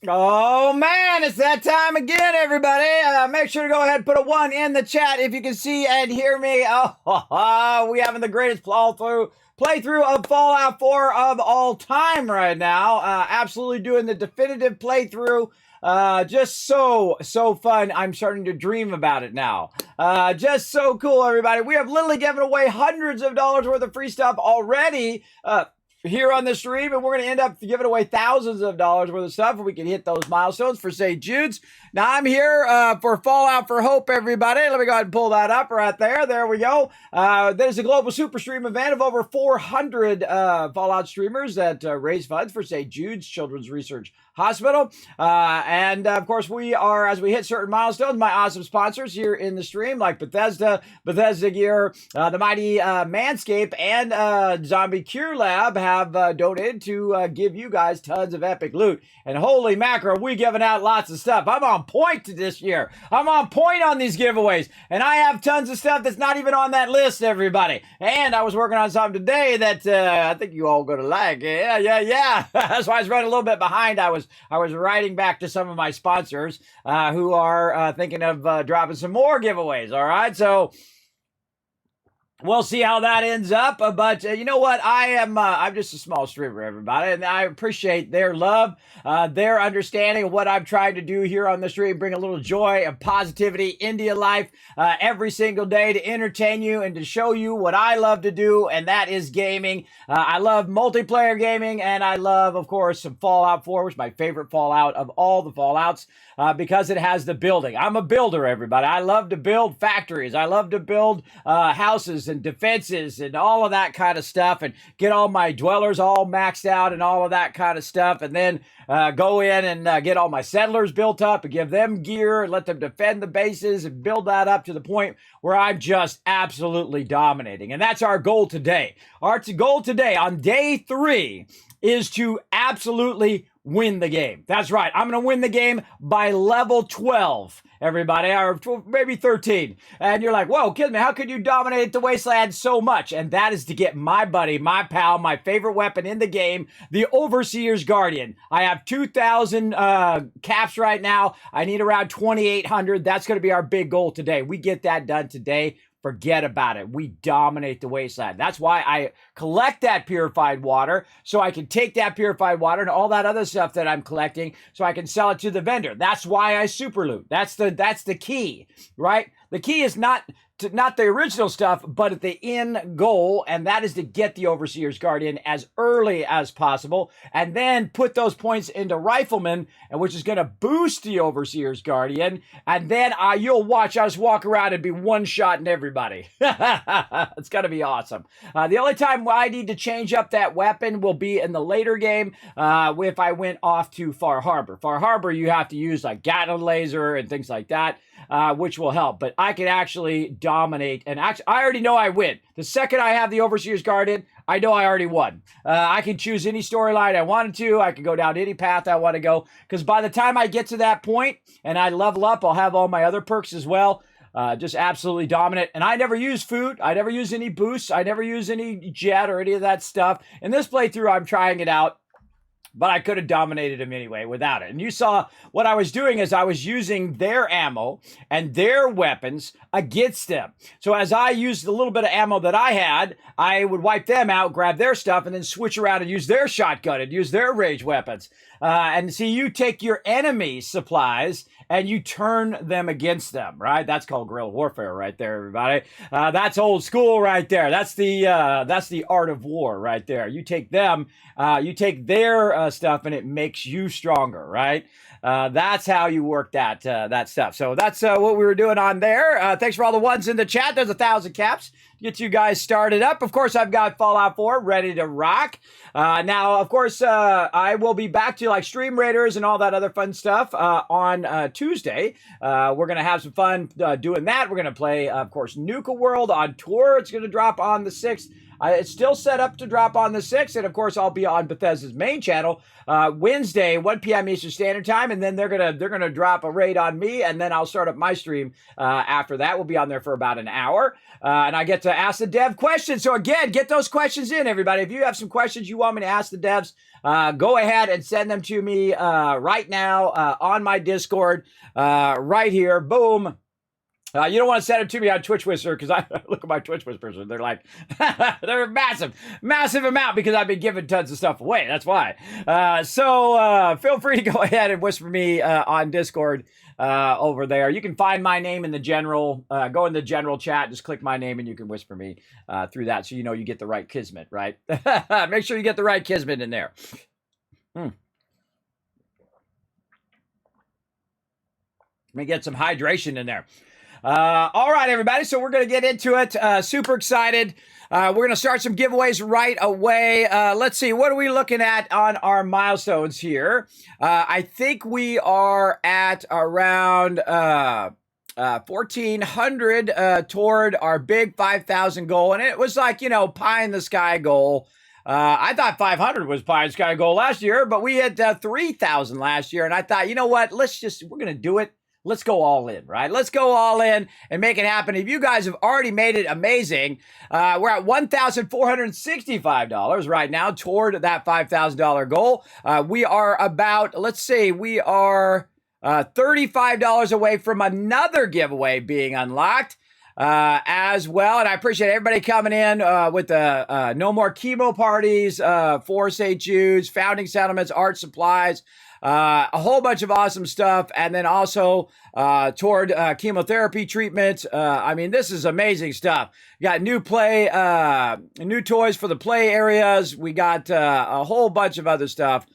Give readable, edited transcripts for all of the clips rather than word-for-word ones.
Oh man, it's that time again, everybody. Make sure to go ahead and put a 1 in the chat if you can see and hear me. Oh, we having the greatest playthrough of Fallout 4 of all time right now. Absolutely doing the definitive playthrough. Just so fun. I'm starting to dream about it now. Just so cool, everybody. We have literally given away hundreds of dollars worth of free stuff already. Here on the stream, and we're going to end up giving away thousands of dollars worth of stuff if we can hit those milestones for, say, Jude's. Now, I'm here for Fallout for Hope, everybody. Let me go ahead and pull that up right there. There we go. There's a global super stream event of over 400 Fallout streamers that raise funds for, say, Jude's Children's Research Hospital. And of course, we are, as we hit certain milestones, my awesome sponsors here in the stream, like Bethesda Gear, the mighty Manscaped, and Zombie Cure Lab have donated to give you guys tons of epic loot. And holy mackerel, we giving out lots of stuff. I'm on point to this year. I'm on point on these giveaways. And I have tons of stuff that's not even on that list, everybody. And I was working on something today that I think you all gonna like. Yeah. That's why I was running a little bit behind. I was writing back to some of my sponsors who are thinking of dropping some more giveaways. All right, so we'll see how that ends up, but you know what? I'm just a small streamer, everybody, and I appreciate their love, their understanding of what I'm trying to do here on the stream, bring a little joy and positivity into your life every single day to entertain you and to show you what I love to do, and that is gaming. I love multiplayer gaming, and I love, of course, some Fallout 4, which is my favorite Fallout of all the Fallouts, because it has the building. I'm a builder, everybody. I love to build factories. I love to build houses and defenses and all of that kind of stuff, and get all my dwellers all maxed out and all of that kind of stuff, and then go in and get all my settlers built up and give them gear and let them defend the bases and build that up to the point where I'm just absolutely dominating. And that's our goal today. Our goal today on day 3 is to absolutely win the game. That's right. I'm going to win the game by level 12, everybody, or maybe 13. And you're like, whoa, Kismet, how could you dominate the Wasteland so much? And that is to get my buddy, my pal, my favorite weapon in the game, the Overseer's Guardian. I have 2,000 caps right now. I need around 2,800. That's going to be our big goal today. We get that done today. Forget about it. We dominate the Wasteland. That's why I collect that purified water, so I can take that purified water and all that other stuff that I'm collecting so I can sell it to the vendor. That's why I super loot. That's the key, right? The key is not the original stuff, but at the end goal, and that is to get the Overseer's Guardian as early as possible, and then put those points into Rifleman, and which is going to boost the Overseer's Guardian, and then you'll watch us walk around and be one-shotting everybody. It's going to be awesome. The only time I need to change up that weapon will be in the later game if I went off to Far Harbor. Far Harbor, you have to use like Gatling laser and things like that, which will help, but I can actually dominate, and actually, I already know I win. The second I have the Overseer's Guardian, I know I already won. I can choose any storyline I wanted to. I can go down any path I want to go, because by the time I get to that point and I level up, I'll have all my other perks as well. Just absolutely dominant. And I never use food. I never use any boosts. I never use any jet or any of that stuff. In this playthrough, I'm trying it out, but I could have dominated him anyway without it. And you saw what I was doing is I was using their ammo and their weapons against them. So as I used the little bit of ammo that I had, I would wipe them out, grab their stuff, and then switch around and use their shotgun and use their rage weapons. And see, you take your enemy's supplies and you turn them against them, right? That's called guerrilla warfare right there, everybody. That's old school right there. That's the art of war right there. You take them, you take their stuff, and it makes you stronger, right? That's how you work that stuff. So that's what we were doing on there. Thanks for all the ones in the chat. There's 1,000 caps to get you guys started up. Of course, I've got Fallout 4 ready to rock. Now, of course, I will be back to like Stream Raiders and all that other fun stuff on Tuesday. We're going to have some fun doing that. We're going to play, of course, Nuka World on tour. It's going to drop on the 6th. It's still set up to drop on the 6th, and of course, I'll be on Bethesda's main channel Wednesday, 1 p.m. Eastern Standard Time, and then they're gonna drop a raid on me, and then I'll start up my stream after that. We'll be on there for about an hour, and I get to ask the dev questions. So again, get those questions in, everybody. If you have some questions you want me to ask the devs, go ahead and send them to me right now on my Discord right here. Boom. You don't want to send it to me on Twitch Whisper because I look at my Twitch Whispers and they're like, they're massive amount because I've been giving tons of stuff away. That's why. So feel free to go ahead and whisper me on Discord over there. You can find my name in the general, go in the general chat, just click my name and you can whisper me through that so you know you get the right Kismet, right? Make sure you get the right Kismet in there. Let me get some hydration in there. All right, everybody. So we're going to get into it. Super excited. We're going to start some giveaways right away. Let's see. What are we looking at on our milestones here? I think we are at around 1,400 toward our big 5,000 goal. And it was like, you know, pie in the sky goal. I thought 500 was pie in the sky goal last year, but we had 3,000 last year. And I thought, you know what? We're going to do it. Let's go all in, right? Let's go all in and make it happen. If you guys have already made it amazing, we're at $1,465 right now toward that $5,000 goal. We are about, let's see, we are $35 away from another giveaway being unlocked as well. And I appreciate everybody coming in with the No More Chemo Parties, for St. Jude's, Founding Settlements, Art Supplies, a whole bunch of awesome stuff. And then also toward chemotherapy treatment. I mean, this is amazing stuff. We got new toys for the play areas. We got a whole bunch of other stuff.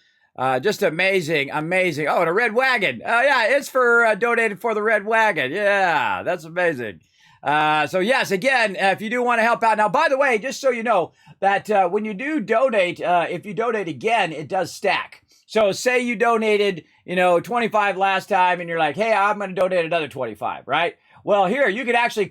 Just amazing. Oh, and a red wagon. Oh, yeah, it's for donated for the red wagon. Yeah, that's amazing. So yes, again, if you do want to help out. Now, by the way, just so you know that when you do donate, if you donate again, it does stack. So say you donated, 25 last time and you're like, hey, I'm going to donate another 25, right? Well, here, you could actually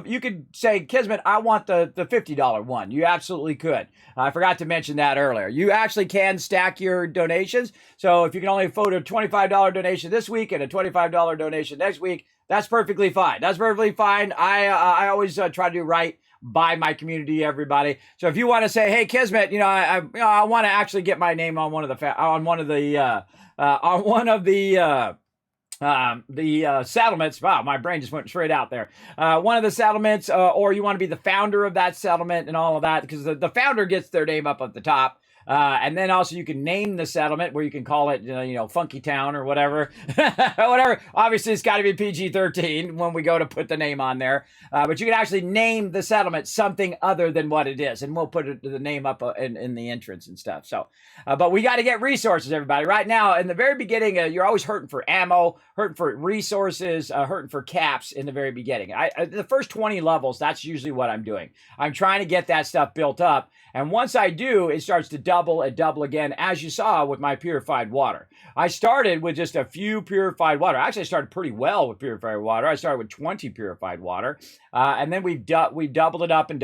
you could say, Kismet, I want the $50 one. You absolutely could. I forgot to mention that earlier. You actually can stack your donations. So if you can only afford a $25 donation this week and a $25 donation next week, that's perfectly fine. I always try to do right by my community, everybody. So if you want to say, hey, Kismet, I want to actually get my name on one of the settlements. Wow, my brain just went straight out there. One of the settlements, or you want to be the founder of that settlement and all of that, because the founder gets their name up at the top. And then also you can name the settlement where you can call it, Funky Town or whatever. Whatever. Obviously, it's got to be PG-13 when we go to put the name on there. But you can actually name the settlement something other than what it is. And we'll put the name up in the entrance and stuff. So, but we got to get resources, everybody. Right now, in the very beginning, you're always hurting for ammo, hurting for resources, hurting for caps in the very beginning. The first 20 levels, that's usually what I'm doing. I'm trying to get that stuff built up. And once I do, it starts to double and double again, as you saw with my purified water. I started with just a few purified water. Actually, I started pretty well with purified water. I started with 20 purified water. And then we doubled it up, and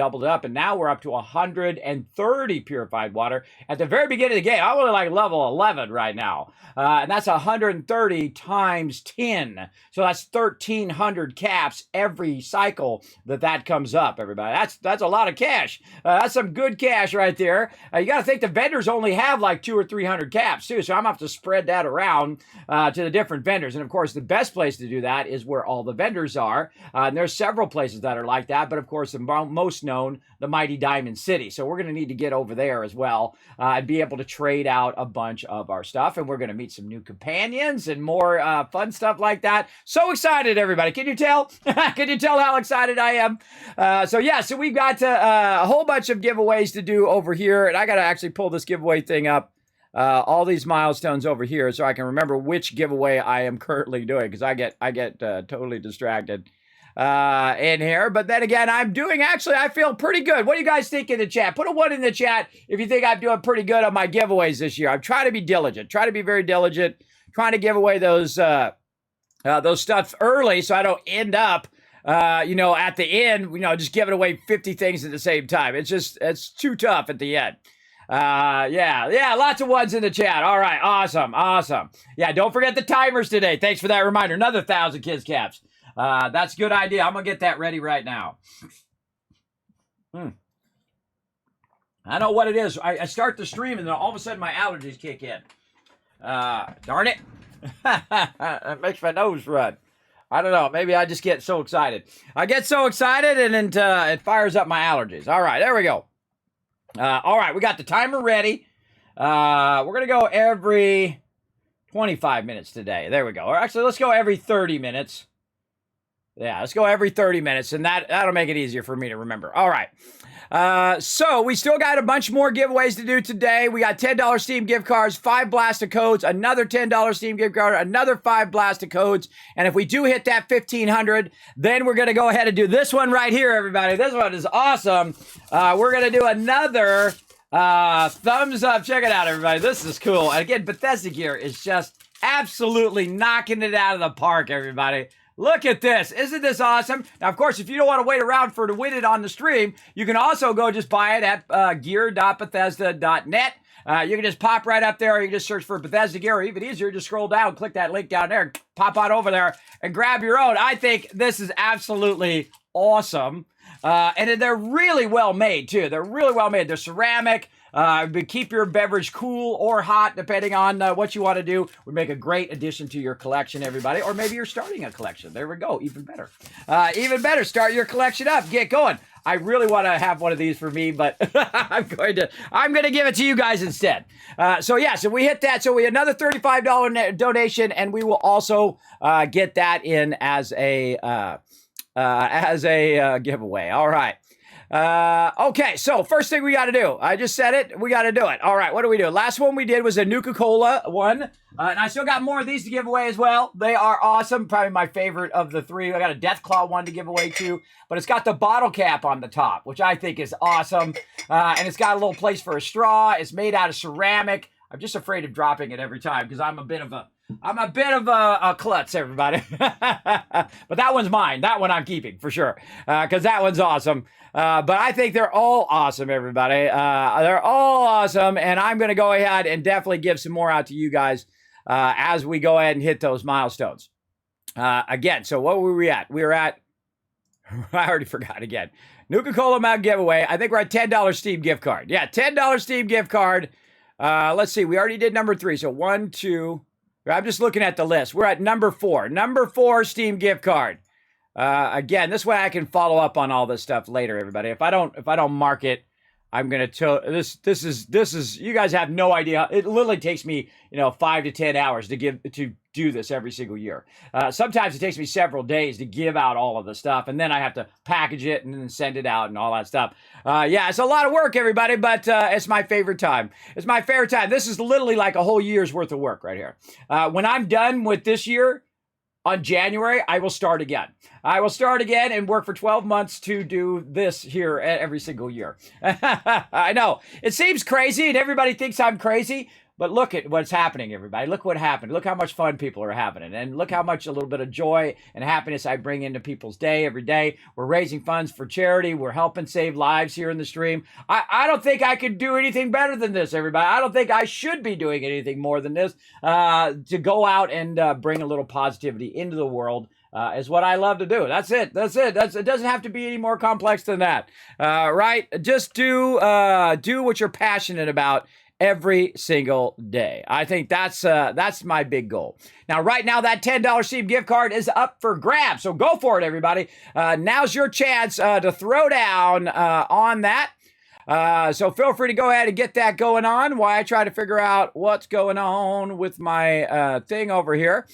now we're up to 130 purified water. At the very beginning of the game, I'm only like level 11 right now. And that's 130 times 10. So that's 1,300 caps every cycle that comes up, everybody. That's a lot of cash. That's some good cash right there. You got to think the vendors only have like 200 or 300 caps too. So I'm going to have to spread that around to the different vendors. And of course, the best place to do that is where all the vendors are. And there's several places that are like that, but of course the most known, the mighty Diamond City. So we're going to need to get over there as well and be able to trade out a bunch of our stuff, and we're going to meet some new companions and more fun stuff like that. So excited, everybody. Can you tell? Can you tell how excited I am? So we've got a whole bunch of giveaways to do over here, and I got to actually pull this giveaway thing up. All these milestones over here so I can remember which giveaway I am currently doing, because I get totally distracted in here. But then again, I feel pretty good. What do you guys think in the chat? Put a 1 in the chat if you think I'm doing pretty good on my giveaways this year. I'm trying to be diligent, try to be very diligent, trying to give away those stuff early so I don't end up you know, at the end, you know, just giving away 50 things at the same time. It's too tough at the end. Yeah, lots of ones in the chat. All right, awesome. Yeah, don't forget the timers today. Thanks for that reminder. Another 1,000 kids caps. That's a good idea. I'm gonna get that ready right now. I know what it is. I start the stream and then all of a sudden my allergies kick in. Darn it. It makes my nose run. I don't know. Maybe I just get so excited. I get so excited and it fires up my allergies. All right, there we go. All right, we got the timer ready. We're going to go every 25 minutes today. There we go. Or actually, let's go every 30 minutes. Yeah, let's go every 30 minutes, and that'll make it easier for me to remember. All right. So we still got a bunch more giveaways to do today. We got $10 Steam gift cards, 5 blast of codes, another $10 Steam gift card, another 5 blast of codes. And if we do hit that 1,500, then we're going to go ahead and do this one right here, everybody. This one is awesome. We're going to do another thumbs up. Check it out, everybody. This is cool. And again, Bethesda gear is just absolutely knocking it out of the park, everybody. Look at this. Isn't this awesome? Now, of course, if you don't want to wait around to win it on the stream, you can also go just buy it at gear.bethesda.net. You can just pop right up there, or you can just search for Bethesda gear, or even easier, just scroll down, click that link down there, pop on over there, and grab your own. I think this is absolutely awesome. And they're really well made, too. They're really well made. They're ceramic. Keep your beverage cool or hot, depending on what you want to do. Would make a great addition to your collection, everybody. Or maybe you're starting a collection. There we go. Even better. Even better. Start your collection up. Get going. I really want to have one of these for me, but I'm going to give it to you guys instead. So we hit that. So we another $35 donation, and we will also get that in as a giveaway. All right. Okay, so first thing we got to do, I just said it, we got to do it. All right, what do we do? Last one we did was a Nuka-Cola one, and I still got more of these to give away as well. They are awesome, probably my favorite of the 3. I got a Deathclaw one to give away too, but it's got the bottle cap on the top, which I think is awesome, and it's got a little place for a straw. It's made out of ceramic. I'm just afraid of dropping it every time because I'm a bit of a klutz, everybody. But that one's mine. That one I'm keeping for sure because that one's awesome. But I think they're all awesome, everybody. They're all awesome, and I'm going to go ahead and definitely give some more out to you guys as we go ahead and hit those milestones. Again, so what were we at? We were at, I already forgot again. Nuka-Cola Mug giveaway. I think we're at $10 Steam gift card. Yeah, $10 Steam gift card. Let's see. We already did number 3. So 1, 2... I'm just looking at the list. We're at number 4. Number 4 Steam gift card. Again, this way I can follow up on all this stuff later, everybody. If I don't mark it, I'm gonna tell this is you guys have no idea. It literally takes me 5 to 10 hours to do this every single year. Sometimes it takes me several days to give out all of the stuff, and then I have to package it and then send it out and all that stuff. Yeah, it's a lot of work, everybody, but it's my favorite time. It's my favorite time. This is literally like a whole year's worth of work right here. When I'm done with this year, on January, I will start again. I will start again and work for 12 months to do this here every single year. I know. It seems crazy and everybody thinks I'm crazy, but look at what's happening, everybody. Look what happened. Look how much fun people are having. And look how much a little bit of joy and happiness I bring into people's day every day. We're raising funds for charity. We're helping save lives here in the stream. I don't think I could do anything better than this, everybody. I don't think I should be doing anything more than this to go out and bring a little positivity into the world. Is what I love to do. That's it. It doesn't have to be any more complex than that. Right? Just do what you're passionate about every single day. I think that's my big goal. Now, right now, that $10 Steam gift card is up for grabs. So go for it, everybody. Now's your chance to throw down on that. So feel free to go ahead and get that going on while I try to figure out what's going on with my thing over here.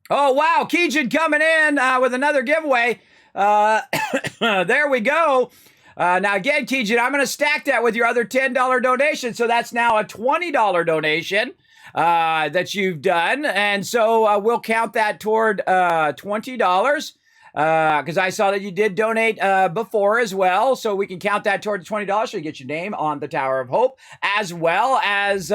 Oh, wow. Keegan coming in with another giveaway. There we go. Now, again, Keegan, I'm going to stack that with your other $10 donation. So that's now a $20 donation that you've done. And so we'll count that toward $20 because I saw that you did donate before as well. So we can count that toward $20 so you get your name on the Tower of Hope, as well as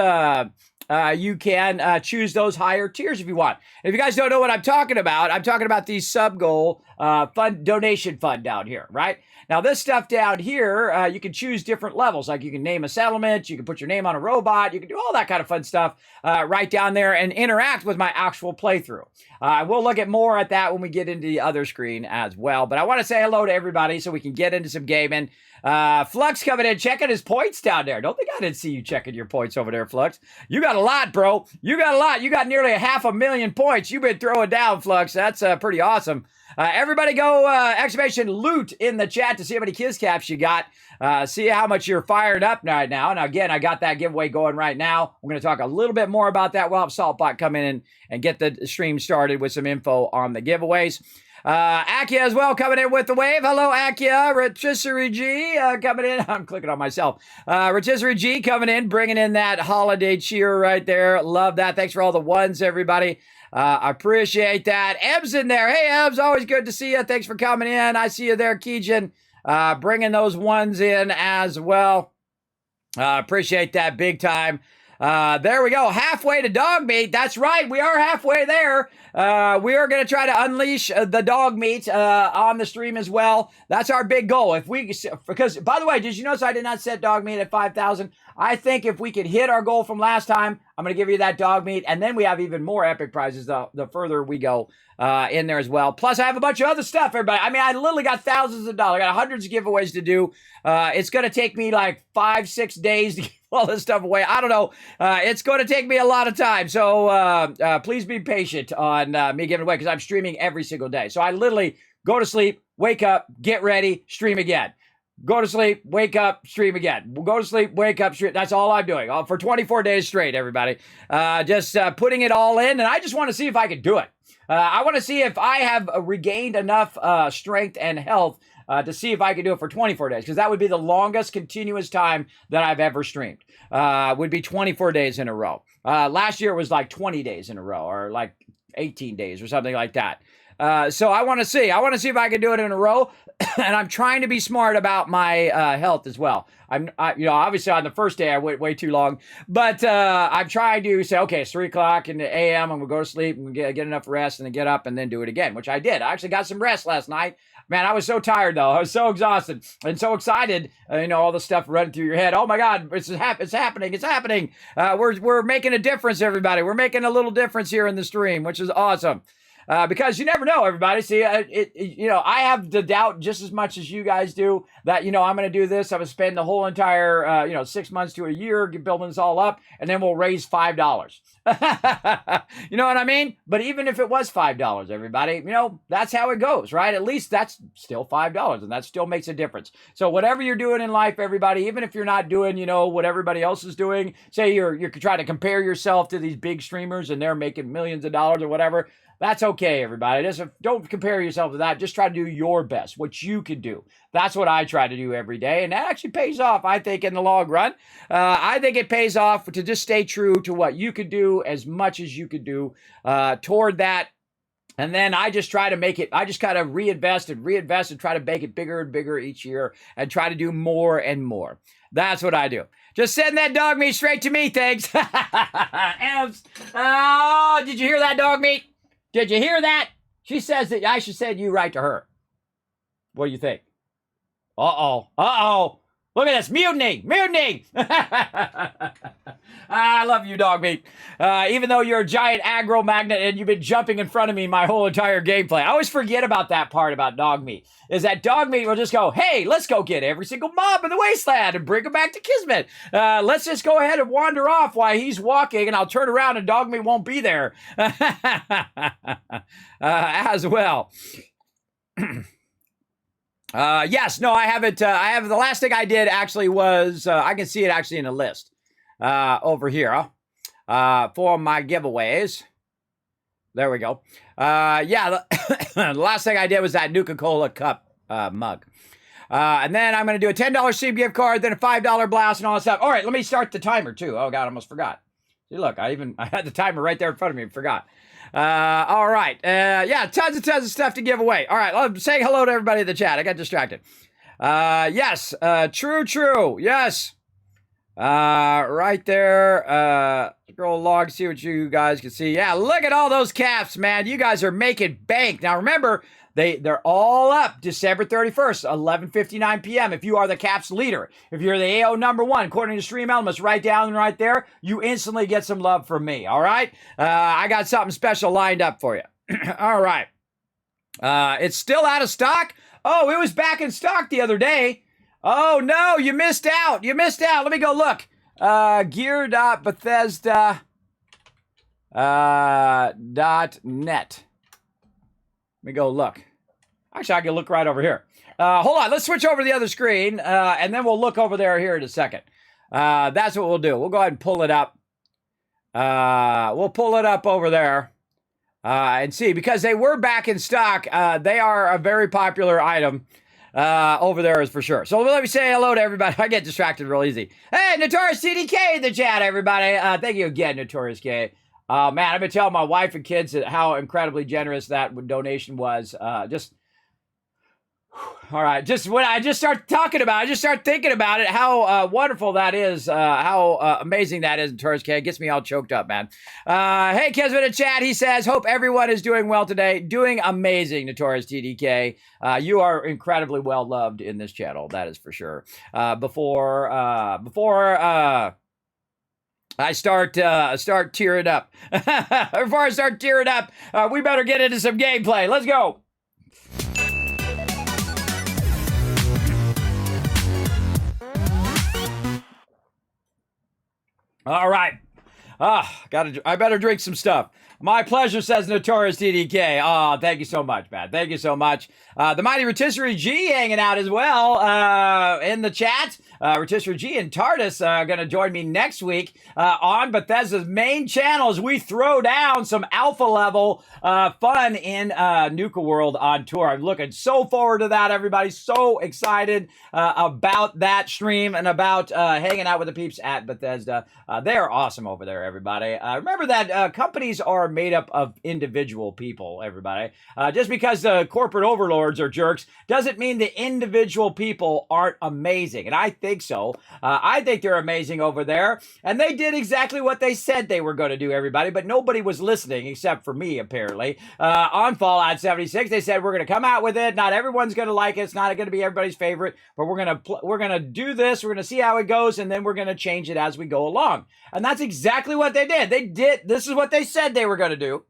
you can choose those higher tiers if you want. And if you guys don't know what I'm talking about these sub-goal fund donation fund down here, right? Now, this stuff down here, you can choose different levels. Like you can name a settlement, you can put your name on a robot, you can do all that kind of fun stuff right down there and interact with my actual playthrough. We'll look at more at that when we get into the other screen as well. But I want to say hello to everybody so we can get into some gaming. Flux coming in, checking his points down there. Don't think I didn't see you checking your points over there, Flux. You got a lot, bro. You got a lot. You got nearly 500,000 points you've been throwing down, Flux. That's pretty awesome. Everybody go exclamation loot in the chat to see how many Kiz Caps you got. See how much you're fired up right now. Now, again, I got that giveaway going right now. I'm going to talk a little bit more about that. We'll have Saltbot come in and get the stream started with some info on the giveaways. Akia as well coming in with the wave. Hello, Akia. Rotisserie G coming in. I'm clicking on myself. Rotisserie G coming in, bringing in that holiday cheer right there. Love that. Thanks for all the ones, everybody. I appreciate that. Eb's in there. Hey, Eb's, always good to see you. Thanks for coming in. I see you there, Keejan, bringing those ones in as well. Appreciate that big time. There we go. Halfway to dog meat. That's right. We are halfway there. We are going to try to unleash the dog meat on the stream as well. That's our big goal. Because, by the way, did you notice I did not set dog meat at 5,000? I think if we could hit our goal from last time, I'm going to give you that dog meat. And then we have even more epic prizes the further we go in there as well. Plus, I have a bunch of other stuff, everybody. I mean, I literally got thousands of dollars. I got hundreds of giveaways to do. It's going to take me like 5-6 days to give all this stuff away. I don't know. It's going to take me a lot of time. So please be patient on me giving away because I'm streaming every single day. So I literally go to sleep, wake up, get ready, stream again. Go to sleep, wake up, stream again. Go to sleep, wake up, stream. That's all I'm doing for 24 days straight, everybody. Just putting it all in. And I just want to see if I can do it. I want to see if I have regained enough strength and health to see if I can do it for 24 days. Because that would be the longest continuous time that I've ever streamed. Would be 24 days in a row. Last year it was like 20 days in a row. Or like 18 days or something like that. So I want to see. I want to see if I can do it in a row. And I'm trying to be smart about my health as well. Obviously on the first day I went way too long, but I'm trying to say, okay, it's 3 o'clock in the a.m. I'm gonna go to sleep and get enough rest and then get up and then do it again, which I did. I actually got some rest last night. Man, I was so tired though. I was so exhausted and so excited. All the stuff running through your head. Oh my God, it's happening. It's happening. We're making a difference, everybody. We're making a little difference here in the stream, which is awesome. Because you never know, everybody. See, I have the doubt just as much as you guys do that, I'm going to do this. I'm going to spend the whole entire, 6 months to a year building this all up, and then we'll raise $5. You know what I mean? But even if it was $5, everybody, that's how it goes, right? At least that's still $5, and that still makes a difference. So whatever you're doing in life, everybody, even if you're not doing, what everybody else is doing, say you're trying to compare yourself to these big streamers and they're making millions of dollars or whatever. That's okay, everybody. Don't compare yourself to that. Just try to do your best, what you can do. That's what I try to do every day, and that actually pays off, I think, in the long run. I think it pays off to just stay true to what you could do as much as you could do toward that. And then I just try to make it, I just kind of reinvest and try to make it bigger and bigger each year and try to do more and more. That's what I do. Just send that dog meat straight to me, thanks. Ems. Oh, did you hear that, dog meat? Did you hear that? She says that I should send you right to her. What do you think? Uh-oh. Look at this. Mutiny. I love you, dog meat. Even though you're a giant aggro magnet and you've been jumping in front of me my whole entire gameplay. I always forget about that part about dog meat. Is that dog meat will just go, hey, let's go get every single mob in the wasteland and bring them back to Kismet. Let's just go ahead and wander off while he's walking and I'll turn around and dog meat won't be there. As well. Yes, no, I haven't. The last thing I did actually was, I can see it actually in a list over here for my giveaways. There we go. The last thing I did was that Nuka-Cola cup mug. And then I'm going to do a $10 Steam gift card, then a $5 blast and all that stuff. All right, let me start the timer too. Oh God, I almost forgot. See, look, I had the timer right there in front of me and forgot. All right. Tons of stuff to give away. All right. I'll say hello to everybody in the chat. I got distracted. Yes. True. Yes. Right there. Scroll along, see what you guys can see. Yeah, look at all those caps, man. You guys are making bank. Now remember, they're all up December 31st, 11:59 p.m. If you are the caps leader, if you're the AO number one, according to Stream Elements, right down right there, you instantly get some love from me. All right. I got something special lined up for you. All right. It's still out of stock. Oh, it was back in stock the other day. Oh, no, you missed out. You missed out. Let me go look. Gear.bethesda.net. Let me go look. Actually, I can look right over here. Hold on. Let's switch over to the other screen, and then we'll look over there here in a second. That's what we'll do. We'll go ahead and pull it up. We'll pull it up over there and see, because they were back in stock. They are a very popular item. Over there is for sure. So let me say hello to everybody. I get distracted real easy. Hey, Notorious CDK in the chat, everybody. Thank you again, Notorious K. Man, I've been telling my wife and kids how incredibly generous that donation was. All right, just when I just start talking about it, I just start thinking about it, how wonderful that is, how amazing that is in Notorious K. It gets me all choked up, man. Hey, Kismet in chat, he says, hope everyone is doing well today. Doing amazing, Notorious TDK. You are incredibly well loved in this channel, that is for sure. Before I start tearing up, before I start tearing up, we better get into some gameplay. Let's go. All right. I better drink some stuff. My pleasure, says Notorious TDK. Oh, thank you so much, man. Thank you so much. The mighty Rotisserie G hanging out as well in the chat. Rotisserie G and TARDIS are going to join me next week on Bethesda's main channel as we throw down some alpha level fun in Nuka World on tour. I'm looking so forward to that, everybody. So excited about that stream and about hanging out with the peeps at Bethesda. They're awesome over there, everybody. Remember that companies are made up of individual people, everybody. Just because the corporate overlords are jerks doesn't mean the individual people aren't amazing. And I think so. I think they're amazing over there. And they did exactly what they said they were going to do, everybody. But nobody was listening except for me, apparently. On Fallout 76, they said, we're going to come out with it. Not everyone's going to like it. It's not going to be everybody's favorite. But we're going to do this. We're going to see how it goes. And then we're going to change it as we go along. And that's exactly what they did. This is what they said they were going to do.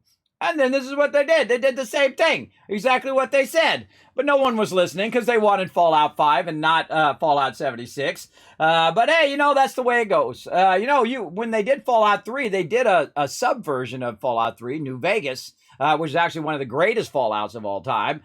And then this is what they did. They did the same thing. Exactly what they said. But no one was listening because they wanted Fallout 5 and not Fallout 76. But hey, you know, that's the way it goes. When they did Fallout 3, they did a subversion of Fallout 3, New Vegas, which is actually one of the greatest Fallouts of all time.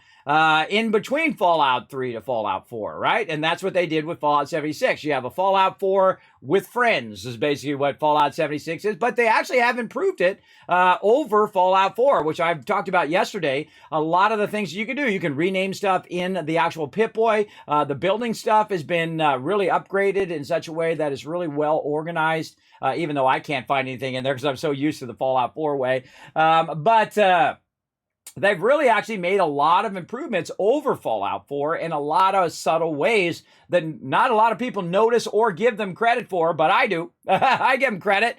In between Fallout 3 to Fallout 4, right? And that's what they did with Fallout 76. You have a Fallout 4 with friends is basically what Fallout 76 is, but they actually have improved it over Fallout 4, which I've talked about yesterday. A lot of the things you can do, you can rename stuff in the actual Pip-Boy. The building stuff has been really upgraded in such a way that is really well organized, even though I can't find anything in there because I'm so used to the Fallout 4 way. They've really actually made a lot of improvements over Fallout 4 in a lot of subtle ways that not a lot of people notice or give them credit for, but I do. I give them credit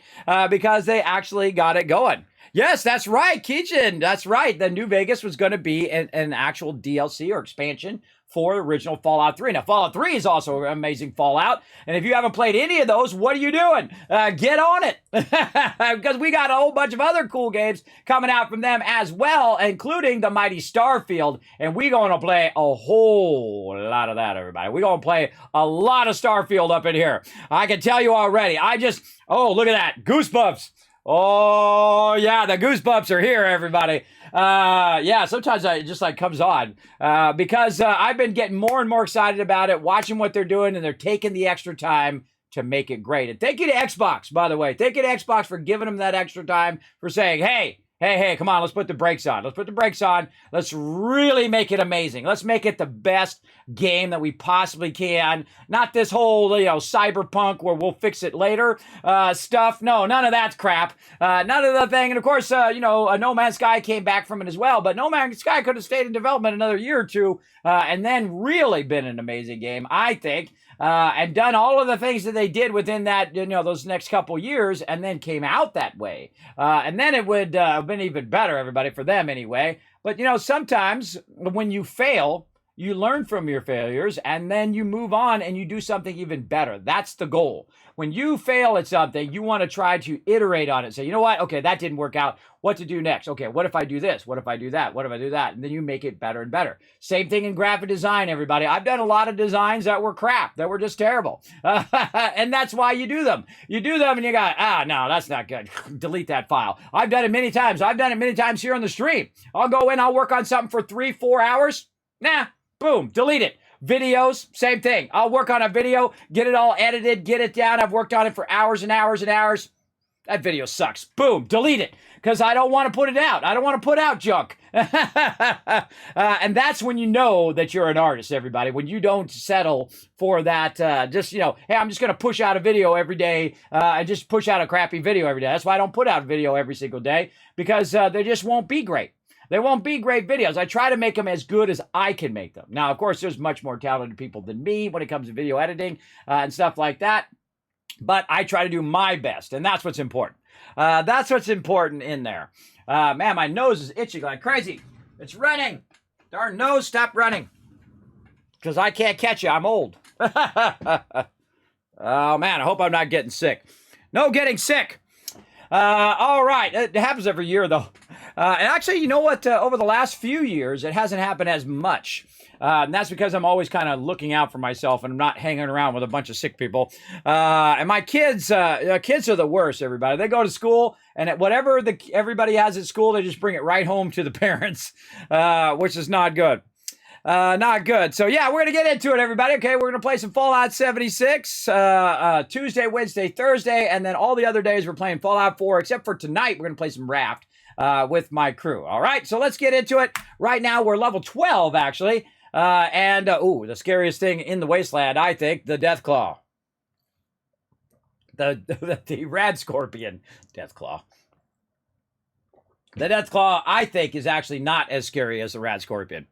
because they actually got it going. Yes, that's right, Keichin. That's right. The New Vegas was going to be an actual DLC or expansion for the original Fallout 3. Now, Fallout 3 is also an amazing Fallout. And if you haven't played any of those, what are you doing? Get on it. Because we got a whole bunch of other cool games coming out from them as well, including the mighty Starfield. And we're going to play a whole lot of that, everybody. We're going to play a lot of Starfield up in here. I can tell you already. Oh, look at that. Goosebumps. Oh, yeah, the goosebumps are here, everybody. Yeah, sometimes it just like comes on because I've been getting more and more excited about it, watching what they're doing, and they're taking the extra time to make it great. And thank you to Xbox, by the way. Thank you to Xbox for giving them that extra time, for saying, hey, come on, let's put the brakes on. Let's put the brakes on. Let's really make it amazing. Let's make it the best game that we possibly can. Not this whole, cyberpunk where we'll fix it later stuff. No, none of that crap. None of the thing. And of course, No Man's Sky came back from it as well. But No Man's Sky could have stayed in development another year or two and then really been an amazing game, I think. and done all of the things that they did within that, those next couple years, and then came out that way. And then it would have been even better, everybody, for them anyway. But, sometimes when you fail, you learn from your failures, and then you move on and you do something even better. That's the goal. When you fail at something, you want to try to iterate on it. Say, you know what? Okay, that didn't work out. What to do next? Okay, what if I do this? What if I do that? What if I do that? And then you make it better and better. Same thing in graphic design, everybody. I've done a lot of designs that were crap, that were just terrible. And that's why you do them. You do them and you go, no, that's not good. Delete that file. I've done it many times. I've done it many times here on the stream. I'll go in, I'll work on something for 3-4 hours. Nah. Boom, delete it. Videos, same thing. I'll work on a video, get it all edited, get it down. I've worked on it for hours and hours and hours. That video sucks. Boom, delete it. Because I don't want to put it out. I don't want to put out junk. And that's when you know that you're an artist, everybody. When you don't settle for that, hey, I'm just going to push out a video every day. I just push out a crappy video every day. That's why I don't put out a video every single day. Because they just won't be great. They won't be great videos. I try to make them as good as I can make them. Now, of course, there's much more talented people than me when it comes to video editing and stuff like that. But I try to do my best, and that's what's important. That's what's important in there. Man, my nose is itching like crazy. It's running. Darn nose, stop running. Because I can't catch you. I'm old. Oh, man, I hope I'm not getting sick. No getting sick. All right. It happens every year, though. And actually, you know what? Over the last few years, it hasn't happened as much. And that's because I'm always kind of looking out for myself and I'm not hanging around with a bunch of sick people. And my kids are the worst, everybody. They go to school and whatever everybody has at school, they just bring it right home to the parents, which is not good. Not good. So, yeah, we're going to get into it, everybody. Okay, we're going to play some Fallout 76 Tuesday, Wednesday, Thursday, and then all the other days we're playing Fallout 4, except for tonight we're going to play some Raft with my crew. All right, so let's get into it. Right now we're level 12, actually. The scariest thing in the wasteland, I think, the Deathclaw. The Rad Scorpion Deathclaw. The Deathclaw, I think, is actually not as scary as the Rad Scorpion.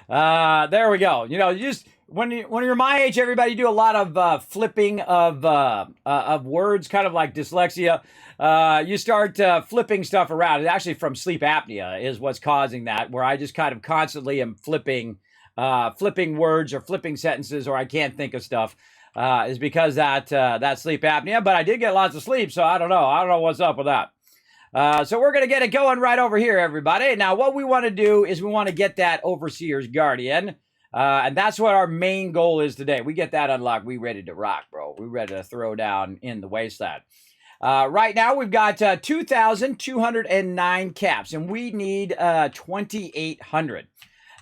There we go. You just when you're my age, everybody do a lot of flipping of words, kind of like dyslexia. You start flipping stuff around. It's actually from sleep apnea is what's causing that, where I just kind of constantly am flipping words or flipping sentences, or I can't think of stuff. Is because that sleep apnea. But I did get lots of sleep, so I don't know. I don't know what's up with that. So we're going to get it going right over here, everybody. Now, what we want to do is we want to get that Overseer's Guardian. And that's what our main goal is today. We get that unlocked. We ready to rock, bro. We ready to throw down in the wasteland. Right now, we've got 2,209 caps, and we need 2,800.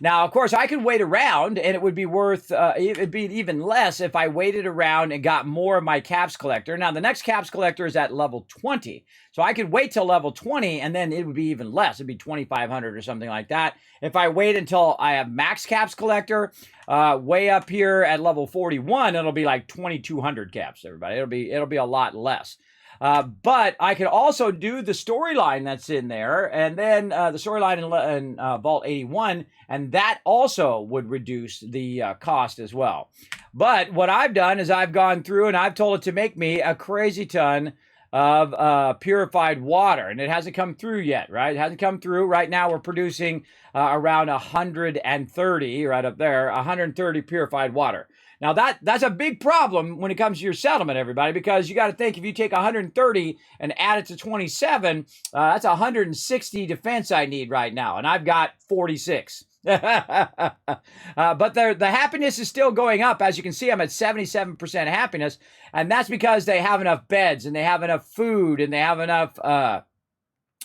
Now, of course, I could wait around, and it would be worth, it'd be even less if I waited around and got more of my caps collector. Now, the next caps collector is at level 20. So I could wait till level 20, and then it would be even less. It'd be 2,500 or something like that. If I wait until I have max caps collector, way up here at level 41, it'll be like 2,200 caps, everybody. It'll be a lot less. But I could also do the storyline that's in there, and then the storyline in Vault 81, and that also would reduce the cost as well. But what I've done is I've gone through and I've told it to make me a crazy ton of purified water, and it hasn't come through yet, right? It hasn't come through. Right now we're producing around 130, right up there, 130 purified water. Now, that's a big problem when it comes to your settlement, everybody, because you got to think if you take 130 and add it to 27, that's 160 defense I need right now, and I've got 46. But the happiness is still going up. As you can see, I'm at 77% happiness, and that's because they have enough beds, and they have enough food, and they have enough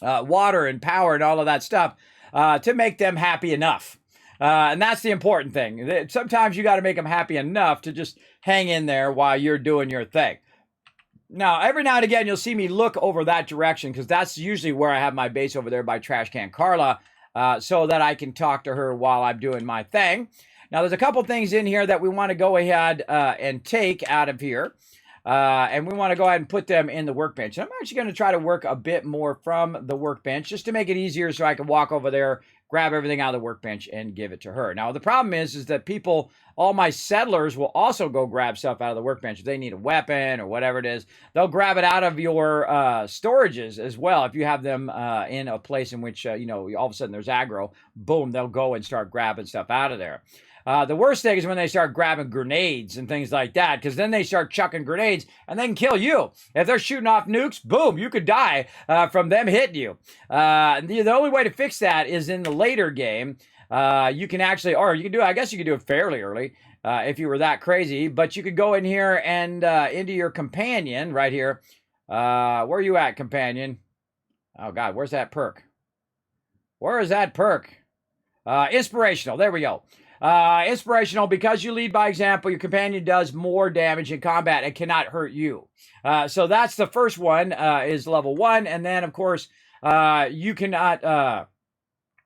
water and power and all of that stuff to make them happy enough. And that's the important thing. Sometimes you got to make them happy enough to just hang in there while you're doing your thing. Now, every now and again, you'll see me look over that direction because that's usually where I have my base over there by Trash Can Carla, so that I can talk to her while I'm doing my thing. Now, there's a couple things in here that we want to go ahead and take out of here. And we want to go ahead and put them in the workbench. I'm actually going to try to work a bit more from the workbench just to make it easier so I can walk over there, grab everything out of the workbench and give it to her. Now, the problem is that people, all my settlers will also go grab stuff out of the workbench. If they need a weapon or whatever it is, they'll grab it out of your storages as well. If you have them in a place in which, you know, all of a sudden there's aggro, boom, they'll go and start grabbing stuff out of there. The worst thing is when they start grabbing grenades and things like that, because then they start chucking grenades and they can kill you. If they're shooting off nukes, boom, you could die from them hitting you. The only way to fix that is in the later game. You can actually, or you can do, I guess you could do it fairly early if you were that crazy, but you could go in here and into your companion right here. Where are you at, companion? Oh, God, where's that perk? Where is that perk? Inspirational, there we go. Inspirational, because you lead by example, your companion does more damage in combat and cannot hurt you. So that's the first one, is level 1. And then, of course, you cannot,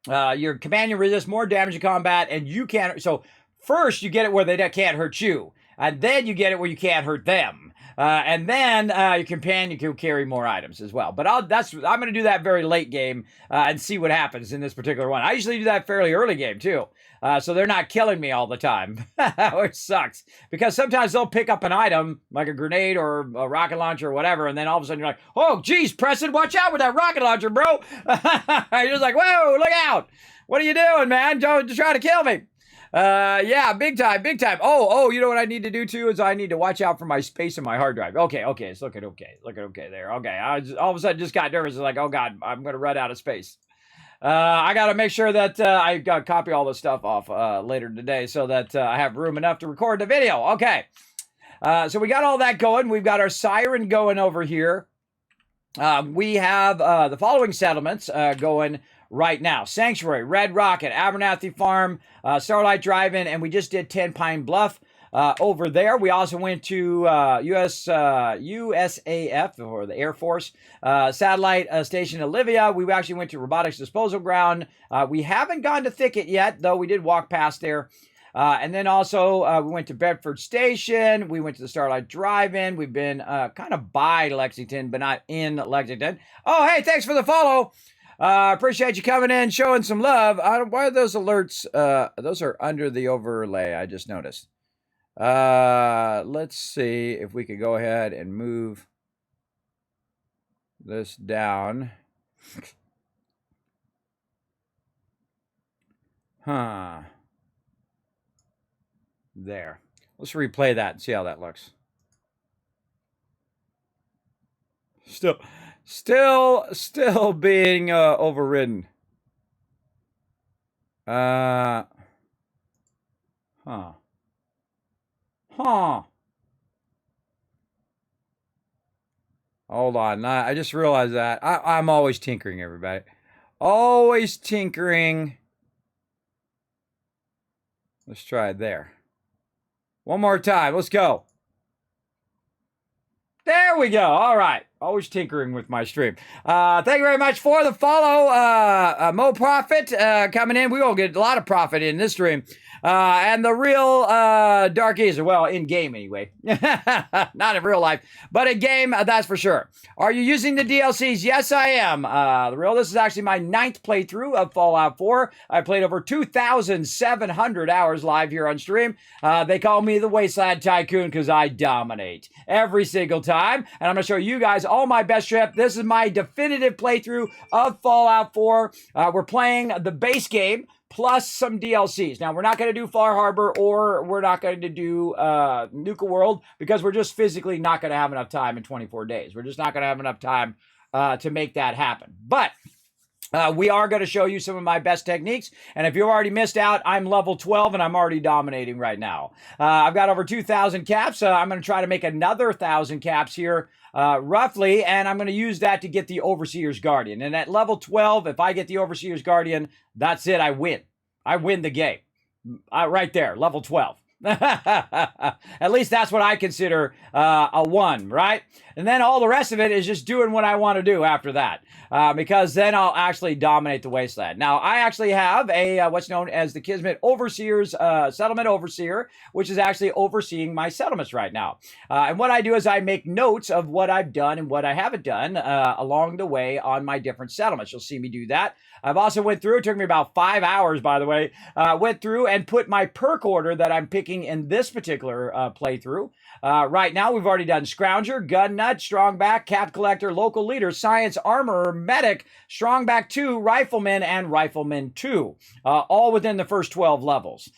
your companion resists more damage in combat and you can't. So first you get it where they can't hurt you. And then you get it where you can't hurt them. And then your companion can carry more items as well. But I'm going to do that very late game and see what happens in this particular one. I usually do that fairly early game too. So they're not killing me all the time, which sucks. Because sometimes they'll pick up an item, like a grenade or a rocket launcher or whatever, and then all of a sudden you're like, oh, geez, Preston, watch out with that rocket launcher, bro. You're just like, whoa, look out. What are you doing, man? Don't try to kill me. Yeah, big time, big time. Oh, you know what I need to do too is I need to watch out for my space in my hard drive. Okay, it's looking okay there. Okay, all of a sudden just got nervous. Like, oh God, I'm going to run out of space. I got to make sure that I got copy all this stuff off later today so that I have room enough to record the video. Okay, so we got all that going. We've got our siren going over here. We have the following settlements going right now: Sanctuary, Red Rocket, Abernathy Farm, Starlight Drive-In, and we just did 10 Pine Bluff over there. We also went to USAF, or the Air Force, Satellite Station Olivia. We actually went to Robotics Disposal Ground. We haven't gone to Thicket yet, though we did walk past there. And then also we went to Bedford Station. We went to the Starlight Drive-In. We've been kind of by Lexington, but not in Lexington. Oh, hey, thanks for the follow. Appreciate you coming in, showing some love. Why are those alerts? Those are under the overlay, I just noticed. Let's see if we could go ahead and move this down. There. Let's replay that and see how that looks. Still being overridden. Hold on. I just realized that. I'm always tinkering, everybody. Always tinkering. Let's try it there. One more time. Let's go. There we go. All right. Always tinkering with my stream. Thank you very much for the follow. Mo Profit coming in. We're going to get a lot of profit in this stream. And the real Dark Easer. Well, in game anyway. Not in real life, but in game, that's for sure. Are you using the DLCs? Yes, I am. This is actually my 9th playthrough of Fallout 4. I played over 2,700 hours live here on stream. They call me the Wasteland Tycoon because I dominate every single time. And I'm going to show you guys all my best trip. This is my definitive playthrough of Fallout 4. We're playing the base game plus some DLCs. Now, we're not going to do Far Harbor or we're not going to do Nuka World because we're just physically not going to have enough time in 24 days. We're just not going to have enough time to make that happen. But we are going to show you some of my best techniques. And if you already missed out, I'm level 12 and I'm already dominating right now. I've got over 2,000 caps. I'm going to try to make another 1,000 caps here roughly. And I'm going to use that to get the Overseer's Guardian. And at level 12, if I get the Overseer's Guardian, that's it. I win. I win the game. Right there, level 12. At least that's what I consider a 1, right? And then all the rest of it is just doing what I want to do after that, because then I'll actually dominate the wasteland. Now, I actually have a what's known as the Kismet Overseer's Settlement Overseer, which is actually overseeing my settlements right now. And what I do is I make notes of what I've done and what I haven't done along the way on my different settlements. You'll see me do that. I've also went through, it took me about 5 hours, by the way, went through and put my perk order that I'm picking in this particular playthrough. Right now, we've already done Scrounger, Gun Nut, Strongback, Cap Collector, Local Leader, Science, Armorer, Medic, Strongback 2, Rifleman, and Rifleman 2, all within the first 12 levels,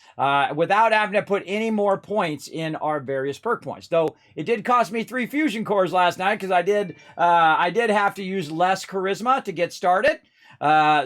without having to put any more points in our various perk points. Though it did cost me 3 fusion cores last night because I did have to use less charisma to get started.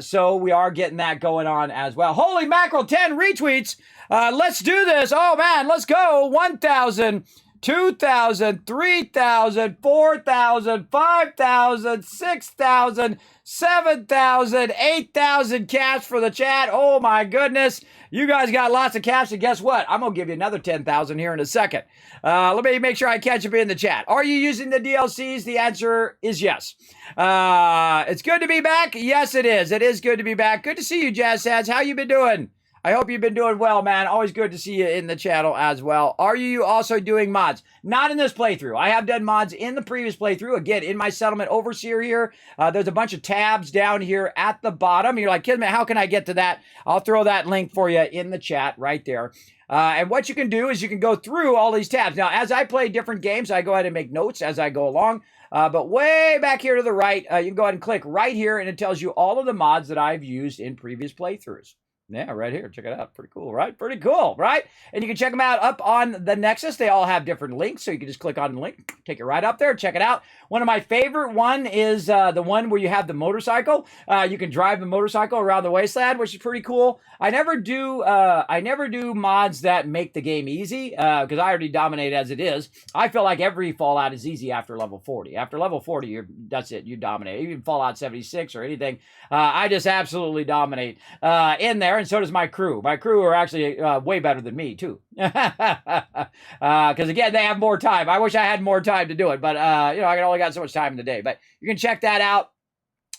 So we are getting that going on as well. Holy mackerel, 10 retweets. Let's do this. Oh man, let's go. 1,000, 2,000, 3,000, 4,000, 5,000, 6,000, 7,000, 8,000 caps for the chat. Oh my goodness. You guys got lots of caps, and guess what? I'm going to give you another 10,000 here in a second. Let me make sure I catch up in the chat. Are you using the DLCs? The answer is yes. It's good to be back. Yes, it is. It is good to be back. Good to see you, Jazz Sads. How you been doing? I hope you've been doing well, man. Always good to see you in the channel as well. Are you also doing mods? Not in this playthrough. I have done mods in the previous playthrough. Again, in my Settlement Overseer here, there's a bunch of tabs down here at the bottom. You're like, Kismet, how can I get to that? I'll throw that link for you in the chat right there. And what you can do is you can go through all these tabs. Now, as I play different games, I go ahead and make notes as I go along. But way back here to the right, you can go ahead and click right here, and it tells you all of the mods that I've used in previous playthroughs. Yeah, right here. Check it out. Pretty cool, right? Pretty cool, right? And you can check them out up on the Nexus. They all have different links, so you can just click on the link, take it right up there, check it out. One of my favorite one is the one where you have the motorcycle. You can drive the motorcycle around the wasteland, which is pretty cool. I never do mods that make the game easy because I already dominate as it is. I feel like every Fallout is easy after level 40. After level 40, that's it. You dominate. Even Fallout 76 or anything, I just absolutely dominate in there. And so does my crew. My crew are actually way better than me, too. Because, again, they have more time. I wish I had more time to do it. But, you know, I only got so much time in the day. But you can check that out.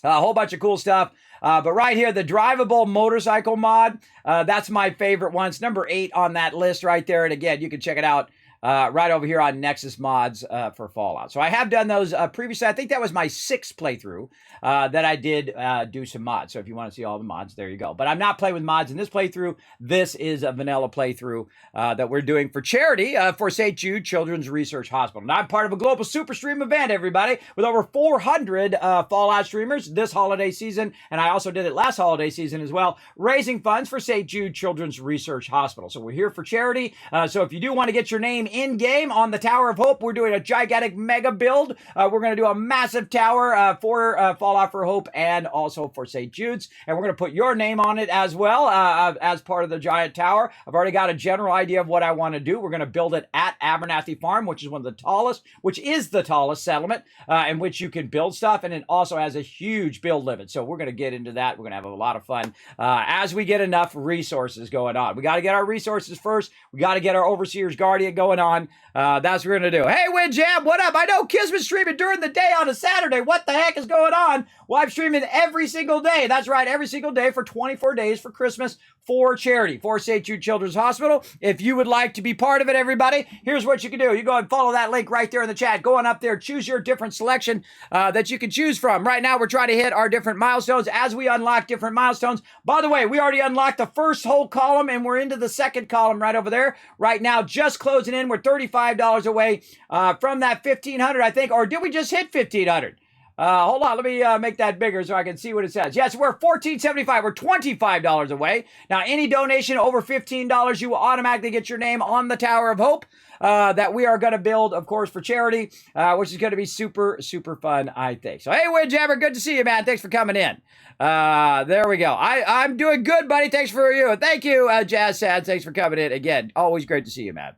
A whole bunch of cool stuff. But right here, the drivable motorcycle mod, that's my favorite one. It's number 8 on that list right there. And, again, you can check it out right over here on Nexus Mods for Fallout. So I have done those previously. I think that was my 6th playthrough that I did do some mods. So if you want to see all the mods, there you go. But I'm not playing with mods in this playthrough. This is a vanilla playthrough that we're doing for charity for St. Jude Children's Research Hospital. Now, I'm part of a global super stream event, everybody, with over 400 Fallout streamers this holiday season. And I also did it last holiday season as well, raising funds for St. Jude Children's Research Hospital. So we're here for charity. So if you do want to get your name in-game on the Tower of Hope, we're doing a gigantic mega build. We're going to do a massive tower for Fallout for Hope and also for St. Jude's. And we're going to put your name on it as well as part of the giant tower. I've already got a general idea of what I want to do. We're going to build it at Abernathy Farm, which is one of the tallest, which is the tallest settlement in which you can build stuff. And it also has a huge build limit. So we're going to get into that. We're going to have a lot of fun as we get enough resources going on. We got to get our resources first. We got to get our Overseer's Guardian going on. That's what we're going to do. Hey, Windjam, what up? I know Kismet's streaming during the day on a Saturday. What the heck is going on? Well, I'm streaming every single day. That's right, every single day for 24 days for Christmas for charity, for St. Jude Children's Hospital. If you would like to be part of it, everybody, here's what you can do. You go and follow that link right there in the chat. Go on up there, choose your different selection that you can choose from. Right now, we're trying to hit our different milestones as we unlock different milestones. By the way, we already unlocked the first whole column, and we're into the second column right over there. Right now, just closing in. We're $35 away from that 1,500, I think. Or did we just hit 1,500? Hold on, let me make that bigger so I can see what it says. Yes, we're $14.75. We're $25 away. Now, any donation over $15, you will automatically get your name on the Tower of Hope that we are going to build, of course, for charity, which is going to be super, super fun, I think. So, hey, Windjammer, good to see you, man. Thanks for coming in. There we go. I'm doing good, buddy. Thanks for you. Thank you, Jazz Sad. Thanks for coming in. Again, always great to see you, man.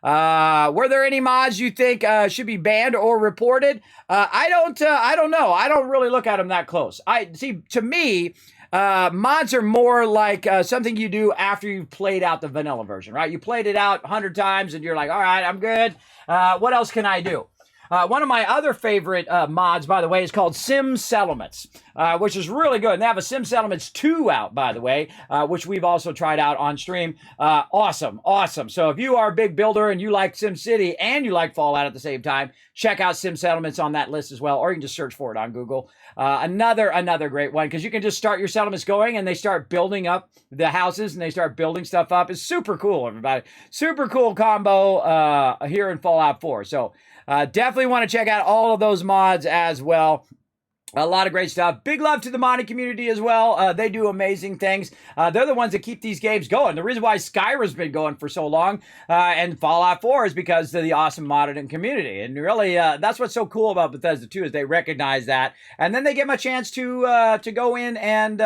Were there any mods you think should be banned or reported? I don't know. I don't really look at them that close. To me, Mods are more like something you do after you've played out the vanilla version, right? You played it out 100 times and you're like, all right, I'm good. What else can I do? One of my other favorite mods, by the way, is called Sim Settlements, which is really good. And they have a Sim Settlements 2 out, by the way, which we've also tried out on stream. Awesome, awesome. So if you are a big builder and you like SimCity and you like Fallout at the same time, check out Sim Settlements on that list as well, or you can just search for it on Google. Another great one, because you can just start your settlements going and they start building up the houses and they start building stuff up. It's super cool, everybody. Super cool combo here in Fallout 4. So definitely want to check out all of those mods as well. A lot of great stuff. Big love to the modding community as well. They do amazing things. They're the ones that keep these games going. The reason why Skyrim's been going for so long and Fallout 4 is because of the awesome modding community. And really, that's what's so cool about Bethesda too, is they recognize that. And then they give them a chance to go in and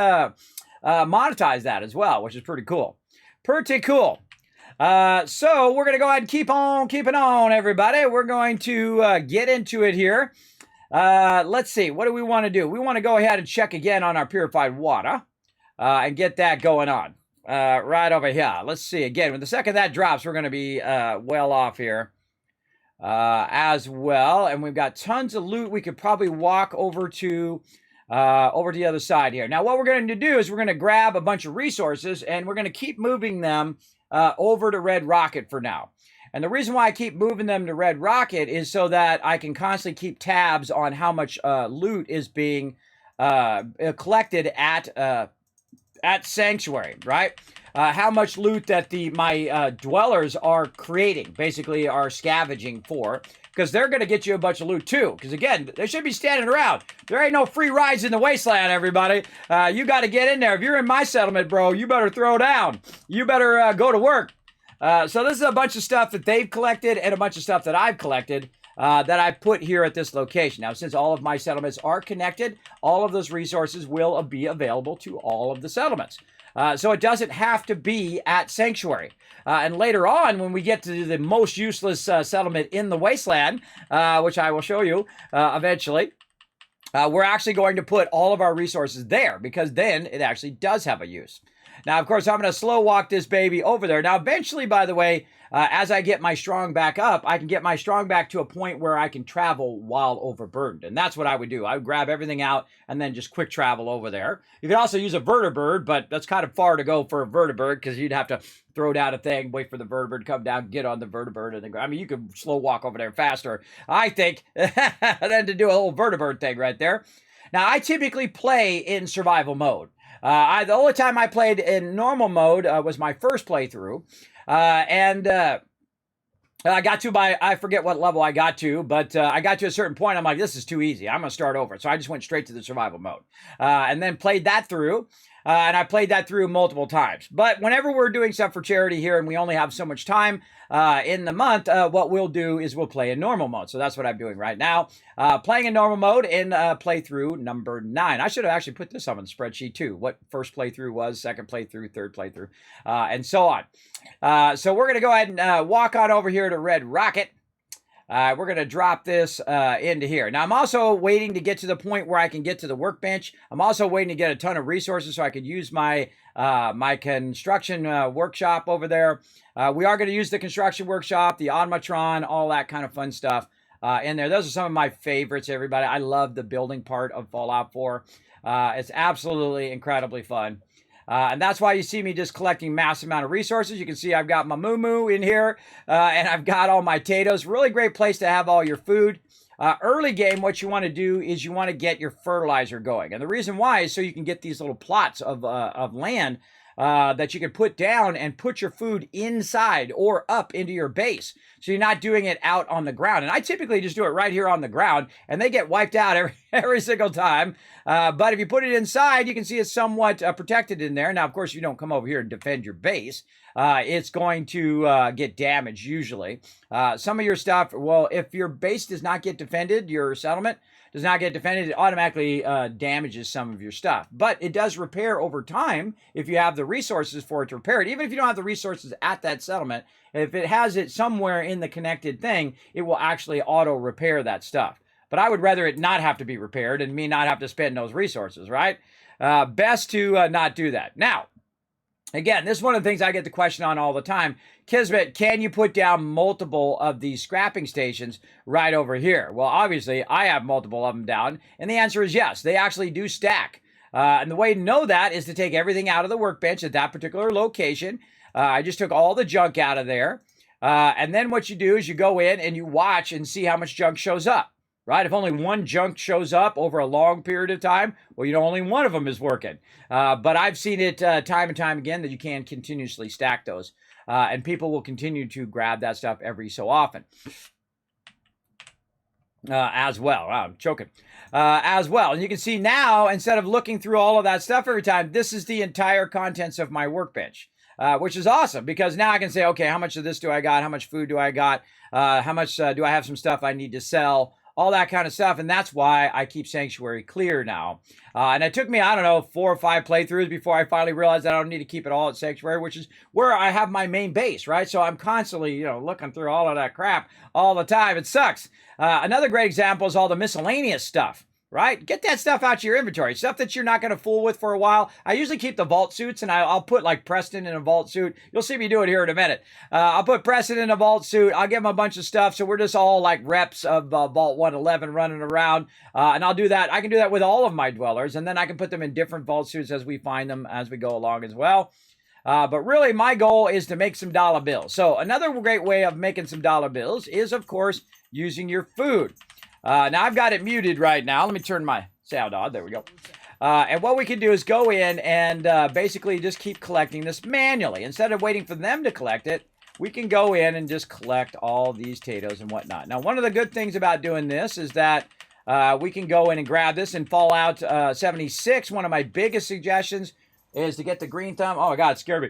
monetize that as well, which is pretty cool. Pretty cool. So we're going to go ahead and keep on keeping on, everybody. We're going to get into it here. Let's see. What do we want to do? We want to go ahead and check again on our purified water and get that going on right over here. Let's see. Again, when the second that drops, we're going to be well off here as well. And we've got tons of loot. We could probably walk over to the other side here. Now, what we're going to do is we're going to grab a bunch of resources and we're going to keep moving them over to Red Rocket for now. And the reason why I keep moving them to Red Rocket is so that I can constantly keep tabs on how much loot is being collected at Sanctuary, right? How much loot that my dwellers are creating, basically are scavenging for, because they're going to get you a bunch of loot too. Because again, they should be standing around. There ain't no free rides in the wasteland, everybody. You got to get in there. If you're in my settlement, bro, you better throw down. You better go to work. So this is a bunch of stuff that they've collected and a bunch of stuff that I've collected that I put here at this location. Now, since all of my settlements are connected, all of those resources will be available to all of the settlements. So it doesn't have to be at Sanctuary. And later on, when we get to the most useless settlement in the wasteland, which I will show you eventually, we're actually going to put all of our resources there, because then it actually does have a use. Now, of course, I'm going to slow walk this baby over there. Now, eventually, by the way, as I get my strong back up, I can get my strong back to a point where I can travel while overburdened. And that's what I would do. I would grab everything out and then just quick travel over there. You could also use a vertibird, but that's kind of far to go for a vertibird, because you'd have to throw down a thing, wait for the vertibird to come down, get on the vertibird, and then go. I mean, you could slow walk over there faster, I think, than to do a whole vertibird thing right there. Now, I typically play in survival mode. The only time I played in normal mode was my first playthrough. And I got to I forget what level I got to, but I got to a certain point. I'm like, this is too easy. I'm going to start over. So I just went straight to the survival mode and then played that through. And I played that through multiple times. But whenever we're doing stuff for charity here and we only have so much time in the month, what we'll do is we'll play in normal mode. So that's what I'm doing right now. Playing in normal mode in playthrough number 9. I should have actually put this on the spreadsheet too. What first playthrough was, second playthrough, third playthrough, and so on. So we're going to go ahead and walk on over here to Red Rocket. We're going to drop this into here. Now, I'm also waiting to get to the point where I can get to the workbench. I'm also waiting to get a ton of resources so I could use my my construction workshop over there. We are going to use the construction workshop, the automatron, all that kind of fun stuff in there. Those are some of my favorites, everybody. I love the building part of Fallout 4. It's absolutely incredibly fun. And that's why you see me just collecting massive amount of resources. You can see I've got my moo in here, and I've got all my potatoes. Really great place to have all your food. Early game, what you want to do is you want to get your fertilizer going. And the reason why is so you can get these little plots of land that you can put down and put your food inside or up into your base. So you're not doing it out on the ground. And I typically just do it right here on the ground, and they get wiped out every single time. But if you put it inside, you can see it's somewhat protected in there. Now, of course, you don't come over here and defend your base. It's going to get damaged usually. Some of your stuff, well, if your base does not get defended, your settlement does not get defended, it automatically damages some of your stuff. But it does repair over time if you have the resources for it to repair it. Even if you don't have the resources at that settlement, if it has it somewhere in the connected thing, it will actually auto-repair that stuff. But I would rather it not have to be repaired and me not have to spend those resources, right? Best to not do that. Now, again, this is one of the things I get the question on all the time. Kismet, can you put down multiple of these scrapping stations right over here? Well, obviously, I have multiple of them down, and the answer is yes. They actually do stack. And the way to know that is to take everything out of the workbench at that particular location. I just took all the junk out of there. And then what you do is you go in and you watch and see how much junk shows up. Right? If only one junk shows up over a long period of time, well, you know, only one of them is working. But I've seen it time and time again that you can continuously stack those. And people will continue to grab that stuff every so often. As well. Wow, I'm choking. As well. And you can see now, instead of looking through all of that stuff every time, this is the entire contents of my workbench. Which is awesome because now I can say, okay, how much of this do I got? How much food do I got? How much do I have some stuff I need to sell? All that kind of stuff, and that's why I keep Sanctuary clear now. And it took me, I don't know, 4 or 5 playthroughs before I finally realized that I don't need to keep it all at Sanctuary, which is where I have my main base, right? So I'm constantly, you know, looking through all of that crap all the time. It sucks. Another great example is all the miscellaneous stuff. Right? Get that stuff out of your inventory. Stuff that you're not going to fool with for a while. I usually keep the vault suits, and I'll put like Preston in a vault suit. You'll see me do it here in a minute. I'll put Preston in a vault suit. I'll give him a bunch of stuff, so we're just all like reps of Vault 111 running around. And I'll do that. I can do that with all of my dwellers, and then I can put them in different vault suits as we find them as we go along as well. But really, my goal is to make some dollar bills. So another great way of making some dollar bills is, of course, using your food. Now, I've got it muted right now. Let me turn my sound on. There we go. And what we can do is go in and basically just keep collecting this manually. Instead of waiting for them to collect it, we can go in and just collect all these potatoes and whatnot. Now, one of the good things about doing this is that we can go in and grab this in Fallout 76. One of my biggest suggestions is to get the green thumb. Oh, my God, it scared me.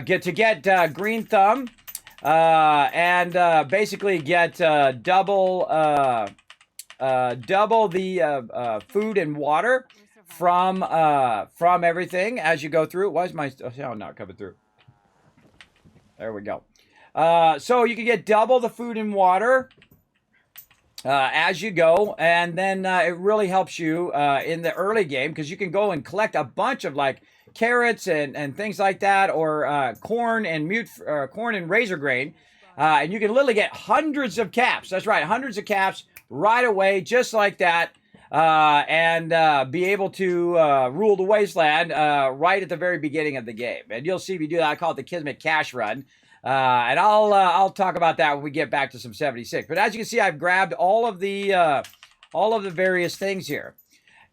Get green thumb. And basically get double the food and water from everything as you go through. Why is my sound not coming through? There we go. So you can get double the food and water as you go, and then it really helps you in the early game because you can go and collect a bunch of like carrots and things like that, or corn and razor grain, and you can literally get hundreds of caps. That's right, hundreds of caps right away, just like that, and be able to rule the wasteland right at the very beginning of the game. And you'll see me do that. I call it the Kismet Cash Run, and I'll talk about that when we get back to some 76. But as you can see, I've grabbed all of the various things here.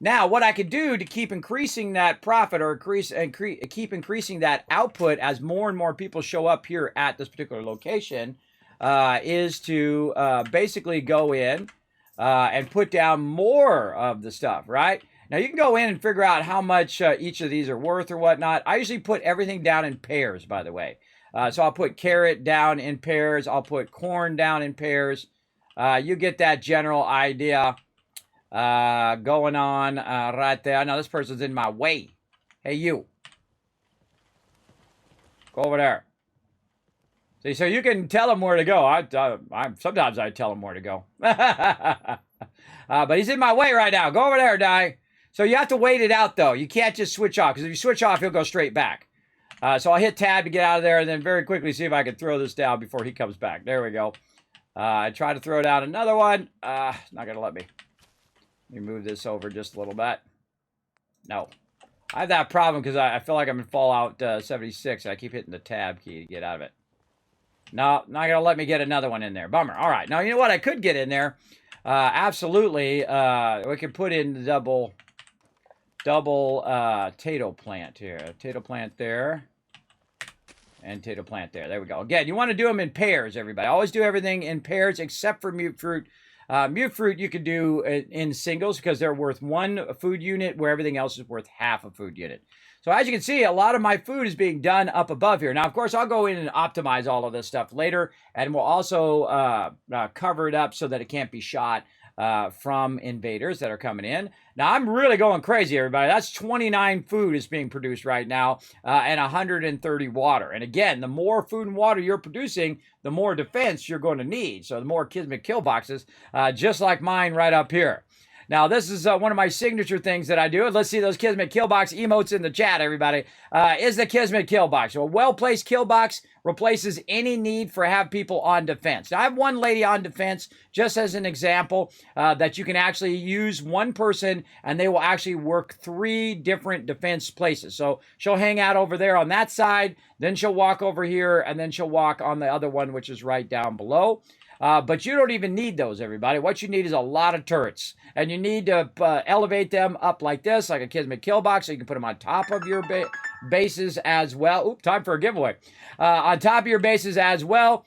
Now, what I could do to keep increasing that profit or keep increasing that output as more and more people show up here at this particular location is to basically go in and put down more of the stuff, right? Now, you can go in and figure out how much each of these are worth or whatnot. I usually put everything down in pairs, by the way. So I'll put carrot down in pairs. I'll put corn down in pairs. You get that general idea. Going on right there. Now this person's in my way. Hey, you. Go over there. See, so you can tell him where to go. Sometimes I tell him where to go. But he's in my way right now. Go over there, Die. So you have to wait it out, though. You can't just switch off, because if you switch off, he'll go straight back. So I'll hit tab to get out of there, and then very quickly see if I can throw this down before he comes back. There we go. I try to throw down another one. Not going to let me. Let me move this over just a little bit. No. I have that problem because I feel like I'm in Fallout 76. And I keep hitting the tab key to get out of it. No, not going to let me get another one in there. Bummer. All right. Now, you know what I could get in there? Absolutely. We could put in the double tato plant here. Tato plant there. And tato plant there. There we go. Again, you want to do them in pairs, everybody. Always do everything in pairs except for mute fruit. Mute fruit you could do in singles because they're worth 1 food unit where everything else is worth half a food unit. So as you can see, a lot of my food is being done up above here. Now, of course, I'll go in and optimize all of this stuff later, and we'll also cover it up so that it can't be shot from invaders that are coming in. Now, I'm really going crazy, everybody. That's 29 food is being produced right now and 130 water. And again, the more food and water you're producing, the more defense you're going to need. So the more Kismet kill boxes, just like mine right up here. Now, this is one of my signature things that I do. Let's see those Kismet kill box emotes in the chat, everybody. Is the Kismet kill box. So a well-placed kill box replaces any need for have people on defense. Now, I have one lady on defense, just as an example, that you can actually use one person and they will actually work 3 different defense places. So she'll hang out over there on that side, then she'll walk over here, and then she'll walk on the other one, which is right down below. But you don't even need those, everybody. What you need is a lot of turrets. And you need to elevate them up like this, like a Kismet kill box, so you can put them on top of your bases as well. Oop, time for a giveaway. On top of your bases as well.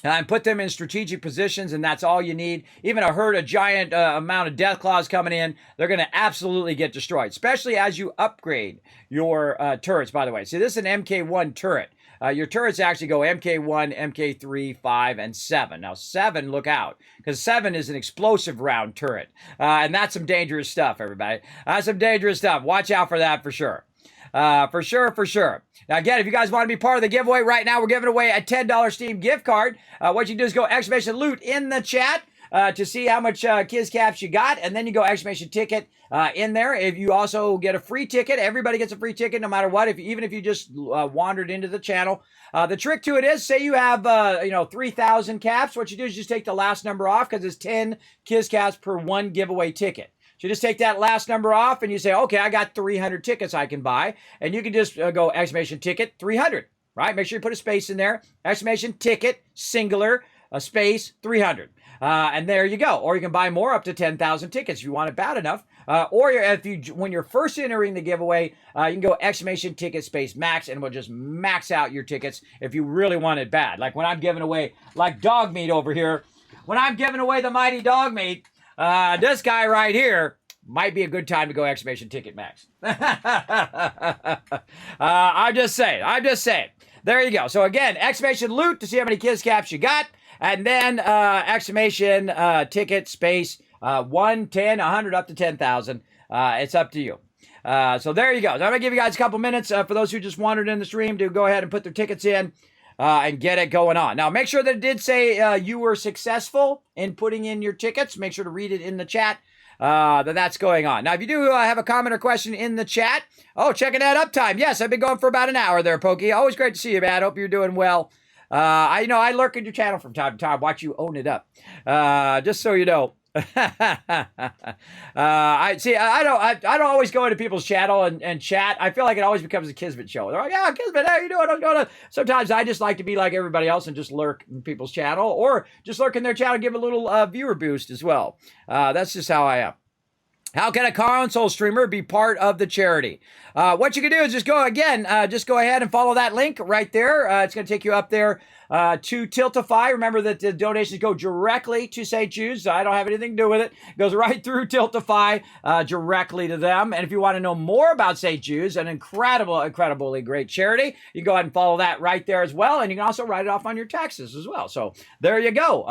And put them in strategic positions, and that's all you need. Even a giant amount of death claws coming in, they're going to absolutely get destroyed, especially as you upgrade your turrets, by the way. See, this is an MK1 turret. Your turrets actually go MK1, MK3, 5, and 7. Now, 7, look out, because 7 is an explosive round turret. And that's some dangerous stuff, everybody. That's some dangerous stuff. Watch out for that for sure. For sure. Now, again, if you guys want to be part of the giveaway right now, we're giving away a $10 Steam gift card. What you do is go exclamation loot in the chat to see how much Kiz Caps you got, and then you go exclamation ticket in there. If you also get a free ticket, everybody gets a free ticket no matter what, even if you just wandered into the channel. The trick to it is, say you have 3,000 caps, what you do is just take the last number off, because it's 10 Kiz Caps per 1 giveaway ticket. So you just take that last number off and you say, okay, I got 300 tickets I can buy. And you can just go exclamation ticket 300, right? Make sure you put a space in there. Exclamation ticket, singular, a space, 300. And there you go. Or you can buy more, up to 10,000 tickets if you want it bad enough. Or when you're first entering the giveaway, you can go exclamation ticket space max, and we'll just max out your tickets if you really want it bad. Like when I'm giving away like dog meat over here. When I'm giving away the mighty dog meat, this guy right here might be a good time to go exclamation ticket max. I'm just saying. There you go. So again, exclamation loot to see how many Kiz Caps you got. And then exclamation ticket space 1, 10, 100, up to 10,000. It's up to you. So there you go. So I'm going to give you guys a couple minutes for those who just wandered in the stream to go ahead and put their tickets in. And get it going on. Now, make sure that it did say you were successful in putting in your tickets. Make sure to read it in the chat that's going on. Now, if you do have a comment or question in the chat, checking that uptime. Yes, I've been going for about an hour there, Pokey. Always great to see you, man. Hope you're doing well. I lurk in your channel from time to time, watch you own it up. Just so you know. I don't always go into people's channel and chat. I feel like it always becomes a Kismet show. They're like, yeah, Kismet, how you doing? What's going on? Sometimes I just like to be like everybody else and just lurk in people's channel, or just lurk in their channel and give a little viewer boost as well. That's just how I am. How can a console streamer be part of the charity? What you can do is just go ahead and follow that link right there. It's going to take you up there to Tiltify. Remember that the donations go directly to St. Jude, so I don't have anything to do with it. It goes right through Tiltify directly to them. And if you want to know more about St. Jude's, an incredibly great charity, you can go ahead and follow that right there as well. And you can also write it off on your taxes as well. So there you go.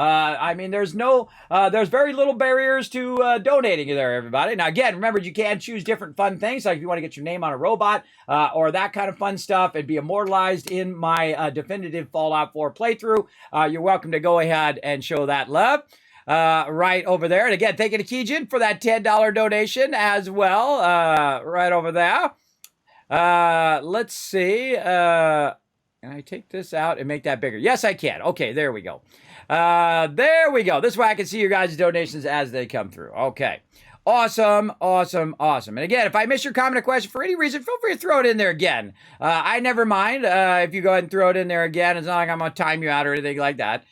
There's very little barriers to donating there, everybody. Now, again, remember, you can choose different fun things, like if you want to get your name on a robot or that kind of fun stuff and be immortalized in my definitive Fallout 4 playthrough, you're welcome to go ahead and show that love right over there. And again, thank you to Kijin for that $10 donation as well, right over there. Let's see. Can I take this out and make that bigger? Yes, I can. Okay, there we go. There we go. This way I can see your guys' donations as they come through. Okay. Awesome. And again, if I miss your comment or question for any reason, feel free to throw it in there again. I never mind if you go ahead and throw it in there again. It's not like I'm going to time you out or anything like that.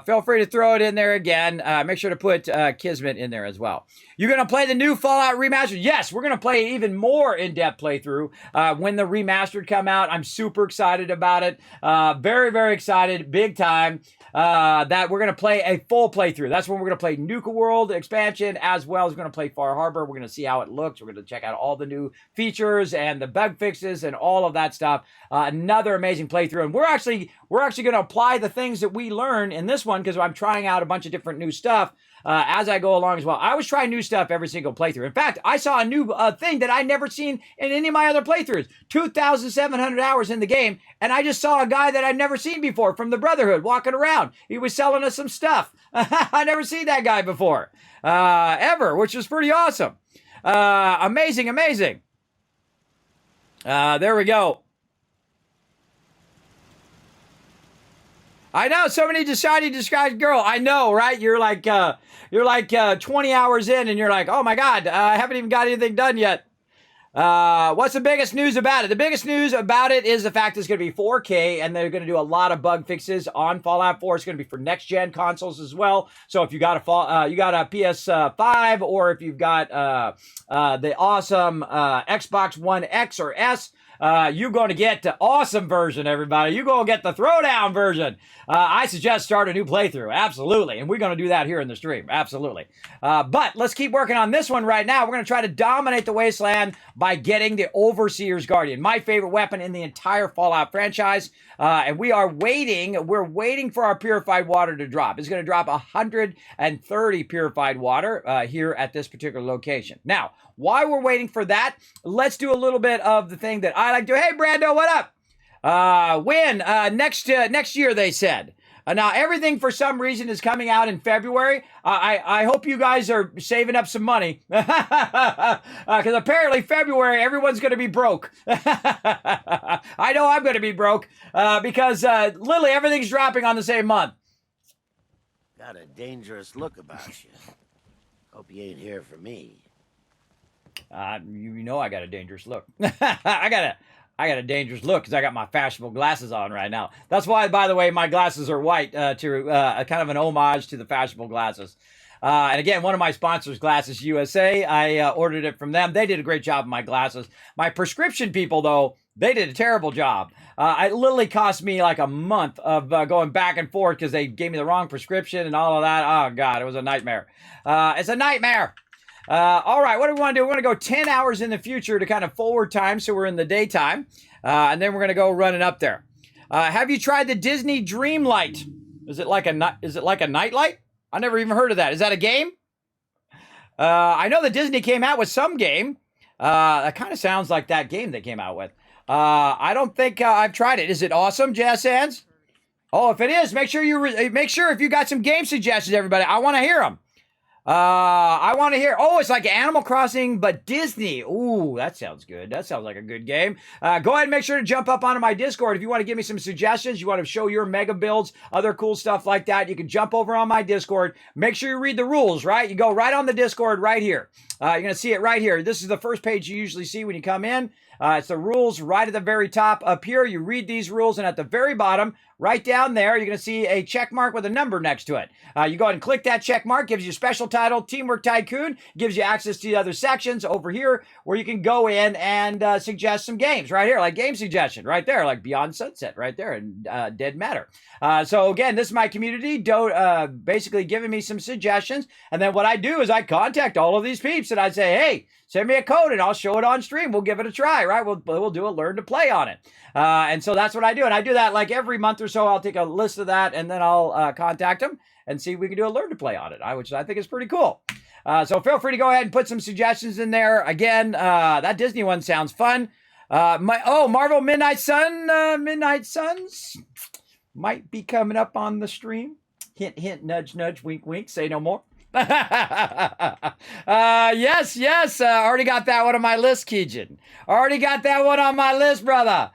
Feel free to throw it in there again. Make sure to put Kismet in there as well. You're going to play the new Fallout Remastered? Yes, we're going to play even more in-depth playthrough when the Remastered come out. I'm super excited about it. Very, very excited. Big time. That we're going to play a full playthrough. That's when we're going to play Nuka World expansion, as well as we're going to play Far Harbor. We're going to see how it looks. We're going to check out all the new features and the bug fixes and all of that stuff. Another amazing playthrough. And we're actually going to apply the things that we learned learn in this one because I'm trying out a bunch of different new stuff as I go along as well. I always try new stuff every single playthrough. In fact, I saw a new thing that I'd never seen in any of my other playthroughs. 2,700 hours in the game, and I just saw a guy that I'd never seen before from the Brotherhood walking around. He was selling us some stuff. I never seen that guy before, ever, which was pretty awesome. Amazing, amazing. There we go. I know, somebody decided to describe girl. I know, right? You're like 20 hours in and you're like, oh my God, I haven't even got anything done yet. What's the biggest news about it? The biggest news about it is the fact it's going to be 4K and they're going to do a lot of bug fixes on Fallout 4. It's going to be for next gen consoles as well. So if you got a PS5 or if you've got the awesome Xbox One X or S, you're going to get the awesome version, everybody. You're going to get the throwdown version. I suggest start a new playthrough. Absolutely. And we're going to do that here in the stream. Absolutely. But let's keep working on this one right now. We're going to try to dominate the Wasteland by getting the Overseer's Guardian, my favorite weapon in the entire Fallout franchise. And we are waiting. We're waiting for our purified water to drop. It's going to drop 130 purified water here at this particular location. Now, while we're waiting for that, let's do a little bit of the thing that I like to do. Hey, Brando, what up? Next year, they said. Now, everything for some reason is coming out in February. I hope you guys are saving up some money. Because apparently February, everyone's going to be broke. I know I'm going to be broke because literally everything's dropping on the same month. Got a dangerous look about you. Hope you ain't here for me. You know I got a dangerous look. I got a dangerous look because I got my fashionable glasses on right now. That's why, by the way, my glasses are white to kind of an homage to the fashionable glasses. And again, one of my sponsors, Glasses USA, I ordered it from them. They did a great job with my glasses. My prescription people, though, they did a terrible job. It literally cost me like a month of going back and forth because they gave me the wrong prescription and all of that. Oh, God, it was a nightmare. It's a nightmare. All right, what do we want to do? We're going to go 10 hours in the future to kind of forward time, so we're in the daytime. And then we're going to go running up there. Have you tried the Disney Dreamlight? Is it like a nightlight? I never even heard of that. Is that a game? I know that Disney came out with some game. That kind of sounds like that game they came out with. I don't think I've tried it. Is it awesome, Jazz Sands? Oh, if it is, make sure if you got some game suggestions, everybody. I want to hear them. I want to hear. Oh, it's like Animal Crossing, but Disney. Ooh, that sounds good. That sounds like a good game. Go ahead and make sure to jump up onto my Discord. If you want to give me some suggestions, you want to show your mega builds, other cool stuff like that, you can jump over on my Discord. Make sure you read the rules, right? You go right on the Discord right here. You're going to see it right here. This is the first page you usually see when you come in. It's the rules right at the very top up here. You read these rules, and at the very bottom, right down there, you're going to see a check mark with a number next to it. You go ahead and click that check mark, gives you a special title, Teamwork Tycoon, gives you access to the other sections over here where you can go in and suggest some games right here, like game suggestion right there, like Beyond Sunset right there, and Dead Matter. So again, this is my community basically giving me some suggestions, and then what I do is I contact all of these peeps and I say, hey, send me a code and I'll show it on stream. We'll give it a try, right? We'll do a learn to play on it. And so that's what I do. And I do that like every month or so. I'll take a list of that and then I'll contact them and see if we can do a learn to play on it, which I think is pretty cool. So feel free to go ahead and put some suggestions in there. Again, that Disney one sounds fun. Marvel Midnight Suns might be coming up on the stream. Hint, hint, nudge, nudge, wink, wink, say no more. Yes. Already got that one on my list, Keegan. Already got that one on my list, brother.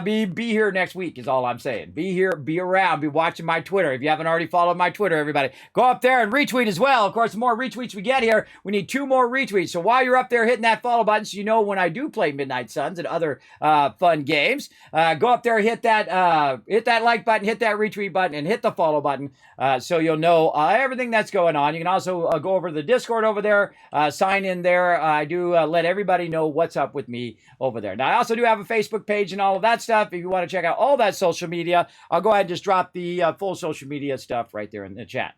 Be here next week is all I'm saying. Be here, be around, be watching my Twitter. If you haven't already followed my Twitter, everybody, go up there and retweet as well. Of course, the more retweets we get here, we need 2 more retweets. So while you're up there hitting that follow button, so you know when I do play Midnight Suns and other fun games, go up there, hit that like button, hit that retweet button, and hit the follow button so you'll know everything that's going on. You can also go over to the Discord over there, sign in there. I do let everybody know what's up with me over there. Now, I also do have a Facebook page and all of that stuff. If you want to check out all that social media, I'll go ahead and just drop the full social media stuff right there in the chat.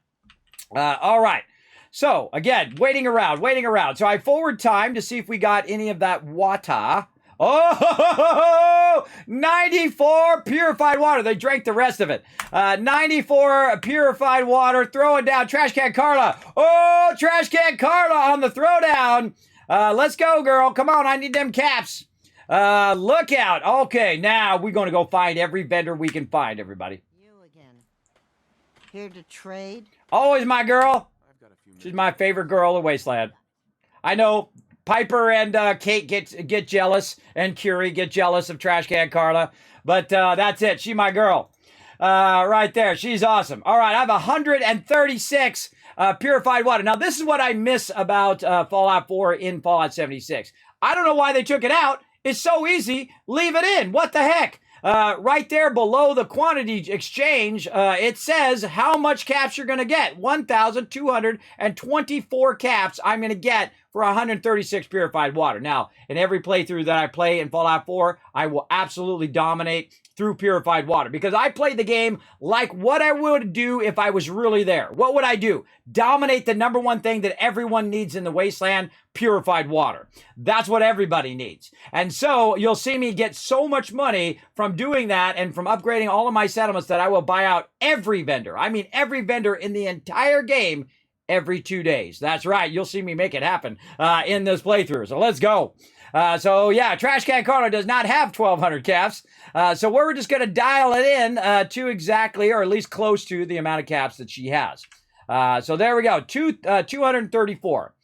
All right. So, again, waiting around. So I forward time to see if we got any of that water Oh, 94 purified water. They drank the rest of it. 94 purified water. Throwing down Trash Can Carla. Oh, Trash Can Carla on the throwdown. Let's go, girl. Come on, I need them caps. Look out. Okay, now we're going to go find every vendor we can find, everybody. You again. Here to trade? Always my girl. She's my favorite girl in Wasteland. I know Piper and Kate get jealous, and Curie get jealous of Trash Can Carla, but that's it. She my girl. Right there. She's awesome. All right, I have 136 purified water. Now, this is what I miss about Fallout 4 in Fallout 76. I don't know why they took it out. It's so easy. Leave it in. What the heck? Right there below the quantity exchange, it says how much caps you're going to get. 1,224 caps I'm going to get for 136 purified water. Now, in every playthrough that I play in Fallout 4, I will absolutely dominate through purified water because I played the game like what I would do if I was really there. What would I do? Dominate the number one thing that everyone needs in the wasteland, purified water. That's what everybody needs. And so you'll see me get so much money from doing that and from upgrading all of my settlements that I will buy out every vendor. I mean, every vendor in the entire game every 2 days. That's right. You'll see me make it happen in this playthrough. So let's go. So yeah, Trash Can Carla does not have 1,200 caps. So we're just going to dial it in to exactly, or at least close to the amount of caps that she has. So there we go. 234.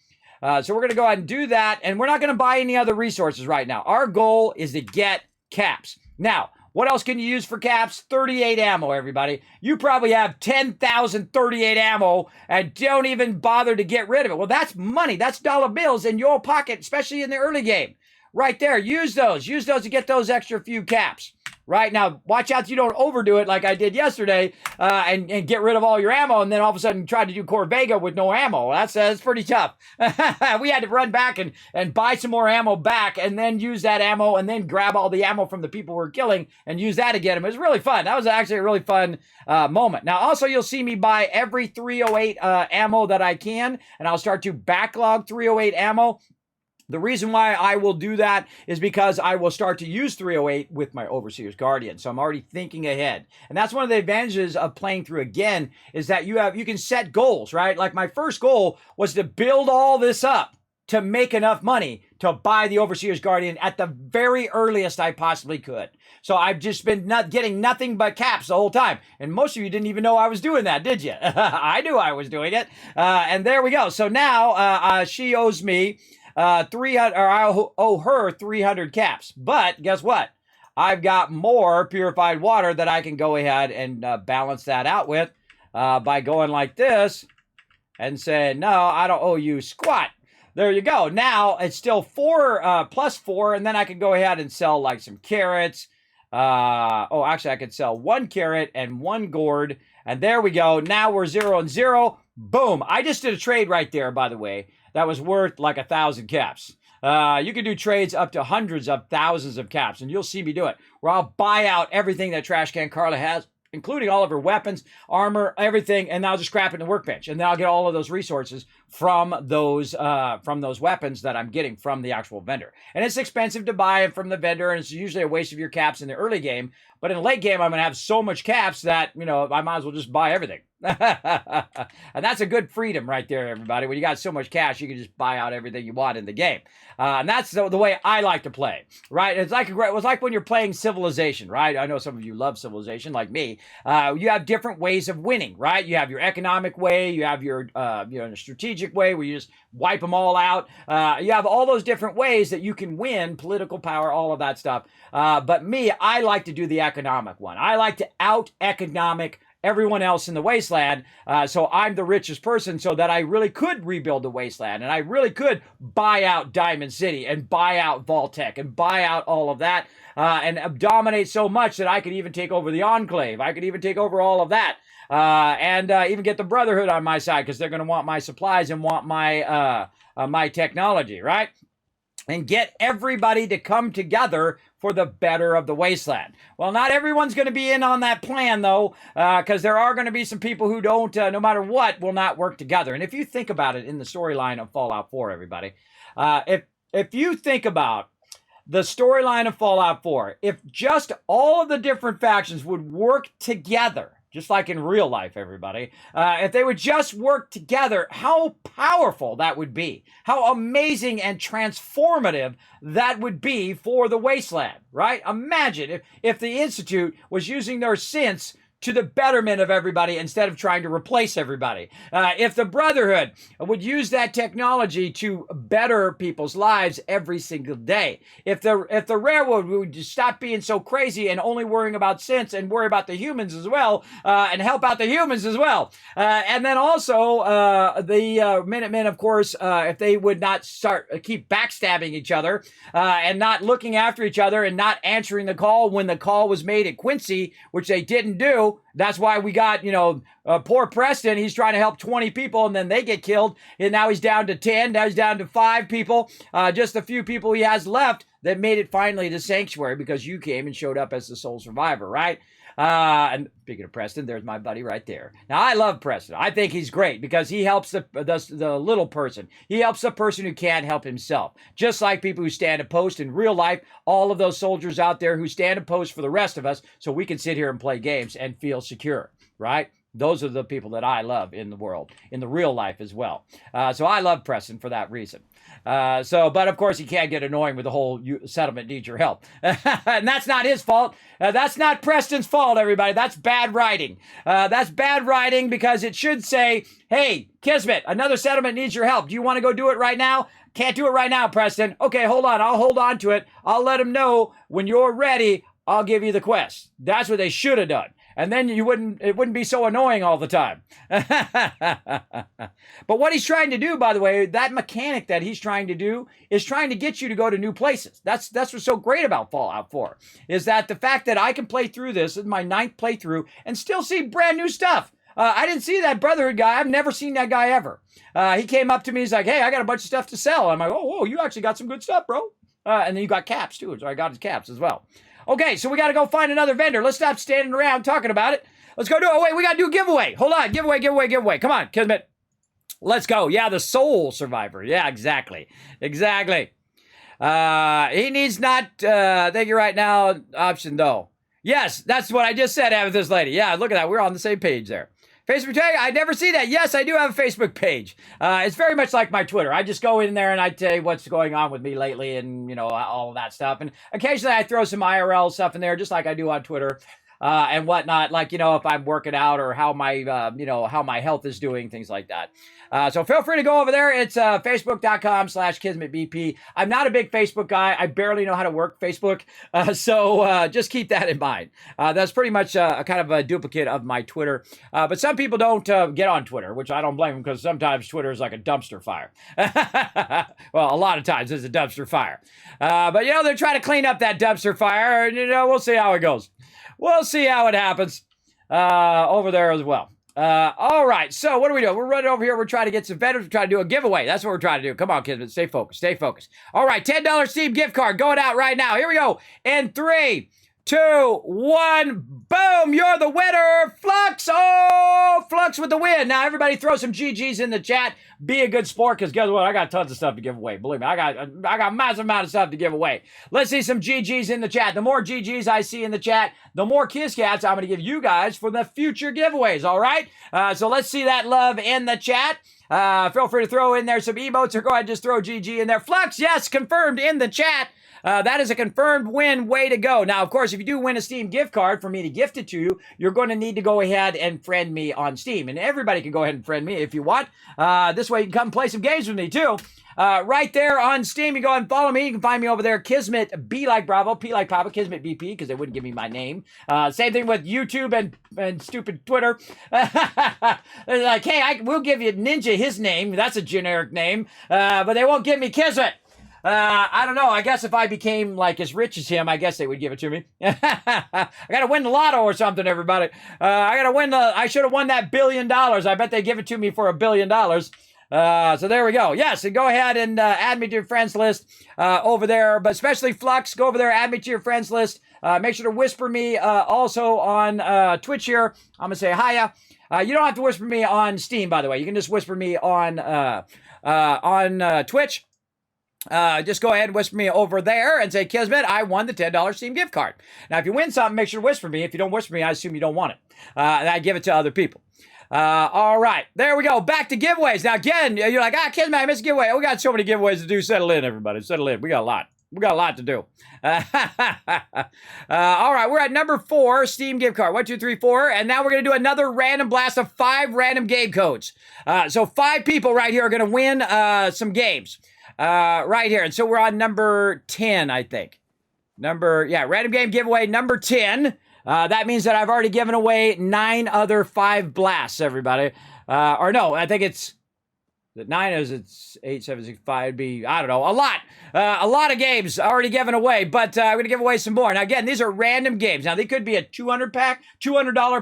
So we're going to go ahead and do that. And we're not going to buy any other resources right now. Our goal is to get caps. Now, what else can you use for caps? 38 ammo, everybody. You probably have 10,038 ammo and don't even bother to get rid of it. Well, that's money. That's dollar bills in your pocket, especially in the early game. Right there. Use those. Use those to get those extra few caps. Right now, watch out you don't overdo it like I did yesterday and get rid of all your ammo and then all of a sudden try to do Corvega with no ammo. That's pretty tough. We had to run back and buy some more ammo back and then use that ammo and then grab all the ammo from the people we're killing and use that to get them. It was really fun. That was actually a really fun moment. Now, also, you'll see me buy every 308 ammo that I can, and I'll start to backlog 308 ammo. The reason why I will do that is because I will start to use 308 with my Overseer's Guardian. So I'm already thinking ahead. And that's one of the advantages of playing through again is that you can set goals, right? Like my first goal was to build all this up to make enough money to buy the Overseer's Guardian at the very earliest I possibly could. So I've just been getting nothing but caps the whole time. And most of you didn't even know I was doing that, did you? I knew I was doing it. And there we go. So now she owes me 300, or I owe her 300 caps. But guess what? I've got more purified water that I can go ahead and balance that out with by going like this and saying, no, I don't owe you squat. There you go. Now it's still 4 plus 4, and then I can go ahead and sell like some carrots. Actually, I could sell 1 carrot and 1 gourd. And there we go. Now we're 0 and 0. Boom. I just did a trade right there, by the way. That was worth like 1,000 caps. You can do trades up to hundreds of thousands of caps, and you'll see me do it, where I'll buy out everything that Trash Can Carla has, including all of her weapons, armor, everything, and I'll just scrap it in the workbench, and then I'll get all of those resources from those weapons that I'm getting from the actual vendor. And it's expensive to buy them from the vendor, and it's usually a waste of your caps in the early game. But in the late game, I'm going to have so much caps that, I might as well just buy everything. And that's a good freedom right there, everybody. When you got so much cash, you can just buy out everything you want in the game. And that's the way I like to play, right? It was like when you're playing Civilization, right? I know some of you love Civilization, like me. You have different ways of winning, right? You have your economic way. You have your strategic way where you just wipe them all out. You have all those different ways that you can win, political power, all of that stuff. But me, I like to do the economic one. I like to out-economic everyone else in the wasteland, so I'm the richest person, so that I really could rebuild the wasteland, and I really could buy out Diamond City, and buy out vault-tec, and buy out all of that, and dominate so much that I could even take over the Enclave. I could even take over all of that, and even get the Brotherhood on my side, because they're going to want my supplies and want my my technology, right? And get everybody to come together for the better of the wasteland. Well, not everyone's going to be in on that plan, though, because there are going to be some people who don't, no matter what, will not work together. And if you think about it in the storyline of Fallout 4, everybody, if you think about the storyline of Fallout 4. If just all of the different factions would work together, just like in real life, everybody, if they would just work together, how powerful that would be. How amazing and transformative that would be for the Wasteland, right? Imagine if the Institute was using their synths to the betterment of everybody instead of trying to replace everybody. If the Brotherhood would use that technology to better people's lives every single day. If the Railroad would just stop being so crazy and only worrying about synths and worry about the humans as well, and help out the humans as well. And then also the Minutemen, of course, if they would not keep backstabbing each other and not looking after each other and not answering the call when the call was made at Quincy, which they didn't do. That's why we got, poor Preston. He's trying to help 20 people and then they get killed. And now he's down to 10. Now he's down to 5 people. Just a few people he has left that made it finally to Sanctuary because you came and showed up as the sole survivor, right? And speaking of Preston, there's my buddy right there. Now, I love Preston. I think he's great because he helps the little person. He helps the person who can't help himself. Just like people who stand a post in real life, all of those soldiers out there who stand a post for the rest of us so we can sit here and play games and feel secure, right? Those are the people that I love in the world, in the real life as well. So I love Preston for that reason. But of course he can't get annoying with the whole settlement needs your help. And that's not his fault. That's not Preston's fault, everybody. That's bad writing. That's bad writing because it should say, hey, Kismet, another settlement needs your help. Do you want to go do it right now? Can't do it right now, Preston. Okay, hold on. I'll hold on to it. I'll let him know when you're ready. I'll give you the quest. That's what they should have done. And then it wouldn't be so annoying all the time. But what he's trying to do, by the way, that mechanic that he's trying to do is trying to get you to go to new places. That's what's so great about Fallout 4, is that the fact that I can play through this in my 9th playthrough and still see brand new stuff. I didn't see that Brotherhood guy. I've never seen that guy ever. He came up to me. He's like, hey, I got a bunch of stuff to sell. I'm like, oh, whoa, you actually got some good stuff, bro. And then you got caps, too. So I got his caps as well. Okay, so we got to go find another vendor. Let's stop standing around talking about it. Let's go do it. Oh, wait, we got to do a giveaway. Hold on. Giveaway. Come on, Kismet. Let's go. Yeah, the sole survivor. Yeah, exactly. He needs not, thank you right now, option though. Yes, that's what I just said, Amethyst Lady. Yeah, look at that. We're on the same page there. Facebook tag, I never see that. Yes, I do have a Facebook page. It's very much like my Twitter. I just go in there and I tell you what's going on with me lately and, all of that stuff. And occasionally I throw some IRL stuff in there, just like I do on Twitter and whatnot. Like, if I'm working out or how my, how my health is doing, things like that. So feel free to go over there. It's facebook.com/KismetBP. I'm not a big Facebook guy. I barely know how to work Facebook. So just keep that in mind. That's pretty much a kind of a duplicate of my Twitter. But some people don't get on Twitter, which I don't blame them because sometimes Twitter is like a dumpster fire. Well, a lot of times it's a dumpster fire. But, they're trying to clean up that dumpster fire. And, we'll see how it goes. We'll see how it happens over there as well. All right, so what are we doing? We're running over here. We're trying to get some vendors. We're trying to do a giveaway. That's what we're trying to do. Come on, kids. Stay focused. All right, $10 Steam gift card going out right now. Here we go. In 3, 2, 1, boom. You're the winner. Flux. Oh, Flux with the win. Now, everybody throw some GGs in the chat. Be a good sport, because guess what? I got tons of stuff to give away. Believe me, I got massive amount of stuff to give away. Let's see some GGs in the chat. The more GGs I see in the chat, the more Kiss Cats I'm going to give you guys for the future giveaways, all right? So let's see that love in the chat. Feel free to throw in there some emotes or go ahead and just throw GG in there. Flux, yes, confirmed in the chat. That is a confirmed win. Way to go. Now, of course, if you do win a Steam gift card for me to gift it to you, you're going to need to go ahead and friend me on Steam. And everybody can go ahead and friend me if you want. This way you can come play some games with me, too. Right there on Steam, you go and follow me. You can find me over there, Kismet, B like Bravo, P like Papa, Kismet BP, because they wouldn't give me my name. Same thing with YouTube and stupid Twitter. They're like, hey, we'll give you Ninja his name. That's a generic name. But they won't give me Kismet. I don't know. I guess if I became like as rich as him, I guess they would give it to me. I got to win the lotto or something, everybody. I should have won that $1 billion. I bet they give it to me for $1 billion. So there we go. Yes, and go ahead and add me to your friends list over there. But especially Flux, go over there, add me to your friends list. Make sure to whisper me also on Twitch here. I'm going to say hiya. You don't have to whisper me on Steam, by the way. You can just whisper me on Twitch. just go ahead and whisper me over there and say, Kismet, I won the $10 Steam gift card. Now, if you win something, make sure to whisper me. If you don't whisper me, I assume you don't want it. And I give it to other people. All right, there we go. Back to giveaways. Now, again, you're like, Kismet, I missed a giveaway. We got so many giveaways to do. Settle in, everybody. Settle in. We got a lot. We got a lot to do. All right, we're at number 4, Steam gift card. 1, 2, 3, 4. And now we're going to do another random blast of 5 random game codes. So 5 people right here are going to win some games right here. And so we're on number 10, I think. Random game giveaway number 10. That means that I've already given away 9 other 5 blasts, everybody. Or no, I think it's... 9 is it's 8, 7, 6, 5, be, I don't know, a lot of games already given away, but I'm going to give away some more. Now, again, these are random games. Now, they could be a $200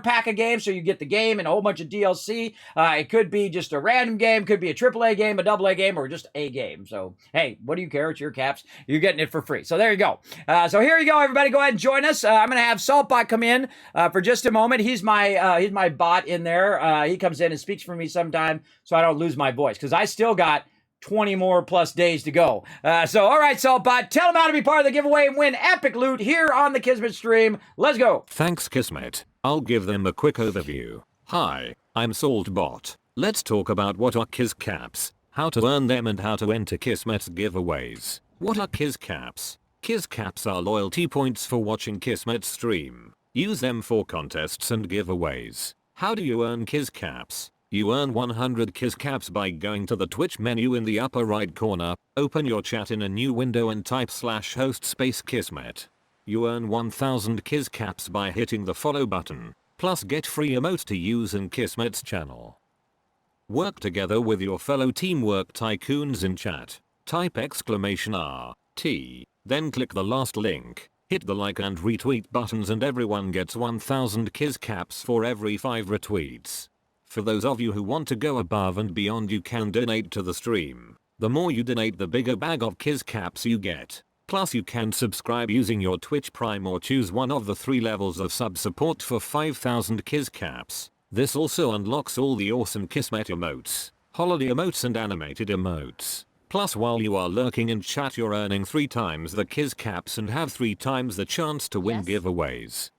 pack of games, so you get the game and a whole bunch of DLC. It could be just a random game, could be a AAA game, a AA game, or just a game. So, hey, what do you care? It's your caps. You're getting it for free. So, there you go. So, here you go, everybody. Go ahead and join us. I'm going to have Saltbot come in for just a moment. He's my bot in there. He comes in and speaks for me sometime, so I don't lose my voice, because I still got 20 more plus days to go. So, all right, Saltbot, tell them how to be part of the giveaway and win epic loot here on the Kismet stream. Let's go. Thanks, Kismet. I'll give them a quick overview. Hi, I'm Saltbot. Let's talk about what are Kiz Caps, how to earn them, and how to enter Kismet's giveaways. What are Kiz Caps? Kiz Caps are loyalty points for watching Kismet's stream. Use them for contests and giveaways. How do you earn Kiz Caps? You earn 100 Kiz Caps by going to the Twitch menu in the upper right corner, open your chat in a new window and type /host space Kismet. You earn 1000 Kiz Caps by hitting the follow button, plus get free emotes to use in Kismet's channel. Work together with your fellow Teamwork Tycoons in chat. Type !RT, then click the last link, hit the like and retweet buttons, and everyone gets 1000 Kiz Caps for every 5 retweets. For those of you who want to go above and beyond, you can donate to the stream. The more you donate, the bigger bag of Kiz Caps you get. Plus, you can subscribe using your Twitch Prime or choose one of the 3 levels of sub support for 5000 Kiz Caps. This also unlocks all the awesome Kismet emotes, holiday emotes, and animated emotes. Plus, while you are lurking in chat, you're earning 3 times the Kiz Caps and have 3 times the chance to win giveaways.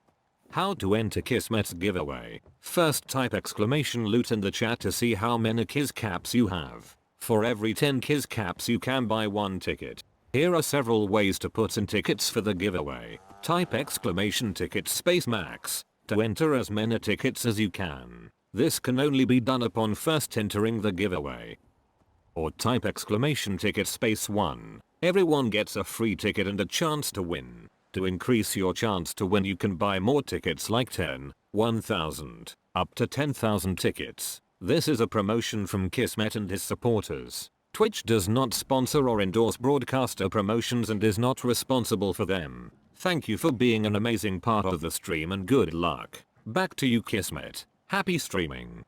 How to enter Kismet's giveaway. First, type !loot in the chat to see how many Kiz Caps you have. For every 10 Kiz Caps you can buy 1 ticket. Here are several ways to put in tickets for the giveaway. Type !ticket space max to enter as many tickets as you can. This can only be done upon first entering the giveaway. Or type !ticket space 1. Everyone gets a free ticket and a chance to win. To increase your chance to win, you can buy more tickets like 10, 1000, up to 10,000 tickets. This is a promotion from Kismet and his supporters. Twitch does not sponsor or endorse broadcaster promotions and is not responsible for them. Thank you for being an amazing part of the stream and good luck. Back to you, Kismet. Happy streaming.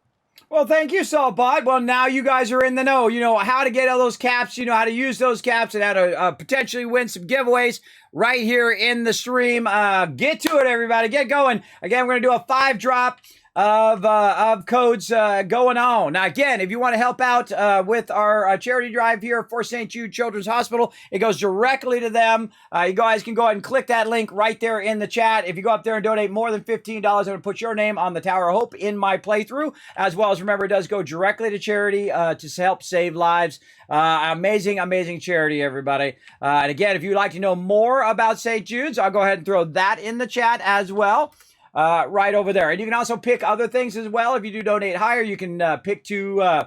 Well, thank you, Saltbot. Well, now you guys are in the know. You know how to get all those caps. You know how to use those caps and how to potentially win some giveaways right here in the stream. Get to it, everybody. Get going. Again, we're going to do a 5-drop of codes going on. Now, again, if you want to help out with our charity drive here for St. Jude Children's Hospital, it goes directly to them. You guys can go ahead and click that link right there in the chat. If you go up there and donate more than $15, I'm going to put your name on the Tower of Hope in my playthrough, as well as, remember, it does go directly to charity to help save lives. Amazing, amazing charity, everybody. And again, if you'd like to know more about St. Jude's, I'll go ahead and throw that in the chat as well. Right over there. And you can also pick other things as well. If you do donate higher, you can pick to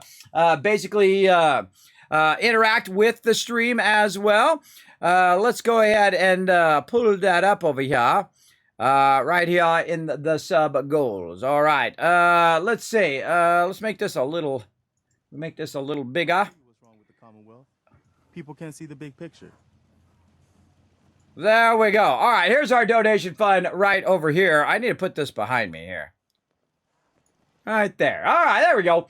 basically interact with the stream as well. Let's go ahead and pull that up over here. Right here in the sub goals. All right. Let's see. Let's make this a little bigger. What's wrong with the Commonwealth? People can't see the big picture. There we go. All right, here's our donation fund right over here. I need to put this behind me here. Right there. All right, there we go.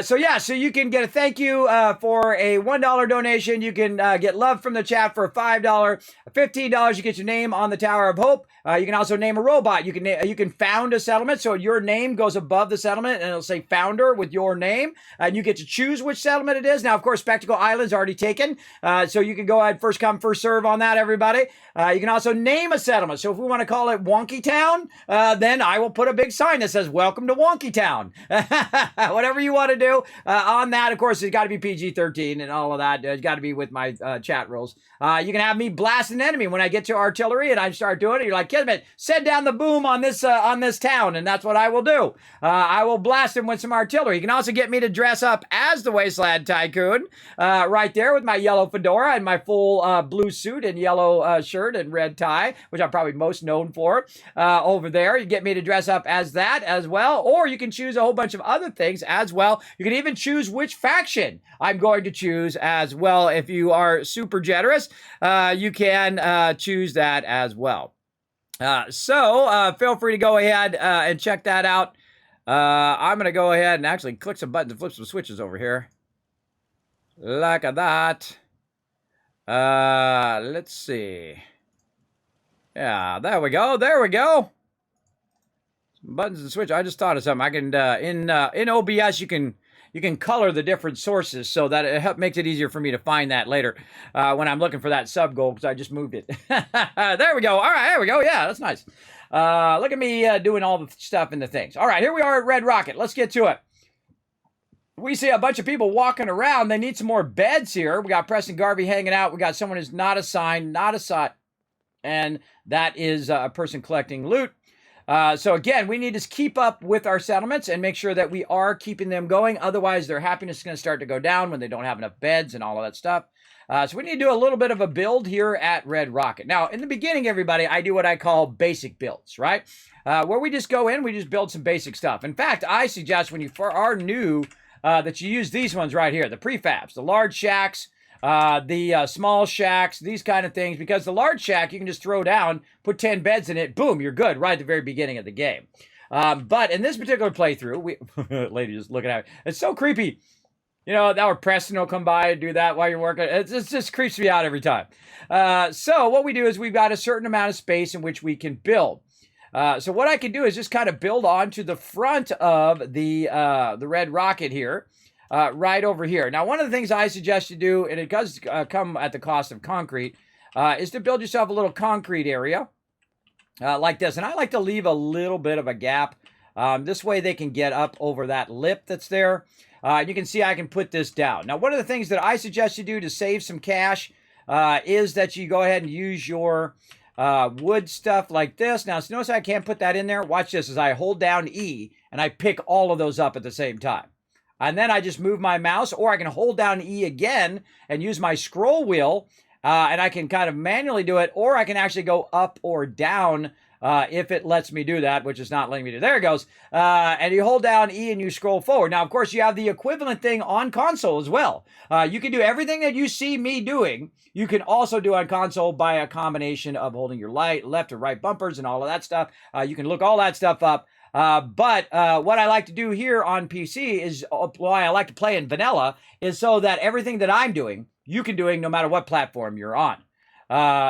So you can get a thank you for a $1 donation. You can get love from the chat for a $5, $15. You get your name on the Tower of Hope. You can also name a robot. You can found a settlement, so your name goes above the settlement, and it'll say founder with your name, and you get to choose which settlement it is. Now, of course, Spectacle Island's already taken, so you can go ahead, first come, first serve on that, everybody. You can also name a settlement. So if we want to call it Wonky Town, then I will put a big sign that says "Welcome to Wonky Town." Whatever you want to do on that. Of course, it's got to be PG-13 and all of that. It's got to be with my chat rules. You can have me blast an enemy when I get to artillery and I start doing it. You're like, Kismet, send down the boom on this town, and that's what I will do. I will blast him with some artillery. You can also get me to dress up as the Wasteland Tycoon, right there with my yellow fedora and my full blue suit and yellow shirt and red tie, which I'm probably most known for over there. You get me to dress up as that as well, or you can choose a whole bunch of other things as well. You can even choose which faction I'm going to choose as well. If you are super generous, you can choose that as well. So feel free to go ahead and check that out. I'm going to go ahead and actually click some buttons and flip some switches over here. Like that. Let's see. Yeah, there we go. There we go. Some buttons and switch. I just thought of something. I can in OBS you can color the different sources so that it makes it easier for me to find that later when I'm looking for that sub goal because I just moved it. There we go. All right, there we go. Yeah, that's nice. Look at me doing all the stuff and the things. All right, here we are at Red Rocket. Let's get to it. We see a bunch of people walking around. They need some more beds here. We got Preston Garvey hanging out. We got someone who's not assigned, and that is a person collecting loot. So again, we need to keep up with our settlements and make sure that we are keeping them going. Otherwise, their happiness is going to start to go down when they don't have enough beds and all of that stuff. So we need to do a little bit of a build here at Red Rocket. Now, in the beginning, everybody, I do what I call basic builds, right? Where we just go in, we just build some basic stuff. In fact, I suggest when you are new that you use these ones right here, the prefabs, the large shacks, the small shacks, these kind of things, because the large shack you can just throw down, put 10 beds in it, boom, you're good right at the very beginning of the game. But in this particular playthrough, lady just looking at it, it's so creepy. You know, that where Preston will come by and do that while you're working. It just creeps me out every time. So what we do is we've got a certain amount of space in which we can build. So what I can do is just kind of build onto the front of the Red Rocket here. Right over here. Now, one of the things I suggest you do, and it does come at the cost of concrete, is to build yourself a little concrete area like this. And I like to leave a little bit of a gap. This way they can get up over that lip that's there. You can see I can put this down. Now, one of the things that I suggest you do to save some cash is that you go ahead and use your wood stuff like this. Now, so notice I can't put that in there. Watch this as I hold down E, and I pick all of those up at the same time. And then I just move my mouse, or I can hold down E again and use my scroll wheel, and I can kind of manually do it, or I can actually go up or down if it lets me do that, which is not letting me do. There it goes. And you hold down E and you scroll forward. Now, of course, you have the equivalent thing on console as well. You can do everything that you see me doing. You can also do on console by a combination of holding your left or right bumpers and all of that stuff. You can look all that stuff up. But what I like to do here on PC is why I like to play in vanilla is so that everything that I'm doing, you can doing no matter what platform you're on.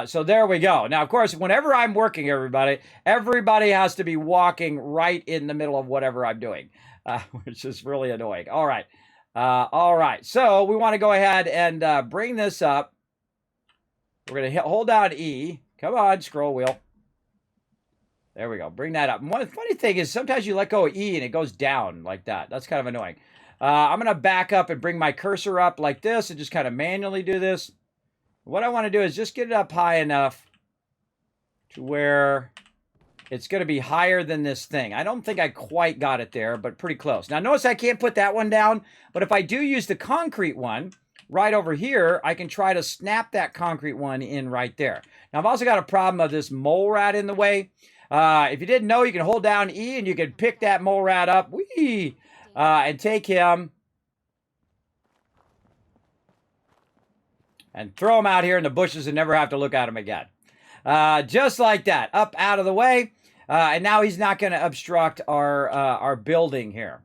So there we go. Now, of course, whenever I'm working, everybody has to be walking right in the middle of whatever I'm doing, which is really annoying. All right. All right. So we want to go ahead and bring this up. We're going to hold down E. Come on, scroll wheel. There we go. Bring that up. And one funny thing is sometimes you let go of E and it goes down like that. That's kind of annoying. I'm going to back up and bring my cursor up like this and just kind of manually do this. What I want to do is just get it up high enough to where it's going to be higher than this thing. I don't think I quite got it there, but pretty close. Now, notice I can't put that one down, but if I do use the concrete one right over here, I can try to snap that concrete one in right there. Now, I've also got a problem of this mole rat in the way. If you didn't know, you can hold down E and you can pick that mole rat up and take him and throw him out here in the bushes and never have to look at him again. Just like that. Up out of the way. And now he's not going to obstruct our building here.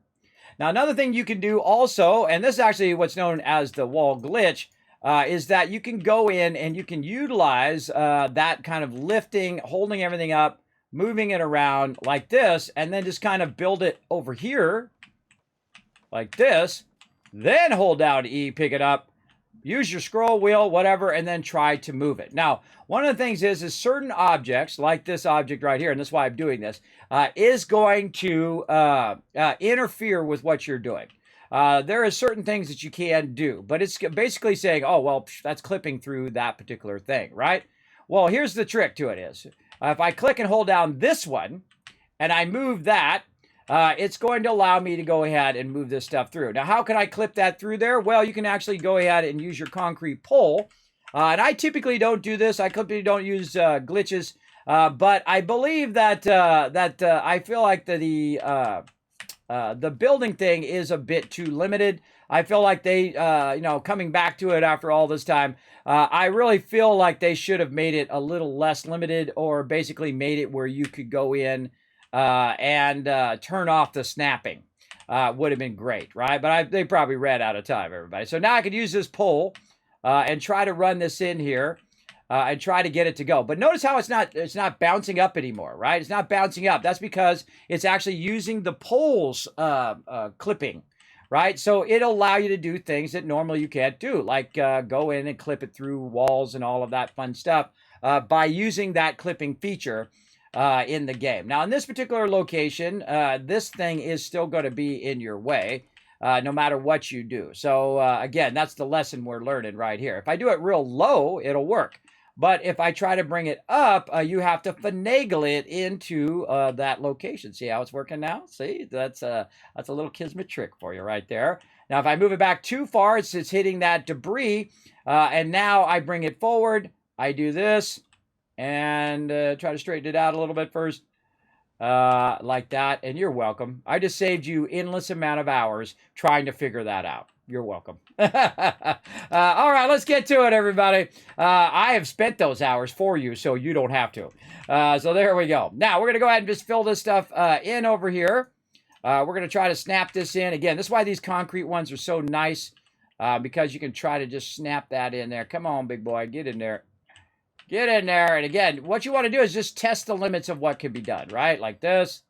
Now, another thing you can do also, and this is actually what's known as the wall glitch, is that you can go in and you can utilize that kind of lifting, holding everything up, moving it around like this, and then just kind of build it over here like this. Then hold down E, pick it up, use your scroll wheel, whatever, and then try to move it. Now, one of the things is certain objects, like this object right here, and that's why I'm doing this, is going to interfere with what you're doing. There are certain things that you can do, but it's basically saying, oh, well, that's clipping through that particular thing, right? Well, here's the trick to it is, if I click and hold down this one, and I move that, it's going to allow me to go ahead and move this stuff through. Now, how can I clip that through there? Well, you can actually go ahead and use your concrete pole. And I typically don't do this. I typically don't use glitches. But I believe that I feel like the building thing is a bit too limited. I feel like they, coming back to it after all this time, I really feel like they should have made it a little less limited, or basically made it where you could go in and turn off the snapping. Would have been great, right? But they probably ran out of time, everybody. So now I could use this pole and try to run this in here and try to get it to go. But notice how it's not bouncing up anymore, right? It's not bouncing up. That's because it's actually using the pole's clipping, right? So it'll allow you to do things that normally you can't do, like go in and clip it through walls and all of that fun stuff by using that clipping feature in the game. Now, in this particular location, this thing is still going to be in your way no matter what you do. So, again, that's the lesson we're learning right here. If I do it real low, it'll work. But if I try to bring it up, you have to finagle it into that location. See how it's working now? See, that's a little Kismet trick for you right there. Now, if I move it back too far, it's hitting that debris. And now I bring it forward. I do this. And try to straighten it out a little bit first, like that, and you're welcome. I just saved you endless amount of hours trying to figure that out. You're welcome. All right, let's get to it, everybody. I have spent those hours for you, so you don't have to. So there we go. Now, we're going to go ahead and just fill this stuff in over here. We're going to try to snap this in. Again, this is why these concrete ones are so nice, because you can try to just snap that in there. Come on, big boy, get in there. Get in there. And again, what you want to do is just test the limits of what can be done, right? Like this.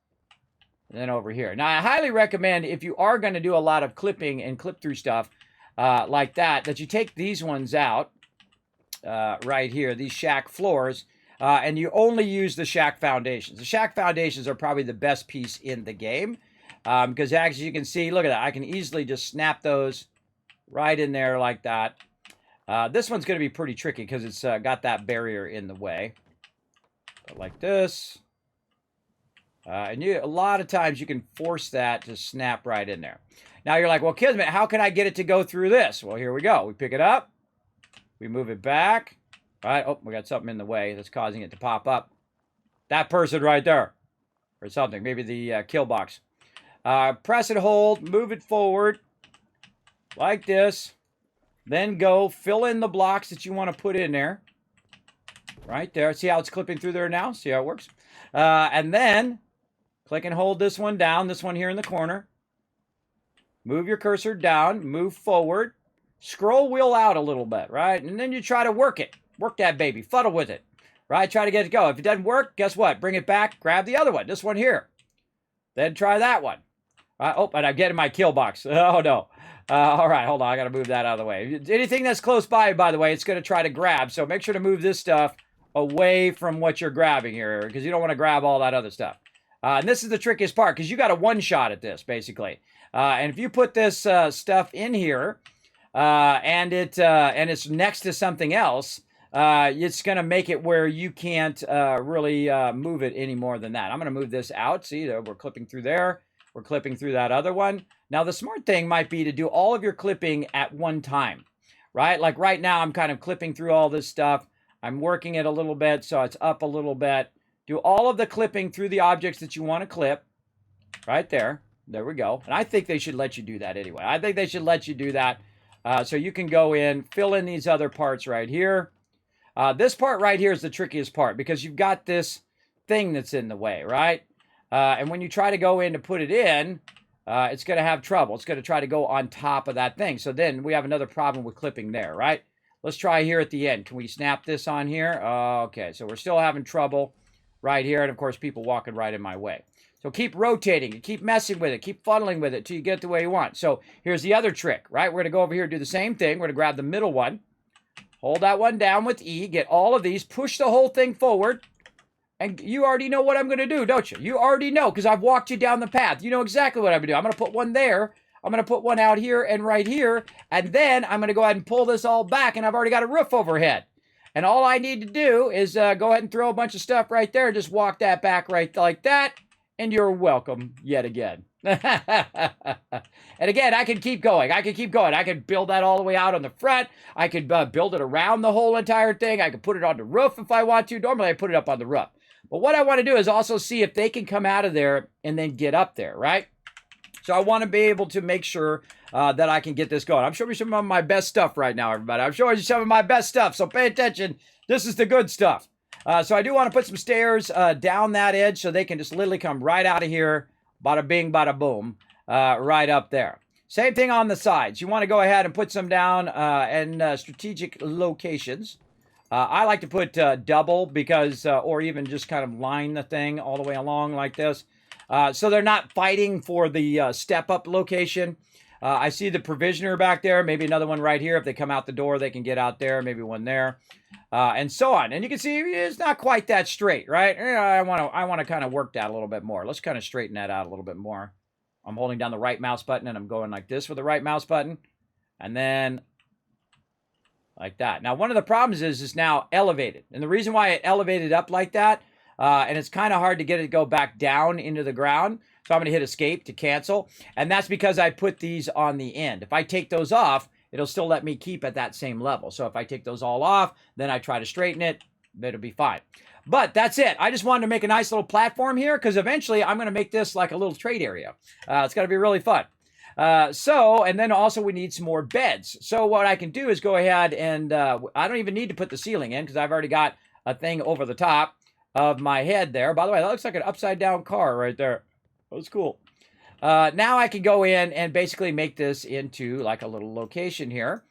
And then over here. Now, I highly recommend, if you are going to do a lot of clipping and clip through stuff like that you take these ones out right here, these shack floors, and you only use the shack foundations. The shack foundations are probably the best piece in the game because as you can see, look at that. I can easily just snap those right in there like that. This one's going to be pretty tricky because it's got that barrier in the way. But like this. And a lot of times you can force that to snap right in there. Now you're like, well, Kismet, how can I get it to go through this? Well, here we go. We pick it up. We move it back. All right. Oh, we got something in the way that's causing it to pop up. That person right there. Or something. Maybe the kill box. Press and hold. Move it forward. Like this. Then go fill in the blocks that you want to put in there. Right there. See how it's clipping through there now? See how it works? And then click and hold this one down. This one here in the corner. Move your cursor down. Move forward. Scroll wheel out a little bit, right? And then you try to work it. Work that baby. Fuddle with it. Right? Try to get it to go. If it doesn't work, guess what? Bring it back. Grab the other one. This one here. Then try that one. Oh, and I'm getting my kill box. Oh, no. All right, hold on. I got to move that out of the way. Anything that's close by the way, it's going to try to grab. So make sure to move this stuff away from what you're grabbing here because you don't want to grab all that other stuff. And this is the trickiest part because you got a one-shot at this, basically. And if you put this stuff in here and it's next to something else, it's going to make it where you can't really move it any more than that. I'm going to move this out. See, we're clipping through there. We're clipping through that other one. Now, the smart thing might be to do all of your clipping at one time, right? Like right now, I'm kind of clipping through all this stuff. I'm working it a little bit, so it's up a little bit. Do all of the clipping through the objects that you want to clip. Right there. There we go. And I think they should let you do that anyway. I think they should let you do that so you can go in, fill in these other parts right here. This part right here is the trickiest part because you've got this thing that's in the way, right? And when you try to go in to put it in, it's going to have trouble. It's going to try to go on top of that thing. So then we have another problem with clipping there, right? Let's try here at the end. Can we snap this on here? Okay, so we're still having trouble right here. And, of course, people walking right in my way. So keep rotating and keep messing with it. Keep funneling with it till you get the way you want. So here's the other trick, right? We're going to go over here and do the same thing. We're going to grab the middle one. Hold that one down with E. Get all of these. Push the whole thing forward. And you already know what I'm going to do, don't you? You already know because I've walked you down the path. You know exactly what I'm going to do. I'm going to put one there. I'm going to put one out here and right here. And then I'm going to go ahead and pull this all back. And I've already got a roof overhead. And all I need to do is go ahead and throw a bunch of stuff right there. Just walk that back right like that. And you're welcome yet again. And again, I can keep going. I can keep going. I can build that all the way out on the front. I could build it around the whole entire thing. I could put it on the roof if I want to. Normally, I put it up on the roof. But what I want to do is also see if they can come out of there and then get up there, right? So I want to be able to make sure that I can get this going. I'm showing you some of my best stuff right now, everybody. I'm showing you some of my best stuff, so pay attention. This is the good stuff. So I do want to put some stairs down that edge so they can just literally come right out of here, bada bing, bada boom, right up there. Same thing on the sides. You want to go ahead and put some down in strategic locations. I like to put double because, or even just kind of line the thing all the way along like this. So they're not fighting for the step-up location. I see the provisioner back there, maybe another one right here. If they come out the door, they can get out there, maybe one there, and so on. And you can see it's not quite that straight, right? I want to kind of work that a little bit more. Let's kind of straighten that out a little bit more. I'm holding down the right mouse button, and I'm going like this with the right mouse button, and then like that. Now, one of the problems is it's now elevated. And the reason why it elevated up like that, and it's kind of hard to get it to go back down into the ground. So I'm going to hit escape to cancel. And that's because I put these on the end. If I take those off, it'll still let me keep at that same level. So if I take those all off, then I try to straighten it, it'll be fine. But that's it. I just wanted to make a nice little platform here because eventually I'm going to make this like a little trade area. It's going to be really fun. And then also we need some more beds. So what I can do is go ahead and I don't even need to put the ceiling in because I've already got a thing over the top of my head there. By the way, that looks like an upside down car right there. That's cool. Now I can go in and basically make this into like a little location here.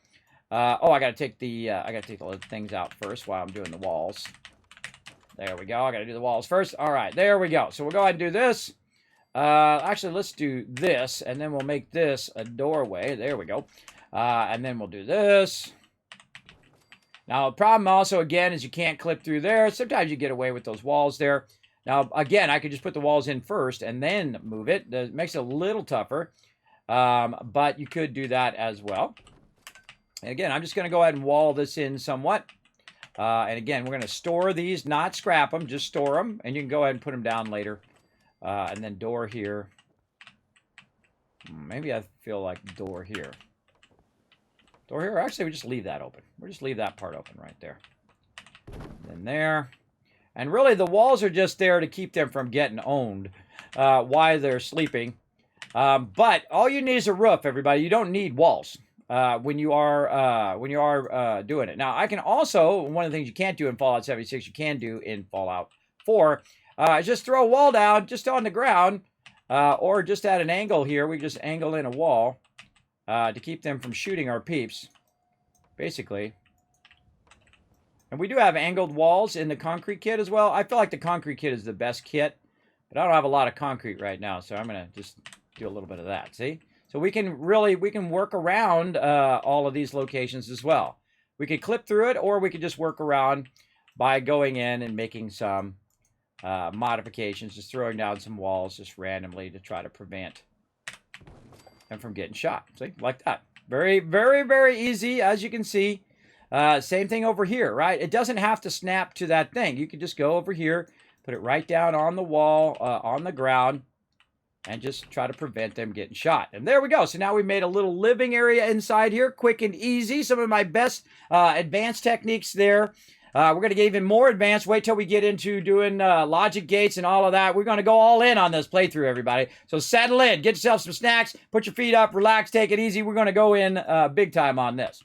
I got to take the things out first while I'm doing the walls. There we go. I got to do the walls first. All right, there we go. So we'll go ahead and do this. Actually, let's do this, and then we'll make this a doorway. There we go. And then we'll do this. Now, the problem also, again, is you can't clip through there. Sometimes you get away with those walls there. Now, again, I could just put the walls in first and then move it. That makes it a little tougher, but you could do that as well. And again, I'm just going to go ahead and wall this in somewhat. And again, we're going to store these, not scrap them, just store them. And you can go ahead and put them down later. And then door here. Maybe I feel like door here. Door here. Actually, we just leave that open. We'll just leave that part open right there. And then there. And really, the walls are just there to keep them from getting owned while they're sleeping. But all you need is a roof, everybody. You don't need walls when you are doing it. Now, I can also, one of the things you can't do in Fallout 76, you can do in Fallout 4, just throw a wall down just on the ground or just at an angle here. We just angle in a wall to keep them from shooting our peeps, basically. And we do have angled walls in the concrete kit as well. I feel like the concrete kit is the best kit, but I don't have a lot of concrete right now, so I'm going to just do a little bit of that, see? So we can work around all of these locations as well. We could clip through it, or we could just work around by going in and making some modifications, just throwing down some walls just randomly to try to prevent them from getting shot. See, like that. Very, very, very easy, as you can see. Same thing over here, right? It doesn't have to snap to that thing. You can just go over here, put it right down on the wall, on the ground, and just try to prevent them getting shot. And there we go. So now we made a little living area inside here, quick and easy. Some of my best advanced techniques there. We're going to get even more advanced. Wait till we get into doing logic gates and all of that. We're going to go all in on this playthrough, everybody. So settle in. Get yourself some snacks. Put your feet up. Relax. Take it easy. We're going to go in big time on this.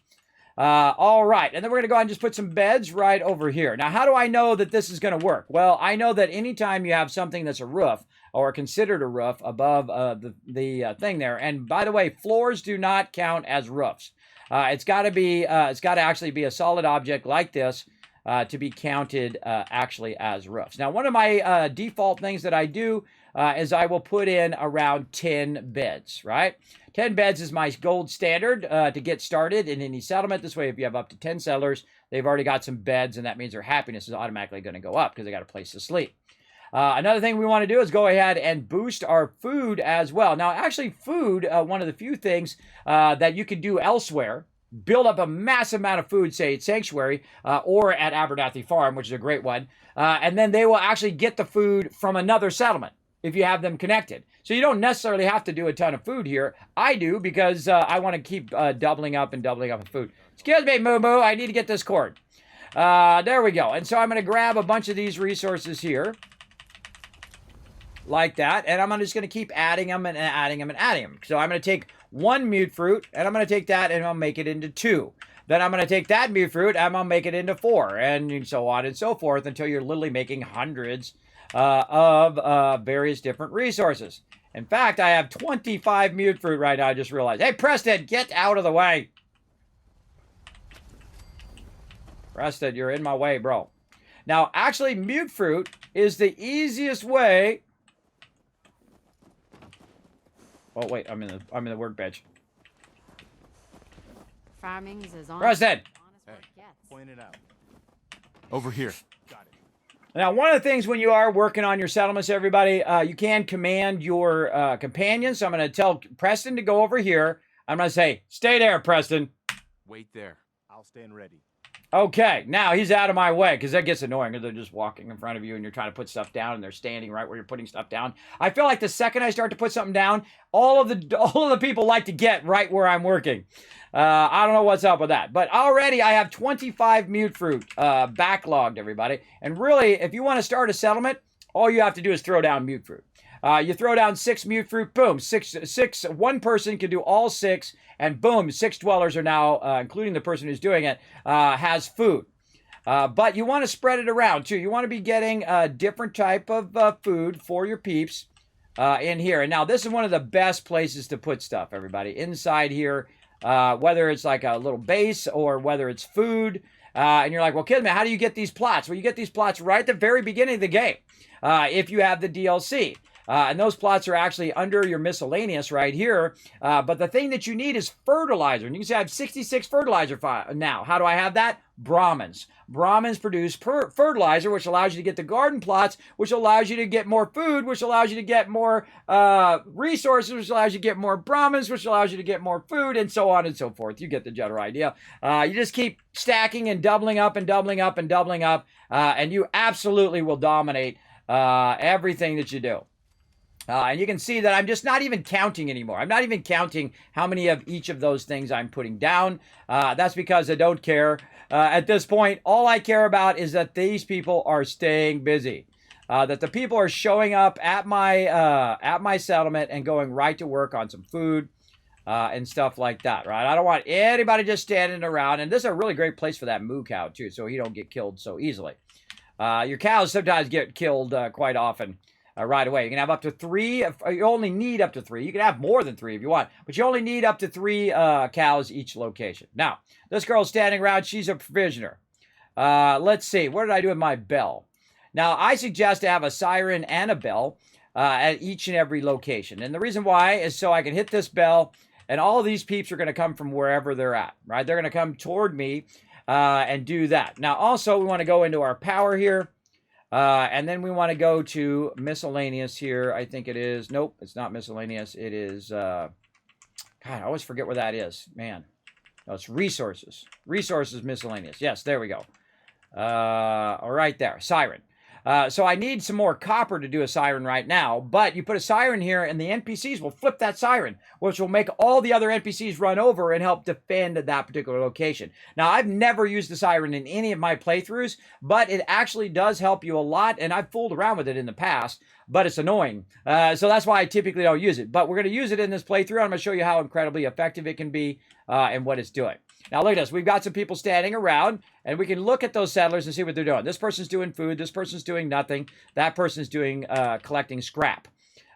All right, and then we're going to go ahead and just put some beds right over here. Now, how do I know that this is going to work? Well, I know that anytime you have something that's a roof, or considered a roof above the thing there, and by the way, floors do not count as roofs. It's got to actually be a solid object like this to be counted actually as roofs. Now, one of my default things that I do is I will put in around 10 beds, right? 10 beds is my gold standard to get started in any settlement. This way, if you have up to 10 settlers, they've already got some beds, and that means their happiness is automatically going to go up because they got a place to sleep. Another thing we want to do is go ahead and boost our food as well. Now, actually, food, one of the few things that you can do elsewhere, build up a massive amount of food, say at Sanctuary or at Abernathy Farm, which is a great one, and then they will actually get the food from another settlement if you have them connected. So you don't necessarily have to do a ton of food here. I do because I want to keep doubling up and doubling up of food. Excuse me, Moo Moo, I need to get this cord. There we go. And so I'm going to grab a bunch of these resources here. Like that, and I'm just going to keep adding them and adding them and adding them. So I'm going to take one mute fruit, and I'm going to take that and I'll make it into 2. Then I'm going to take that mute fruit and I'll make it into 4, and so on and so forth until you're literally making hundreds of various different resources. In fact, I have 25 mute fruit right now. I just realized. Hey, Preston, get out of the way. Preston, you're in my way, bro. Now, actually, mute fruit is the easiest way. Oh wait, I'm in the workbench. Farming's as honest, Preston! work gets. Point it out. Over here. Got it. Now, one of the things when you are working on your settlements, everybody, you can command your companions. So I'm going to tell Preston to go over here. I'm going to say, stay there, Preston. Wait there. I'll stand ready. Okay, now he's out of my way because that gets annoying because they're just walking in front of you and you're trying to put stuff down and they're standing right where you're putting stuff down. I feel like the second I start to put something down, all of the people like to get right where I'm working. I don't know what's up with that, but already I have 25 mute fruit backlogged, everybody. And really, if you want to start a settlement, all you have to do is throw down mute fruit. You throw down 6 mute fruit, boom, one person can do all 6, and boom, 6 dwellers are now, including the person who's doing it, has food. But you want to spread it around too. You want to be getting a different type of food for your peeps in here. And now this is one of the best places to put stuff, everybody, inside here, whether it's like a little base or whether it's food. And you're like, well, Kismet, how do you get these plots? Well, you get these plots right at the very beginning of the game if you have the DLC. And those plots are actually under your miscellaneous right here. But the thing that you need is fertilizer. And you can see I have 66 fertilizer now. How do I have that? Brahmins. Brahmins produce fertilizer, which allows you to get the garden plots, which allows you to get more food, which allows you to get more resources, which allows you to get more Brahmins, which allows you to get more food, and so on and so forth. You get the general idea. You just keep stacking and doubling up and doubling up and doubling up, and you absolutely will dominate everything that you do. And you can see that I'm just not even counting anymore. I'm not even counting how many of each of those things I'm putting down. That's because I don't care. At this point, all I care about is that these people are staying busy. That the people are showing up at my settlement and going right to work on some food and stuff like that, right? I don't want anybody just standing around. And this is a really great place for that moo cow, too, so he don't get killed so easily. Your cows sometimes get killed quite often. Right away. You can have up to 3. You only need up to 3. You can have more than 3 if you want, but you only need up to 3 cows each location. Now, this girl's standing around. She's a provisioner. Let's see. What did I do with my bell? Now, I suggest to have a siren and a bell at each and every location. And the reason why is so I can hit this bell, and all of these peeps are going to come from wherever they're at, right? They're going to come toward me and do that. Now, also, we want to go into our power here. And then we want to go to miscellaneous here. I think it is. Nope, it's not miscellaneous. It is, God, I always forget where that is. Man. No, it's resources. Resources miscellaneous. Yes, there we go. All right there. Siren. So I need some more copper to do a siren right now, but you put a siren here and the NPCs will flip that siren, which will make all the other NPCs run over and help defend that particular location. Now, I've never used the siren in any of my playthroughs, but it actually does help you a lot, and I've fooled around with it in the past, but it's annoying. So that's why I typically don't use it, but we're going to use it in this playthrough. I'm going to show you how incredibly effective it can be and what it's doing. Now look at this. We've got some people standing around, and we can look at those settlers and see what they're doing. This person's doing food. This person's doing nothing. That person's doing collecting scrap.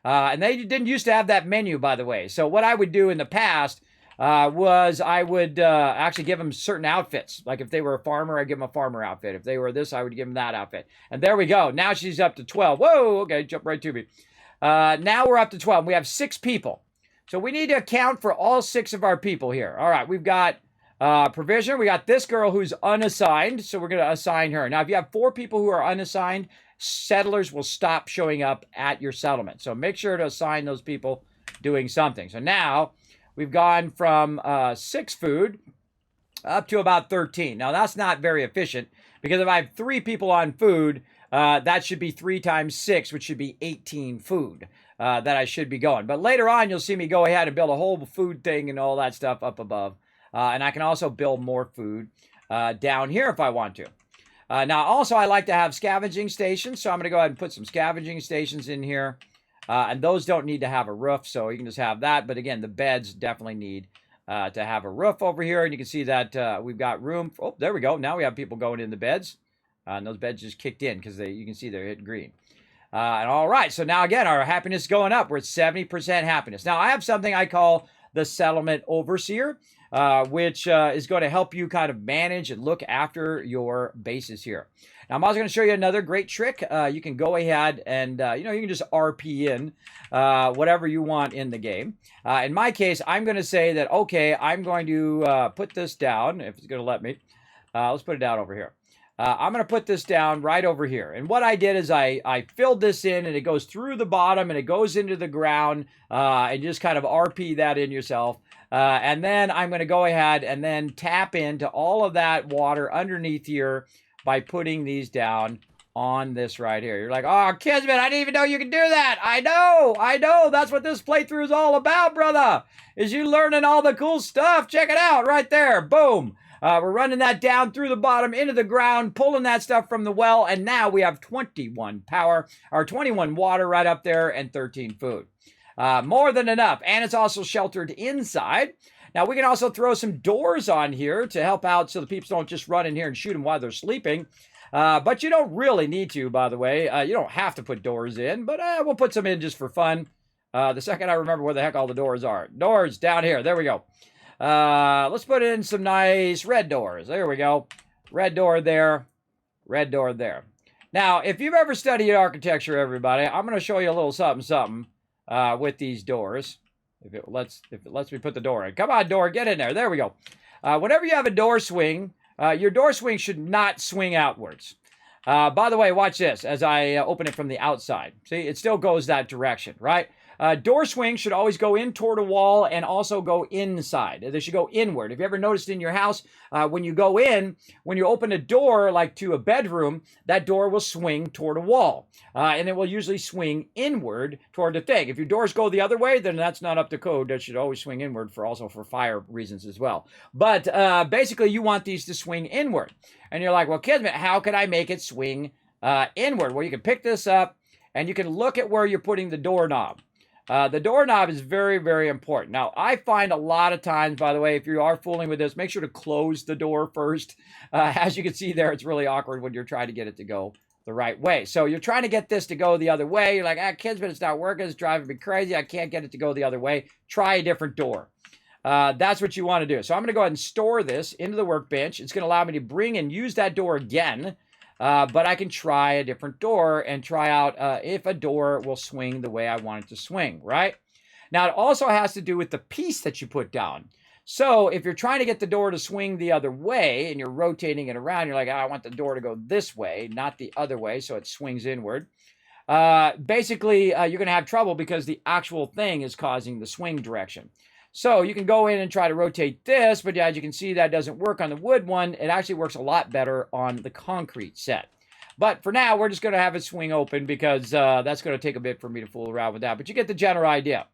And they didn't used to have that menu, by the way. So what I would do in the past was I would actually give them certain outfits. Like if they were a farmer, I'd give them a farmer outfit. If they were this, I would give them that outfit. And there we go. Now she's up to 12. Whoa, okay, jump right to me. Now we're up to 12. We have 6 people. So we need to account for all 6 of our people here. All right, we've got provision. We got this girl who's unassigned, so we're going to assign her. Now, if you have 4 people who are unassigned, settlers will stop showing up at your settlement. So make sure to assign those people doing something. So now we've gone from 6 food up to about 13. Now, that's not very efficient because if I have 3 people on food, that should be 3 times 6, which should be 18 food that I should be going. But later on, you'll see me go ahead and build a whole food thing and all that stuff up above. And I can also build more food down here if I want to. Now, also, I like to have scavenging stations, so I'm going to go ahead and put some scavenging stations in here. And those don't need to have a roof, so you can just have that. But again, the beds definitely need to have a roof over here. And you can see that we've got room. Oh, there we go. Now we have people going in the beds. And those beds just kicked in because you can see they're hitting green. And all right, so now again, our happiness is going up. We're at 70% happiness. Now, I have something I call the Settlement Overseer, which is going to help you kind of manage and look after your bases here. Now, I'm also going to show you another great trick. You can go ahead and, you can just RP in whatever you want in the game. In my case, I'm going to say that, okay, I'm going to put this down, if it's going to let me. Let's put it down over here. I'm going to put this down right over here. And what I did is I filled this in, and it goes through the bottom, and it goes into the ground, and just kind of RP that in yourself. And then I'm going to go ahead and then tap into all of that water underneath here by putting these down on this right here. You're like, oh, Kismet, I didn't even know you could do that. I know. That's what this playthrough is all about, brother, is you learning all the cool stuff. Check it out right there. Boom. We're running that down through the bottom into the ground, pulling that stuff from the well, and now we have 21 power, or 21 water right up there, and 13 food. More than enough, and it's also sheltered inside. Now, we can also throw some doors on here to help out so the people don't just run in here and shoot them while they're sleeping. But you don't really need to, by the way. You don't have to put doors in, but we'll put some in just for fun. The second I remember where the heck all the doors are. Doors down here. There we go. Let's put in some nice red doors. There we go. Red door there. Red door there. Now, if you've ever studied architecture, everybody, I'm going to show you a little something with these doors. If it lets me put the door in. Come on, door, get in there. There we go. Whenever you have a door swing, your door swing should not swing outwards. By the way, watch this as I open it from the outside. See, it still goes that direction, right? Door swing should always go in toward a wall and also go inside. They should go inward. Have you ever noticed in your house, when you go in, when you open a door, like to a bedroom, that door will swing toward a wall. And it will usually swing inward toward the thing. If your doors go the other way, then that's not up to code. That should always swing inward also for fire reasons as well. But basically, you want these to swing inward. And you're like, well, Kismet, how can I make it swing inward? Well, you can pick this up, and you can look at where you're putting the doorknob. The doorknob is very, very important. Now, I find a lot of times, by the way, if you are fooling with this, make sure to close the door first. As you can see there, it's really awkward when you're trying to get it to go the right way. So you're trying to get this to go the other way. You're like, Kismet, it's not working. It's driving me crazy. I can't get it to go the other way. Try a different door. That's what you want to do. So I'm going to go ahead and store this into the workbench. It's going to allow me to bring and use that door again. But I can try a different door and try out if a door will swing the way I want it to swing, right? Now, it also has to do with the piece that you put down. So if you're trying to get the door to swing the other way and you're rotating it around, you're like, I want the door to go this way, not the other way, so it swings inward. Basically, you're going to have trouble because the actual thing is causing the swing direction. So you can go in and try to rotate this, but as you can see, that doesn't work on the wood one. It actually works a lot better on the concrete set. But for now, we're just going to have it swing open because that's going to take a bit for me to fool around with that. But you get the general idea.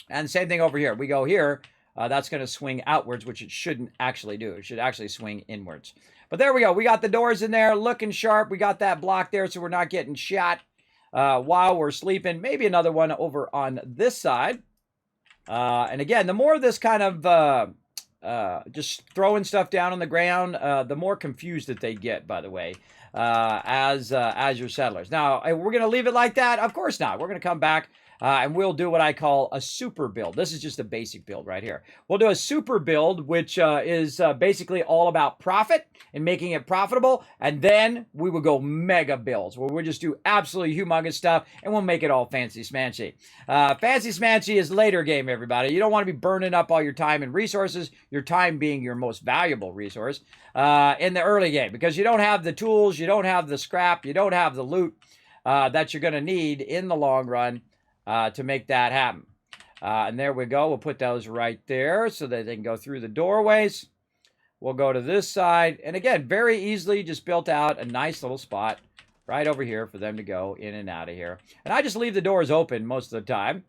And same thing over here. We go here. That's going to swing outwards, which it shouldn't actually do. It should actually swing inwards. But there we go. We got the doors in there looking sharp. We got that block there so we're not getting shot while we're sleeping. Maybe another one over on this side. And again, the more this kind of just throwing stuff down on the ground, the more confused that they get, by the way, as your settlers. Now, we're going to leave it like that? Of course not. We're going to come back and we'll do what I call a super build. This is just a basic build right here. We'll do a super build, which is basically all about profit and making it profitable. And then we will go mega builds, where we'll just do absolutely humongous stuff, and we'll make it all fancy smanchy. Fancy smanchy is later game, everybody. You don't want to be burning up all your time and resources, your time being your most valuable resource, in the early game, because you don't have the tools, you don't have the scrap, you don't have the loot that you're going to need in the long run to make that happen. And there we go. We'll put those right there so that they can go through the doorways. We'll go to this side. And again, very easily just built out a nice little spot right over here for them to go in and out of here. And I just leave the doors open most of the time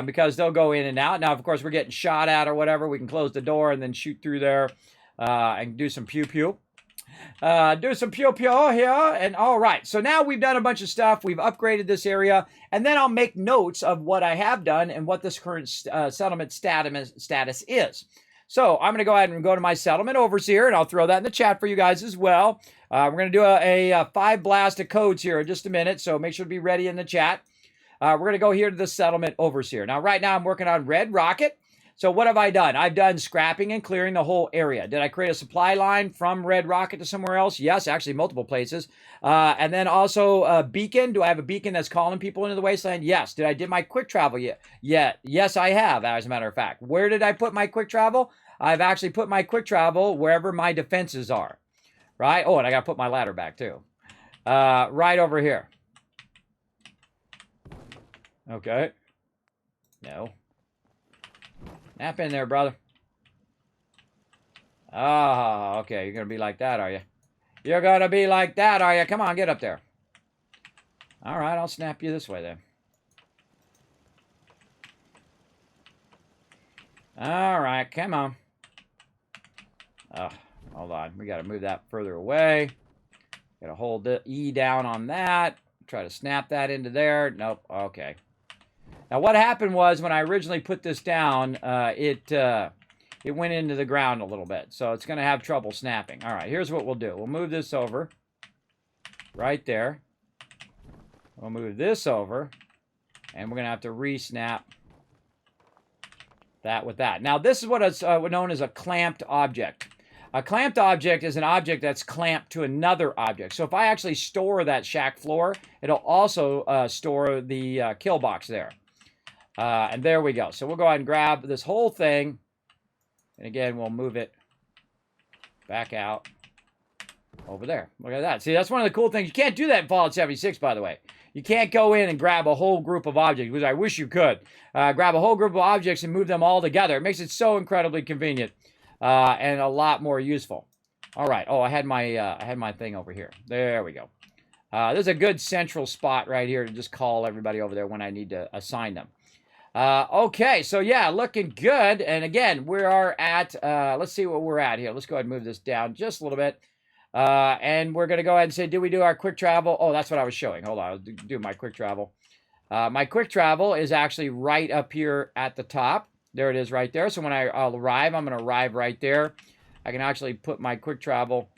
because they'll go in and out. Now, of course, we're getting shot at or whatever. We can close the door and then shoot through there and do some pew-pew. Do some pew-pew here. And all right, so now we've done a bunch of stuff. We've upgraded this area. And then I'll make notes of what I have done and what this current settlement status is. So I'm going to go ahead and go to my settlement overseer, and I'll throw that in the chat for you guys as well. We're going to do a 5 blast of codes here in just a minute, so make sure to be ready in the chat. We're going to go here to the settlement overseer. Now, right now I'm working on Red Rocket. So what have I done? I've done scrapping and clearing the whole area. Did I create a supply line from Red Rocket to somewhere else? Yes, actually multiple places. And then also a beacon. Do I have a beacon that's calling people into the wasteland? Yes. Did I do my quick travel yet? Yes, I have, as a matter of fact. Where did I put my quick travel? I've actually put my quick travel wherever my defenses are. Right? Oh, and I got to put my ladder back too. Right over here. Okay. No. Nap in there, brother. Oh, okay. You're going to be like that, are you? You're going to be like that, are you? Come on, get up there. All right, I'll snap you this way then. All right, come on. Oh, hold on. We got to move that further away. Got to hold the E down on that. Try to snap that into there. Nope. Okay. Now, what happened was when I originally put this down, it went into the ground a little bit. So it's going to have trouble snapping. All right, here's what we'll do. We'll move this over right there. We'll move this over. And we're going to have to re-snap that with that. Now, this is what is known as a clamped object. A clamped object is an object that's clamped to another object. So if I actually store that shack floor, it'll also store the kill box there. And there we go. So we'll go ahead and grab this whole thing. And again, we'll move it back out over there. Look at that. See, that's one of the cool things. You can't do that in Fallout 76, by the way. You can't go in and grab a whole group of objects, which I wish you could. Grab a whole group of objects and move them all together. It makes it so incredibly convenient and a lot more useful. All right. Oh, I had my thing over here. There we go. There's a good central spot right here to just call everybody over there when I need to assign them. Okay, so yeah, looking good. And again, we are at, let's see what we're at here. Let's go ahead and move this down just a little bit. And we're going to go ahead and say, did we do our quick travel? Oh, that's what I was showing. Hold on, I'll do my quick travel. My quick travel is actually right up here at the top. There it is right there. So when I'll arrive, I'm going to arrive right there. I can actually put my quick travel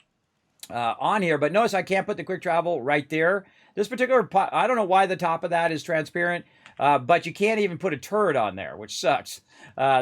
on here. But notice I can't put the quick travel right there. This particular, I don't know why the top of that is transparent. But you can't even put a turret on there, which sucks.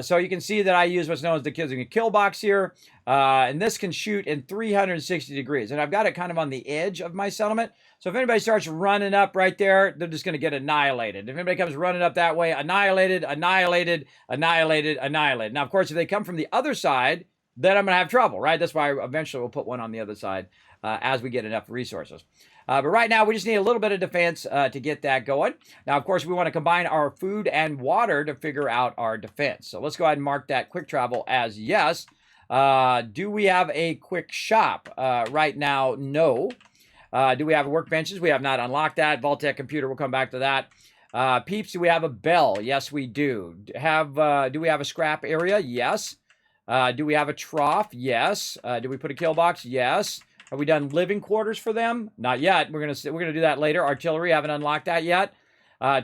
So you can see that I use what's known as the kill box here. And this can shoot in 360 degrees. And I've got it kind of on the edge of my settlement. So if anybody starts running up right there, they're just going to get annihilated. If anybody comes running up that way, annihilated, annihilated, annihilated, annihilated. Now, of course, if they come from the other side, then I'm going to have trouble, right? That's why eventually we'll put one on the other side as we get enough resources. But right now, we just need a little bit of defense to get that going. Now, of course, we want to combine our food and water to figure out our defense. So let's go ahead and mark that quick travel as yes. Do we have a quick shop? Right now, no. Do we have workbenches? We have not unlocked that. Vault-tec computer, we'll come back to that. Peeps, do we have a bell? Yes, we do. Do we have a scrap area? Yes. Do we have a trough? Yes. Do we put a kill box? Yes. Have we done living quarters for them? Not yet. We're gonna do that later. Artillery, haven't unlocked that yet.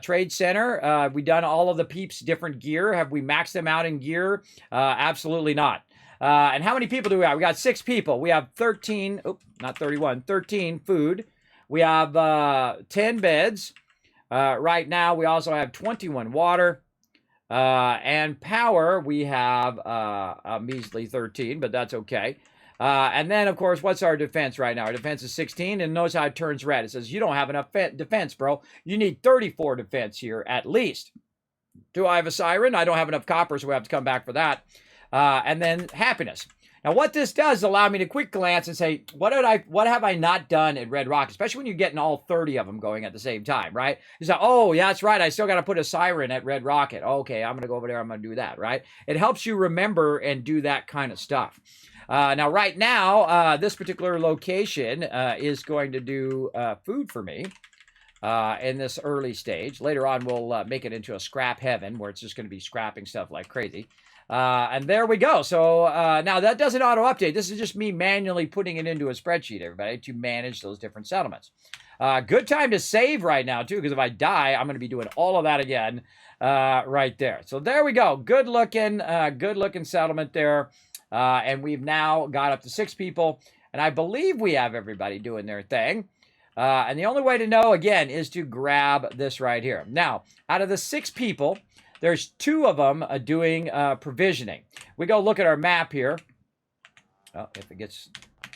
Trade center, have we done all of the peeps different gear? Have we maxed them out in gear? Absolutely not. And how many people do we have? We got 6 people. We have 13, not 31, 13 food. We have 10 beds. Right now, we also have 21 water. And power, we have a measly 13, but that's okay. And then, of course, what's our defense right now? Our defense is 16, and notice how it turns red. It says, you don't have enough defense, bro. You need 34 defense here, at least. Do I have a siren? I don't have enough copper, so we have to come back for that. And then happiness. Now, what this does is allow me to quick glance and say, what have I not done at Red Rock? Especially when you're getting all 30 of them going at the same time, right? You say, oh, yeah, that's right. I still got to put a siren at Red Rocket. Okay, I'm going to go over there. I'm going to do that, right? It helps you remember and do that kind of stuff. Now, right now, this particular location is going to do food for me in this early stage. Later on, we'll make it into a scrap heaven where it's just going to be scrapping stuff like crazy. And there we go. So now that doesn't auto-update. This is just me manually putting it into a spreadsheet, everybody, to manage those different settlements. Good time to save right now, too, because if I die, I'm going to be doing all of that again right there. So there we go. Good-looking settlement there. And we've now got up to 6 people. And I believe we have everybody doing their thing. And the only way to know, again, is to grab this right here. Now, out of the 6 people, there's 2 of them doing provisioning. We go look at our map here. Oh, if it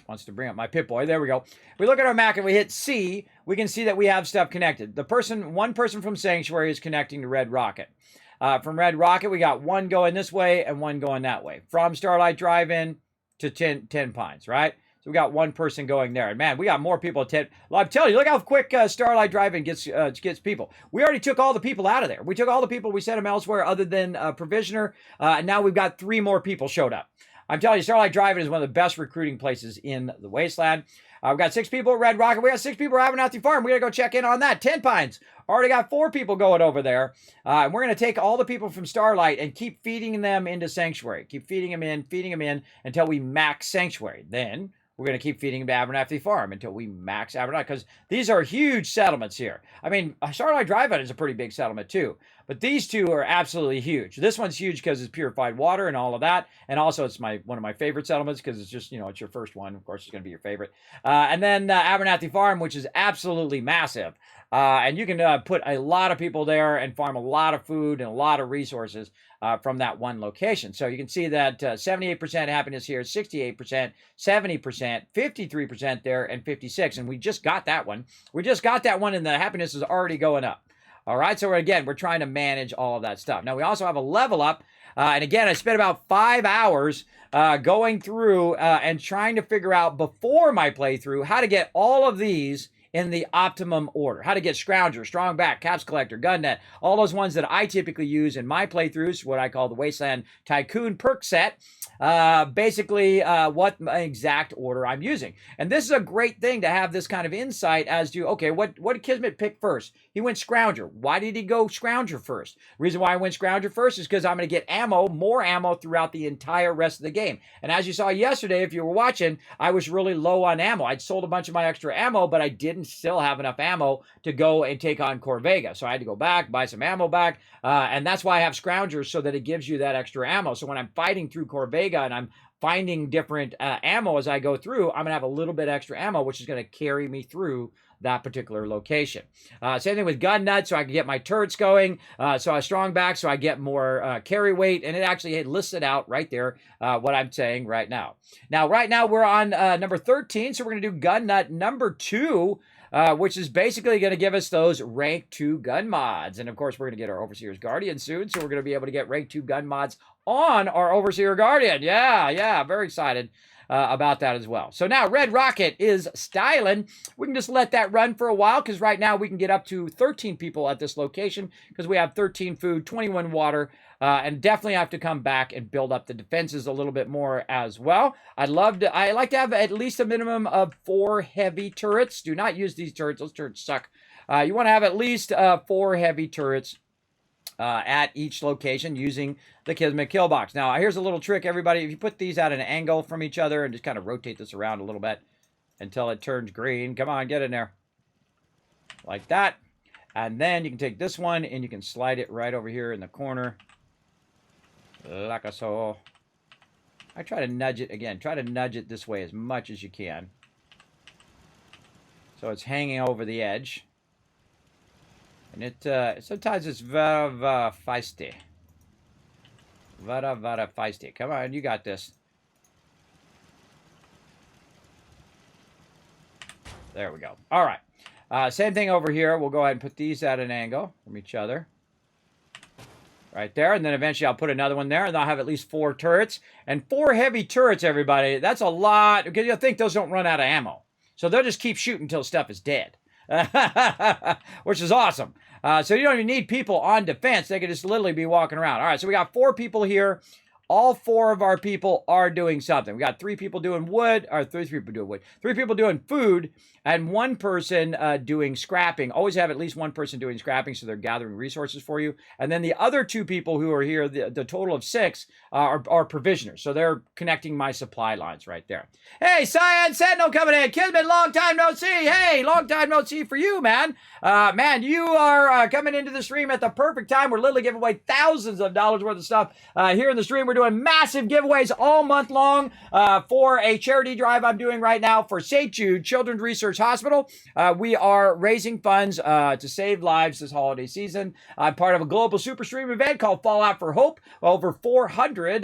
wants to bring up my Pip-Boy. There we go. We look at our map and we hit C. We can see that we have stuff connected. One person from Sanctuary is connecting to Red Rocket. From Red Rocket, we got 1 going this way and 1 going that way. From Starlight Drive-In to 10 Pines, right? So we got 1 person going there. And man, we got more people at 10. Well, I'm telling you, look how quick Starlight Drive-In gets people. We already took all the people out of there. We took all the people, we sent them elsewhere other than Provisioner. And now we've got 3 more people showed up. I'm telling you, Starlight Drive-In is one of the best recruiting places in the Wasteland. We've got 6 people at Red Rocket. We got 6 people at Abernathy Farm. We got to go check in on that. 10 Pines. Already got 4 people going over there. And we're going to take all the people from Starlight and keep feeding them into Sanctuary. Keep feeding them in until we max Sanctuary. Then we're going to keep feeding them to Abernathy Farm until we max Abernathy, because these are huge settlements here. I mean, Starlight Drive-In is a pretty big settlement too, but these 2 are absolutely huge. This one's huge because it's purified water and all of that, and also it's one of my favorite settlements because it's just, it's your first one. Of course, it's going to be your favorite. And then Abernathy Farm, which is absolutely massive. And you can put a lot of people there and farm a lot of food and a lot of resources from that one location. So you can see that 78% happiness here, 68%, 70%, 53% there, and 56%. And we just got that one. We just got that one, and the happiness is already going up. All right, so again, we're trying to manage all of that stuff. Now, we also have a level up. And again, I spent about 5 hours going through and trying to figure out before my playthrough how to get all of these in the optimum order. How to get Scrounger, Strong Back, Caps Collector, Gun Net, all those ones that I typically use in my playthroughs, what I call the Wasteland Tycoon perk set. Basically, what exact order I'm using. And this is a great thing to have this kind of insight as to, okay, what did Kismet pick first? He went Scrounger. Why did he go Scrounger first? The reason why I went Scrounger first is because I'm going to get more ammo throughout the entire rest of the game. And as you saw yesterday, if you were watching, I was really low on ammo. I'd sold a bunch of my extra ammo, but I didn't still have enough ammo to go and take on Corvega. So I had to go back, buy some ammo back, and that's why I have Scroungers, so that it gives you that extra ammo. So when I'm fighting through Corvega and I'm finding different ammo as I go through, I'm going to have a little bit extra ammo, which is going to carry me through that particular location. Same thing with Gun Nut, so I can get my turrets going. So I strong back, so I get more carry weight, and it actually listed out right there what I'm saying right now. Now, right now we're on number 13, so we're going to do Gun Nut number 2, which is basically going to give us those rank 2 gun mods. And of course, we're going to get our Overseer's Guardian soon, so we're going to be able to get rank 2 gun mods on our Overseer Guardian. Yeah, very excited about that as well. So now Red Rocket is styling. We can just let that run for a while, because right now we can get up to 13 people at this location, because we have 13 food, 21 water, and definitely have to come back and build up the defenses a little bit more as well. I like to have at least a minimum of 4 heavy turrets. Do not use these turrets. Those turrets suck. You want to have at least 4 heavy turrets at each location using the Kismet kill box. Now, here's a little trick, everybody. If you put these at an angle from each other and just kind of rotate this around a little bit until it turns green. Come on, get in there. Like that. And then you can take this one and you can slide it right over here in the corner. Like so. I try to nudge it again. Try to nudge it this way as much as you can. So it's hanging over the edge. And it sometimes it's very feisty. Very feisty. Come on, you got this. There we go. All right. Same thing over here. We'll go ahead and put these at an angle from each other. Right there. And then eventually I'll put another one there. And I'll have at least 4 turrets. And 4 heavy turrets, everybody. That's a lot. Because you'll think those don't run out of ammo. So they'll just keep shooting until stuff is dead. Which is awesome. So you don't even need people on defense. They can just literally be walking around. All right. So we got 4 people here. All 4 of our people are doing something. We got 3 people doing wood, or 3 people doing wood. 3 people doing food, and 1 person doing scrapping. Always have at least 1 person doing scrapping, so they're gathering resources for you. And then the other 2 people who are here, the total of 6, are provisioners. So they're connecting my supply lines right there. Hey, Cyan Sentinel coming in. Kismet, long time no see. Hey, long time no see for you, man. Man, you are coming into the stream at the perfect time. We're literally giving away thousands of dollars worth of stuff here in the stream. We're doing massive giveaways all month long for a charity drive I'm doing right now for St. Jude Children's Research Hospital. We are raising funds to save lives this holiday season. I'm part of a global super stream event called Fallout for Hope. Over 400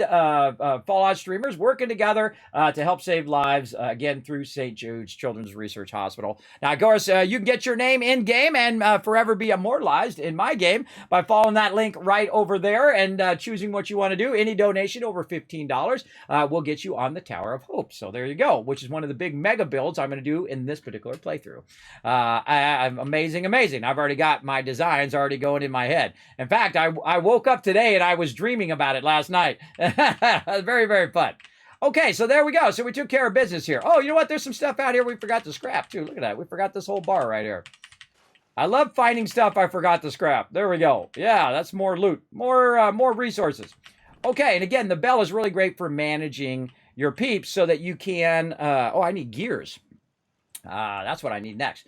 Fallout streamers working together to help save lives, again, through St. Jude's Children's Research Hospital. Now, of course, you can get your name in-game and forever be immortalized in my game by following that link right over there and choosing what you want to do. Any donation over $15 will get you on the Tower of Hope. So there you go, which is one of the big mega builds I'm going to do in this particular playthrough. Amazing, amazing. I've already got my designs already going in my head. In fact, I woke up today and I was dreaming about it last night. Very, very fun. Okay, so there we go. So we took care of business here. Oh, you know what? There's some stuff out here we forgot to scrap, too. Look at that. We forgot this whole bar right here. I love finding stuff I forgot to scrap. There we go. Yeah, that's more loot. More resources. Okay, and again, the bell is really great for managing your peeps so that you can... oh, I need gears. That's what I need next.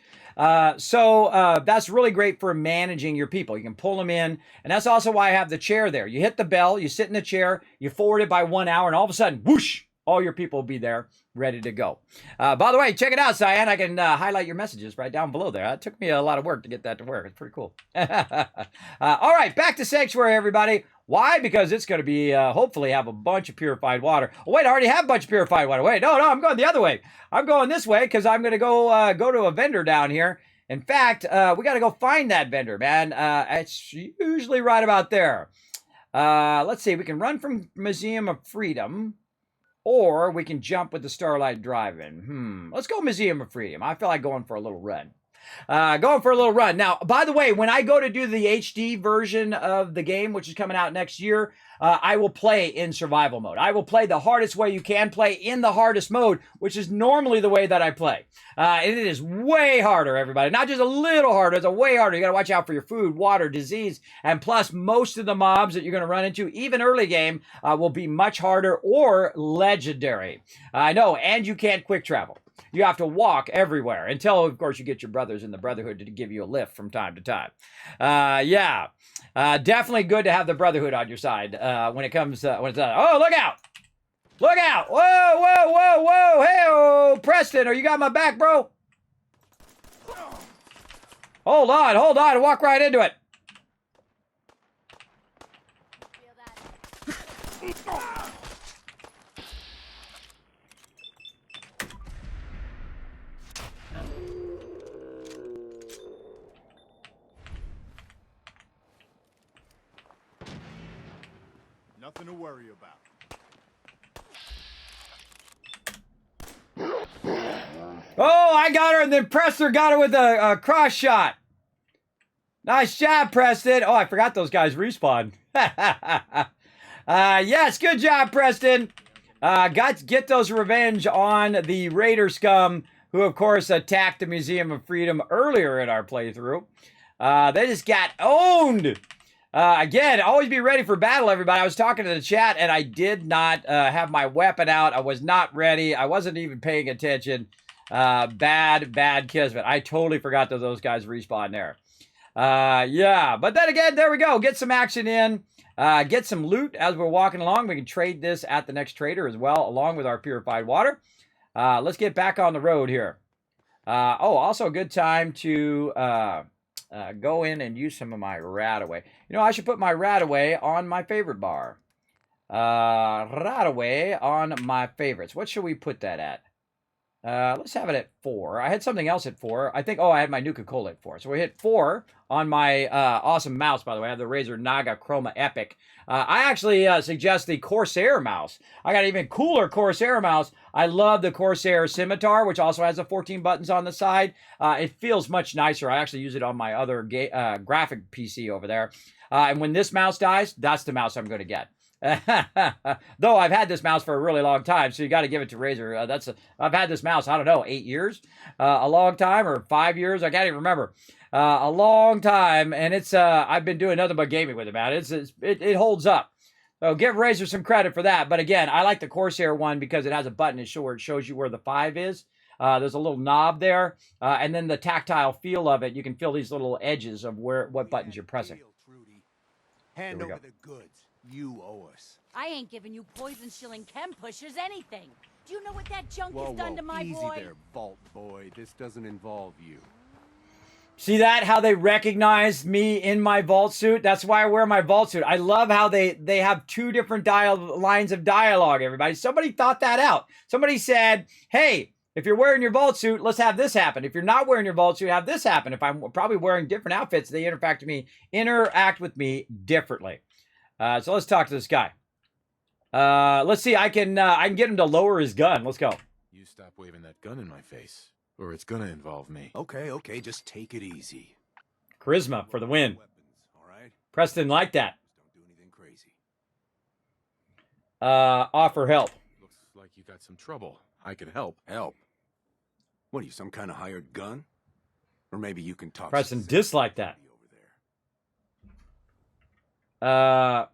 So that's really great for managing your people. You can pull them in, and that's also why I have the chair there. You hit the bell, you sit in the chair, you forward it by 1 hour, and all of a sudden, whoosh, all your people will be there, ready to go. By the way, check it out, Cyan. I can highlight your messages right down below there. It took me a lot of work to get that to work. It's pretty cool. All right, back to Sanctuary, everybody. Why? Because it's going to be, hopefully, have a bunch of purified water. Oh, wait, I already have a bunch of purified water. Wait, no, I'm going the other way. I'm going this way because I'm going to go to a vendor down here. In fact, we got to go find that vendor, man. It's usually right about there. Let's see. We can run from Museum of Freedom, or we can jump with the Starlight Drive-In. Let's go Museum of Freedom. I feel like going for a little run. Going for a little run. Now, by the way, when I go to do the HD version of the game, which is coming out next year, I will play in survival mode. I will play the hardest way you can play in the hardest mode, which is normally the way that I play. And it is way harder, everybody. Not just a little harder, it's a way harder. You got to watch out for your food, water, disease, and plus most of the mobs that you're going to run into, even early game, will be much harder or legendary. I know, and you can't quick travel. You have to walk everywhere until, of course, you get your brothers in the Brotherhood to give you a lift from time to time. Yeah, definitely good to have the Brotherhood on your side when it comes. Oh, look out! Look out! Whoa, whoa, whoa, whoa! Hey, oh, Preston, you got my back, bro? Hold on! Walk right into it. Nothing to worry about. Oh, I got her, and then Preston got her with a cross shot. Nice job, Preston. Oh, I forgot those guys respawn. Yes, good job, Preston. Got to get those revenge on the Raider scum who, of course, attacked the Museum of Freedom earlier in our playthrough. They just got owned. Again, always be ready for battle, everybody. I was talking to the chat, and I did not have my weapon out. I was not ready. I wasn't even paying attention. Bad Kismet. I totally forgot that those guys respawn there. Yeah, but then again, there we go. Get some action in. Get some loot as we're walking along. We can trade this at the next trader as well, along with our purified water. Let's get back on the road here. Also a good time to go in and use some of my Radaway. You know, I should put my Radaway on my favorite bar. Radaway on my favorites. What should we put that at? Let's have it at 4. I had something else at 4. I think, I had my Nuka-Cola at 4. So we hit 4 on my awesome mouse, by the way. I have the Razer Naga Chroma Epic. I actually suggest the Corsair mouse. I got an even cooler Corsair mouse. I love the Corsair Scimitar, which also has the 14 buttons on the side. It feels much nicer. I actually use it on my other graphic PC over there. And when this mouse dies, that's the mouse I'm going to get. Though I've had this mouse for a really long time, so you got to give it to Razer. I've had this mouse, I don't know, 8 years, a long time, or 5 years. I can't even remember. A long time, and it's I've been doing nothing but gaming with it, man. It holds up. So give Razer some credit for that. But again, I like the Corsair one because it has a button that shows you where the 5 is. There's a little knob there, and then the tactile feel of it. You can feel these little edges of what buttons you're pressing. Hand over the goods. You owe us. I ain't giving you poison shilling chem pushers anything. Do you know what that junk has done to my easy boy? there, Vault Boy. This doesn't involve you. See that? How they recognize me in my vault suit? That's why I wear my vault suit. I love how they have 2 different lines of dialogue, everybody. Somebody thought that out. Somebody said, hey, if you're wearing your vault suit, let's have this happen. If you're not wearing your vault suit, have this happen. If I'm probably wearing different outfits, they interact with me differently. So let's talk to this guy. Let's see. I can get him to lower his gun. Let's go. You stop waving that gun in my face, or it's gonna involve me. Okay, just take it easy. Charisma for the win. Weapons, all right? Preston like that. Just don't do anything crazy. Offer help. Looks like you got some trouble. I can help. Help? What are you, some kind of hired gun? Or maybe you can talk. Preston dislike that. Over there.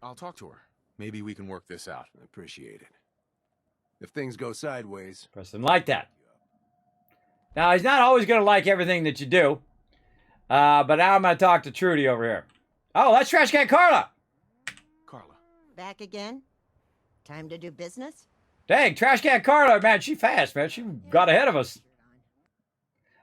I'll talk to her. Maybe we can work this out. I appreciate it. If things go sideways, Preston like that. Now, he's not always going to like everything that you do. But now I'm going to talk to Trudy over here. Oh, that's Trash Can Carla. Carla. Back again? Time to do business? Dang, Trash Can Carla, man, she fast, man. She got ahead of us.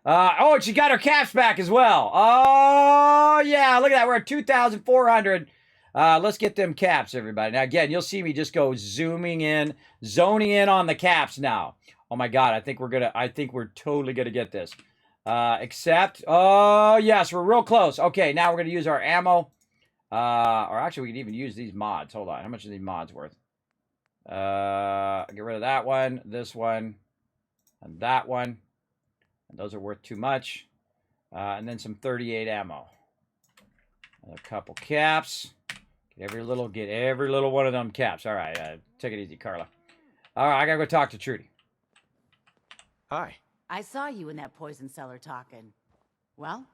And she got her caps back as well. Oh, yeah, look at that. We're at 2,400. Let's get them caps, everybody. Now, again, you'll see me just go zoning in on the caps now. Oh, my God, I think we're totally going to get this. Oh, yes, we're real close. Okay, now we're going to use our ammo. Or actually, we can even use these mods. Hold on. How much are these mods worth? Get rid of that one, this one, and that one. And those are worth too much. And then some 38 ammo. And a couple caps. Get every little one of them caps. All right, take it easy, Carla. All right, I gotta go talk to Trudy. Hi. I saw you in that poison cellar talking. Well,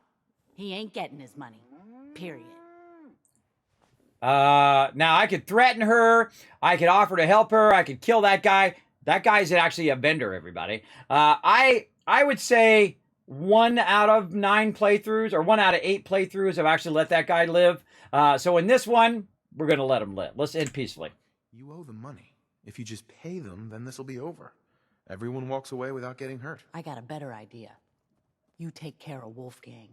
he ain't getting his money. Period. Now I could threaten her. I could offer to help her. I could kill that guy. That guy's actually a vendor, everybody. I would say 1 out of 9 playthroughs, or 1 out of 8 playthroughs, have actually let that guy live. So in this one, we're going to let him live. Let's end peacefully. You owe them money. If you just pay them, then this'll be over. Everyone walks away without getting hurt. I got a better idea. You take care of Wolfgang.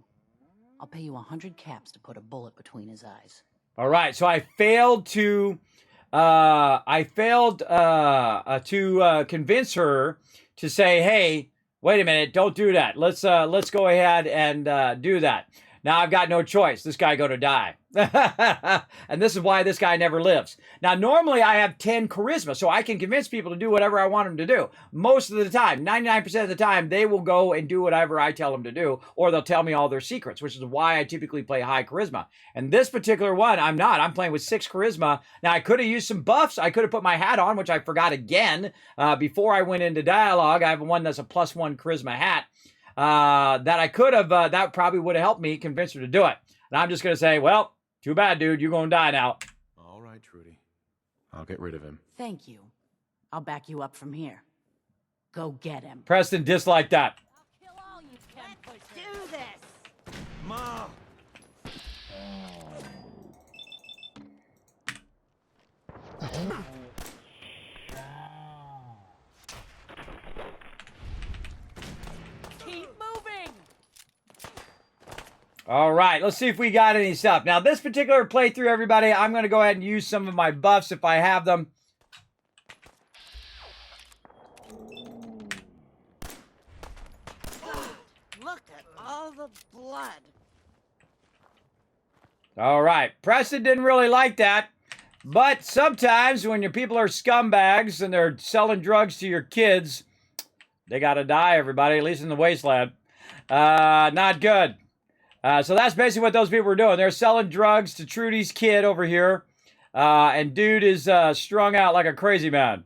I'll pay you 100 caps to put a bullet between his eyes. All right, so I failed to convince her to say, hey, wait a minute, don't do that. Let's go ahead and do that. Now I've got no choice. This guy going to die. And this is why this guy never lives. Now, normally I have 10 charisma, so I can convince people to do whatever I want them to do. Most of the time, 99% of the time, they will go and do whatever I tell them to do, or they'll tell me all their secrets, which is why I typically play high charisma. And this particular one, I'm not. I'm playing with 6 charisma. Now, I could have used some buffs. I could have put my hat on, which I forgot again. Before I went into dialogue, I have one that's a +1 charisma hat. That I could have, that probably would have helped me convince her to do it. And I'm just going to say, well, too bad, dude. You're going to die now. All right, Trudy. I'll get rid of him. Thank you. I'll back you up from here. Go get him. Preston disliked that. I'll kill all you chem pushers. Do this! All right, let's see if we got any stuff. Now, this particular playthrough, everybody, I'm going to go ahead and use some of my buffs if I have them. Look at all the blood. All right, Preston didn't really like that. But sometimes when your people are scumbags and they're selling drugs to your kids, they got to die, everybody, at least in the wasteland. Not good. So that's basically what those people were doing. They're selling drugs to Trudy's kid over here. And dude is strung out like a crazy man.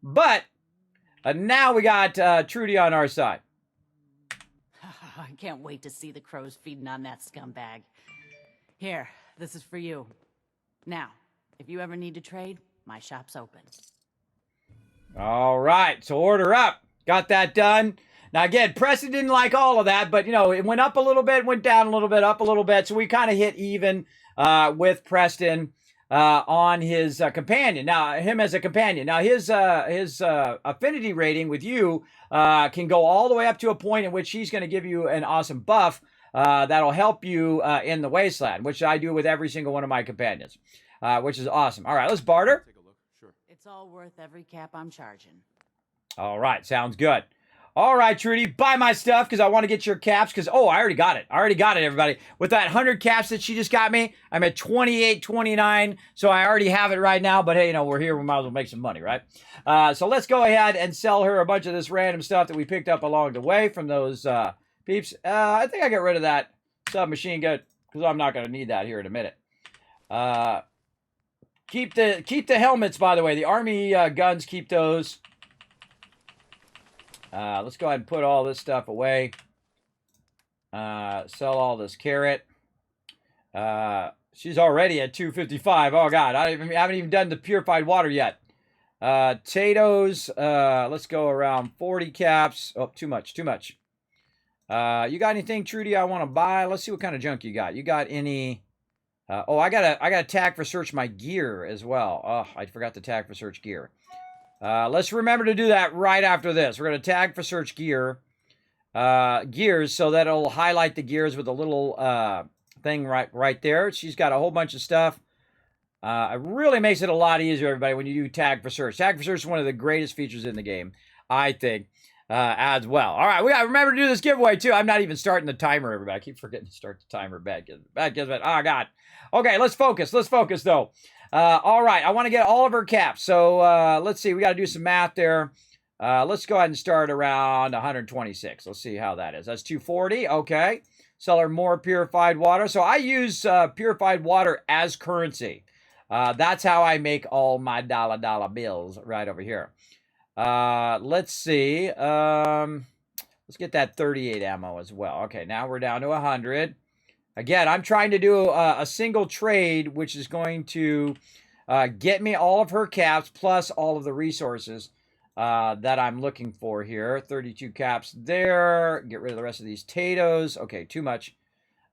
But now we got Trudy on our side. I can't wait to see the crows feeding on that scumbag. Here, this is for you. Now, if you ever need to trade, my shop's open. All right, so order up. Got that done. Now, again, Preston didn't like all of that, but, you know, it went up a little bit, went down a little bit, up a little bit. So we kind of hit even with Preston on his companion. Now, him as a companion. Now, his affinity rating with you can go all the way up to a point in which he's going to give you an awesome buff that'll help you in the wasteland, which I do with every single one of my companions, which is awesome. All right, let's barter. Take a look. Sure. It's all worth every cap I'm charging. All right, sounds good. All right, Trudy, buy my stuff because I want to get your caps because, oh, I already got it. I already got it, everybody. With that 100 caps that she just got me, I'm at 28.29, so I already have it right now. But, hey, you know, we're here. We might as well make some money, right? So let's go ahead and sell her a bunch of this random stuff that we picked up along the way from those peeps. I think I get rid of that submachine gun because I'm not going to need that here in a minute. Keep the helmets, by the way. The army guns, keep those. Let's go ahead and put all this stuff away. Sell all this carrot. She's already at 255. Oh, God. I haven't even done the purified water yet. Potatoes. Let's go around 40 caps. Oh, too much. You got anything, Trudy, I want to buy? Let's see what kind of junk you got. You got any... oh, I got to tag for search my gear as well. Oh, I forgot to tag for search gear. Let's remember to do that right after this. We're going to tag for search gears so that it'll highlight the gears with a little thing right there. She's got a whole bunch of stuff. It really makes it a lot easier, everybody, when you do tag for search. Tag for search is one of the greatest features in the game, I think, as well. All right, we got to remember to do this giveaway, too. I'm not even starting the timer, everybody. I keep forgetting to start the timer. Bad Kismet. Oh, God. Okay, let's focus. Let's focus, though. All right, I want to get all of her caps. So let's see. We got to do some math there. Let's go ahead and start around 126. Let's see how that is. That's 240. Okay. Sell her more purified water. So I use purified water as currency. That's how I make all my dollar bills right over here. Let's see. Let's get that 38 ammo as well. Okay, now we're down to 100. Again, I'm trying to do a single trade, which is going to get me all of her caps plus all of the resources that I'm looking for here. 32 caps there. Get rid of the rest of these potatoes. Okay, too much.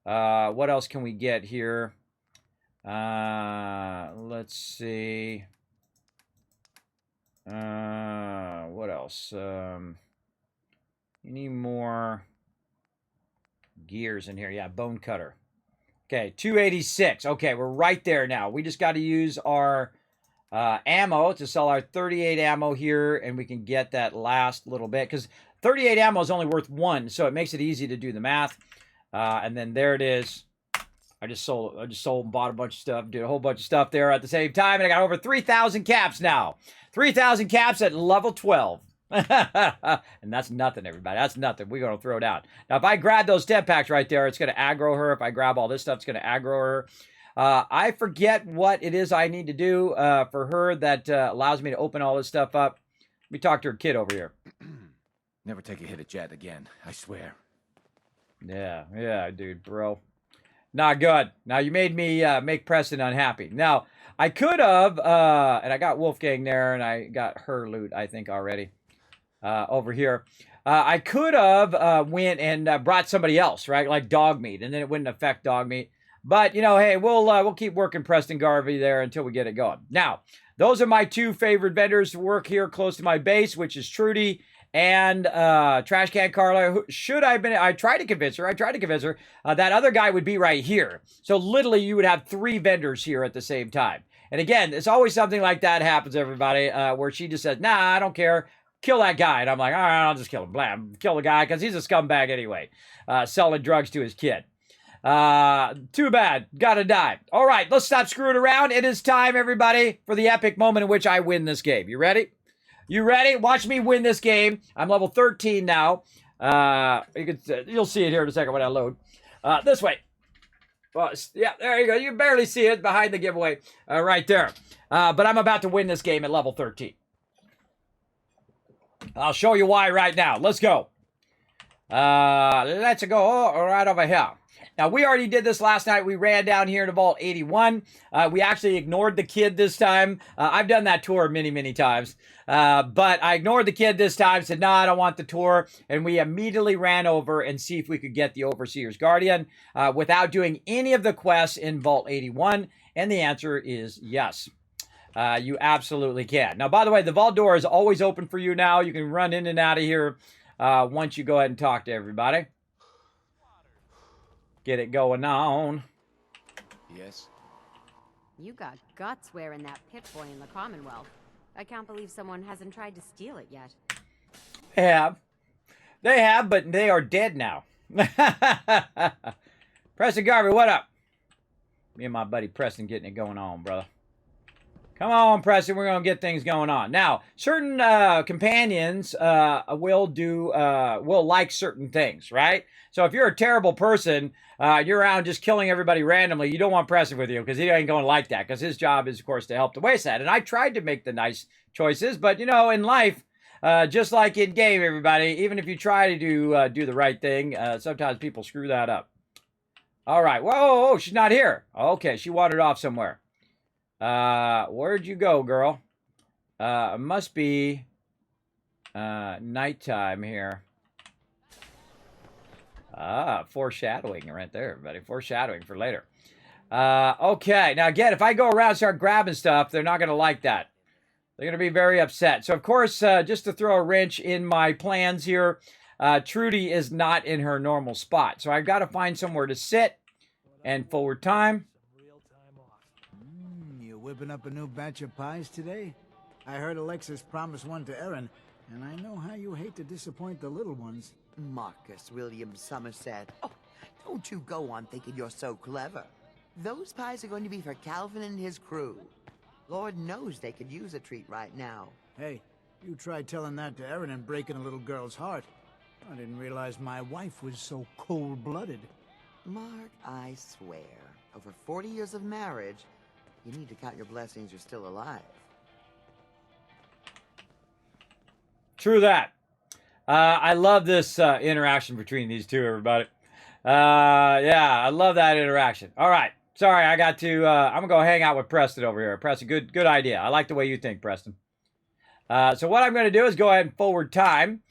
What else can we get here? Let's see. What else? Any more gears in here? Yeah, bone cutter. Okay, 286. Okay, we're right there now. We just got to use our ammo to sell our 38 ammo here, and we can get that last little bit because 38 ammo is only worth 1, so it makes it easy to do the math. And then there it is. I just sold and bought a bunch of stuff, did a whole bunch of stuff there at the same time, and I got over 3,000 caps now. 3,000 caps at level 12. And that's nothing, everybody. That's nothing. We're going to throw down. Now, if I grab those 10 packs right there, it's going to aggro her. If I grab all this stuff, it's going to aggro her. I forget what it is I need to do for her that allows me to open all this stuff up. Let me talk to her kid over here. Never take a hit at Jet again, I swear. Yeah, dude, bro. Not good. Now, you made me make Preston unhappy. Now, I could have, and I got Wolfgang there, and I got her loot, I think, already. Over here. I could have went and brought somebody else, right? Like dog meat, and then it wouldn't affect dog meat. But, you know, hey, we'll keep working Preston Garvey there until we get it going. Now, those are my two favorite vendors to work here close to my base, which is Trudy and Trash Can Carla. I tried to convince her. That other guy would be right here. So literally you would have 3 vendors here at the same time. And again, it's always something like that happens, everybody, where she just says, nah, I don't care. Kill that guy. And I'm like, all right, I'll just kill him. Blam. Kill the guy because he's a scumbag anyway, selling drugs to his kid. Too bad. Gotta die. All right, let's stop screwing around. It is time, everybody, for the epic moment in which I win this game. You ready? You ready? Watch me win this game. I'm level 13 now. You'll see it here in a second when I load. This way. Well, yeah, there you go. You barely see it behind the giveaway right there. But I'm about to win this game at level 13. I'll show you why right now. Let's go. Let's go right over here. Now, we already did this last night. We ran down here to Vault 81. We actually ignored the kid this time. I've done that tour many, many times. But I ignored the kid this time, said, no, I don't want the tour. And we immediately ran over and see if we could get the Overseer's Guardian without doing any of the quests in Vault 81. And the answer is yes. You absolutely can. Now, by the way, the vault door is always open for you now. You can run in and out of here once you go ahead and talk to everybody. Get it going on. Yes? You got guts wearing that Pip-Boy in the Commonwealth. I can't believe someone hasn't tried to steal it yet. They have, but they are dead now. Preston Garvey, what up? Me and my buddy Preston getting it going on, brother. Come on, Preston. We're going to get things going on. Now, certain companions will like certain things, right? So if you're a terrible person, you're around just killing everybody randomly, you don't want Preston with you because he ain't going to like that because his job is, of course, to help the wayside. And I tried to make the nice choices, but, you know, in life, just like in game, everybody, even if you try to do the right thing, sometimes people screw that up. All right. Whoa, she's not here. Okay, she wandered off somewhere. Where'd you go, girl? It must be nighttime here. Foreshadowing right there, everybody. Foreshadowing for later. Okay, now again, if I go around and start grabbing stuff, they're not going to like that. They're going to be very upset. So, of course, just to throw a wrench in my plans here, Trudy is not in her normal spot. So I've got to find somewhere to sit and forward time. Whipping up a new batch of pies today? I heard Alexis promised one to Erin, and I know how you hate to disappoint the little ones. Marcus William Somerset. Oh, don't you go on thinking you're so clever. Those pies are going to be for Calvin and his crew. Lord knows they could use a treat right now. Hey, you tried telling that to Erin and breaking a little girl's heart. I didn't realize my wife was so cold-blooded. Mark, I swear, over 40 years of marriage, you need to count your blessings you're still alive. True that. I love this interaction between these two, everybody. Yeah, I love that interaction. All right. Sorry, I got to... I'm going to go hang out with Preston over here. Preston, good idea. I like the way you think, Preston. So what I'm going to do is go ahead and forward time.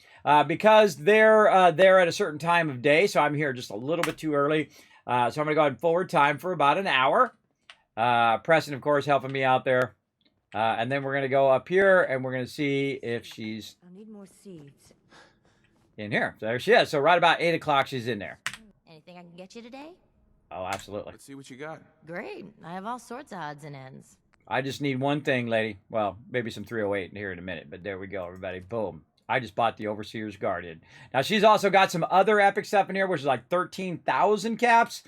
Because they're there at a certain time of day, so I'm here just a little bit too early. So I'm going to go ahead and forward time for about an hour. Preston, of course, helping me out there. And then we're going to go up here, and we're going to see if she's... I'll need more seeds. In here. So there she is. So right about 8 o'clock, she's in there. Anything I can get you today? Oh, absolutely. Let's see what you got. Great. I have all sorts of odds and ends. I just need one thing, lady. Well, maybe some 308 in here in a minute, but there we go, everybody. Boom. I just bought the Overseer's Guardian. Now, she's also got some other epic stuff in here, which is like 13,000 caps,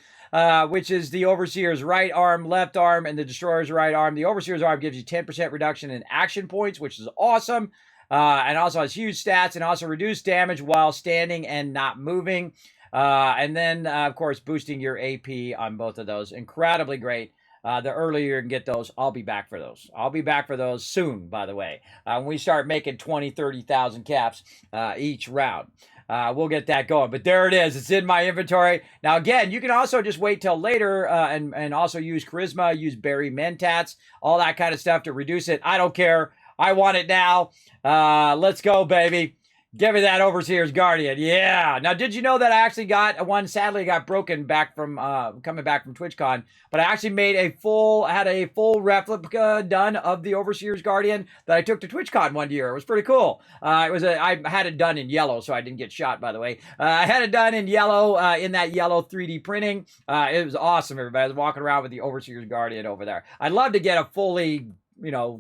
which is the Overseer's right arm, left arm, and the Destroyer's right arm. The Overseer's arm gives you 10% reduction in action points, which is awesome. And also has huge stats and also reduced damage while standing and not moving. And then, of course, boosting your AP on both of those. Incredibly great. The earlier you can get those, I'll be back for those. I'll be back for those soon, by the way. When we start making 20, 30,000 caps each round. We'll get that going. But there it is. It's in my inventory. Now, again, you can also just wait till later and also use Charisma, use Berry Mentats, all that kind of stuff to reduce it. I don't care. I want it now. Let's go, baby. Give me that Overseer's Guardian. Yeah. Now, did you know that I actually got one? Sadly, got broken back from coming back from TwitchCon. But I actually made a full replica done of the Overseer's Guardian that I took to TwitchCon one year. It was pretty cool. I had it done in yellow, so I didn't get shot. By the way, I had it done in yellow in that yellow 3D printing. It was awesome. Everybody I was walking around with the Overseer's Guardian over there. I'd love to get a fully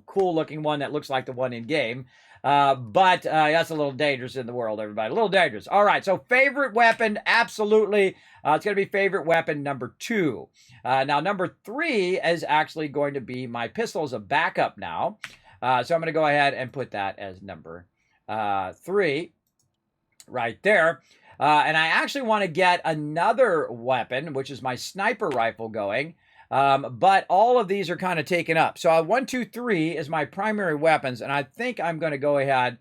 cool looking one that looks like the one in game. But that's a little dangerous in the world, everybody. A little dangerous. All right, so favorite weapon, absolutely. It's going to be favorite weapon number 2. Now, number 3 is actually going to be my pistol as a backup now. So I'm going to go ahead and put that as number 3 right there. And I actually want to get another weapon, which is my sniper rifle going. But all of these are kind of taken up. So 1, 2, 3 is my primary weapons, and I think I'm going to go ahead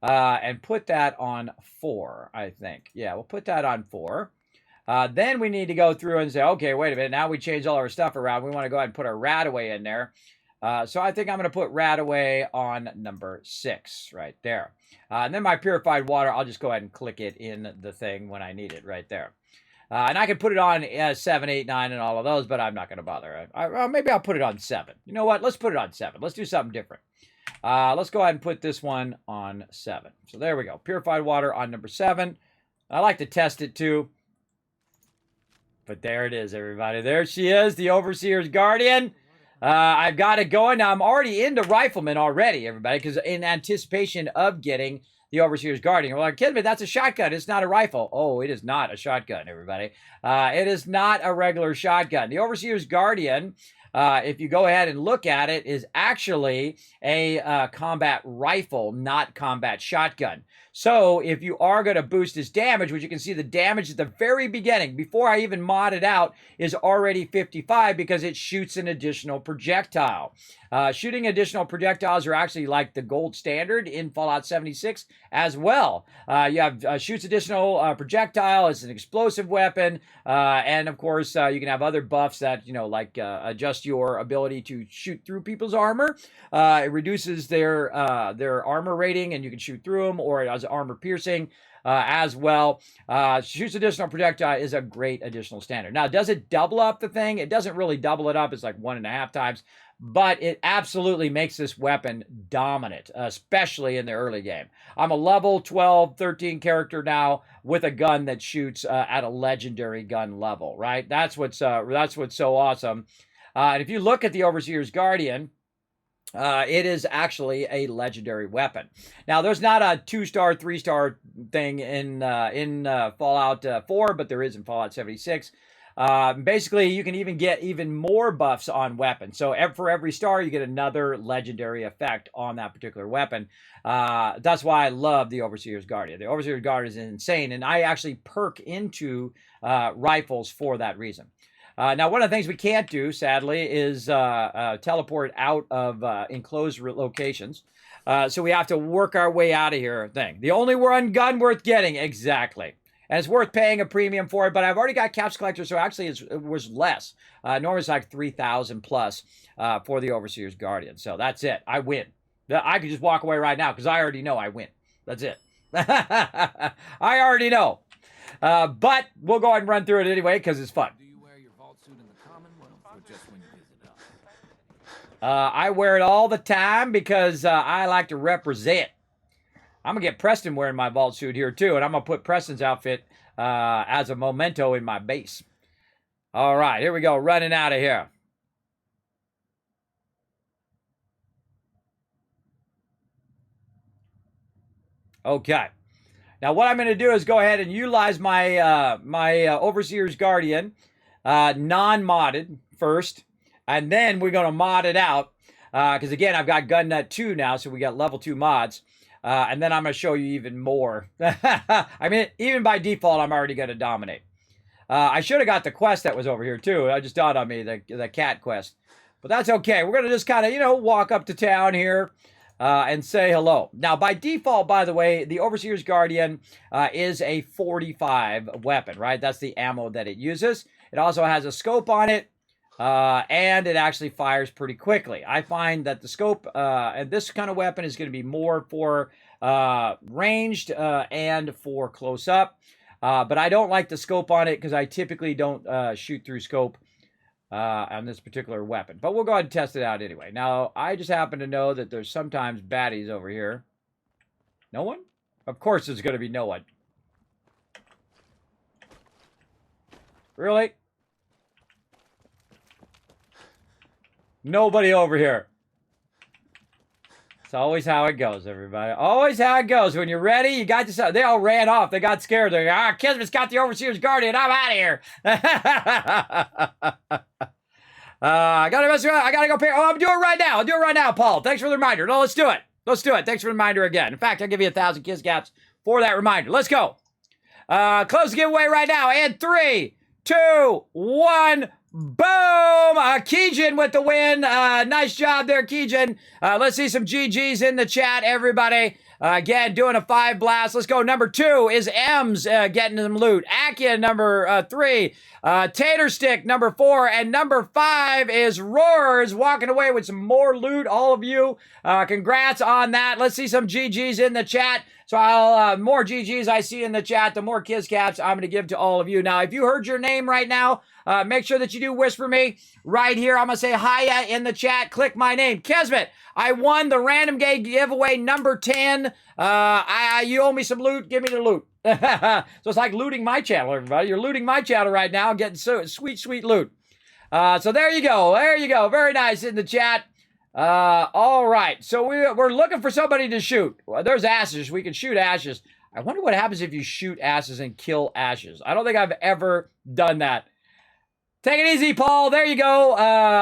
and put that on 4, I think. Yeah, we'll put that on 4. Then we need to go through and say, okay, wait a minute. Now we changed all our stuff around. We want to go ahead and put our Radaway in there. So I think I'm going to put Radaway on number 6 right there. And then my purified water, I'll just go ahead and click it in the thing when I need it right there. And I can put it on 7, 8, 9, and all of those, but I'm not going to bother. Maybe I'll put it on 7. You know what? Let's put it on 7. Let's do something different. Let's go ahead and put this one on 7. So there we go. Purified water on number 7. I like to test it too. But there it is, everybody. There she is, the Overseer's Guardian. I've got it going. Now, I'm already into Rifleman already, everybody, because in anticipation of getting the Overseer's Guardian. Well, like, Kismet, that's a shotgun. It's not a rifle. Oh, it is not a shotgun, everybody. It is not a regular shotgun. The Overseer's Guardian, if you go ahead and look at it, is actually a combat rifle, not combat shotgun. So if you are going to boost his damage, which you can see the damage at the very beginning, before I even mod it out, is already 55 because it shoots an additional projectile. Shooting additional projectiles are actually like the gold standard in Fallout 76 as well. You have shoots additional projectile. It's an explosive weapon. And of course, you can have other buffs that, like adjust your ability to shoot through people's armor. It reduces their armor rating and you can shoot through them, or it has armor piercing as well. Shoots additional projectile is a great additional standard. Now, does it double up the thing? It doesn't really double it up. It's like 1.5 times. But it absolutely makes this weapon dominant, especially in the early game. I'm a level 12, 13 character now with a gun that shoots at a legendary gun level, right? That's what's so awesome. And if you look at the Overseer's Guardian, it is actually a legendary weapon. Now, there's not a 2-star, 3-star thing in Fallout 4, but there is in Fallout 76. Basically, you can even get even more buffs on weapons. So for every star, you get another legendary effect on that particular weapon. That's why I love the Overseer's Guardian. The Overseer's Guardian is insane, and I actually perk into rifles for that reason. Now, one of the things we can't do, sadly, is teleport out of enclosed locations. So we have to work our way out of here. The only one gun worth getting, exactly. And it's worth paying a premium for it, but I've already got Caps Collector, so actually it was less. Normally it's like 3,000 plus for the Overseer's Guardian. So that's it. I win. I could just walk away right now because I already know I win. That's it. I already know. But we'll go ahead and run through it anyway because it's fun. Do you wear your vault suit in the Commonwealth or just when you visit us? I wear it all the time because I like to represent. I'm going to get Preston wearing my vault suit here, too. And I'm going to put Preston's outfit as a memento in my base. All right, here we go. Running out of here. Okay. Now, what I'm going to do is go ahead and utilize my Overseer's Guardian non-modded first. And then we're going to mod it out. Because, again, I've got Gun Nut 2 now, so we got level 2 mods. And then I'm going to show you even more. I mean, even by default, I'm already going to dominate. I should have got the quest that was over here, too. It just dawned on me, the cat quest. But that's okay. We're going to just kind of, walk up to town here and say hello. Now, by default, by the way, the Overseer's Guardian is a 45 weapon, right? That's the ammo that it uses. It also has a scope on it. and it actually fires pretty quickly. I find that the scope and this kind of weapon is going to be more for ranged and for close up. But I don't like the scope on it because I typically don't shoot through scope on this particular weapon. But we'll go ahead and test it out anyway. Now, I just happen to know that there's sometimes baddies over here. No one? Of course there's going to be no one. Really? Nobody over here. It's always how it goes, everybody. Always how it goes. When you're ready, you got yourself. They all ran off. They got scared. They're like, Kismet's got the Overseer's Guardian. I'm out of here. I gotta mess around. I gotta go pay. Oh, I'm doing it right now. I'll do it right now, Paul. Thanks for the reminder. No, let's do it. Let's do it. Thanks for the reminder again. In fact, I'll give you 1,000 kiss caps for that reminder. Let's go. Close the giveaway right now. And 3, 2, 1. Boom! Keegan with the win. Nice job there, Keegan. Let's see some GGs in the chat, everybody. Again, doing a 5 blast. Let's go. Number 2 is M's getting some loot. Akia, number 3. Tater Stick, number 4. And number 5 is Roars walking away with some more loot. All of you, congrats on that. Let's see some GGs in the chat. So more GGs I see in the chat, the more kiss caps I'm going to give to all of you. Now, if you heard your name right now, make sure that you do whisper me right here. I'm going to say hiya in the chat. Click my name. Kismet, I won the random game giveaway number 10. You owe me some loot. Give me the loot. So it's like looting my channel, everybody. You're looting my channel right now and getting so sweet, sweet loot. So there you go. There you go. Very nice in the chat. All right. So we're looking for somebody to shoot. Well, there's ashes. We can shoot ashes. I wonder what happens if you shoot ashes and kill ashes. I don't think I've ever done that. Take it easy, Paul. There you go.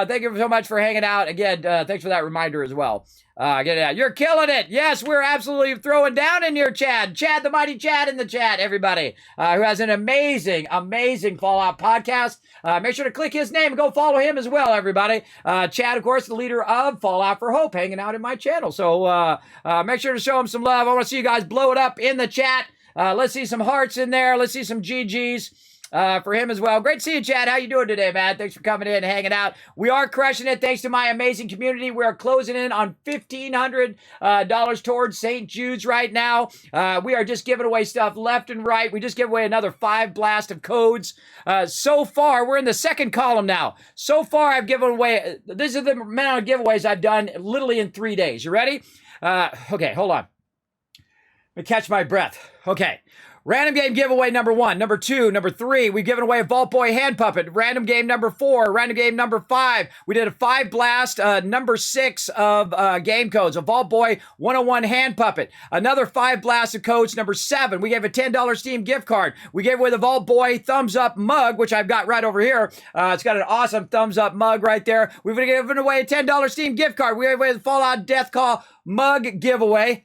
Thank you so much for hanging out. Again, thanks for that reminder as well. Get it out. You're killing it. Yes, we're absolutely throwing down in your Chad. Chad, the mighty Chad in the chat, everybody, who has an amazing, amazing Fallout podcast. Make sure to click his name and go follow him as well, everybody. Chad, of course, the leader of Fallout for Hope, hanging out in my channel. So make sure to show him some love. I want to see you guys blow it up in the chat. Let's see some hearts in there. Let's see some GGs. For him as well. Great to see you, Chad. How you doing today, man? Thanks for coming in and hanging out. We are crushing it thanks to my amazing community. We are closing in on $1,500 towards St. Jude's right now. We are just giving away stuff left and right. We just gave away another 5 blast of codes. So far, we're in the second column now. So far, I've given away, these are the amount of giveaways I've done literally in 3 days. You ready? Okay, hold on. Let me catch my breath. Okay. Random game giveaway number 1, number 2, number 3. We've given away a Vault Boy hand puppet. Random game number 4, random game number 5. We did a 5 blast, number 6 of game codes. A Vault Boy 101 hand puppet. Another 5 blast of codes, number 7. We gave a $10 Steam gift card. We gave away the Vault Boy thumbs up mug, which I've got right over here. It's got an awesome thumbs up mug right there. We've given away a $10 Steam gift card. We gave away the Fallout Death Call mug giveaway.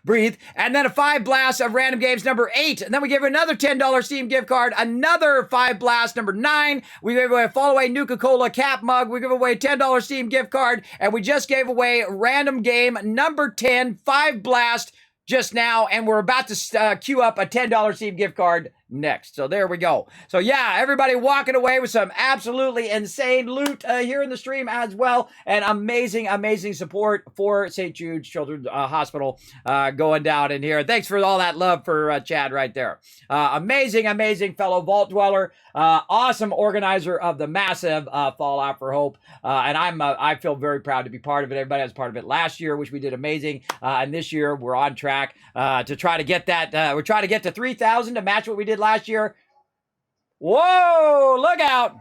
Breathe. And then a 5 blast of random games number 8. And then we gave another $10 Steam gift card. Another 5 blast number 9. We gave away a Fallaway Nuka-Cola cap mug. We gave away a $10 Steam gift card. And we just gave away random game number 10, 5 blast just now. And we're about to queue up a $10 Steam gift card next. So there we go. So yeah, everybody walking away with some absolutely insane loot here in the stream as well. And amazing, amazing support for St. Jude's Children's Hospital going down in here. Thanks for all that love for Chad right there. Amazing, amazing fellow Vault Dweller. Awesome organizer of the massive Fallout for Hope. And I feel very proud to be part of it. Everybody was part of it last year, which we did amazing. And this year we're on track to try to get that. We're trying to get to 3,000 to match what we did last year. Whoa, look out.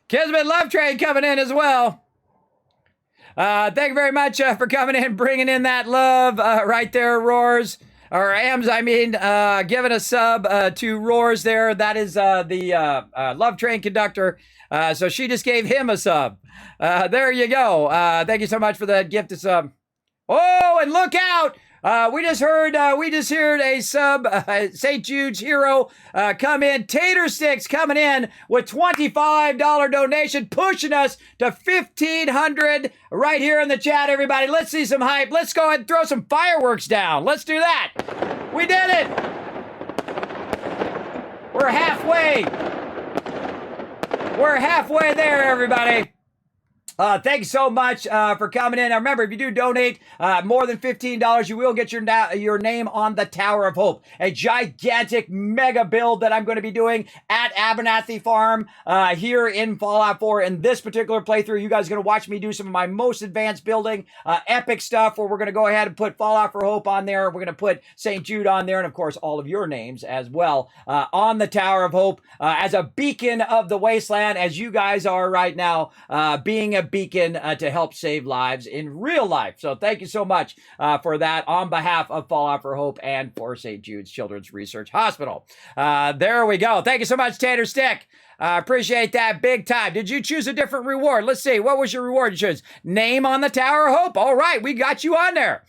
Kismet Love Train coming in as well. Thank you very much for coming in, bringing in that love right there, Roars. Or Ams, I mean, giving a sub to Roars there. That is the Love Train conductor. So she just gave him a sub. There you go. Thank you so much for that gift of sub. Oh, and look out! We just heard a sub, St. Jude's hero, come in. Tater Sticks coming in with $25 donation, pushing us to 1,500 right here in the chat, everybody. Let's see some hype. Let's go ahead and throw some fireworks down. Let's do that. We did it. we're halfway. We're halfway there, everybody. Thanks so much for coming in. Now remember, if you do donate more than $15, you will get your name on the Tower of Hope, a gigantic mega build that I'm going to be doing at Abernathy Farm here in Fallout 4. In this particular playthrough, you guys are going to watch me do some of my most advanced building, epic stuff, where we're going to go ahead and put Fallout for Hope on there. We're going to put St. Jude on there, and of course, all of your names as well on the Tower of Hope as a beacon of the wasteland, as you guys are right now, being a beacon to help save lives in real life. So thank you so much for that on behalf of Fallout for Hope and for St. Jude's Children's Research Hospital. There we go. Thank you so much, Tater Stick. Appreciate that big time. Did you choose a different reward? Let's see. What was your reward you chose? Name on the Tower of Hope. All right. We got you on there.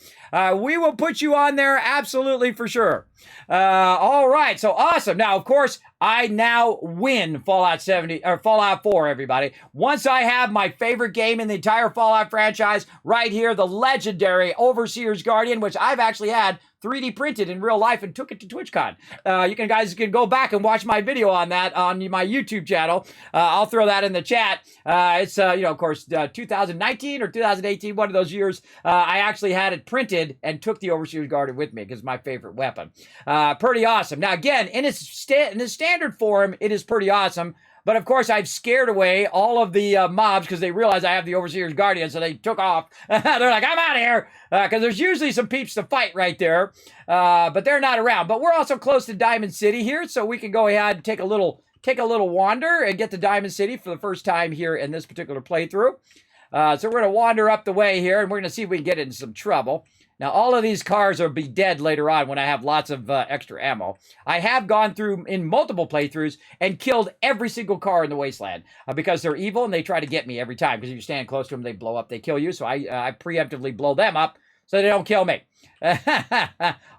We will put you on there absolutely for sure. All right. So awesome. Now, of course, I now win Fallout 70 or Fallout 4, everybody. Once I have my favorite game in the entire Fallout franchise right here, the legendary Overseer's Guardian, which I've actually had 3D printed in real life and took it to TwitchCon. You guys can go back and watch my video on that on my YouTube channel. I'll throw that in the chat. It's, of course, 2019 or 2018, one of those years. I actually had it printed and took the Overseer's Guardian with me because it's my favorite weapon. Pretty awesome. Now, again, in its standard form, it is pretty awesome. But of course, I've scared away all of the mobs because they realize I have the Overseer's Guardian, so they took off. They're like, I'm out of here, because there's usually some peeps to fight right there, but they're not around. But we're also close to Diamond City here, so we can go ahead and take a little wander and get to Diamond City for the first time here in this particular playthrough. So we're going to wander up the way here, and we're going to see if we can get into some trouble. Now, all of these cars will be dead later on when I have lots of extra ammo. I have gone through in multiple playthroughs and killed every single car in the wasteland because they're evil and they try to get me every time. Because if you stand close to them, they blow up, they kill you. So I preemptively blow them up so they don't kill me.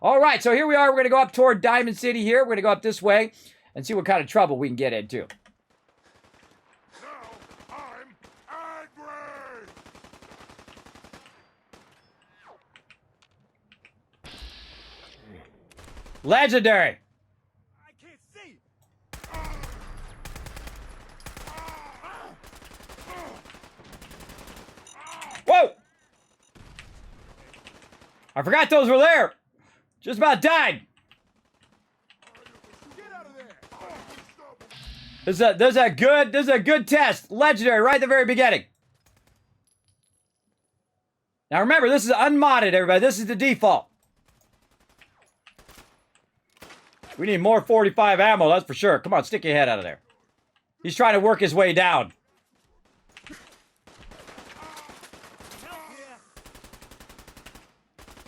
All right, so here we are. We're going to go up toward Diamond City here. We're going to go up this way and see what kind of trouble we can get into. Legendary. I can't see. Whoa! I forgot those were there. Just about died. Get out of there. This is a good test. Legendary right at the very beginning. Now remember, this is unmodded, everybody. This is the default. We need more 45 ammo, that's for sure. Come on, stick your head out of there. He's trying to work his way down.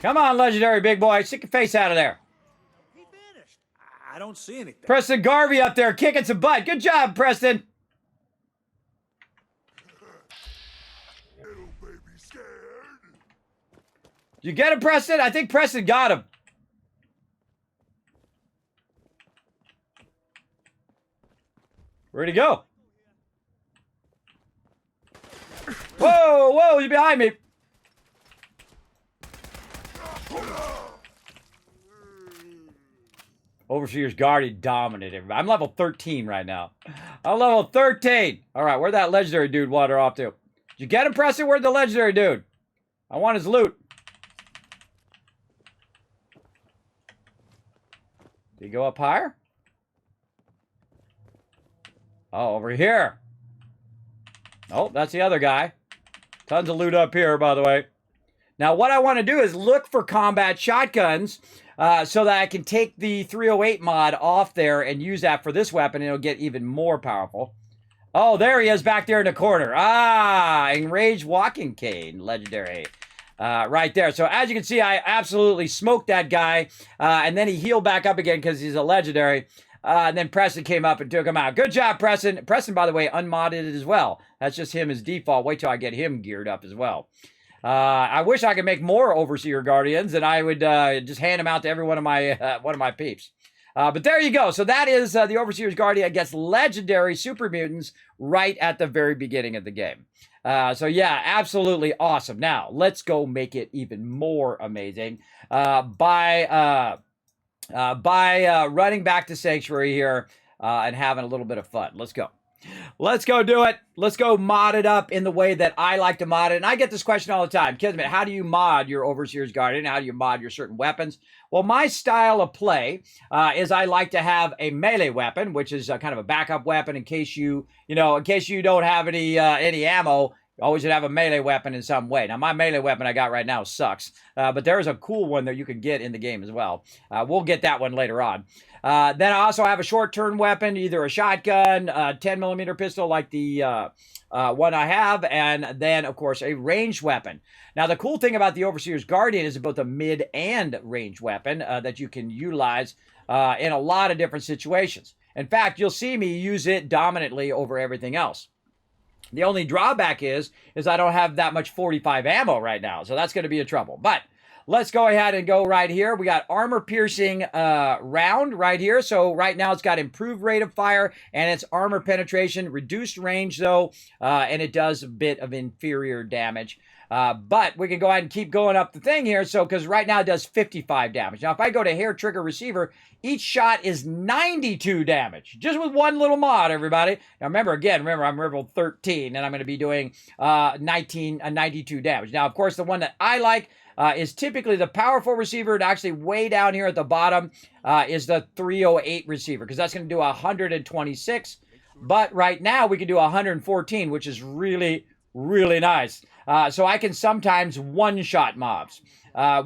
Come on, legendary big boy. Stick your face out of there. He vanished. I don't see anything. Preston Garvey up there kicking some butt. Good job, Preston. Little baby scared. Did you get him, Preston? I think Preston got him. Where'd he go? Whoa, you're behind me. Overseer's Guardian dominated everybody. I'm level 13 right now. I'm level 13. All right, where'd that legendary dude wander off to? Did you get him, Preston? Where'd the legendary dude? I want his loot. Did he go up higher? Oh, over here. Oh, that's the other guy. Tons of loot up here, by the way. Now, what I want to do is look for combat shotguns so that I can take the 308 mod off there and use that for this weapon, and it'll get even more powerful. Oh, there he is back there in the corner. Ah, Enraged Walking Cane, legendary. Right there. So as you can see, I absolutely smoked that guy, and then he healed back up again because he's a legendary. And then Preston came up and took him out. Good job, Preston. Preston, by the way, unmodded it as well. That's just him as default. Wait till I get him geared up as well. I wish I could make more Overseer Guardians, and I would just hand them out to every one of my peeps. But there you go. So that is the Overseer's Guardian against legendary super mutants right at the very beginning of the game. So yeah, absolutely awesome. Now, let's go make it even more amazing by running back to Sanctuary here. and having a little bit of fun. Let's go. Let's go do it. Let's go mod it up in the way that I like to mod it. And I get this question all the time. Kismet, how do you mod your Overseer's Guardian? How do you mod your certain weapons? Well, my style of play is I like to have a melee weapon, which is kind of a backup weapon in case you don't have any ammo. Always should have a melee weapon in some way. Now, my melee weapon I got right now sucks, but there is a cool one that you can get in the game as well. We'll get that one later on. Then I also have a short-turn weapon, either a shotgun, a 10mm pistol like the one I have, and then, of course, a ranged weapon. Now, the cool thing about the Overseer's Guardian is both a mid and range weapon that you can utilize in a lot of different situations. In fact, you'll see me use it dominantly over everything else. The only drawback is I don't have that much 45 ammo right now, so that's going to be a trouble. But let's go ahead and go right here. We got armor-piercing round right here. So right now it's got improved rate of fire and its armor penetration, reduced range though, and it does a bit of inferior damage. But we can go ahead and keep going up the thing here. So, because right now it does 55 damage. Now, if I go to hair trigger receiver, each shot is 92 damage. Just with one little mod, everybody. Now, remember, I'm level 13, and I'm going to be doing 92 damage. Now, of course, the one that I like is typically the powerful receiver, and actually way down here at the bottom is the 308 receiver, because that's going to do 126. But right now, we can do 114, which is really, really nice. So I can sometimes one-shot mobs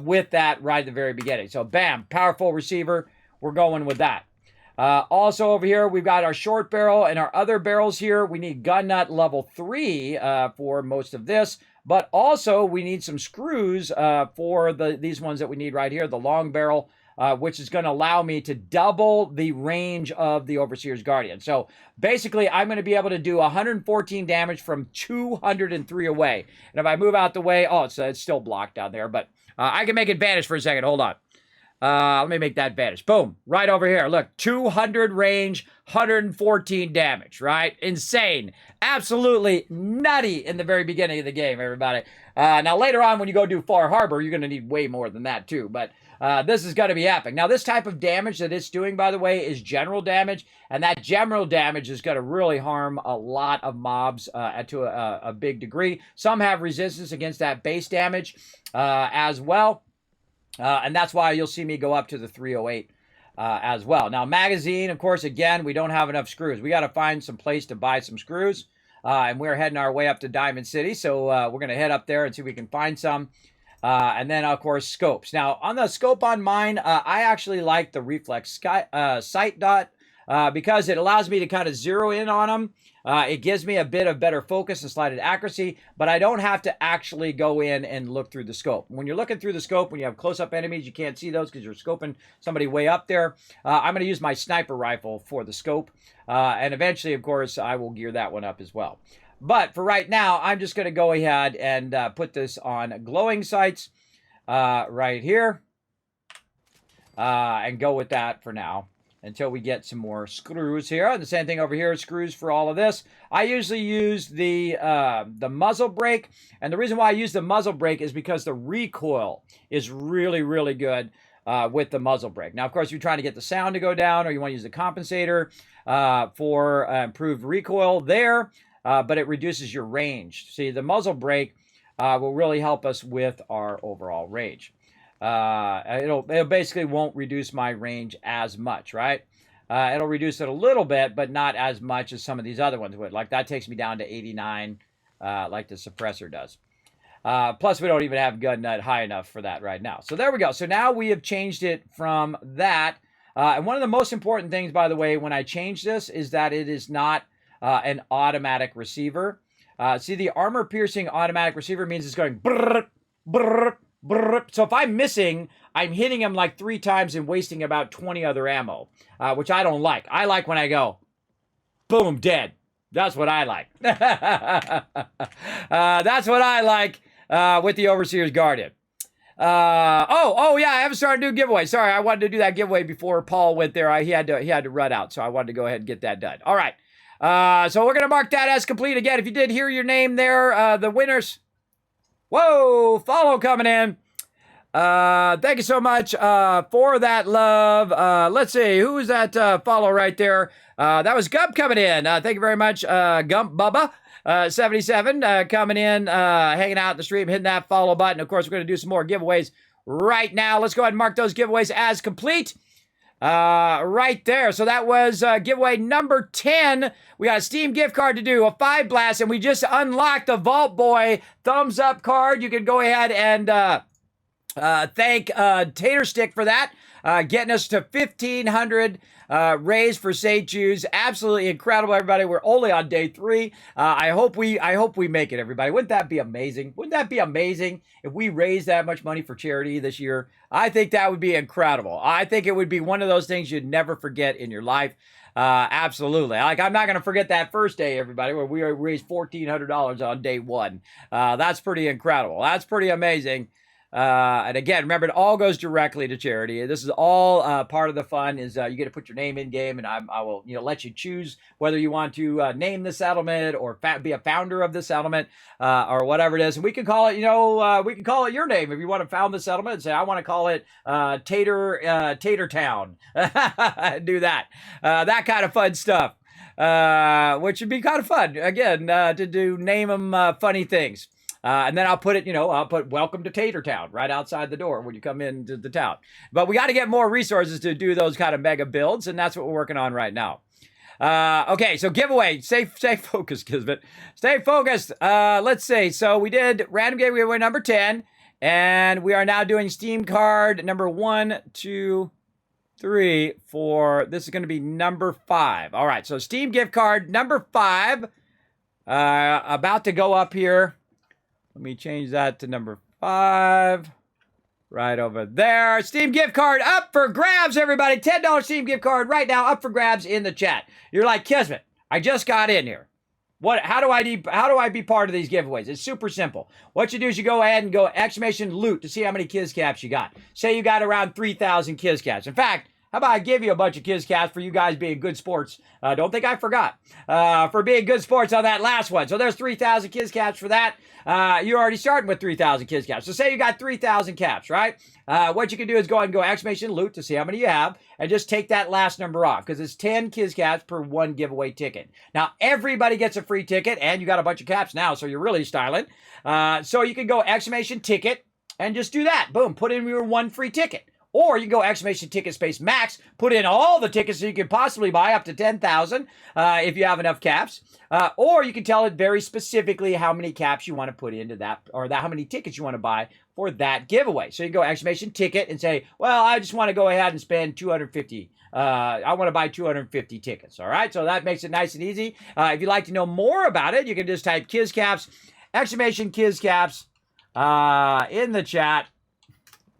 with that right at the very beginning. So bam, powerful receiver. We're going with that. Also over here, we've got our short barrel and our other barrels here. We need gun nut level 3 for most of this. But also, we need some screws for these ones that we need right here, the long barrel, which is going to allow me to double the range of the Overseer's Guardian. So basically, I'm going to be able to do 114 damage from 203 away. And if I move out the way, it's still blocked down there, but I can make it vanish for a second. Hold on. Let me make that vanish. Boom. Right over here. Look, 200 range, 114 damage, right? Insane. Absolutely nutty in the very beginning of the game, everybody. Now, later on, when you go do Far Harbor, you're going to need way more than that, too. But this is going to be epic. Now, this type of damage that it's doing, by the way, is general damage. And that general damage is going to really harm a lot of mobs to a big degree. Some have resistance against that base damage as well. And that's why you'll see me go up to the 308 as well. Now, magazine, of course, again, we don't have enough screws. We got to find some place to buy some screws. And we're heading our way up to Diamond City. So we're going to head up there and see if we can find some. And then, of course, scopes. Now, on the scope on mine, I actually like the reflex sight dot because it allows me to kind of zero in on them. It gives me a bit of better focus and slighted accuracy, but I don't have to actually go in and look through the scope. When you're looking through the scope, when you have close-up enemies, you can't see those because you're scoping somebody way up there. I'm going to use my sniper rifle for the scope, and eventually, of course, I will gear that one up as well. But for right now, I'm just going to go ahead and put this on glowing sights right here and go with that for now until we get some more screws here. And the same thing over here, screws for all of this. I usually use the muzzle brake, and the reason why I use the muzzle brake is because the recoil is really, really good with the muzzle brake. Now, of course, if you're trying to get the sound to go down or you want to use the compensator for improved recoil there, but it reduces your range. See, the muzzle brake will really help us with our overall range. It basically won't reduce my range as much, right? It'll reduce it a little bit, but not as much as some of these other ones would. Like that takes me down to 89, like the suppressor does. Plus, we don't even have gun nut high enough for that right now. So there we go. So now we have changed it from that. And one of the most important things, by the way, when I change this is that it is not an automatic receiver. See, the armor-piercing automatic receiver means it's going brrr, brrr, brrr. So if I'm missing, I'm hitting him like 3 times and wasting about 20 other ammo, which I don't like. I like when I go, boom, dead. That's what I like. That's what I like with the Overseer's Guardian. Oh yeah, I haven't started to do giveaway. Sorry, I wanted to do that giveaway before Paul went there. He had to run out, so I wanted to go ahead and get that done. All right. So we're going to mark that as complete. Again, if you did hear your name there, the winners. Whoa, follow coming in. Thank you so much for that love. Let's see, who is that follow right there? That was Gump coming in. Thank you very much, Gump Bubba. 77 coming in, hanging out in the stream, hitting that follow button. Of course, we're going to do some more giveaways right now. Let's go ahead and mark those giveaways as complete. Right there. So that was giveaway number 10. We got a Steam gift card to do, a 5 blast, and we just unlocked the Vault Boy thumbs up card. You can go ahead and thank Tater Stick for that, getting us to 1,500 raised for St. Jude's. Absolutely incredible, everybody. We're only on day 3. I hope we make it, everybody. Wouldn't that be amazing? Wouldn't that be amazing if we raised that much money for charity this year? I think that would be incredible. I think it would be one of those things you'd never forget in your life. Absolutely. Like, I'm not going to forget that first day, everybody, where we raised $1,400 on day 1. That's pretty incredible. That's pretty amazing. And again, remember, it all goes directly to charity. This is all part of the fun. Is you get to put your name in game, and I will let you choose whether you want to name the settlement or be a founder of the settlement or whatever it is. And we can call it we can call it your name if you want to found the settlement and say I want to call it Tater Town. Do that kind of fun stuff, which would be kind of fun again to name them funny things. And then I'll put I'll put welcome to Tater Town right outside the door when you come into the town. But we got to get more resources to do those kind of mega builds, and that's what we're working on right now. Okay, so giveaway. Stay focused, Kismet. Stay focused. Let's see. So we did random giveaway number 10, and we are now doing Steam card number 1, 2, 3, 4. This is going to be number 5. All right, so Steam gift card number 5. About to go up here. Let me change that to number 5. Right over there. Steam gift card up for grabs, everybody. $10 Steam gift card right now up for grabs in the chat. You're like, Kismet, I just got in here. How do I be part of these giveaways? It's super simple. What you do is you go ahead and go exclamation loot to see how many Kiz caps you got. Say you got around 3,000 Kiz caps. In fact, how about I give you a bunch of Kiz caps for you guys being good sports? Don't think I forgot. For being good sports on that last one. So there's 3,000 Kiz caps for that. You're already starting with 3,000 Kiz caps. So say you got 3,000 caps, right? What you can do is go ahead and go exclamation loot to see how many you have, and just take that last number off, because it's 10 Kiz caps per 1 giveaway ticket. Now, everybody gets a free ticket, and you got a bunch of caps now, so you're really styling. So you can go exclamation ticket, and just do that. Boom, put in your 1 free ticket. Or you can go exclamation ticket space max, put in all the tickets that you can possibly buy, up to 10,000 if you have enough caps. Or you can tell it very specifically how many caps you want to put into that, or how many tickets you want to buy for that giveaway. So you go exclamation ticket and say, well, I just want to go ahead and spend 250. I want to buy 250 tickets. All right, so that makes it nice and easy. If you'd like to know more about it, you can just type Kiz caps, exclamation Kiz caps in the chat.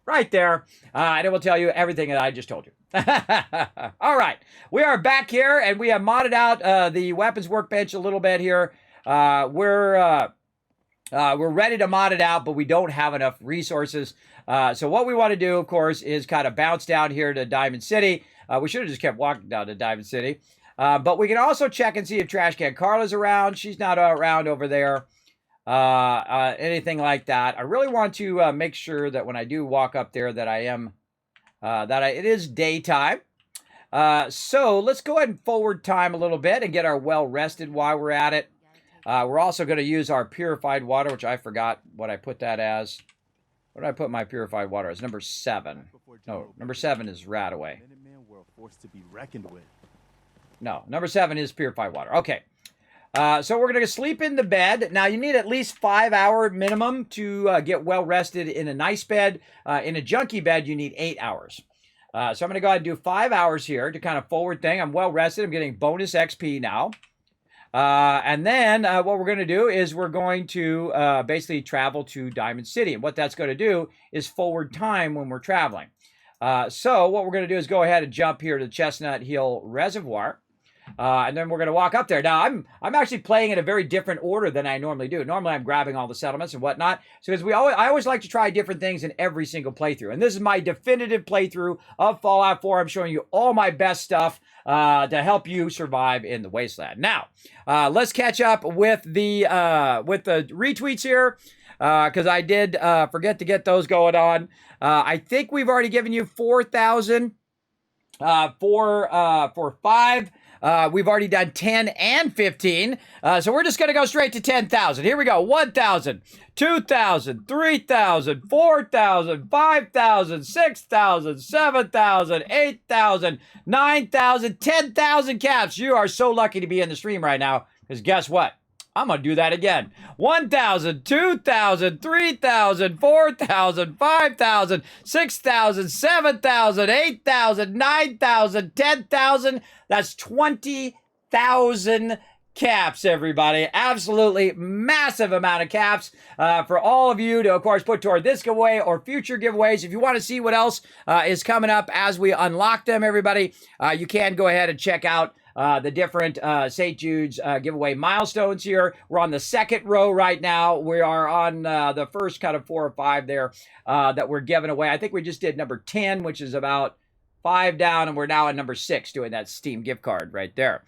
Right there, and it will tell you everything that I just told you. All right, we are back here, and we have modded out the weapons workbench a little bit here. We're ready to mod it out, but we don't have enough resources. So what we want to do, of course, is kind of bounce down here to Diamond City. We should have just kept walking down to Diamond City. But we can also check and see if Trash Can Carla's around. She's not around over there. Anything like that. I really want to make sure that when I do walk up there that I am, it is daytime. So let's go ahead and forward time a little bit and get our well rested while we're at it. We're also going to use our purified water, which I forgot what I put that as. What did I put my purified water as? Number 7. No, number 7 is Radaway. No, number 7 is purified water. Okay. So we're going to sleep in the bed. Now, you need at least 5-hour minimum to get well rested in a nice bed. In a junky bed, you need 8 hours. So I'm going to go ahead and do 5 hours here to kind of forward thing. I'm well rested. I'm getting bonus XP now. And then what we're going to do is we're going to basically travel to Diamond City. And what that's going to do is forward time when we're traveling. So what we're going to do is go ahead and jump here to Chestnut Hill Reservoir. And then we're going to walk up there. Now, I'm actually playing in a very different order than I normally do. Normally, I'm grabbing all the settlements and whatnot. So, because I always like to try different things in every single playthrough. And this is my definitive playthrough of Fallout 4. I'm showing you all my best stuff to help you survive in the wasteland. Now, let's catch up with the retweets here. Because I did forget to get those going on. I think we've already given you 4,000 for 5. We've already done 10 and 15. So we're just going to go straight to 10,000. Here we go. 1,000, 2,000, 3,000, 4,000, 5,000, 6,000, 7,000, 8,000, 9,000, 10,000 caps. You are so lucky to be in the stream right now. Because guess what? I'm going to do that again. 1,000, 2,000, 3,000, 4,000, 5,000, 6,000, 7,000, 8,000, 9,000, 10,000. That's 20,000 caps, everybody. Absolutely massive amount of caps for all of you to, of course, put toward this giveaway or future giveaways. If you want to see what else is coming up as we unlock them, everybody, you can go ahead and check out the different St. Jude's giveaway milestones here. We're on the second row right now. We are on the first kind of 4 or 5 there that we're giving away. I think we just did number 10, which is about 5 down, and we're now at number 6 doing that Steam gift card right there.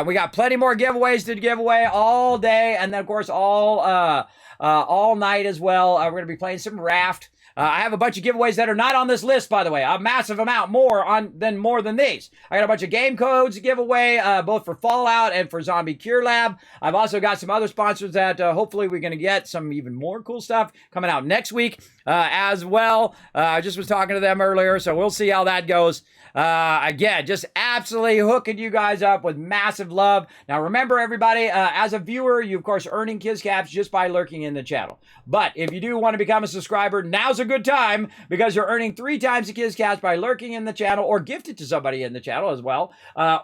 We got plenty more giveaways to give away all day, and then, of course, all night as well. We're going to be playing some Raft. I have a bunch of giveaways that are not on this list, by the way. A massive amount more than these. I got a bunch of game codes to give away, both for Fallout and for Zombie Cure Lab. I've also got some other sponsors that hopefully we're going to get some even more cool stuff coming out next week as well. I just was talking to them earlier, so we'll see how that goes. Again, just absolutely hooking you guys up with massive love. Now, remember, everybody, as a viewer, you, of course, earning Kiz Caps just by lurking in the channel. But if you do want to become a subscriber, now's a good time because you're earning 3 times the Kiz Caps by lurking in the channel or gifted to somebody in the channel as well.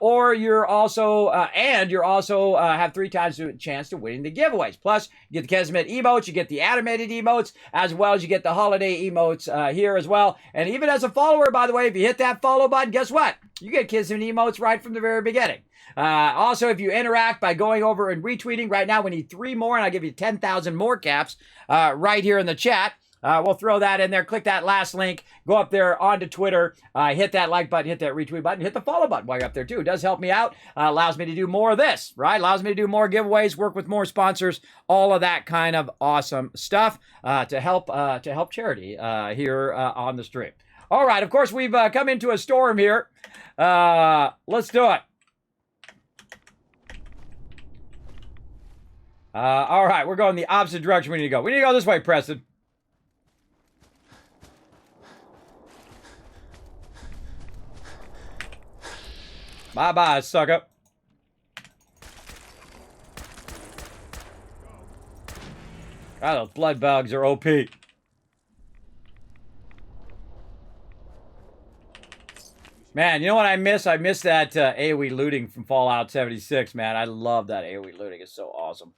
Or you're also, have 3 times the chance to winning the giveaways. Plus, you get the Kismet emotes, you get the animated emotes, as well as you get the holiday emotes here as well. And even as a follower, by the way, if you hit that follow button, guess what? You get Kismet emotes right from the very beginning. Also, if you interact by going over and retweeting, right now we need 3 more, and I'll give you 10,000 more caps right here in the chat. We'll throw that in there. Click that last link. Go up there onto Twitter. Hit that like button. Hit that retweet button. Hit the follow button while you're up there, too. It does help me out. Allows me to do more of this, right? Allows me to do more giveaways, work with more sponsors, all of that kind of awesome stuff to help charity here on the stream. All right. Of course, we've come into a storm here. Let's do it. All right. We're going the opposite direction we need to go. We need to go this way, Preston. Bye-bye, sucker. God, those blood bugs are OP. Man, you know what I miss? I miss that AoE looting from Fallout 76, man. I love that AoE looting. It's so awesome.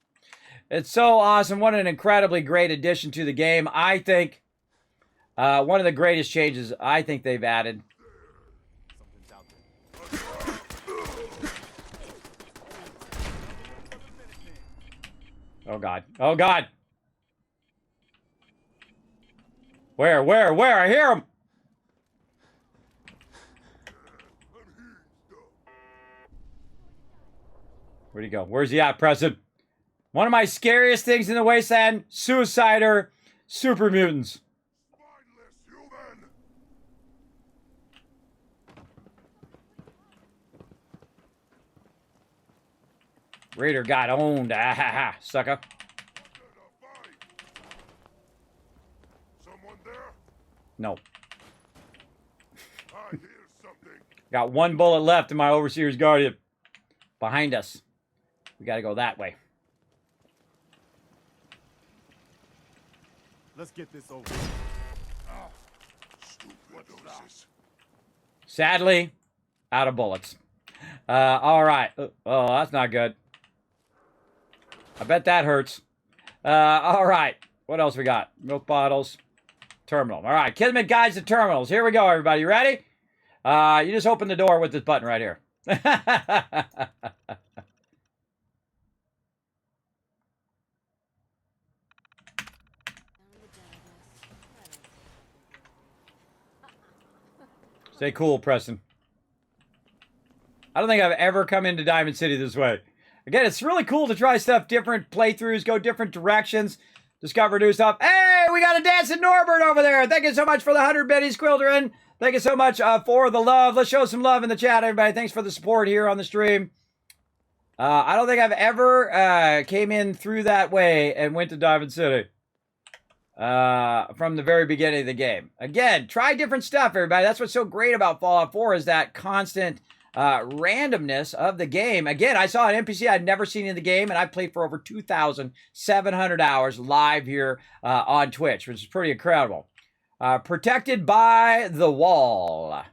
It's so awesome. What an incredibly great addition to the game. I think one of the greatest changes I think they've added. Oh, God. Oh, God. Where? I hear him. Where'd he go? Where's he at, Preston? One of my scariest things in the wasteland, suicider, super mutants. Raider got owned. Ah, ha, ha, sucker. Someone there? No. I hear something. Got 1 bullet left in my Overseer's Guardian. Behind us. We gotta go that way. Let's get this over. Sadly, out of bullets. All right. Oh, that's not good. I bet that hurts. All right. What else we got? Milk bottles. Terminal. All right. Kismet guides to terminals. Here we go, everybody. You ready? You just open the door with this button right here. Stay cool, Preston. I don't think I've ever come into Diamond City this way. Again, it's really cool to try stuff, different playthroughs, go different directions, discover new stuff. Hey, we got a dancing Norbert over there. Thank you so much for the 100 biddies, Quildren. Thank you so much for the love. Let's show some love in the chat, everybody. Thanks for the support here on the stream. I don't think I've ever came in through that way and went to Diamond City from the very beginning of the game. Again, try different stuff, everybody. That's what's so great about Fallout 4 is that constant randomness of the game. Again, I saw an NPC I'd never seen in the game, and I played for over 2,700 hours live here on Twitch, which is pretty incredible. Protected by the wall.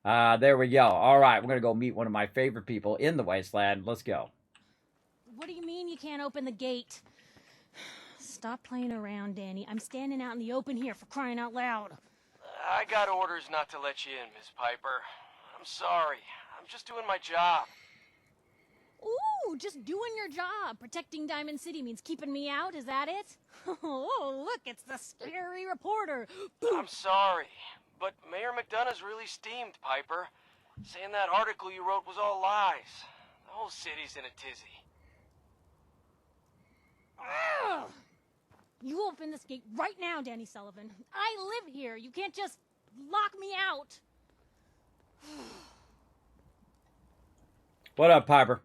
There we go. All right, we're going to go meet one of my favorite people in the Wasteland. Let's go. What do you mean you can't open the gate? Stop playing around, Danny. I'm standing out in the open here, for crying out loud. I got orders not to let you in, Miss Piper. I'm sorry. I'm just doing my job. Ooh, just doing your job. Protecting Diamond City means keeping me out, is that it? Oh, look, it's the scary reporter. I'm sorry, but Mayor McDonough's really steamed, Piper. Saying that article you wrote was all lies. The whole city's in a tizzy. Ugh. You open this gate right now, Danny Sullivan. I live here. You can't just lock me out. What up, Piper?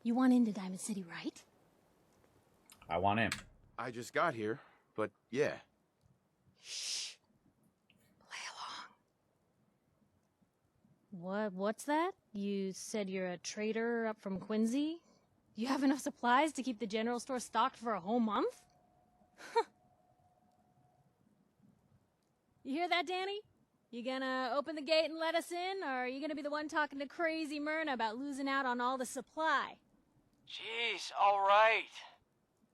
You want into Diamond City, right? I want in. I just got here, but yeah. Shh. Play along. What's that? You said you're a trader up from Quincy? You have enough supplies to keep the general store stocked for a whole month? You hear that, Danny? You gonna open the gate and let us in, or are you gonna be the one talking to crazy Myrna about losing out on all the supply? Jeez, all right.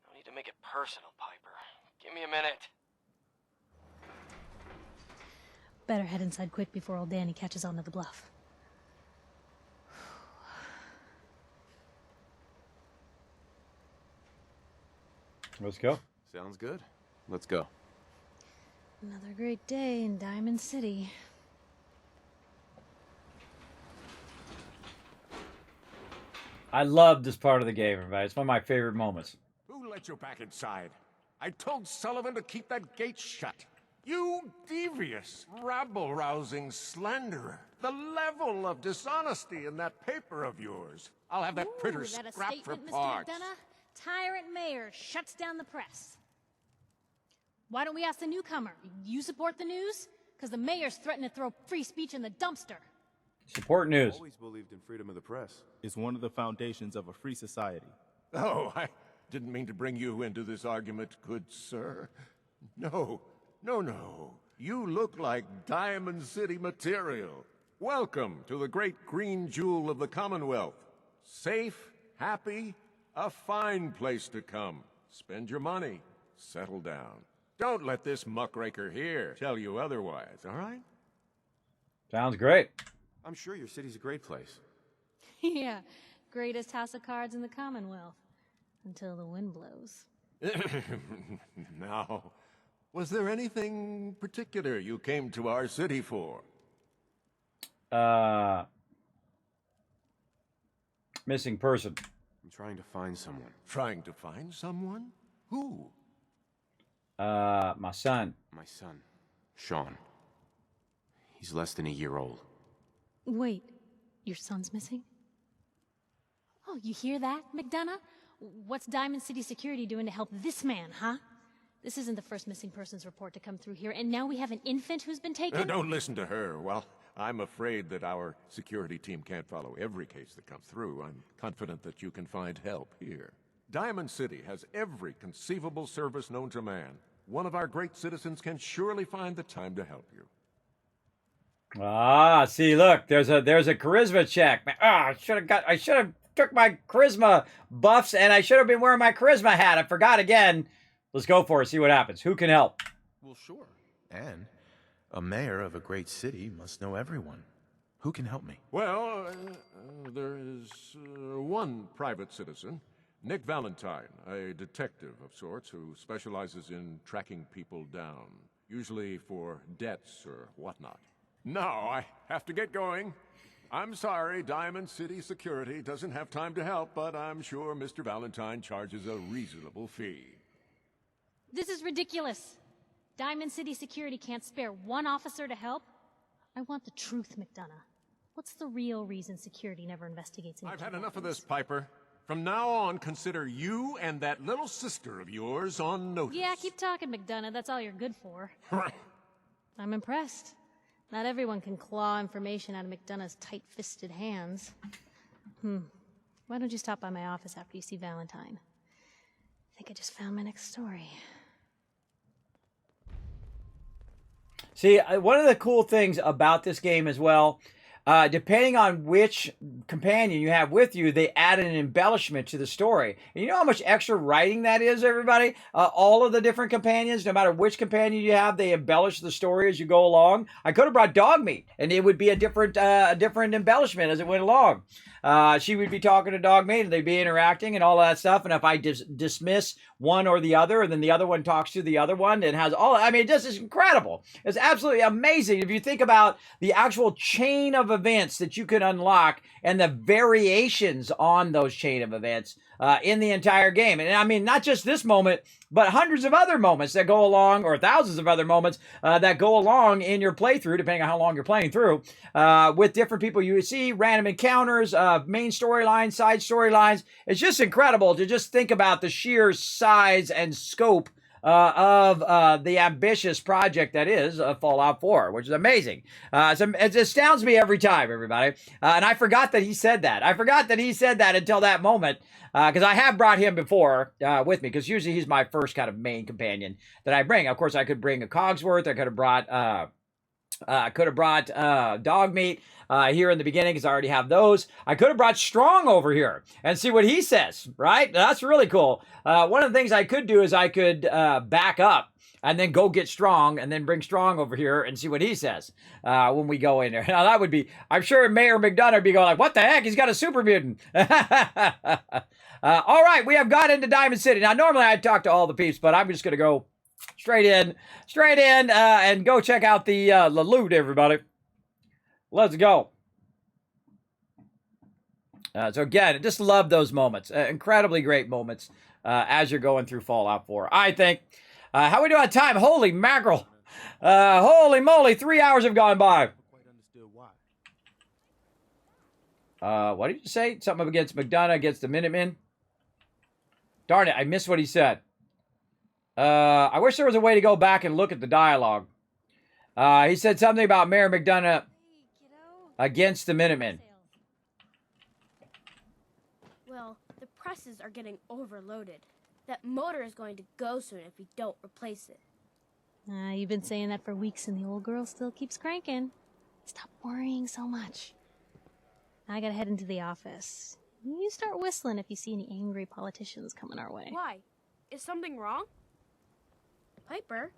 No need to make it personal, Piper. Give me a minute. Better head inside quick before old Danny catches on to the bluff. Let's go. Sounds good. Let's go. Another great day in Diamond City. I love this part of the game, everybody. It's one of my favorite moments. Who let you back inside? I told Sullivan to keep that gate shut. You devious, rabble-rousing slanderer. The level of dishonesty in that paper of yours. I'll have that printer Is that a scrapped for statement, Mr. parts. McDonough? Tyrant mayor shuts down the press. Why don't we ask the newcomer? You support the news? Because the mayor's threatening to throw free speech in the dumpster. Support news. Always believed in freedom of the press. It's one of the foundations of a free society. Oh, I didn't mean to bring you into this argument, good sir. No. You look like Diamond City material. Welcome to the great green jewel of the Commonwealth. Safe, happy, a fine place to come. Spend your money. Settle down. Don't let this muckraker here tell you otherwise, all right? Sounds great. I'm sure your city's a great place. Yeah, greatest house of cards in the Commonwealth. Until the wind blows. Now, was there anything particular you came to our city for? Missing person. I'm trying to find someone. Trying to find someone? Who? My son. My son, Sean. He's less than a year old. Wait, your son's missing? Oh, you hear that, McDonough? What's Diamond City Security doing to help this man, huh? This isn't the first missing persons report to come through here, and now we have an infant who's been taken? Don't listen to her. Well, I'm afraid that our security team can't follow every case that comes through. I'm confident that you can find help here. Diamond City has every conceivable service known to man. One of our great citizens can surely find the time to help you. Ah, see, look, there's a charisma check. I should have took my charisma buffs, and I should have been wearing my charisma hat. I forgot again. Let's go for it. See what happens. Who can help? Well, sure. And a mayor of a great city must know everyone. Who can help me? Well, there is one private citizen, Nick Valentine, a detective of sorts who specializes in tracking people down, usually for debts or whatnot. Now, I have to get going. I'm sorry, Diamond City Security doesn't have time to help, but I'm sure Mr. Valentine charges a reasonable fee. This is ridiculous. Diamond City Security can't spare one officer to help. I want the truth, McDonough. What's the real reason security never investigates any I've had kidnappings? enough of this, Piper. From now on, consider you and that little sister of yours on notice. Yeah, keep talking, McDonough. That's all you're good for. I'm impressed. Not everyone can claw information out of McDonough's tight-fisted hands. Why don't you stop by my office after you see Valentine? I think I just found my next story. See, one of the cool things about this game as well, depending on which companion you have with you, they add an embellishment to the story. And you know how much extra writing that is, everybody? All of the different companions, no matter which companion you have, they embellish the story as you go along. I could have brought Dogmeat, and it would be a different embellishment as it went along. She would be talking to Dogmeat, and they'd be interacting and all that stuff. And if I dismiss one or the other, and then the other one talks to the other one, and has all, I mean, this is incredible. It's absolutely amazing if you think about the actual chain of events that you can unlock and the variations on those chain of events in the entire game. And I mean, not just this moment, but hundreds of other moments that go along, or thousands of other moments that go along in your playthrough, depending on how long you're playing through, with different people you see, random encounters, main storylines, side storylines. It's just incredible to just think about the sheer size and scope of the ambitious project that is Fallout 4, which is amazing. It astounds me every time, everybody. And I forgot that he said that. I forgot that he said that until that moment, because I have brought him before with me, because usually he's my first kind of main companion that I bring. Of course, I could bring a Cogsworth. I could have brought Dogmeat here in the beginning, because I already have those. I could have brought Strong over here and see what he says, right? That's really cool. One of the things I could do is I could back up and then go get Strong and then bring Strong over here and see what he says when we go in there. Now, that would be, I'm sure Mayor McDonough would be going like, what the heck? He's got a super mutant. All right, we have got into Diamond City. Now, normally I'd talk to all the peeps, but I'm just going to go straight in, and go check out the loot, everybody. Let's go. So again, I just love those moments. Incredibly great moments as you're going through Fallout 4, I think. How we do on time? Holy mackerel. Holy moly, 3 hours have gone by. What did you say? Something up against McDonough, against the Minutemen? Darn it, I missed what he said. I wish there was a way to go back and look at the dialogue. He said something about Mayor McDonough against the Minutemen. Well, the presses are getting overloaded. That motor is going to go soon if we don't replace it. You've been saying that for weeks and the old girl still keeps cranking. Stop worrying so much. I gotta head into the office. You start whistling if you see any angry politicians coming our way. Why? Is something wrong? Piper?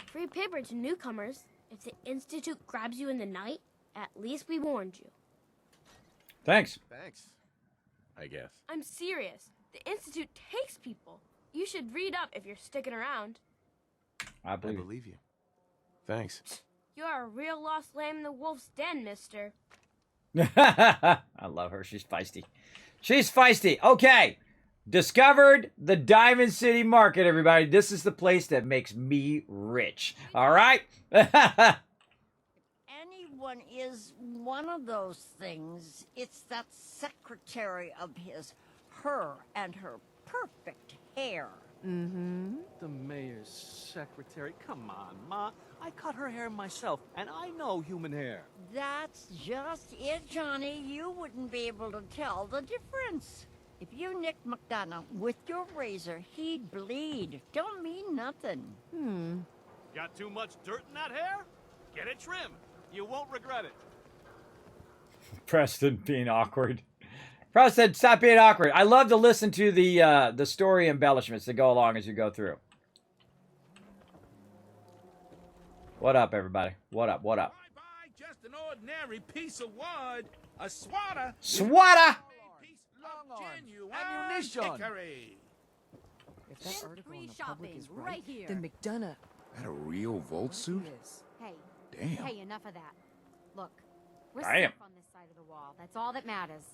Free paper to newcomers. If the Institute grabs you in the night, at least we warned you. Thanks. Thanks, I guess. I'm serious. The Institute takes people. You should read up if you're sticking around. I believe you. Thanks. You are a real lost lamb in the wolf's den, mister. I love her. She's feisty. She's feisty. Okay. Discovered the Diamond City Market, everybody. This is the place that makes me rich. All right? Anyone is one of those things. It's that secretary of his, her and her perfect hair. Mm-hmm. The mayor's secretary. Come on, Ma. I cut her hair myself, and I know human hair. That's just it, Johnny. You wouldn't be able to tell the difference. If you nicked McDonough with your razor, he'd bleed. Don't mean nothing. Got too much dirt in that hair? Get it trimmed. You won't regret it. Preston being awkward. Preston, stop being awkward. I love to listen to the story embellishments that go along as you go through. What up, everybody? What up? What up? Just an ordinary piece of wood. A swatter. Swatter! Ammunition. Hickory. If that article in the public is right here. then McDonough... That a real Volt suit? Hey. Damn. Hey, enough of that. Look, we're Damn. safe on this side of the wall. That's all that matters.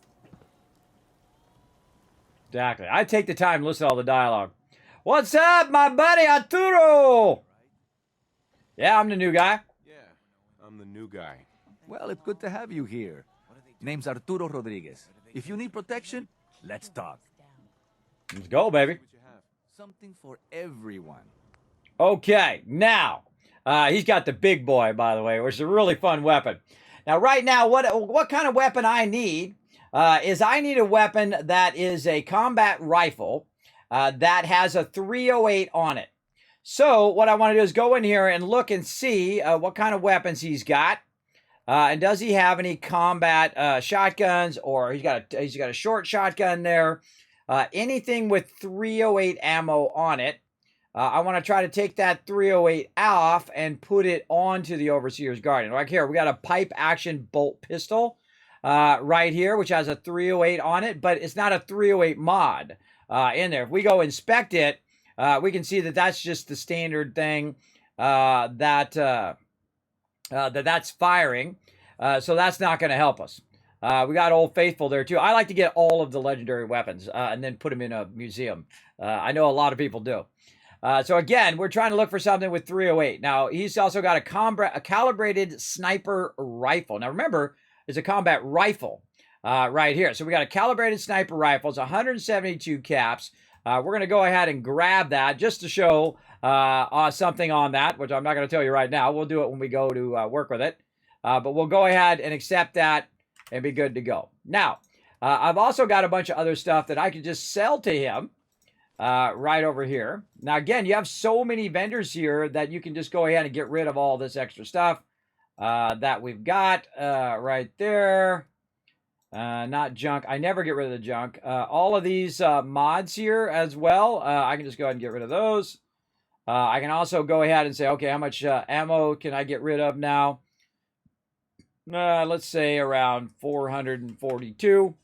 Exactly. I take the time to listen to all the dialogue. What's up, my buddy Arturo? Yeah, I'm the new guy. I'm the new guy. Well, it's good to have you here. Name's Arturo Rodriguez. If you need protection, let's talk. Let's go, baby. Something for everyone. Okay, now, he's got the big boy, by the way, which is a really fun weapon. Now, right now, what kind of weapon I need is I need a weapon that is a combat rifle that has a 308 on it. So what I want to do is go in here and look and see what kind of weapons he's got. And does he have any combat shotguns, or he's got a short shotgun there. Anything with 308 ammo on it. I want to try to take that 308 off and put it onto the Overseer's Guardian. Like here, we got a pipe action bolt pistol right here, which has a 308 on it, but it's not a 308 mod in there. If we go inspect it, we can see that that's just the standard thing that's firing. So that's not going to help us. We got Old Faithful there too. I like to get all of the legendary weapons and then put them in a museum. I know a lot of people do. So again, we're trying to look for something with 308. Now, he's also got a calibrated sniper rifle. Now, remember, it's a combat rifle right here. So we got a calibrated sniper rifle. It's 172 caps. We're going to go ahead and grab that just to show something on that, which I'm not going to tell you right now. We'll do it when we go to work with it. But we'll go ahead and accept that and be good to go. Now, I've also got a bunch of other stuff that I can just sell to him. Right over here. Now, again, you have so many vendors here that you can just go ahead and get rid of all this extra stuff that we've got right there. Not junk. I never get rid of the junk. All of these mods here as well, I can just go ahead and get rid of those. I can also go ahead and say, okay, how much ammo can I get rid of now? Let's say around 442.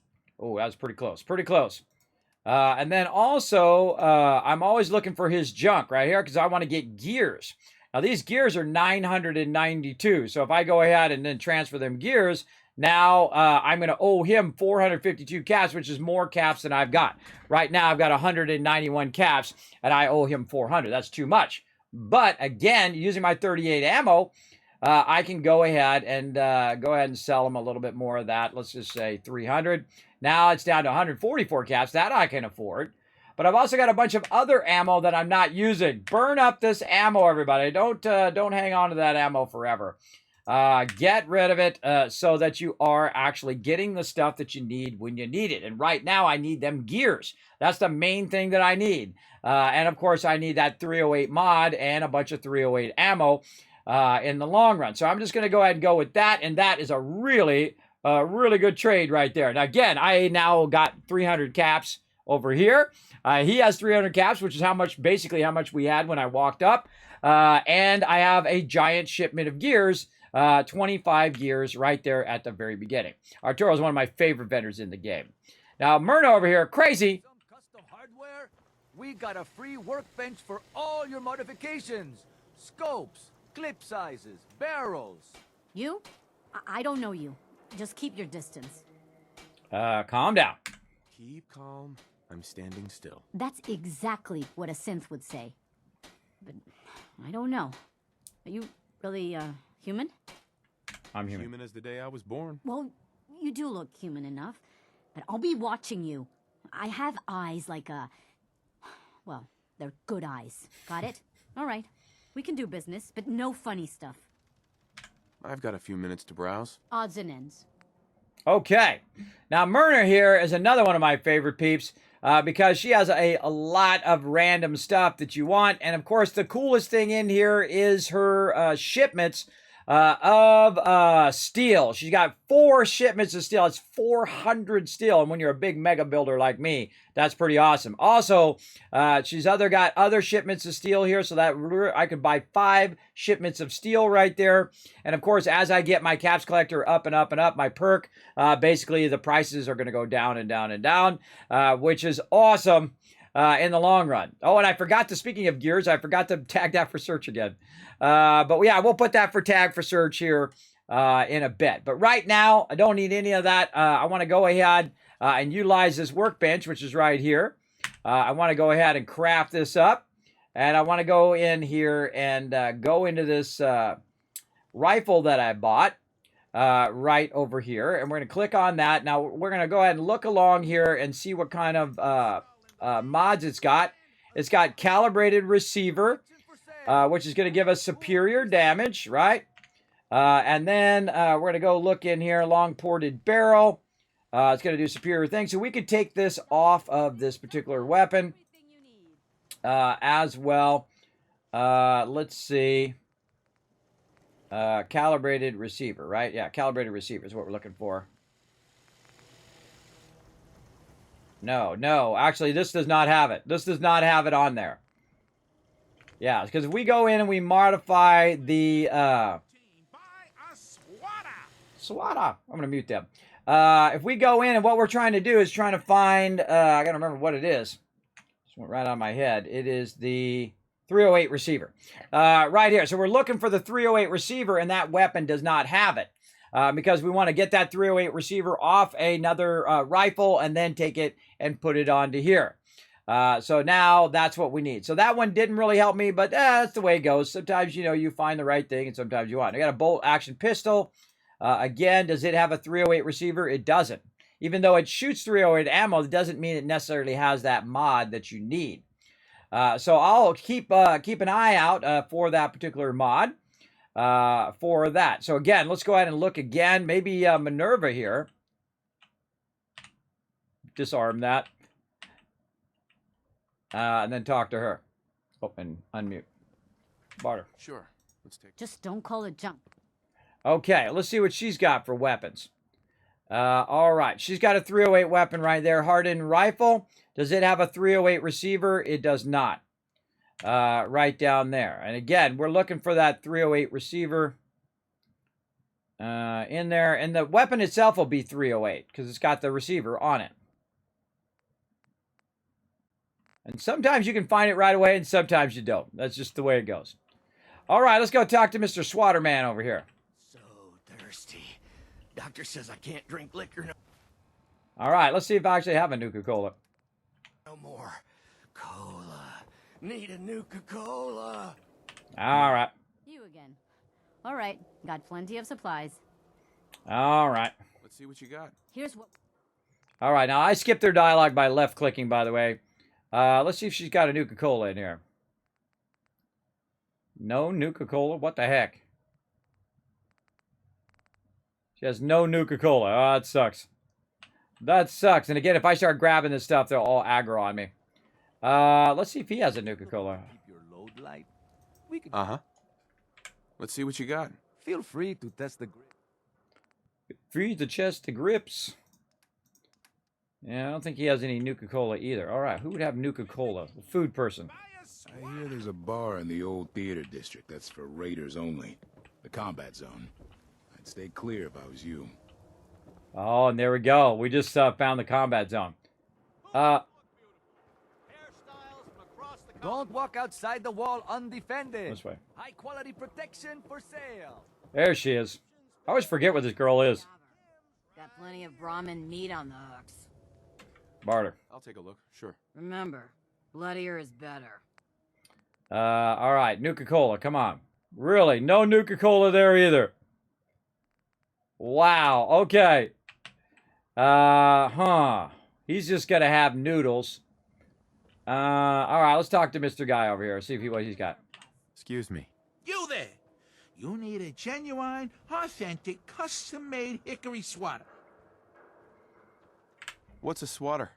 Oh, that was pretty close. Pretty close. And then also, I'm always looking for his junk right here because I want to get gears. Now, these gears are 992. So if I go ahead and then transfer them gears, now I'm going to owe him 452 caps, which is more caps than I've got. Right now, I've got 191 caps, and I owe him 400. That's too much. But again, using my 38 ammo, I can go ahead and sell him a little bit more of that. Let's just say 300. Now it's down to 144 caps. That I can afford. But I've also got a bunch of other ammo that I'm not using. Burn up this ammo, everybody. Don't hang on to that ammo forever. Get rid of it so that you are actually getting the stuff that you need when you need it. And right now, I need them gears. That's the main thing that I need. And of course, I need that 308 mod and a bunch of 308 ammo in the long run. So I'm just going to go ahead and go with that. And that is a really good trade right there. Now, again, I now got 300 caps over here. He has 300 caps, which is basically how much we had when I walked up. And I have a giant shipment of gears, 25 gears right there at the very beginning. Arturo is one of my favorite vendors in the game. Now, Myrna over here, crazy. Some custom hardware? We got a free workbench for all your modifications. Scopes, clip sizes, barrels. You? I don't know you. Just keep your distance. Calm down. Keep calm. I'm standing still. That's exactly what a synth would say. But I don't know. Are you really, human? I'm human. Human as the day I was born. Well, you do look human enough. But I'll be watching you. I have eyes like well, they're good eyes. Got it? All right. We can do business, but no funny stuff. I've got a few minutes to browse. Odds and ends. Okay. Now, Myrna here is another one of my favorite peeps because she has a lot of random stuff that you want. And, of course, the coolest thing in here is her shipments of steel. She's got 4 shipments of steel. It's 400 steel. And when you're a big mega builder like me, that's pretty awesome. Also, she's got other shipments of steel here, so that I could buy 5 shipments of steel right there. And of course, as I get my caps collector up and up and up, my perk, basically the prices are going to go down and down and down, which is awesome. In the long run. Oh, and I forgot to, speaking of gears, I forgot to tag that for search again. But yeah, we'll put that for tag for search here in a bit. But right now, I don't need any of that. I want to go ahead and utilize this workbench, which is right here. I want to go ahead and craft this up. And I want to go in here and go into this rifle that I bought. Right over here. And we're going to click on that. Now, we're going to go ahead and look along here and see what kind of mods it's got. It's got calibrated receiver, which is going to give us superior damage, right? And then we're going to go look in here, long ported barrel. It's going to do superior things. So we could take this off of this particular weapon as well. Let's see. Calibrated receiver, right? Yeah, calibrated receiver is what we're looking for. No. Actually, this does not have it. This does not have it on there. Yeah, because if we go in and we modify the... Swada. I'm going to mute them. If we go in and what we're trying to do is trying to find... I got to remember what it is. Just went right on my head. It is the 308 receiver. Right here. So we're looking for the 308 receiver, and that weapon does not have it. Because we want to get that 308 receiver off another rifle and then take it and put it onto here. So now that's what we need. So that one didn't really help me, but that's the way it goes. Sometimes, you know, you find the right thing and sometimes you want. I got a bolt action pistol. Again, does it have a 308 receiver? It doesn't. Even though it shoots 308 ammo, it doesn't mean it necessarily has that mod that you need. So I'll keep an eye out for that particular mod. For that. So again, let's go ahead and look again. Maybe Minerva here. Disarm that. And then talk to her. Oh, and unmute. Barter. Sure. Let's take. Just don't call it junk. Okay, let's see what she's got for weapons. All right, she's got a 308 weapon right there. Hardened rifle. Does it have a 308 receiver? It does not. Right down there. And again, we're looking for that 308 receiver in there. And the weapon itself will be 308 because it's got the receiver on it. And sometimes you can find it right away and sometimes you don't. That's just the way it goes. All right, let's go talk to Mr. Swatterman over here. So thirsty. Doctor says I can't drink liquor no All right, let's see if I actually have a Nuka-Cola. no more. Cola. Need a Nuka-Cola. All right. You again. All right, got plenty of supplies. All right. Let's see what you got. Here's what... All right, now I skipped their dialogue by left-clicking, by the way. Let's see if she's got a Nuka-Cola in here. No Nuka-Cola? What the heck? She has no Nuka-Cola. Oh, that sucks. That sucks. And again, if I start grabbing this stuff, they'll all aggro on me. Let's see if he has a Nuka-Cola. Keep your load light. We can. Uh-huh. Let's see what you got. Feel free to test the grip. Free to chest the grips. Yeah, I don't think he has any Nuka-Cola either. All right, who would have Nuka-Cola? The food person. I hear there's a bar in the old theater district that's for raiders only. The combat zone. I'd stay clear if I was you. Oh, and there we go. We just found the combat zone. Don't walk outside the wall undefended. This way. High quality protection for sale. There she is. I always forget what this girl is. Got plenty of Brahmin meat on the hooks. Barter. I'll take a look. Sure. Remember, bloodier is better. All right, Nuka-Cola, come on. Really, no Nuka-Cola there either. Wow, okay. He's just gonna have noodles. All right, let's talk to Mr. Guy over here. See if what he's got. Excuse me. You there! You need a genuine, authentic, custom-made hickory swatter. What's a swatter?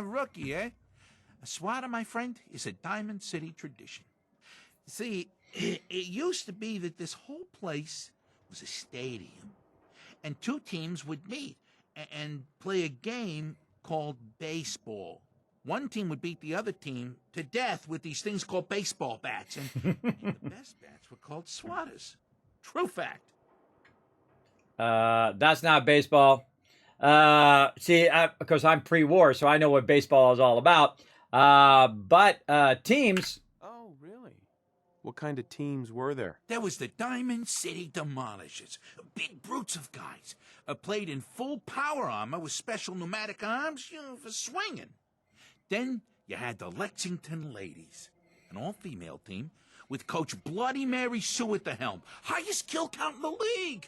Rookie, eh? A swatter, my friend, is a Diamond City tradition. See, it used to be that this whole place was a stadium. And two teams would meet and play a game called baseball. One team would beat the other team to death with these things called baseball bats. And the best bats were called swatters. True fact. That's not baseball. See, because I'm pre-war, so I know what baseball is all about. But teams. Oh, really? What kind of teams were there? There was the Diamond City Demolishers. Big brutes of guys. Played in full power armor with special pneumatic arms, for swinging. Then you had the Lexington Ladies, an all-female team with Coach Bloody Mary Sue at the helm. Highest kill count in the league.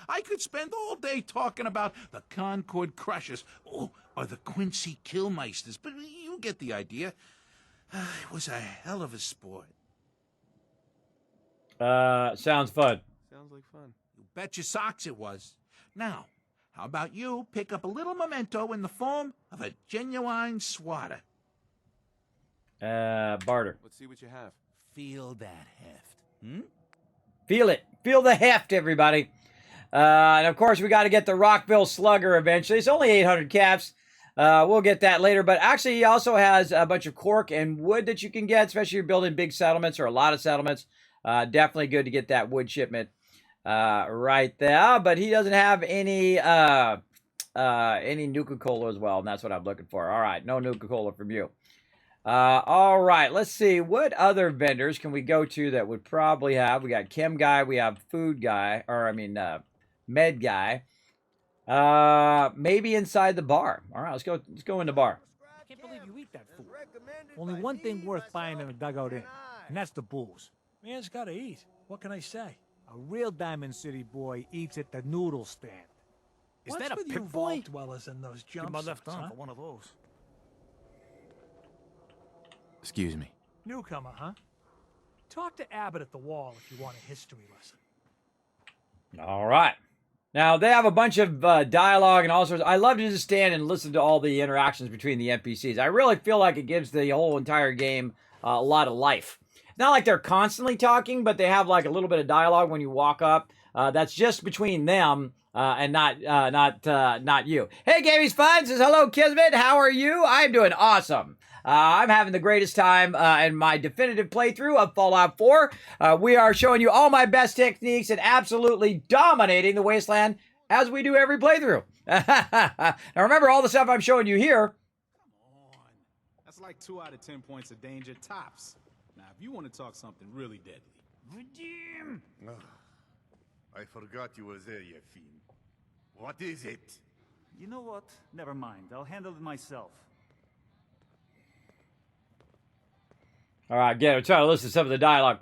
I could spend all day talking about the Concord Crushers or the Quincy Killmeisters, but you get the idea. It was a hell of a sport. Sounds fun. Sounds like fun. You bet your socks it was. Now, how about you pick up a little memento in the form of a genuine swatter? Barter. Let's see what you have. Feel that heft. Feel it. Feel the heft, everybody. And of course, we got to get the Rockville Slugger eventually. It's only 800 caps. We'll get that later. But actually, he also has a bunch of cork and wood that you can get, especially if you're building big settlements or a lot of settlements. Definitely good to get that wood shipment right there. But he doesn't have any Nuka-Cola as well, and that's what I'm looking for. All right, no Nuka-Cola from you. All right, let's see. What other vendors can we go to that would probably have? We got Chem Guy. We have Food Guy. Med Guy. Maybe inside the bar. All right, let's go in the bar. I can't believe you eat that food. Only one thing worth buying in a dugout inn, and that's the booze. Man's gotta eat. What can I say? A real Diamond City boy eats at the noodle stand. Is that a pit vault dwellers in those jumps? Left on for one of those. Excuse me. Newcomer, huh? Talk to Abbott at the wall if you want a history lesson. All right. Now, they have a bunch of dialogue and all sorts. I love to just stand and listen to all the interactions between the NPCs. I really feel like it gives the whole entire game a lot of life. Not like they're constantly talking, but they have like a little bit of dialogue when you walk up. That's just between them and not you. Hey, Gaby's Fun says, hello, Kismet. How are you? I'm doing awesome. I'm having the greatest time in my definitive playthrough of Fallout 4. We are showing you all my best techniques and absolutely dominating the wasteland as we do every playthrough. Now remember, all the stuff I'm showing you here. Come on. That's like 2 out of 10 points of danger tops. Now, if you want to talk something really deadly. Redeem! I forgot you were there, you fiend. What is it? You know what? Never mind. I'll handle it myself. All right, again, I'm trying to listen to some of the dialogue.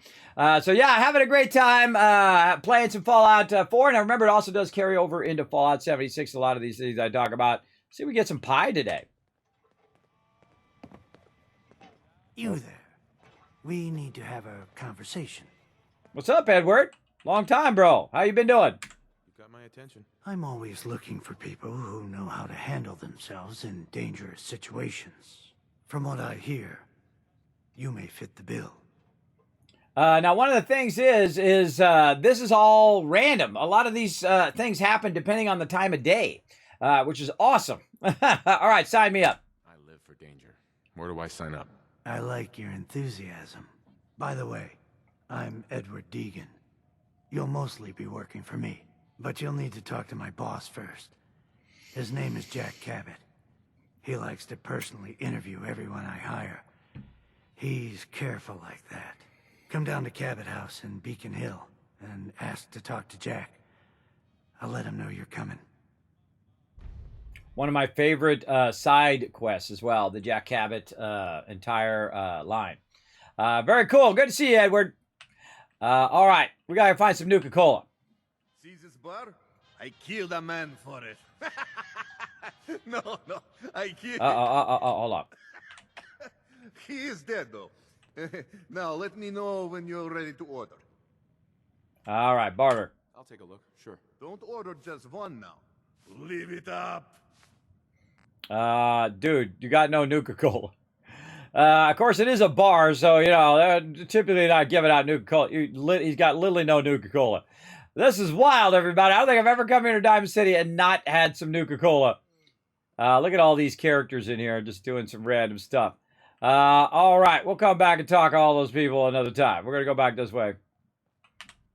So yeah, having a great time playing some Fallout 4. And I remember it also does carry over into Fallout 76, a lot of these things I talk about. See if we get some pie today. You there. We need to have a conversation. What's up, Edward? Long time, bro. How you been doing? You got my attention. I'm always looking for people who know how to handle themselves in dangerous situations. From what I hear, you may fit the bill. Now, one of the things is this is all random. A lot of these things happen depending on the time of day, which is awesome. All right, sign me up. I live for danger. Where do I sign up? I like your enthusiasm. By the way, I'm Edward Deegan. You'll mostly be working for me, but you'll need to talk to my boss first. His name is Jack Cabot. He likes to personally interview everyone I hire. He's careful like that. Come down to Cabot House in Beacon Hill and ask to talk to Jack. I'll let him know you're coming. One of my favorite side quests as well, the Jack Cabot entire line. Very cool. Good to see you, Edward. All right, we got to find some Nuka-Cola. See this bar? I killed a man for it. No, I killed Hold up. He is dead, though. Now, let me know when you're ready to order. All right, barter. I'll take a look, sure. Don't order just one now. Leave it up. Dude, you got no Nuka-Cola. Of course, it is a bar, so, you know, they're typically not giving out Nuka-Cola. He's got literally no Nuka-Cola. This is wild, everybody. I don't think I've ever come here to Diamond City and not had some Nuka-Cola. Look at all these characters in here just doing some random stuff. All right, we'll come back and talk to all those people another time. We're going to go back this way.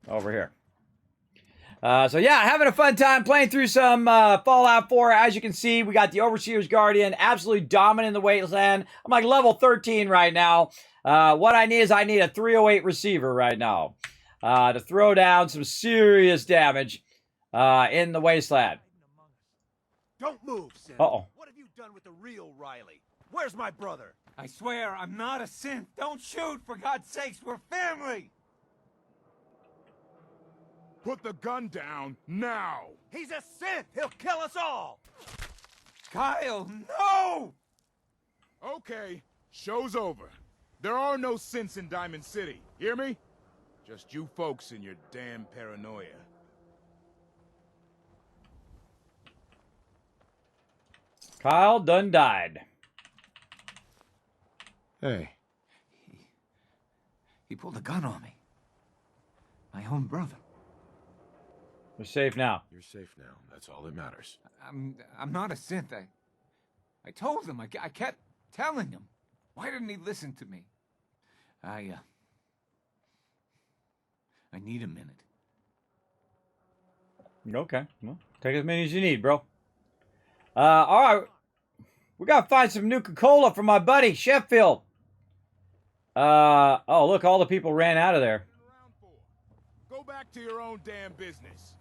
Over here. So yeah, having a fun time playing through some Fallout 4. As you can see, we got the Overseer's Guardian, absolutely dominant in the wasteland. I'm like level 13 right now. What I need is I need a 308 receiver right now to throw down some serious damage in the wasteland. Don't move, Sim. Uh-oh. What have you done with the real Riley? Where's my brother? I swear I'm not a synth. Don't shoot, for God's sakes. We're family. Put the gun down, now! He's a synth! He'll kill us all! Kyle, no! Okay, show's over. There are no synths in Diamond City, hear me? Just you folks and your damn paranoia. Kyle done died. Hey. He pulled a gun on me. My own brother. We're safe now. You're safe now. That's all that matters. I'm not a synth. I told him. I kept telling him. Why didn't he listen to me? I need a minute. Okay. Well, take as many as you need, bro. All right. We got to find some Nuka-Cola for my buddy, Sheffield. Oh, look, all the people ran out of there. Go back to your own damn business.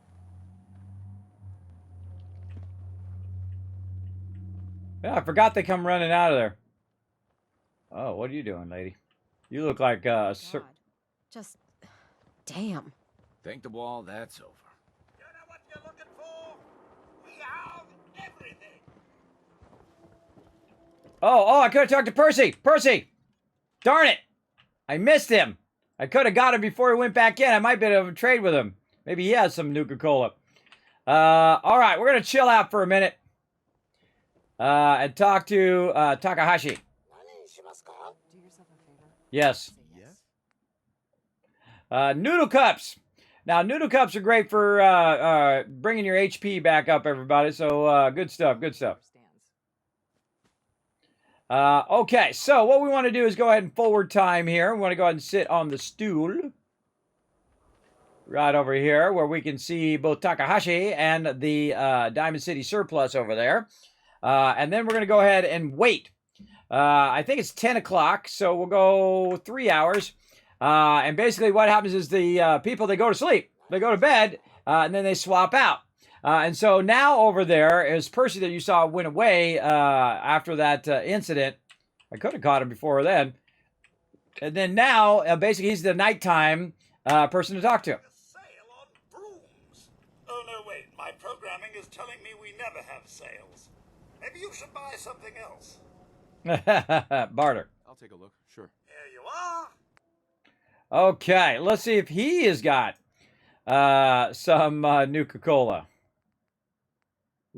Yeah, I forgot they come running out of there. Oh, what are you doing, lady? You look like, Just... damn. Thank the wall, that's over. Oh, I could have talked to Percy. Percy! Darn it! I missed him. I could have got him before he went back in. I might be able to trade with him. Maybe he has some Nuka-Cola. All right, we're going to chill out for a minute. And talk to Takahashi. Do yourself a favor. Yes. Noodle cups. Now, noodle cups are great for bringing your HP back up, everybody. So, good stuff, good stuff. Okay, so what we want to do is go ahead and forward time here. We want to go ahead and sit on the stool. Right over here, where we can see both Takahashi and the Diamond City surplus over there. And then we're going to go ahead and wait. I think it's 10 o'clock, so we'll go 3 hours. And basically what happens is the people, they go to sleep. They go to bed, and then they swap out. And so now over there is Percy that you saw went away after that incident. I could have caught him before then. And then now, basically, he's the nighttime person to talk to. Oh, no, wait. My programming is telling me we never have sales. Maybe you should buy something else. Barter. I'll take a look, sure. Here you are. Okay, let's see if he has got some Nuka-Cola.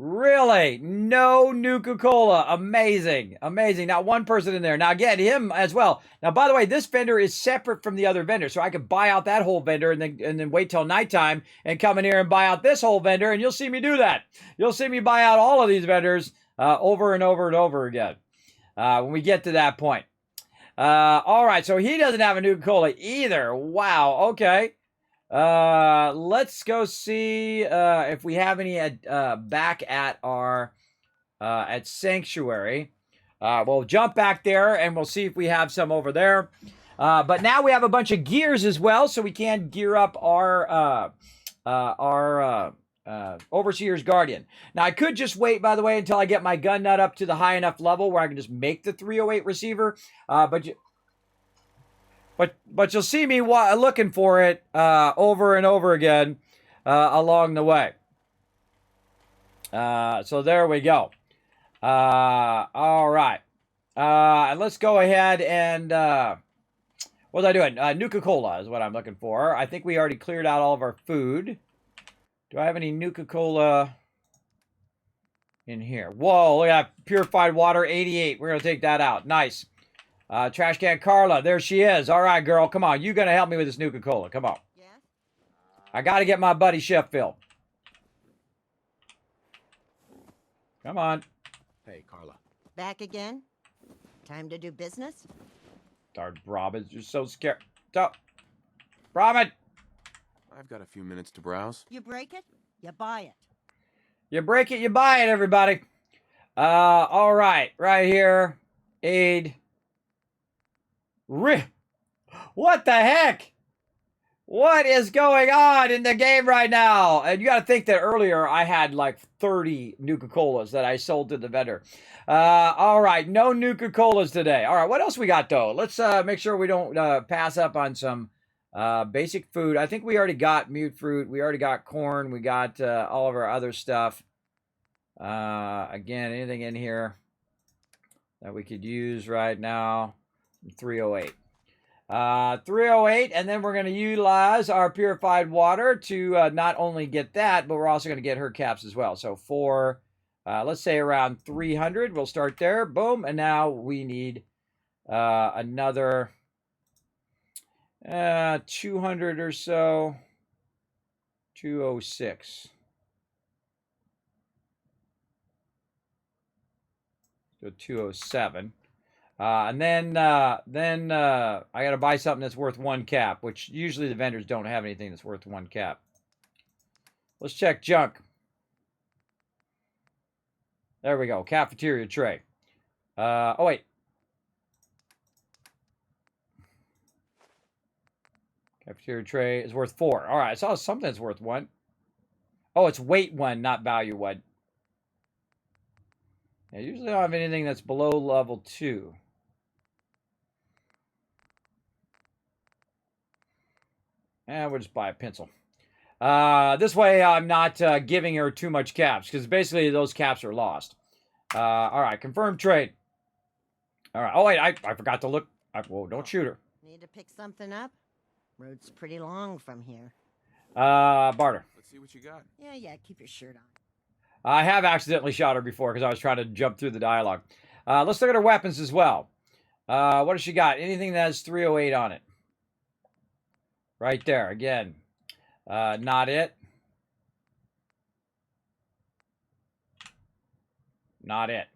Really? No Nuka-Cola. Amazing. Amazing. Not one person in there. Now, again, him as well. Now, by the way, this vendor is separate from the other vendor. So I could buy out that whole vendor and then wait till nighttime and come in here and buy out this whole vendor. And you'll see me do that. You'll see me buy out all of these vendors over and over and over again when we get to that point. All right. So he doesn't have a Nuka-Cola either. Wow. Okay. Let's go see if we have any back at our at Sanctuary. We'll jump back there and we'll see if we have some over there. But now we have a bunch of gears as well, so we can gear up our Overseer's Guardian. Now I could just wait, by the way, until I get my gun nut up to the high enough level where I can just make the 308 receiver. But you'll see me looking for it over and over again along the way. So there we go. All right. And let's go ahead and... what was I doing? Nuka-Cola is what I'm looking for. I think we already cleared out all of our food. Do I have any Nuka-Cola in here? Whoa, look at that. Purified water, 88. We're going to take that out. Nice. Trash can Carla, there she is. All right, girl, come on. You're going to help me with this Nuka-Cola. Come on. I got to get my buddy Sheffield. Come on. Hey, Carla. Back again? Time to do business? Darn Brahmins, you're so scared. Stop. Brahmin! I've got a few minutes to browse. You break it, you buy it. You break it, you buy it, everybody. All right. Right here. Aid. What the heck? What is going on in the game right now? And you got to think that earlier I had like 30 Nuka-Colas that I sold to the vendor. All right, no Nuka-Colas today. All right, what else we got though? Let's make sure we don't pass up on some basic food. I think we already got mute fruit. We already got corn. We got all of our other stuff. Again, anything in here that we could use right now? 308. 308, and then we're going to utilize our purified water to not only get that, but we're also going to get her caps as well. So for, let's say around 300, we'll start there. Boom, and now we need another 200 or so. 206. So 207. And then I got to buy something that's worth 1 cap, which usually the vendors don't have anything that's worth 1 cap. Let's check junk. There we go. Cafeteria tray. Oh, wait. Cafeteria tray is worth 4. All right. I saw something that's worth 1. Oh, it's weight 1, not value 1. I usually don't have anything that's below level 2. And we'll just buy a pencil. This way I'm not giving her too much caps, because basically those caps are lost. All right, confirm trade. All right. Oh, wait, I forgot to look. Whoa, don't shoot her. Need to pick something up? Road's pretty long from here. Barter. Let's see what you got. Yeah, keep your shirt on. I have accidentally shot her before because I was trying to jump through the dialogue. Let's look at her weapons as well. What does she got? Anything that has 308 on it. Right there. Again. Not it. Not it.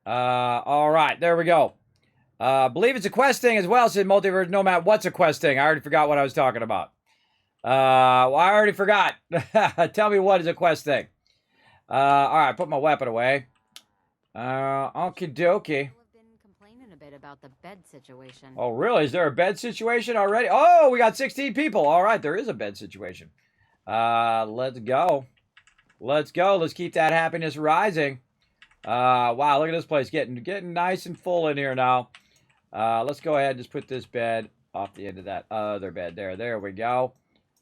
All right. There we go. Believe it's a quest thing as well, said Multiverse Nomad. What's a quest thing? I already forgot what I was talking about. Well, I already forgot. Tell me what is a quest thing. All right, put my weapon away. Okie dokie. Complaining a bit about the bed situation. Oh, really? Is there a bed situation already? Oh, we got 16 people. All right, there is a bed situation. Let's go. Let's go. Let's keep that happiness rising. Wow, look at this place getting nice and full in here now. Let's go ahead and just put this bed off the end of that other bed there. There we go.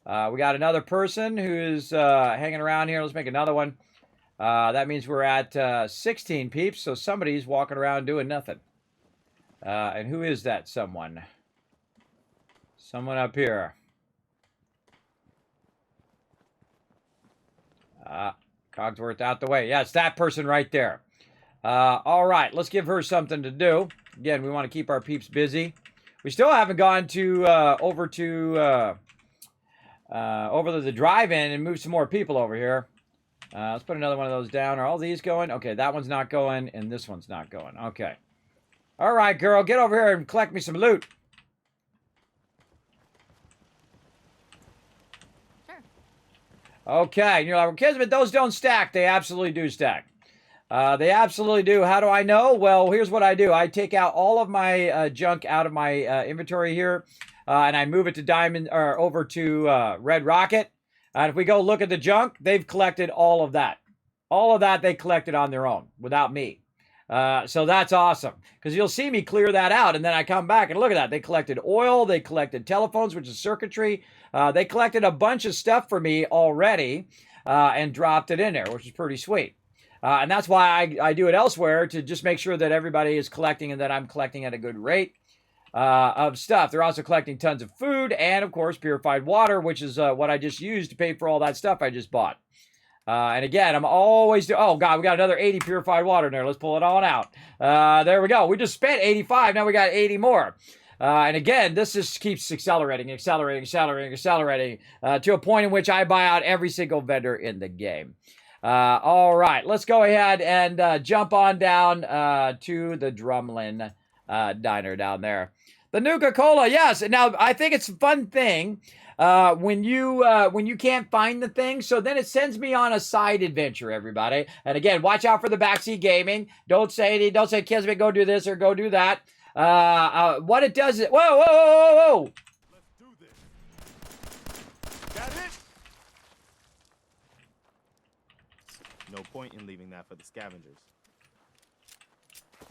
We got another person who's hanging around here. Let's make another one. That means we're at 16 peeps, so somebody's walking around doing nothing. And who is that someone? Someone up here. Cogsworth out the way. Yeah, it's that person right there. All right, let's give her something to do. Again, we want to keep our peeps busy. We still haven't gone to over to the drive-in and move some more people over here. Let's put another one of those down. Are all these going? Okay, that one's not going, and this one's not going. Okay. All right, girl, get over here and collect me some loot. Sure. Okay, and you're like, well, Kismet, those don't stack. They absolutely do stack. They absolutely do. How do I know? Well, here's what I do. I take out all of my junk out of my inventory here, and I move it to Diamond or over to Red Rocket. And if we go look at the junk, they've collected all of that. All of that they collected on their own without me. So that's awesome because you'll see me clear that out, and then I come back and look at that. They collected oil, they collected telephones, which is circuitry. They collected a bunch of stuff for me already and dropped it in there, which is pretty sweet. And that's why I do it elsewhere to just make sure that everybody is collecting and that I'm collecting at a good rate of stuff. They're also collecting tons of food and, of course, purified water, which is what I just used to pay for all that stuff I just bought. And again, I'm always oh God, we got another 80 purified water in there. Let's pull it on out. There we go. We just spent 85. Now we got 80 more. And again, this just keeps accelerating to a point in which I buy out every single vendor in the game. All right, let's go ahead and jump on down to the Drumlin Diner down there. The Nuka-Cola, yes. Now, I think it's a fun thing when you can't find the thing. So then it sends me on a side adventure, everybody. And again, watch out for the backseat gaming. Don't say Kismet, go do this or go do that. What it does is, whoa. Let's do this. Got it? No point in leaving that for the scavengers.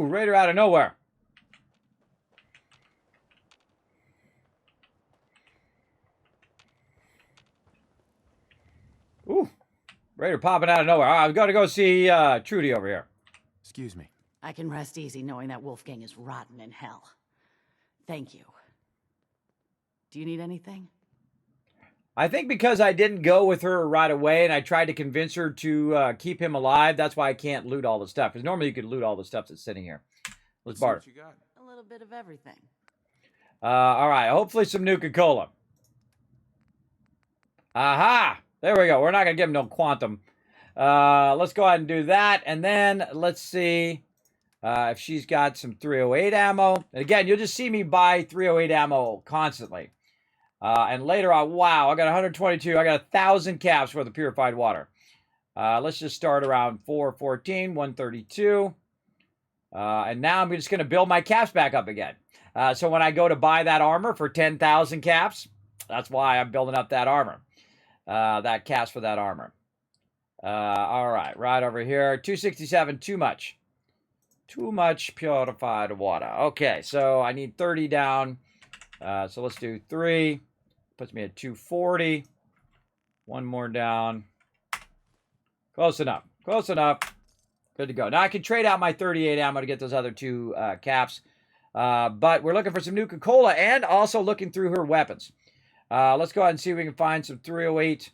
Ooh, Raider out of nowhere. Ooh, Raider popping out of nowhere. All right, I've got to go see Trudy over here. Excuse me. I can rest easy knowing that Wolfgang is rotten in hell. Thank you. Do you need anything? I think because I didn't go with her right away and I tried to convince her to keep him alive, that's why I can't loot all the stuff. Because normally you could loot all the stuff that's sitting here. Let's barter. What you got. A little bit of everything. All right, hopefully some Nuka-Cola. Aha! There we go. We're not going to give him no quantum. Let's go ahead and do that. And then let's see if she's got some 308 ammo. And again, you'll just see me buy 308 ammo constantly. And later on, wow, I got 122. I got 1,000 caps worth of purified water. Let's just start around 414, 132. And now I'm just going to build my caps back up again. So when I go to buy that armor for 10,000 caps, that's why I'm building up that armor. That caps for that armor. All right, right over here. 267, too much. Too much purified water. Okay, so I need 30 down. So let's do 3. Puts me at 240. One more down. Close enough. Close enough. Good to go. Now I can trade out my 38 ammo to get those other 2 caps. But we're looking for some Nuka-Cola and also looking through her weapons. Let's go ahead and see if we can find some 308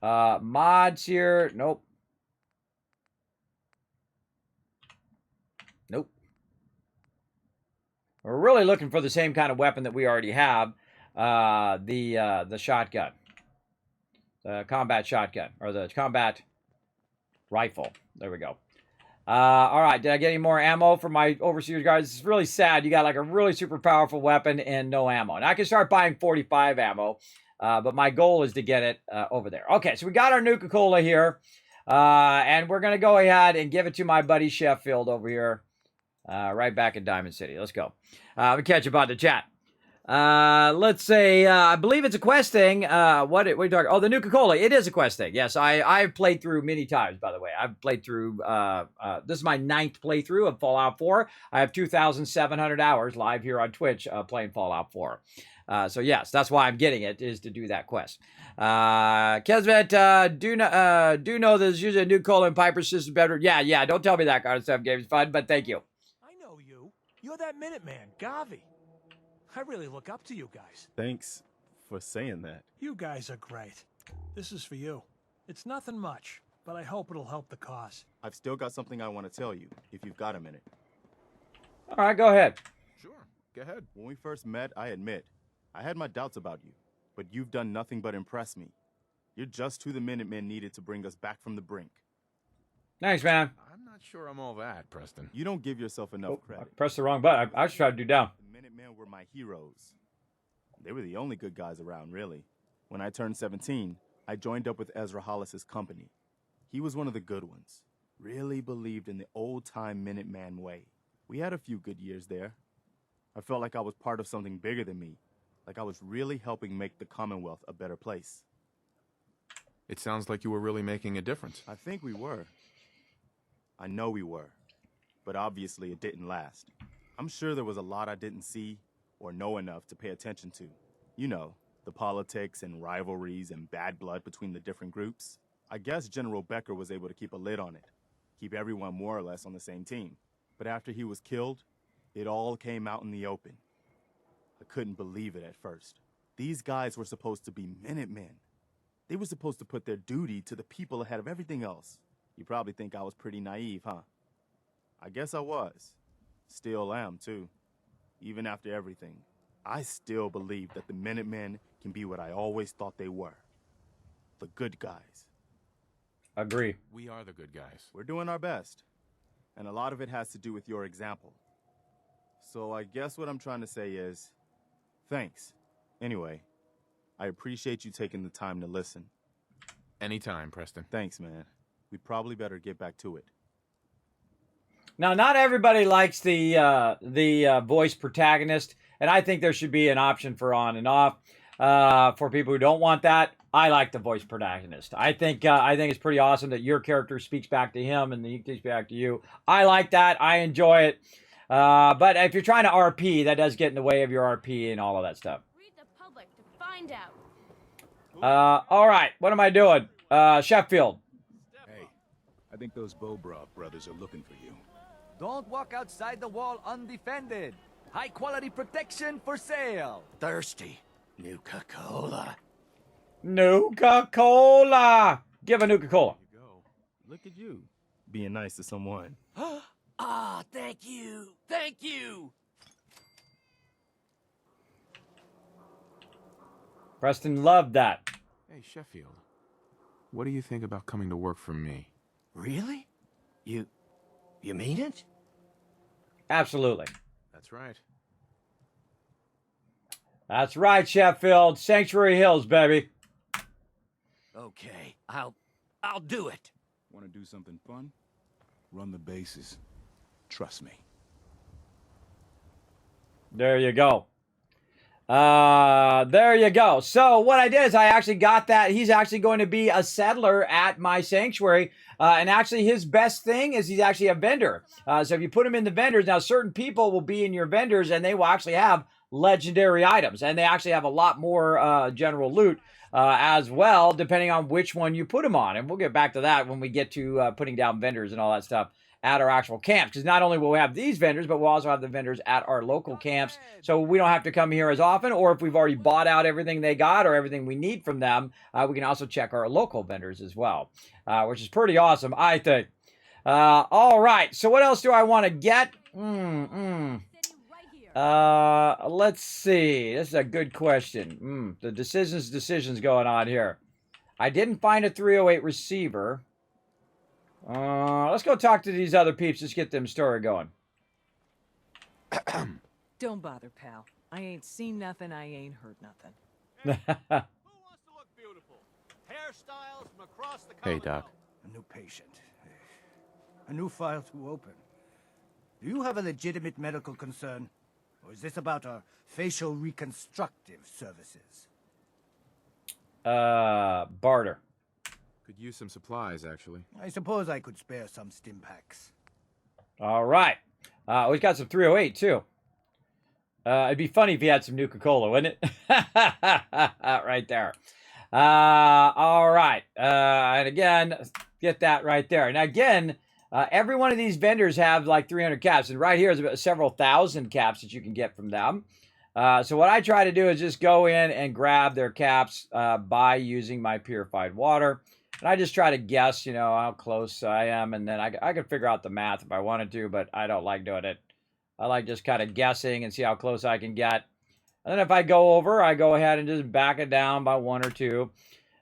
mods here. Nope. Nope. We're really looking for the same kind of weapon that we already have. The shotgun. The combat shotgun. Or the combat rifle. There we go. All right, did I get any more ammo for my overseers guys? It's really sad. You got like a really super powerful weapon and no ammo. And I can start buying 45 ammo, but my goal is to get it over there. Okay, so we got our Nuka-Cola here, and we're going to go ahead and give it to my buddy Sheffield over here, right back in Diamond City. Let's go. We'll catch up on the chat. Let's say, I believe it's a quest thing. What are you talking? Oh, the Nuka-Cola. It is a quest thing. Yes, I've played through many times, by the way. I've played through, this is my 9th playthrough of Fallout 4. I have 2,700 hours live here on Twitch, playing Fallout 4. So yes, that's why I'm getting it, is to do that quest. Kismet, do know there's usually a Nuka-Cola and Piper system better. Yeah, don't tell me that kind of stuff. Game's fun, but thank you. I know you. You're that Minuteman, Gavi. I really look up to you guys. Thanks for saying that. You guys are great. This is for you. It's nothing much, but I hope it'll help the cause. I've still got something I want to tell you, if you've got a minute. All right, go ahead. Sure, go ahead. When we first met, I admit, I had my doubts about you, but you've done nothing but impress me. You're just who the Minutemen needed to bring us back from the brink. Thanks, man. I'm not sure I'm all that, Preston. You don't give yourself enough credit. I pressed the wrong button. I just tried to do down. The Minutemen were my heroes. They were the only good guys around, really. When I turned 17, I joined up with Ezra Hollis's company. He was one of the good ones. Really believed in the old-time Minuteman way. We had a few good years there. I felt like I was part of something bigger than me. Like I was really helping make the Commonwealth a better place. It sounds like you were really making a difference. I think we were. I know we were. But obviously it didn't last. I'm sure there was a lot I didn't see or know enough to pay attention to. You know, the politics and rivalries and bad blood between the different groups. I guess General Becker was able to keep a lid on it. Keep everyone more or less on the same team. But after he was killed, it all came out in the open. I couldn't believe it at first. These guys were supposed to be Minutemen. They were supposed to put their duty to the people ahead of everything else. You probably think I was pretty naive, huh? I guess I was. Still am, too. Even after everything. I still believe that the Minutemen can be what I always thought they were. The good guys. Agree. We are the good guys. We're doing our best. And a lot of it has to do with your example. So I guess what I'm trying to say is, thanks. Anyway, I appreciate you taking the time to listen. Anytime, Preston. Thanks, man. We probably better get back to it. Now, not everybody likes the voice protagonist, and I think there should be an option for on and off. For people who don't want that, I like the voice protagonist. I think it's pretty awesome that your character speaks back to him and he speaks back to you. I like that. I enjoy it. But if you're trying to RP, that does get in the way of your RP and all of that stuff. Read the public to find out. All right. What am I doing? Sheffield. Hey, I think those Bobra brothers are looking for you. Don't walk outside the wall undefended. High quality protection for sale. Thirsty. Nuka-Cola. Nuka-Cola. Give a Nuka-Cola. Look at you, being nice to someone. Ah, thank you. Thank you. Preston loved that. Hey, Sheffield. What do you think about coming to work for me? Really? You mean it? Absolutely. That's right. That's right, Sheffield. Sanctuary Hills, baby. Okay, I'll do it. Want to do something fun? Run the bases. Trust me. There you go. There you go. So what I did is I actually got that. He's actually going to be a settler at my sanctuary. And actually his best thing is he's actually a vendor. So if you put him in the vendors, now certain people will be in your vendors and they will actually have legendary items. And they actually have a lot more general loot as well, depending on which one you put them on. And we'll get back to that when we get to putting down vendors and all that stuff at our actual camps. Because not only will we have these vendors, but we'll also have the vendors at our local camps. So we don't have to come here as often. Or if we've already bought out everything they got or everything we need from them, we can also check our local vendors as well, which is pretty awesome, I think. All right. So what else do I want to get? Let's see. This is a good question. The decisions going on here. I didn't find a 308 receiver. Let's go talk to these other peeps. Let's get them story going. Don't bother, pal. I ain't seen nothing. I ain't heard nothing. Who wants to look beautiful? Hairstyles from across the Hey, Doc. A new patient. A new file to open. Do you have a legitimate medical concern? Or is this about our facial reconstructive services? Barter. Could use some supplies, actually. I suppose I could spare some stim packs. All right. We've got some 308, too. It'd be funny if he had some Nuka-Cola, wouldn't it? Right there. All right. And again, get that right there. And again, every one of these vendors have like 300 caps. And right here is about several thousand caps that you can get from them. So what I try to do is just go in and grab their caps by using my purified water. And I just try to guess, how close I am. And then I could figure out the math if I wanted to, but I don't like doing it. I like just kind of guessing and see how close I can get. And then if I go over, I go ahead and just back it down by 1 or 2.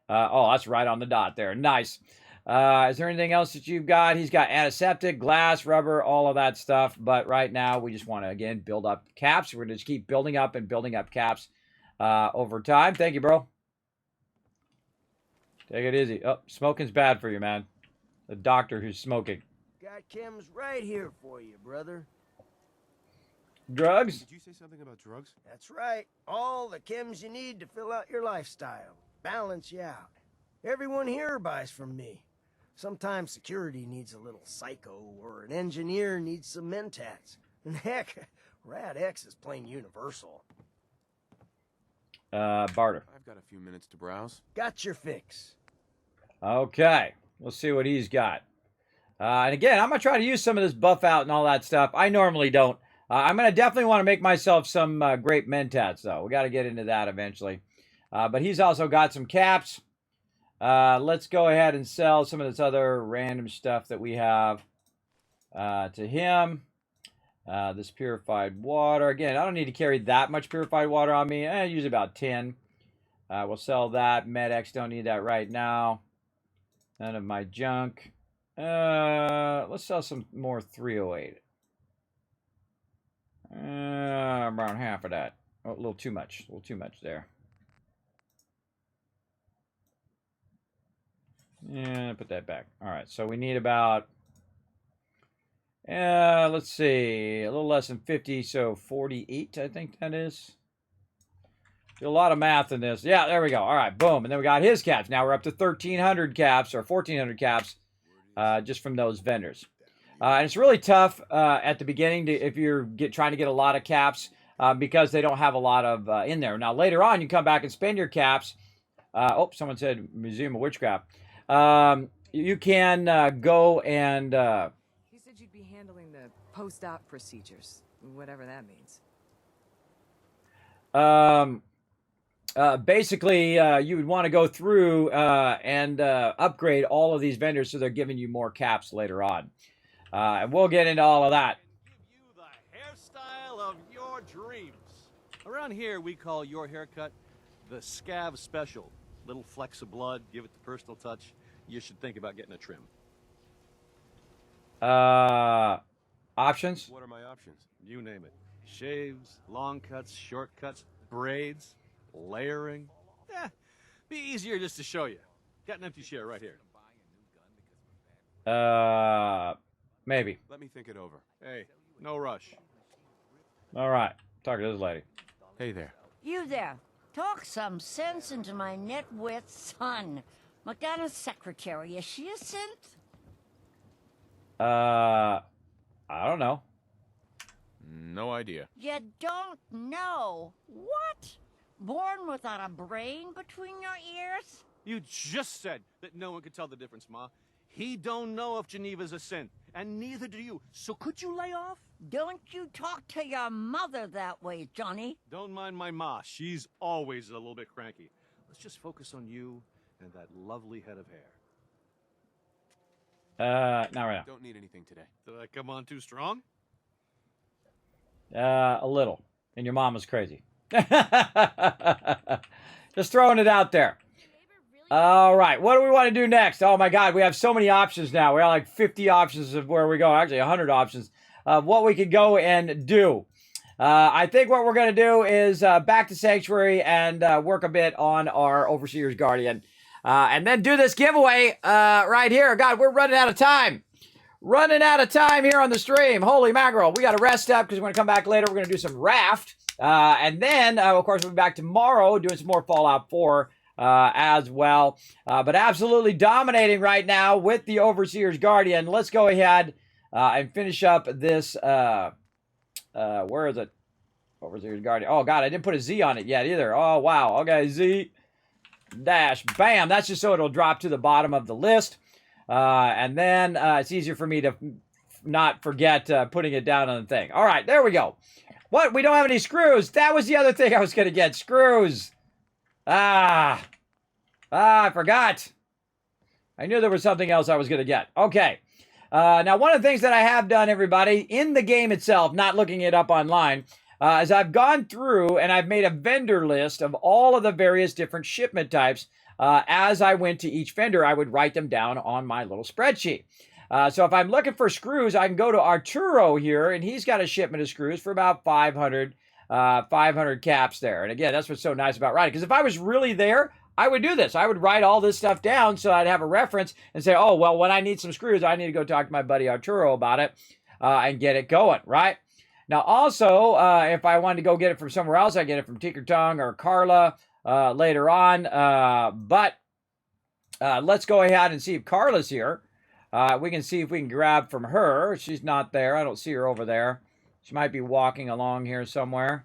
Oh, that's right on the dot there. Nice. Is there anything else that you've got? He's got antiseptic, glass, rubber, all of that stuff. But right now, we just want to, again, build up caps. We're going to just keep building up and building up caps over time. Thank you, bro. Take it easy. Oh, smoking's bad for you, man. The doctor who's smoking. Got chems right here for you, brother. Drugs? Did you say something about drugs? That's right. All the chems you need to fill out your lifestyle. Balance you out. Everyone here buys from me. Sometimes security needs a little psycho, or an engineer needs some mentats. And heck, Rad X is plain universal. Barter. I've got a few minutes to browse. Got your fix. Okay. We'll see what he's got. And again, I'm going to try to use some of this buff out and all that stuff. I normally don't. I'm going to definitely want to make myself some great mentats, though. We got to get into that eventually. But he's also got some caps. Let's go ahead and sell some of this other random stuff that we have to him. This purified water. Again, I don't need to carry that much purified water on me. Use about 10. We'll sell that. Med-X, don't need that right now. None of my junk. Let's sell some more 308. Around half of that. Oh, a little too much. A little too much there. Yeah, put that back. All right, so we need about, let's see, a little less than 50, so 48, I think that is. Do a lot of math in this. Yeah, there we go. All right, boom. And then we got his caps. Now we're up to 1,300 caps or 1,400 caps just from those vendors. And it's really tough at the beginning if you're trying to get a lot of caps because they don't have a lot of in there. Now, later on, you come back and spend your caps. Oh, someone said Museum of Witchcraft. You can go and... You said you'd be handling the post-op procedures, whatever that means. Basically, you would want to go through and upgrade all of these vendors so they're giving you more caps later on. And we'll get into all of that. Give you the hairstyle of your dreams. Around here, we call your haircut the Scav Special. Little flecks of blood, give it the personal touch. You should think about getting a trim. Options? What are my options? You name it. Shaves, long cuts, short cuts, braids, layering. Be easier just to show you. Got an empty chair right here. Maybe. Let me think it over. Hey, no rush. All right. Talk to this lady. Hey there. You there. Talk some sense into my nitwit son. McDonough's secretary, is she a synth? I don't know. No idea. You don't know? What? Born without a brain between your ears? You just said that no one could tell the difference, Ma. He don't know if Geneva's a synth, and neither do you. So could you lay off? Don't you talk to your mother that way, Johnny. Don't mind my Ma. She's always a little bit cranky. Let's just focus on you and that lovely head of hair. Not right now. Don't need anything today. Did I come on too strong? A little. And your mom was crazy. Just throwing it out there. All right, what do we want to do next? Oh my God, we have so many options now. We have like 50 options of where we go. Actually, 100 options of what we could go and do. I think what we're going to do is back to Sanctuary and work a bit on our Overseer's Guardian. And then do this giveaway right here. God, we're running out of time. Running out of time here on the stream. Holy mackerel. We got to rest up because we're going to come back later. We're going to do some raft. And then, of course, we'll be back tomorrow doing some more Fallout 4 as well. But absolutely dominating right now with the Overseer's Guardian. Let's go ahead and finish up this. Where is it? Overseer's Guardian. Oh, God, I didn't put a Z on it yet either. Oh, wow. Okay, Z dash. Bam. That's just so it'll drop to the bottom of the list. And then it's easier for me to not forget putting it down on the thing. All right, there we go. What? We don't have any screws. That was the other thing I was going to get. Screws. I forgot. I knew there was something else I was going to get. Okay. Now, one of the things that I have done, everybody, in the game itself, not looking it up online, is I've gone through and I've made a vendor list of all of the various different shipment types. As I went to each vendor, I would write them down on my little spreadsheet. So if I'm looking for screws, I can go to Arturo here, and he's got a shipment of screws for about 500 caps there. And again, that's what's so nice about writing. Because if I was really there, I would do this. I would write all this stuff down so I'd have a reference and say, oh, well, when I need some screws, I need to go talk to my buddy Arturo about it and get it going, right? Now, also, if I wanted to go get it from somewhere else, I get it from Tinker Tongue or Carla later on. But let's go ahead and see if Carla's here. We can see if we can grab from her. She's not there. I don't see her over there. She might be walking along here somewhere.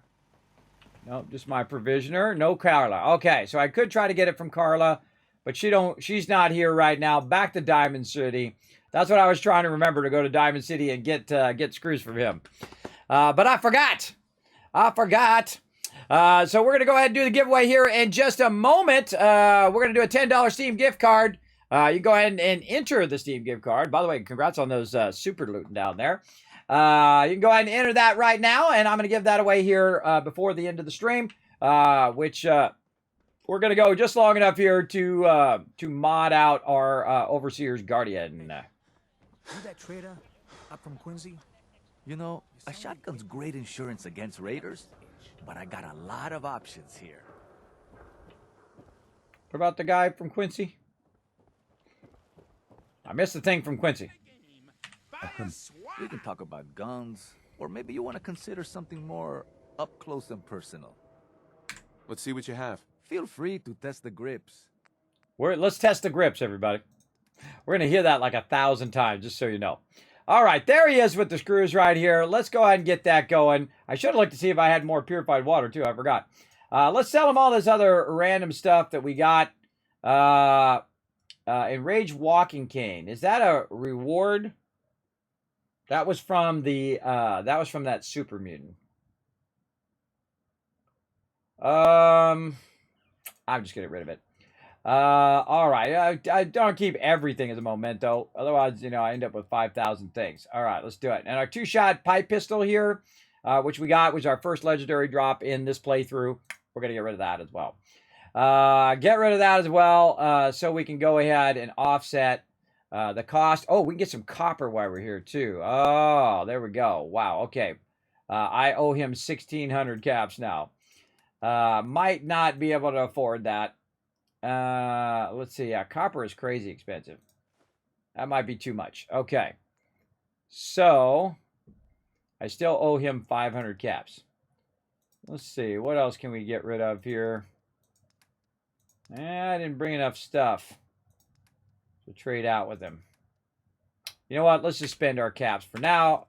Nope, just my provisioner. No Carla. Okay, so I could try to get it from Carla, but she's not here right now. Back to Diamond City. That's what I was trying to remember, to go to Diamond City and get screws from him. But I forgot. So we're going to go ahead and do the giveaway here in just a moment. We're going to do a $10 Steam gift card you can go ahead and enter the Steam gift card. By the way, congrats on those super looting down there. You can go ahead and enter that right now, and I'm going to give that away here before the end of the stream, which we're going to go just long enough here to mod out our Overseer's Guardian. You that trader up from Quincy? You know, a shotgun's great insurance against raiders, but I got a lot of options here. What about the guy from Quincy? I missed the thing from Quincy. We can talk about guns, or maybe you want to consider something more up close and personal. Let's see what you have. Feel free to test the grips. Let's test the grips, everybody. We're going to hear that like 1,000 times, just so you know. All right, there he is with the screws right here. Let's go ahead and get that going. I should have looked to see if I had more purified water, too. I forgot. Let's sell him all this other random stuff that we got. Enraged walking cane. Is that a reward? That was from the that super mutant. I'm just getting rid of it. All right. I don't keep everything as a memento. Otherwise, I end up with 5,000 things. All right, let's do it. And our 2-shot pipe pistol here, which we got, was our first legendary drop in this playthrough. We're going to get rid of that as well. Get rid of that as well, so we can go ahead and offset the cost. Oh, we can get some copper while we're here, too. Oh, there we go. Wow, okay. I owe him 1,600 caps now. Might not be able to afford that. Let's see. Yeah, copper is crazy expensive. That might be too much. Okay. So, I still owe him 500 caps. Let's see. What else can we get rid of here? I didn't bring enough stuff to trade out with him. You know what? Let's just spend our caps for now.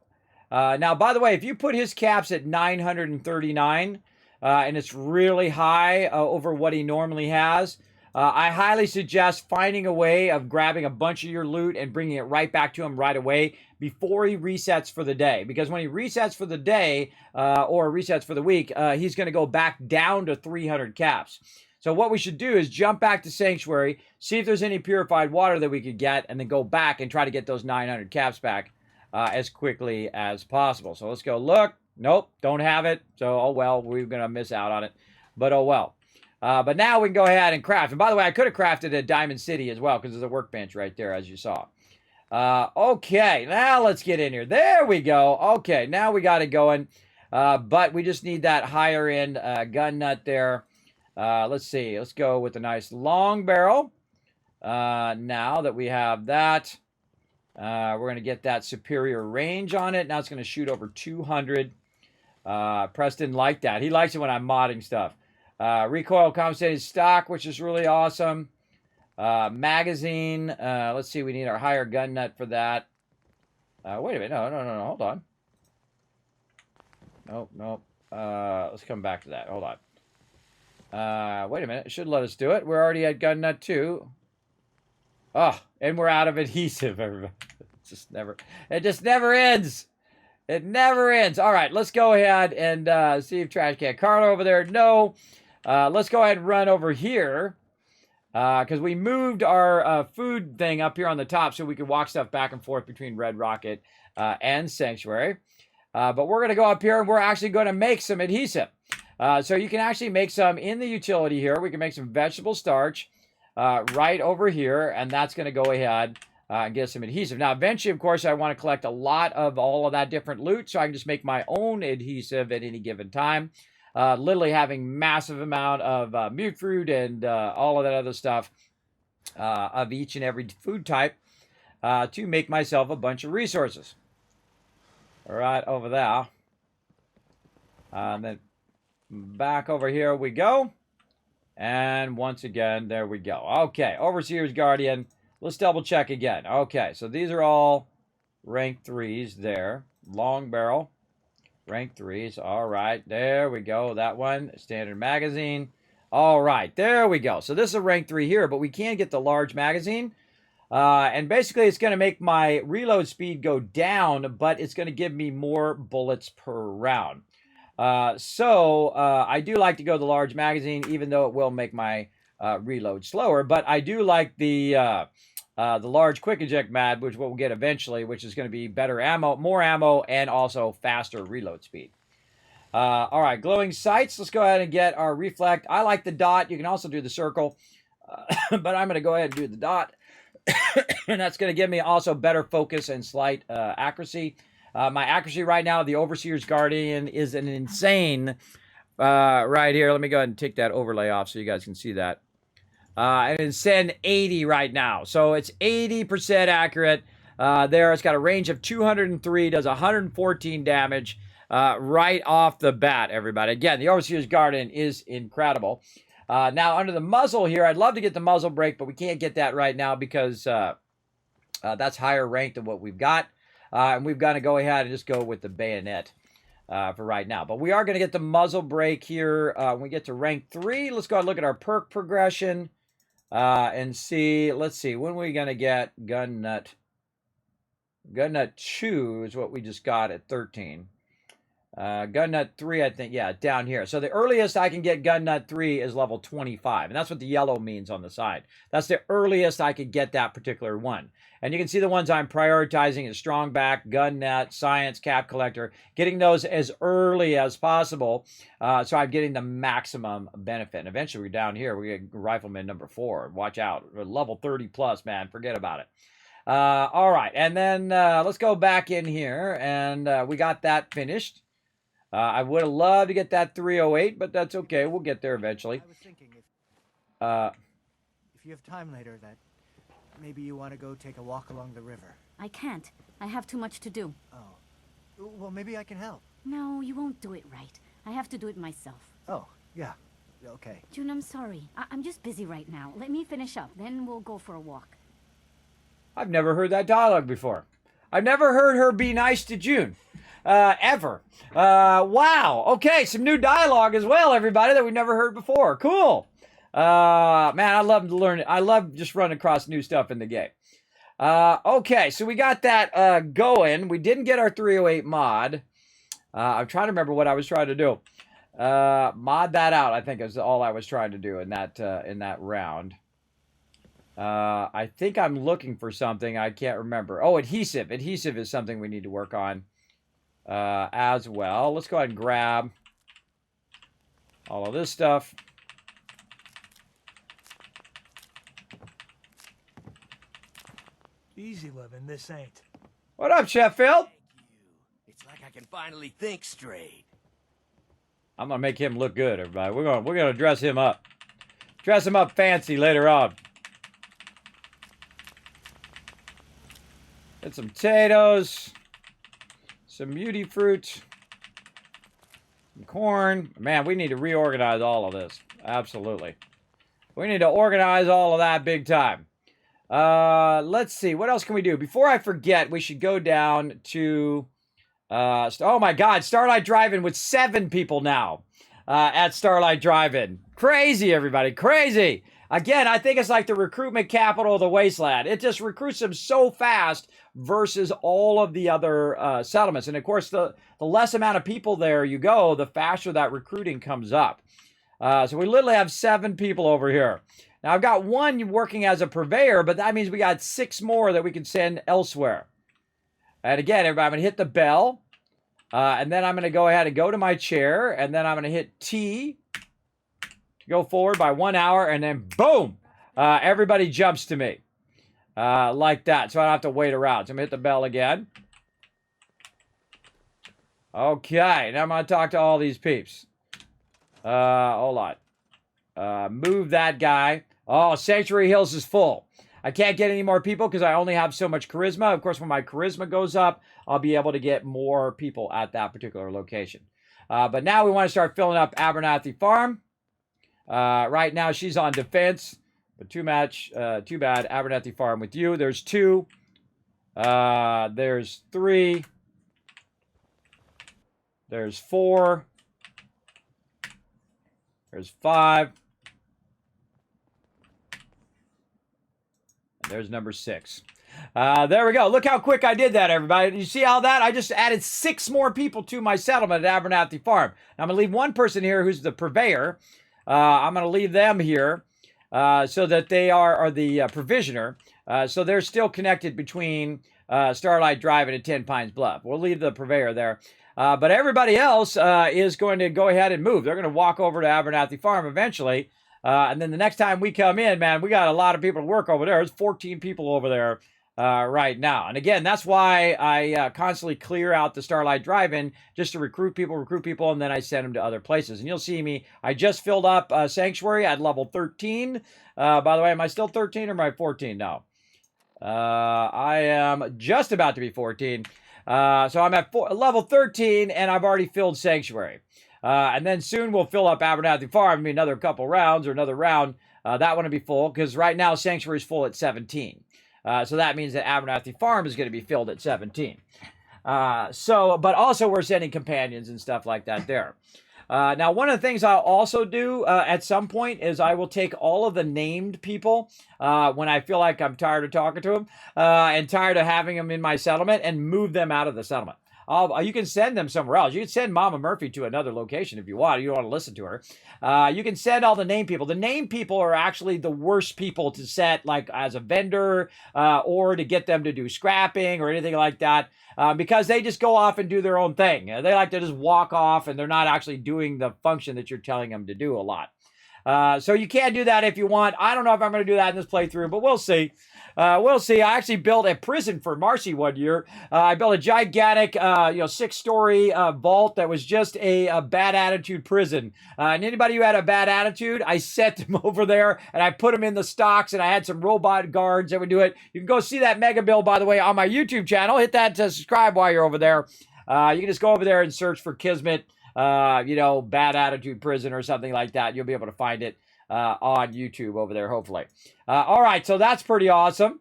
Now, by the way, if you put his caps at 939, and it's really high over what he normally has, I highly suggest finding a way of grabbing a bunch of your loot and bringing it right back to him right away before he resets for the day. Because when he resets for the day, or resets for the week, he's going to go back down to 300 caps. So what we should do is jump back to Sanctuary, see if there's any purified water that we could get, and then go back and try to get those 900 caps back as quickly as possible. So let's go look. Nope, don't have it. So, oh well, we're going to miss out on it. But oh well. But now we can go ahead and craft. And by the way, I could have crafted a Diamond City as well, because there's a workbench right there, as you saw. Okay, now let's get in here. There we go. Okay, now we got it going. But we just need that higher end gun nut there. Let's see. Let's go with a nice long barrel. Now that we have that, we're going to get that superior range on it. Now it's going to shoot over 200. Preston liked that. He likes it when I'm modding stuff. Recoil compensated stock, which is really awesome. Magazine. Let's see. We need our higher gun nut for that. Wait a minute. No. Hold on. Nope. Let's come back to that. Hold on. Wait a minute. It should let us do it. We're already at gun nut 2. Oh, and we're out of adhesive, everybody. It just never ends. It never ends. All right, let's go ahead and see if Trash Can Carlo over there. No. Let's go ahead and run over here. Because we moved our food thing up here on the top so we could walk stuff back and forth between Red Rocket and Sanctuary. But we're going to go up here and we're actually going to make some adhesive. So you can actually make some in the utility here. We can make some vegetable starch right over here. And that's going to go ahead and get some adhesive. Now, eventually, of course, I want to collect a lot of all of that different loot. So I can just make my own adhesive at any given time. Literally having massive amount of mute fruit and all of that other stuff of each and every food type to make myself a bunch of resources. All right, over there. And then back over here we go. And once again, there we go. Okay, Overseer's Guardian. Let's double check again. Okay, so these are all rank 3s there. Long barrel. Rank 3s. All right, there we go. That one, standard magazine. All right, there we go. So this is a rank 3 here, but we can get the large magazine. And basically, it's going to make my reload speed go down, but it's going to give me more bullets per round. So I do like to go the large magazine, even though it will make my reload slower. But I do like the the large quick eject mag, which we'll get eventually, which is going to be better ammo, more ammo, and also faster reload speed. All right, glowing sights. Let's go ahead and get our reflect. I like the dot. You can also do the circle, but I'm going to go ahead and do the dot. And that's going to give me also better focus and slight accuracy. My accuracy right now, the Overseer's Guardian, is an insane right here. Let me go ahead and take that overlay off so you guys can see that. And it's send 80 right now. So it's 80% accurate. There, it's got a range of 203, does 114 damage right off the bat, everybody. Again, the Overseer's Guardian is incredible. Now, under the muzzle here, I'd love to get the muzzle brake, but we can't get that right now because that's higher ranked than what we've got. And we've got to go ahead and just go with the bayonet for right now. But we are going to get the muzzle brake here when we get to rank 3. Let's go ahead and look at our perk progression and see. Let's see. When are we going to get gun nut? Gun nut 2 is what we just got at 13. Gun nut 3, I think, yeah, down here. So the earliest I can get gun nut 3 is level 25, and that's what the yellow means on the side. That's the earliest I could get that particular one. And you can see the ones I'm prioritizing is strong back, gun nut, science, cap collector, getting those as early as possible, so I'm getting the maximum benefit. And eventually, we're down here, we get rifleman number 4. Watch out, level 30 plus, man, forget about it. All right, and then let's go back in here, and we got that finished. I would have loved to get that 308, but that's okay. We'll get there eventually. I was thinking if you have time later, that maybe you want to go take a walk along the river. I can't. I have too much to do. Oh. Well, maybe I can help. No, you won't do it right. I have to do it myself. Oh, yeah. Okay. June, I'm sorry. I'm just busy right now. Let me finish up, then we'll go for a walk. I've never heard that dialogue before. I've never heard her be nice to June. Ever. Wow. Okay, some new dialogue as well, everybody, that we've never heard before. Cool. Man, I love to learn it. I love just running across new stuff in the game. Okay, so we got that going. We didn't get our 308 mod. I'm trying to remember what I was trying to do. Mod that out, I think, is all I was trying to do in that round. I think I'm looking for something. I can't remember. Oh, adhesive. Adhesive is something we need to work on as well. Let's go ahead and grab all of this stuff. Easy living, this ain't. What up, Sheffield? It's like I can finally think straight. I'm gonna make him look good, everybody. We're gonna dress him up. Dress him up fancy later on. Get some potatoes, some beauty fruit, some corn. Man, we need to reorganize all of this. Absolutely. We need to organize all of that big time. Let's see. What else can we do? Before I forget, we should go down to... oh my God, Starlight Drive-In with 7 people now at Starlight Drive-In. Crazy, everybody. Crazy. Again, I think it's like the recruitment capital of the wasteland. It just recruits them so fast versus all of the other settlements. And of course, the less amount of people there you go, the faster that recruiting comes up. So we literally have 7 people over here. Now, I've got 1 working as a purveyor, but that means we got 6 more that we can send elsewhere. And again, everybody, I'm going to hit the bell. And then I'm going to go ahead and go to my chair. And then I'm going to hit T to go forward by 1 hour. And then boom, everybody jumps to me like that. So I don't have to wait around. So I'm going to hit the bell again. Okay, now I'm going to talk to all these peeps. Hold on. Move that guy. Oh, Sanctuary Hills is full. I can't get any more people because I only have so much charisma. Of course, when my charisma goes up, I'll be able to get more people at that particular location. But now we want to start filling up Abernathy Farm. Right now, she's on defense. But too bad, Abernathy Farm with you. There's 2. There's 3. There's 4. There's 5. There's number 6. There we go. Look how quick I did that, everybody. You see how that? I just added 6 more people to my settlement at Abernathy Farm. I'm going to leave 1 person here who's the purveyor. I'm going to leave them here so that they are the provisioner. So they're still connected between Starlight Drive and 10 Pines Bluff. We'll leave the purveyor there. But everybody else is going to go ahead and move. They're going to walk over to Abernathy Farm eventually. And then the next time we come in, man, we got a lot of people to work over there. There's 14 people over there right now. And again, that's why I constantly clear out the Starlight Drive-In just to recruit people, and then I send them to other places. And you'll see me, I just filled up Sanctuary at level 13. By the way, am I still 13 or am I 14? No. I am just about to be 14. So I'm at level 13, and I've already filled Sanctuary. And then soon we'll fill up Abernathy Farm. I mean, another couple rounds or another round. That one will be full, because right now Sanctuary is full at 17. So that means that Abernathy Farm is going to be filled at 17. But also we're sending companions and stuff like that there. Now, one of the things I'll also do at some point is I will take all of the named people when I feel like I'm tired of talking to them and tired of having them in my settlement, and move them out of the settlement. You can send them somewhere else. You can send Mama Murphy to another location if you want. You don't want to listen to her. You can send all the named people. The named people are actually the worst people to set, like as a vendor or to get them to do scrapping or anything like that, because they just go off and do their own thing. They like to just walk off, and they're not actually doing the function that you're telling them to do a lot. So you can do that if you want. I don't know if I'm going to do that in this playthrough, but we'll see. We'll see. I actually built a prison for Marcy one year. I built a gigantic, 6-story vault that was just a bad attitude prison. And anybody who had a bad attitude, I set them over there, and I put them in the stocks, and I had some robot guards that would do it. You can go see that mega build, by the way, on my YouTube channel. Hit that to subscribe while you're over there. You can just go over there and search for Kismet, bad attitude prison or something like that. You'll be able to find it on YouTube over there, hopefully. All right, so that's pretty awesome.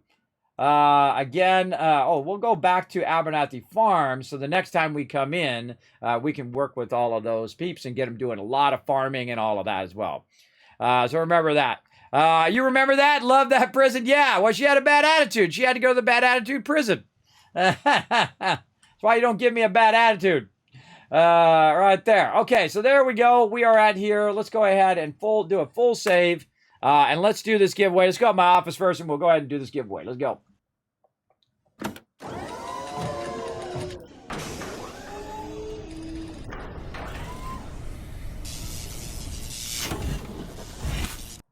We'll go back to Abernathy Farm, so the next time we come in, we can work with all of those peeps and get them doing a lot of farming and all of that as well. So remember that. You remember that? Love that prison? Yeah, well, she had a bad attitude. She had to go to the bad attitude prison. That's why you don't give me a bad attitude. Right there. Okay, so there we go. We are at here. Let's go ahead and do a full save. And let's do this giveaway. Let's go to my office first, and we'll go ahead and do this giveaway. Let's go.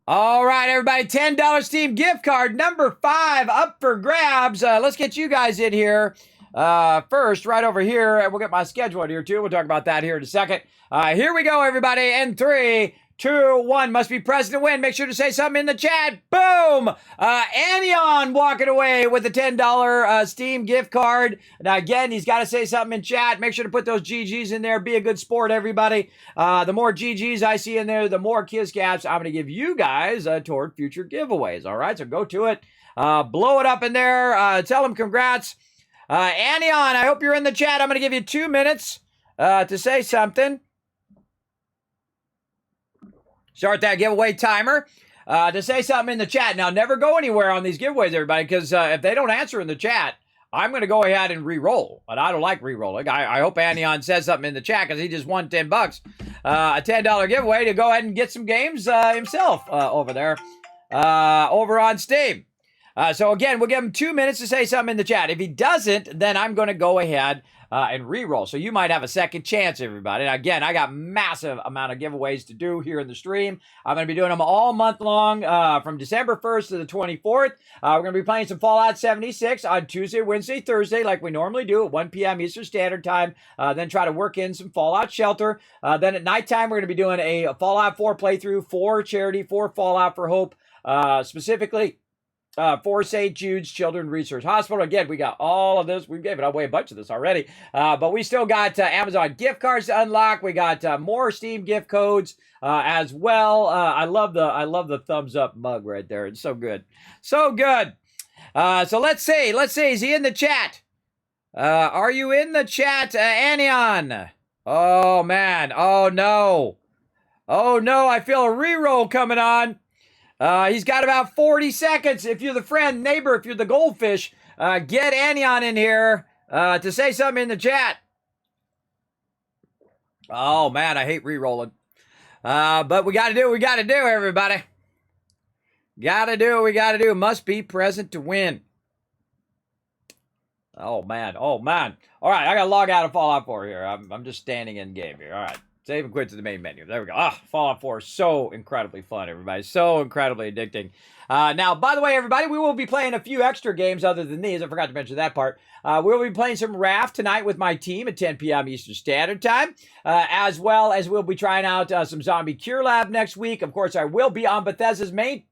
All right, everybody, $10 Steam gift card number 5 up for grabs. Let's get you guys in here. First, right over here, and we'll get my schedule in here too. We'll talk about that here in a second. Here we go, everybody. In 3, 2, 1. Must be present to win. Make sure to say something in the chat. Boom! Anion walking away with a $10 Steam gift card. Now, again, he's got to say something in chat. Make sure to put those GGs in there. Be a good sport, everybody. The more GGs I see in there, the more kiss caps I'm going to give you guys toward future giveaways. All right, so go to it. Blow it up in there. Tell them congrats. Anion, I hope you're in the chat. I'm going to give you 2 minutes to say something. Start that giveaway timer to say something in the chat. Now, never go anywhere on these giveaways, everybody, because if they don't answer in the chat, I'm going to go ahead and re-roll. But I don't like re-rolling. I hope Anion says something in the chat because he just won $10. A $10 giveaway to go ahead and get some games himself over there over on Steam. So again, we'll give him 2 minutes to say something in the chat. If he doesn't, then I'm going to go ahead and re-roll. So you might have a second chance, everybody. And again, I got massive amount of giveaways to do here in the stream. I'm going to be doing them all month long from December 1st to the 24th. We're going to be playing some Fallout 76 on Tuesday, Wednesday, Thursday, like we normally do at 1 p.m. Eastern Standard Time. Then try to work in some Fallout Shelter. Then at nighttime, we're going to be doing a Fallout 4 playthrough for charity, for Fallout for Hope, specifically for St. Jude's Children's Research Hospital. Again, we got all of this. We gave it away a bunch of this already. But we still got Amazon gift cards to unlock. We got more Steam gift codes as well. I love the thumbs up mug right there. It's so good. So good. So let's see. Is he in the chat? Are you in the chat, Anion? Oh, man. Oh, no. Oh, no. I feel a reroll coming on. He's got about 40 seconds. If you're the friend, neighbor, if you're the goldfish, get Anion in here to say something in the chat. Oh, man, I hate re-rolling. But we got to do what we got to do, everybody. Gotta do what we gotta do. Must be present to win. Oh, man. Oh, man. All right, I got to log out of Fallout 4 here. I'm just standing in game here. All right. Save and quit to the main menu. There we go. Ah, Fallout 4 is so incredibly fun, everybody. So incredibly addicting. Now, by the way, everybody, we will be playing a few extra games other than these. I forgot to mention that part. We'll be playing some Raft tonight with my team at 10 p.m. Eastern Standard Time, as well as we'll be trying out some Zombie Cure Lab next week. Of course, I will be on Bethesda's main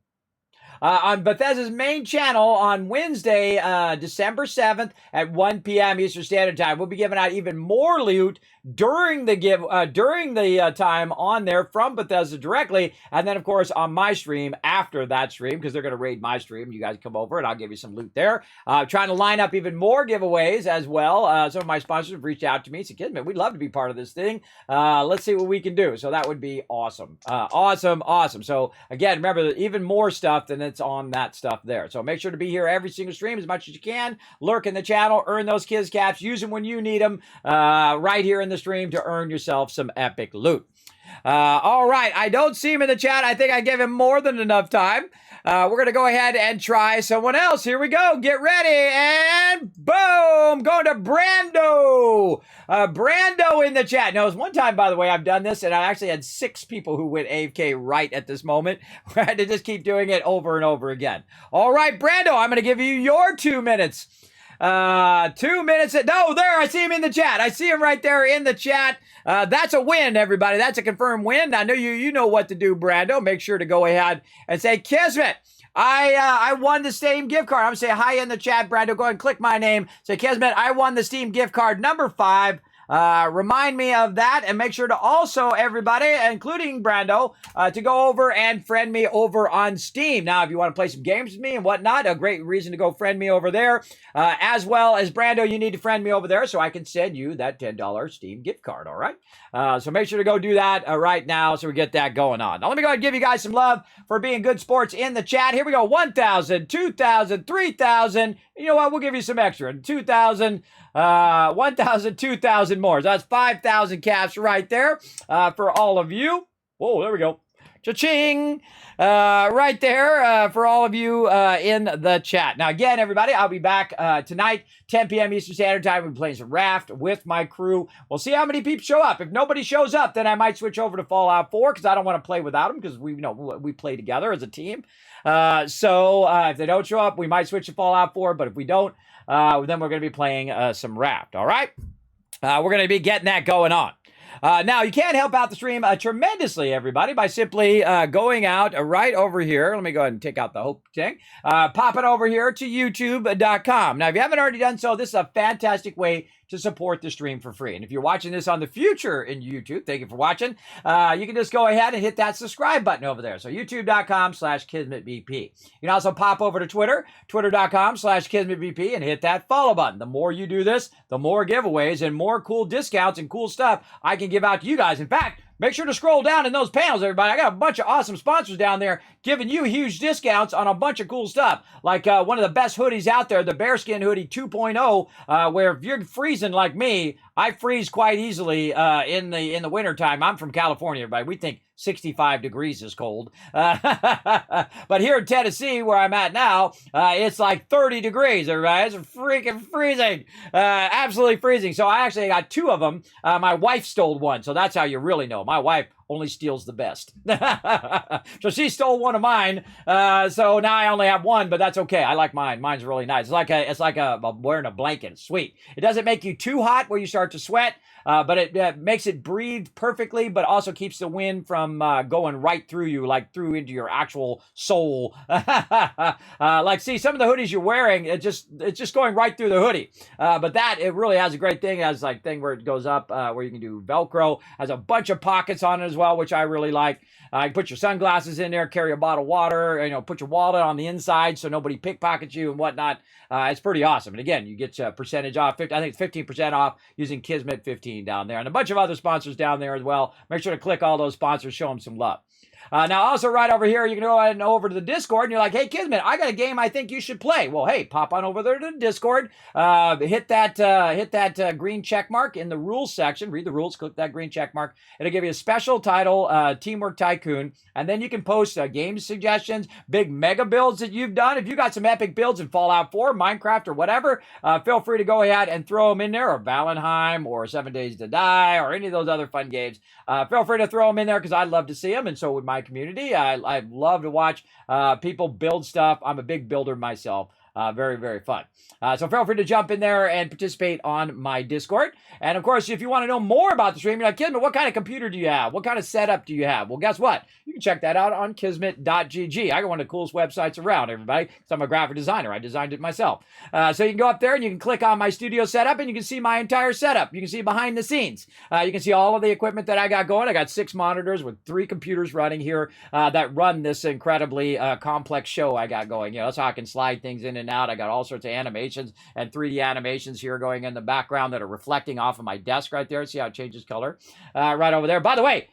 channel on Wednesday, December 7th at 1 p.m. Eastern Standard Time. We'll be giving out even more loot during the time on there from Bethesda directly, and then of course on my stream after that stream, because they're going to raid my stream. You guys come over and I'll give you some loot there. Trying to line up even more giveaways as well. Some of my sponsors have reached out to me and said, Kismet, we'd love to be part of this thing. Let's see what we can do. So that would be awesome. Awesome. So again, remember, even more stuff than it's on that stuff there. So make sure to be here every single stream as much as you can. Lurk in the channel, earn those Kiz caps, use them when you need them, right here in the stream to earn yourself some epic loot. All right, I don't see him in the chat. I think I gave him more than enough time. We're going to go ahead and try someone else. Here we go. Get ready. And boom. Going to Brando. Brando in the chat. Now, it was one time, by the way, I've done this, and I actually had 6 people who went AFK right at this moment. I had to just keep doing it over and over again. All right, Brando, I'm going to give you your 2 minutes. 2 minutes. No, there, I see him in the chat. I see him right there in the chat. That's a win, everybody. That's a confirmed win. I know you know what to do, Brando. Make sure to go ahead and say, Kismet, I won the Steam gift card. I'm going to say hi in the chat, Brando. Go ahead and click my name. Say, Kismet, I won the Steam gift card number 5. Remind me of that, and make sure to also, everybody, including Brando, to go over and friend me over on Steam. Now, if you want to play some games with me and whatnot, a great reason to go friend me over there. As well as Brando, you need to friend me over there so I can send you that $10 Steam gift card, all right? So make sure to go do that right now so we get that going on. Now, let me go ahead and give you guys some love for being good sports in the chat. Here we go. 1,000, 2,000, 3,000. You know what? We'll give you some extra. 2,000, 1,000, 2,000 more. So that's 5,000 caps right there for all of you. Whoa, there we go. Cha-ching. Right there for all of you in the chat. Now, again, everybody, I'll be back tonight, 10 p.m. Eastern Standard Time. We'll be playing some Raft with my crew. We'll see how many people show up. If nobody shows up, then I might switch over to Fallout 4 because I don't want to play without them because we play together as a team. So if they don't show up, we might switch to Fallout 4. But if we don't, then we're going to be playing some Raft. All right? We're going to be getting that going on. Now, you can help out the stream tremendously, everybody, by simply going out right over here. Let me go ahead and take out the hope thing. Pop it over here to youtube.com. Now, if you haven't already done so, this is a fantastic way to support the stream for free. And if you're watching this on the future in YouTube, thank you for watching. You can just go ahead and hit that subscribe button over there. So youtube.com/KismetBP. You can also pop over to Twitter, twitter.com/KismetBP, and hit that follow button. The more you do this, the more giveaways and more cool discounts and cool stuff I can give out to you guys. In fact, make sure to scroll down in those panels, everybody. I got a bunch of awesome sponsors down there giving you huge discounts on a bunch of cool stuff. Like one of the best hoodies out there, the Bearskin Hoodie 2.0, where if you're freezing like me, I freeze quite easily in the wintertime. I'm from California, everybody. We think 65 degrees is cold. But here in Tennessee, where I'm at now, it's like 30 degrees, everybody. It's freaking freezing. Absolutely freezing. So I actually got 2 of them. My wife stole one, so that's how you really know. My wife only steals the best. So she stole one of mine. So now I only have one, but that's okay. I like mine. Mine's really nice. It's like wearing a blanket. It's sweet. It doesn't make you too hot where you start to sweat, but it makes it breathe perfectly, but also keeps the wind from going right through you, like through into your actual soul. Like, see, some of the hoodies you're wearing, it's just going right through the hoodie. But it really has a great thing. It has like thing where it goes up, where you can do Velcro. Has a bunch of pockets on it as well, which I really like. You can put your sunglasses in there, carry a bottle of water, put your wallet on the inside so nobody pickpockets you and whatnot. It's pretty awesome. And again, you get a percentage off. I think it's 15% off using Kismet 15 down there. And a bunch of other sponsors down there as well. Make sure to click all those sponsors, show them some love. Now, also right over here, you can go ahead and over to the Discord, and you're like, hey, Kismet, I got a game I think you should play. Well, hey, pop on over there to the Discord, hit that green check mark in the rules section, read the rules, click that green check mark. It'll give you a special title, Teamwork Tycoon, and then you can post game suggestions, big mega builds that you've done. If you got some epic builds in Fallout 4, Minecraft, or whatever, feel free to go ahead and throw them in there, or Valheim, or 7 Days to Die, or any of those other fun games. Feel free to throw them in there because I'd love to see them, and so would my community. I love to watch people build stuff. I'm a big builder myself. Very, very fun. So feel free to jump in there and participate on my Discord. And of course, if you want to know more about the stream, you're like, Kismet, what kind of computer do you have? What kind of setup do you have? Well, guess what? You can check that out on kismet.gg. I got one of the coolest websites around, everybody, because I'm a graphic designer. I designed it myself. So you can go up there and you can click on my studio setup and you can see my entire setup. You can see behind the scenes. You can see all of the equipment that I got going. I got 6 monitors with 3 computers running here that run this incredibly complex show I got going. You know, that's how I can slide things in and out. I got all sorts of animations and 3D animations here going in the background that are reflecting off of my desk right there. See how it changes color right over there. By the way,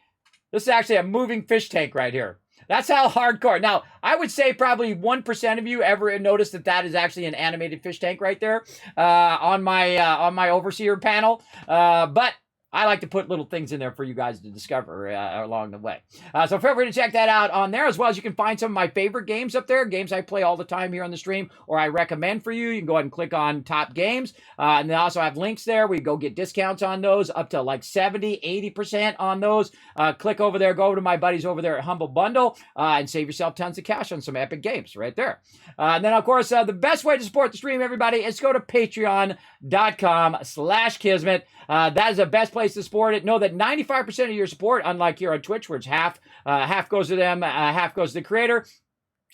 this is actually a moving fish tank right here. That's how hardcore. Now, I would say probably 1% of you ever noticed that that is actually an animated fish tank right there on my overseer panel. But I like to put little things in there for you guys to discover along the way. So feel free to check that out on there, as well as you can find some of my favorite games up there, games I play all the time here on the stream, or I recommend for you. You can go ahead and click on top games. And they also have links there. We go get discounts on those, up to like 70, 80% on those. Click over there, go over to my buddies over there at Humble Bundle, and save yourself tons of cash on some epic games right there. And then, of course, the best way to support the stream, everybody, is go to patreon.com/Kismet. That is the best place to support it. Know that 95% of your support, unlike here on Twitch, where it's half goes to them, half goes to the creator,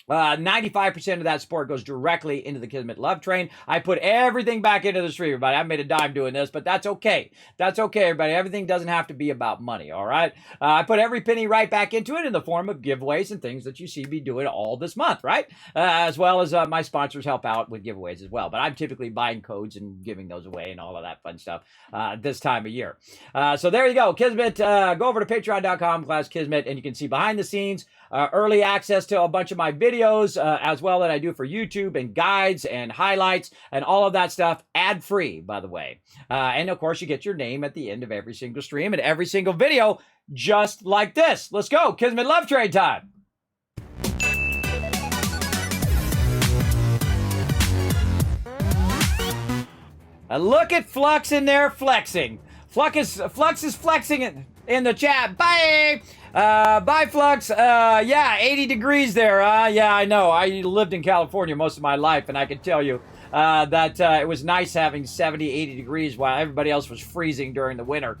95% of that support goes directly into the Kismet Love Train. I put everything back into the stream, everybody. I haven't made a dime doing this, but that's okay. That's okay, everybody. Everything doesn't have to be about money, all right? I put every penny right back into it in the form of giveaways and things that you see me doing all this month, right? As well as my sponsors help out with giveaways as well. But I'm typically buying codes and giving those away and all of that fun stuff this time of year. So there you go. Kismet, go over to patreon.com/Kismet, and you can see behind the scenes, early access to a bunch of my videos as well that I do for YouTube, and guides and highlights and all of that stuff, ad-free, by the way. And of course, you get your name at the end of every single stream and every single video, just like this. Let's go. Kismet Love Trade time. Look at Flux in there flexing. Flux is flexing in the chat. Bye! Bye, Flux. Yeah, 80 degrees there. Yeah, I know. I lived in California most of my life, and I can tell you that it was nice having 70, 80 degrees while everybody else was freezing during the winter.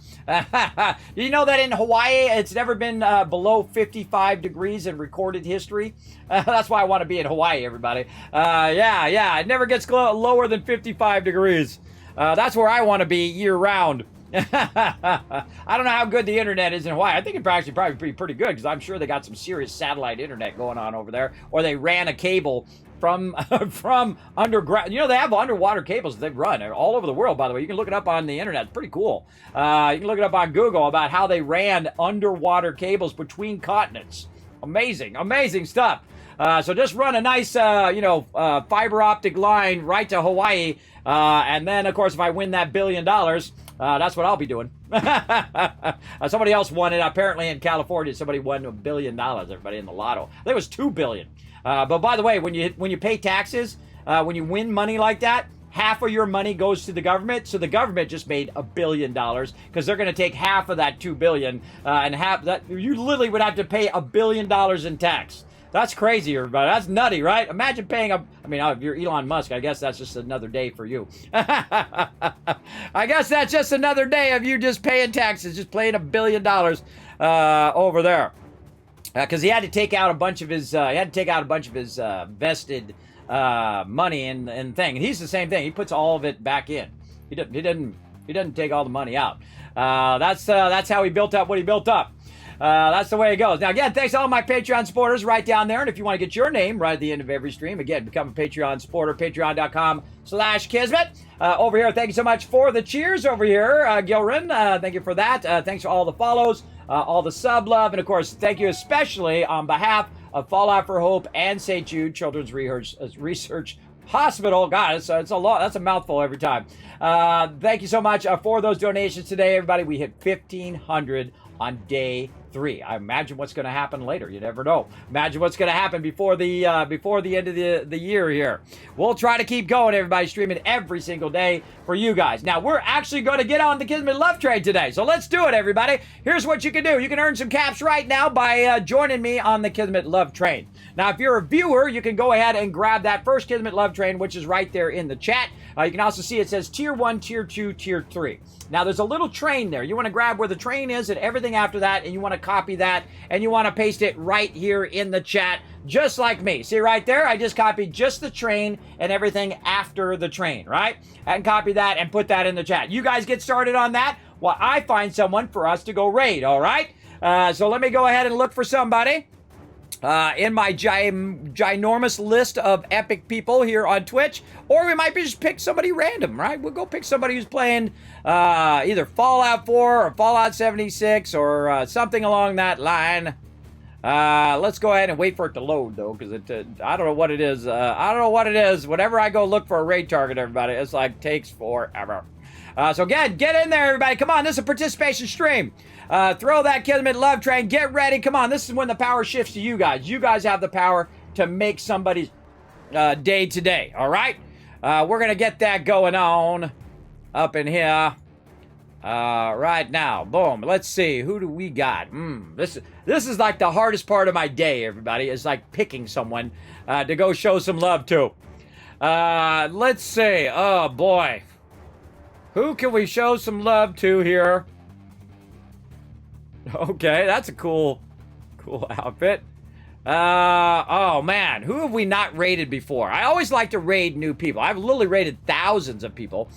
You know that in Hawaii, it's never been below 55 degrees in recorded history? That's why I want to be in Hawaii, everybody. Yeah, it never gets lower than 55 degrees. That's where I want to be year-round. I don't know how good the internet is in Hawaii. I think it'd actually probably be pretty good, because I'm sure they got some serious satellite internet going on over there, or they ran a cable from underground. You know, they have underwater cables that they run all over the world, by the way. You can look it up on the internet. It's pretty cool. You can look it up on Google about how they ran underwater cables between continents. Amazing stuff. So just run a nice, fiber optic line right to Hawaii. And then, of course, if I win that $1 billion, that's what I'll be doing. Somebody else won it. Apparently in California, somebody won $1 billion, everybody, in the lotto. I think it was $2 billion. But by the way, when you pay taxes, when you win money like that, half of your money goes to the government. So the government just made $1 billion, because they're going to take half of that $2 billion, and half that you literally would have to pay $1 billion in tax. That's crazy, everybody. That's nutty, right? Imagine paying if you're Elon Musk, I guess that's just another day for you. I guess that's just another day of you just paying taxes, just paying $1 billion over there. Because he had to take out a bunch of his, vested money and thing. And he's the same thing. He puts all of it back in. He doesn't take all the money out. That's how he built up what he built up. That's the way it goes. Now, again, thanks to all my Patreon supporters right down there. And if you want to get your name right at the end of every stream, again, become a Patreon supporter, patreon.com/Kismet. Over here, thank you so much for the cheers over here, Gilrin. Thank you for that. Thanks for all the follows. all the sub love. And, of course, thank you especially on behalf of Fallout for Hope and St. Jude Children's Research Hospital. God, it's a lot. That's a mouthful every time. Thank you so much for those donations today, everybody. We hit 1,500 on day 3. I imagine what's going to happen later. You never know. Imagine what's going to happen before the end of the year here. We'll try to keep going, everybody, streaming every single day for you guys. Now, we're actually going to get on the Kismet Love Train today, so let's do it, everybody. Here's what you can do. You can earn some caps right now by joining me on the Kismet Love Train. Now, if you're a viewer, you can go ahead and grab that first Kismet Love Train, which is right there in the chat. You can also see it says Tier 1, Tier 2, Tier 3. Now, there's a little train there. You want to grab where the train is and everything after that, and you want to copy that, and you want to paste it right here in the chat, just like me. See right there? I just copied just the train and everything after the train, right? And copy that and put that in the chat. You guys get started on that while I find someone for us to go raid, all right? So let me go ahead and look for somebody. In my ginormous list of epic people here on Twitch, or we might just pick somebody random, right? We'll go pick somebody who's playing either Fallout 4 or Fallout 76 or something along that line. Let's go ahead and wait for it to load, though, because I don't know what it is. I don't know what it is. Whenever I go look for a raid target, everybody, it's like takes forever. So again, get in there, everybody. Come on, this is a participation stream. Throw that Kismet Love Train. Get ready. Come on, this is when the power shifts to you guys. You guys have the power to make somebody's day today, all right? We're going to get that going on up in here right now. Boom. Let's see. Who do we got? This is like the hardest part of my day, everybody. It's like picking someone to go show some love to. Let's see. Oh, boy. Who can we show some love to here? Okay, that's a cool outfit. Oh man, who have we not raided before? I always like to raid new people. I've literally raided thousands of people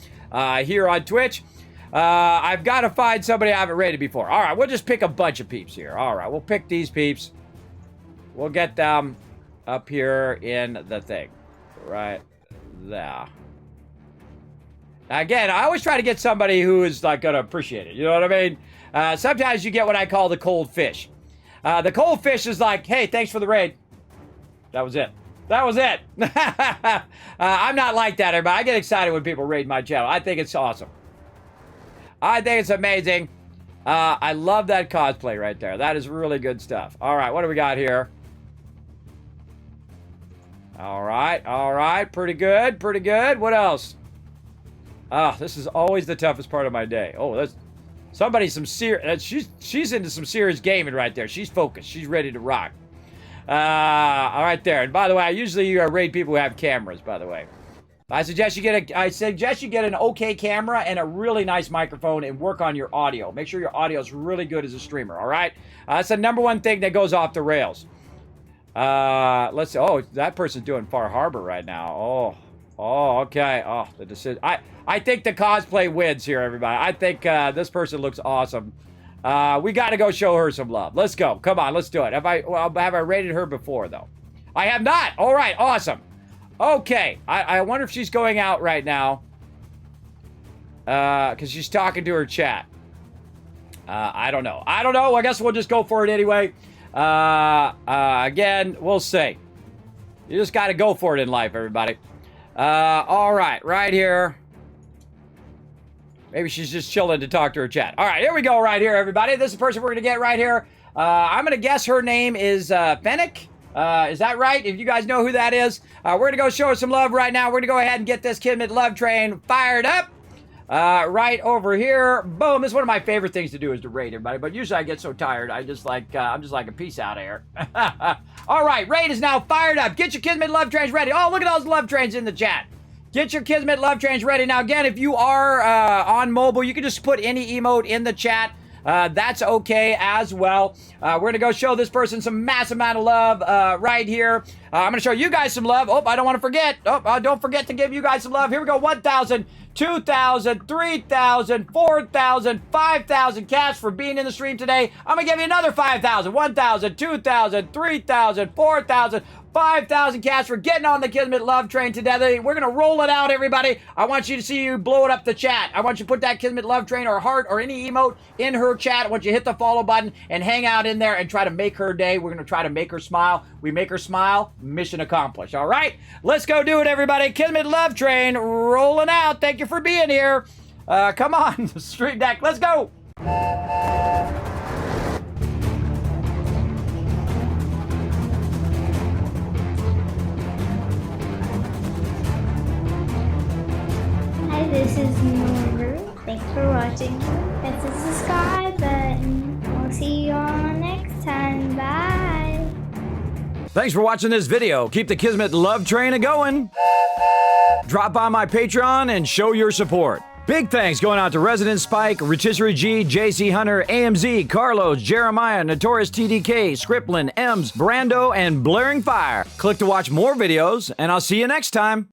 here on Twitch. I've got to find somebody I haven't raided before. All right, we'll just pick a bunch of peeps here. All right, we'll pick these peeps. We'll get them up here in the thing. Right there. Again, I always try to get somebody who is like going to appreciate it. You know what I mean? Sometimes you get what I call the cold fish. The cold fish is like, hey, thanks for the raid. That was it. That was it. I'm not like that, everybody. I get excited when people raid my channel. I think it's awesome. I think it's amazing. I love that cosplay right there. That is really good stuff. All right, what do we got here? All right. Pretty good, pretty good. What else? This is always the toughest part of my day. Oh, that's somebody some serious. She's into some serious gaming right there. She's focused. She's ready to rock. All right there. And by the way, I usually raid people who have cameras. By the way, I suggest you get an okay camera and a really nice microphone and work on your audio. Make sure your audio is really good as a streamer. All right, that's the #1 thing that goes off the rails. Let's see. Oh, that person's doing Far Harbor right now. Oh, okay. Oh, the decision. I think the cosplay wins here, everybody. I think this person looks awesome. We got to go show her some love. Let's go. Come on, let's do it. Have I rated her before, though? I have not. All right, awesome. Okay, I wonder if she's going out right now. Because she's talking to her chat. I don't know. I guess we'll just go for it anyway. Again, we'll see. You just got to go for it in life, everybody. All right here. Maybe she's just chilling to talk to her chat. All right, here we go right here, everybody. This is the person we're going to get right here. I'm going to guess her name is Fennec. Is that right? If you guys know who that is, we're going to go show her some love right now. We're going to go ahead and get this Kismet Love Train fired up. Right over here. Boom. This is one of my favorite things to do is to raid everybody, but usually I get so tired. I'm just like a piece out of here. All right, raid is now fired up. Get your Kismet Love Trains ready. Oh, look at those love trains in the chat. Get your Kismet Love Trains ready. Now, again, if you are on mobile, you can just put any emote in the chat. That's okay as well. We're going to go show this person some massive amount of love right here. I'm going to show you guys some love. Oh, I don't want to forget. Oh, don't forget to give you guys some love. Here we go. 1,000, 2,000, 3,000, 4,000, 5,000 cash for being in the stream today. I'm going to give you another 5,000, 1,000, 2,000, 3,000, 4,000, 5,000 cash for getting on the Kismet Love Train today. We're going to roll it out, everybody. I want you to see you blow it up the chat. I want you to put that Kismet Love Train or heart or any emote in her chat. I want you to hit the follow button and hang out in there and try to make her day. We're going to try to make her smile. We make her smile, mission accomplished. All right? Let's go do it, everybody. Kismet Love Train rolling out. Thank you for being here. Come on, Stream Deck. Let's go. Hi, this is Noru. Thanks for watching. Press the subscribe button. We'll see you all next time. Bye. Thanks for watching this video. Keep the Kismet Love Train a-going. Drop by my Patreon and show your support. Big thanks going out to Resident Spike, Rotisserie G, JC Hunter, AMZ, Carlos, Jeremiah, Notorious TDK, Scriptlin, Ems, Brando, and Blaring Fire. Click to watch more videos, and I'll see you next time.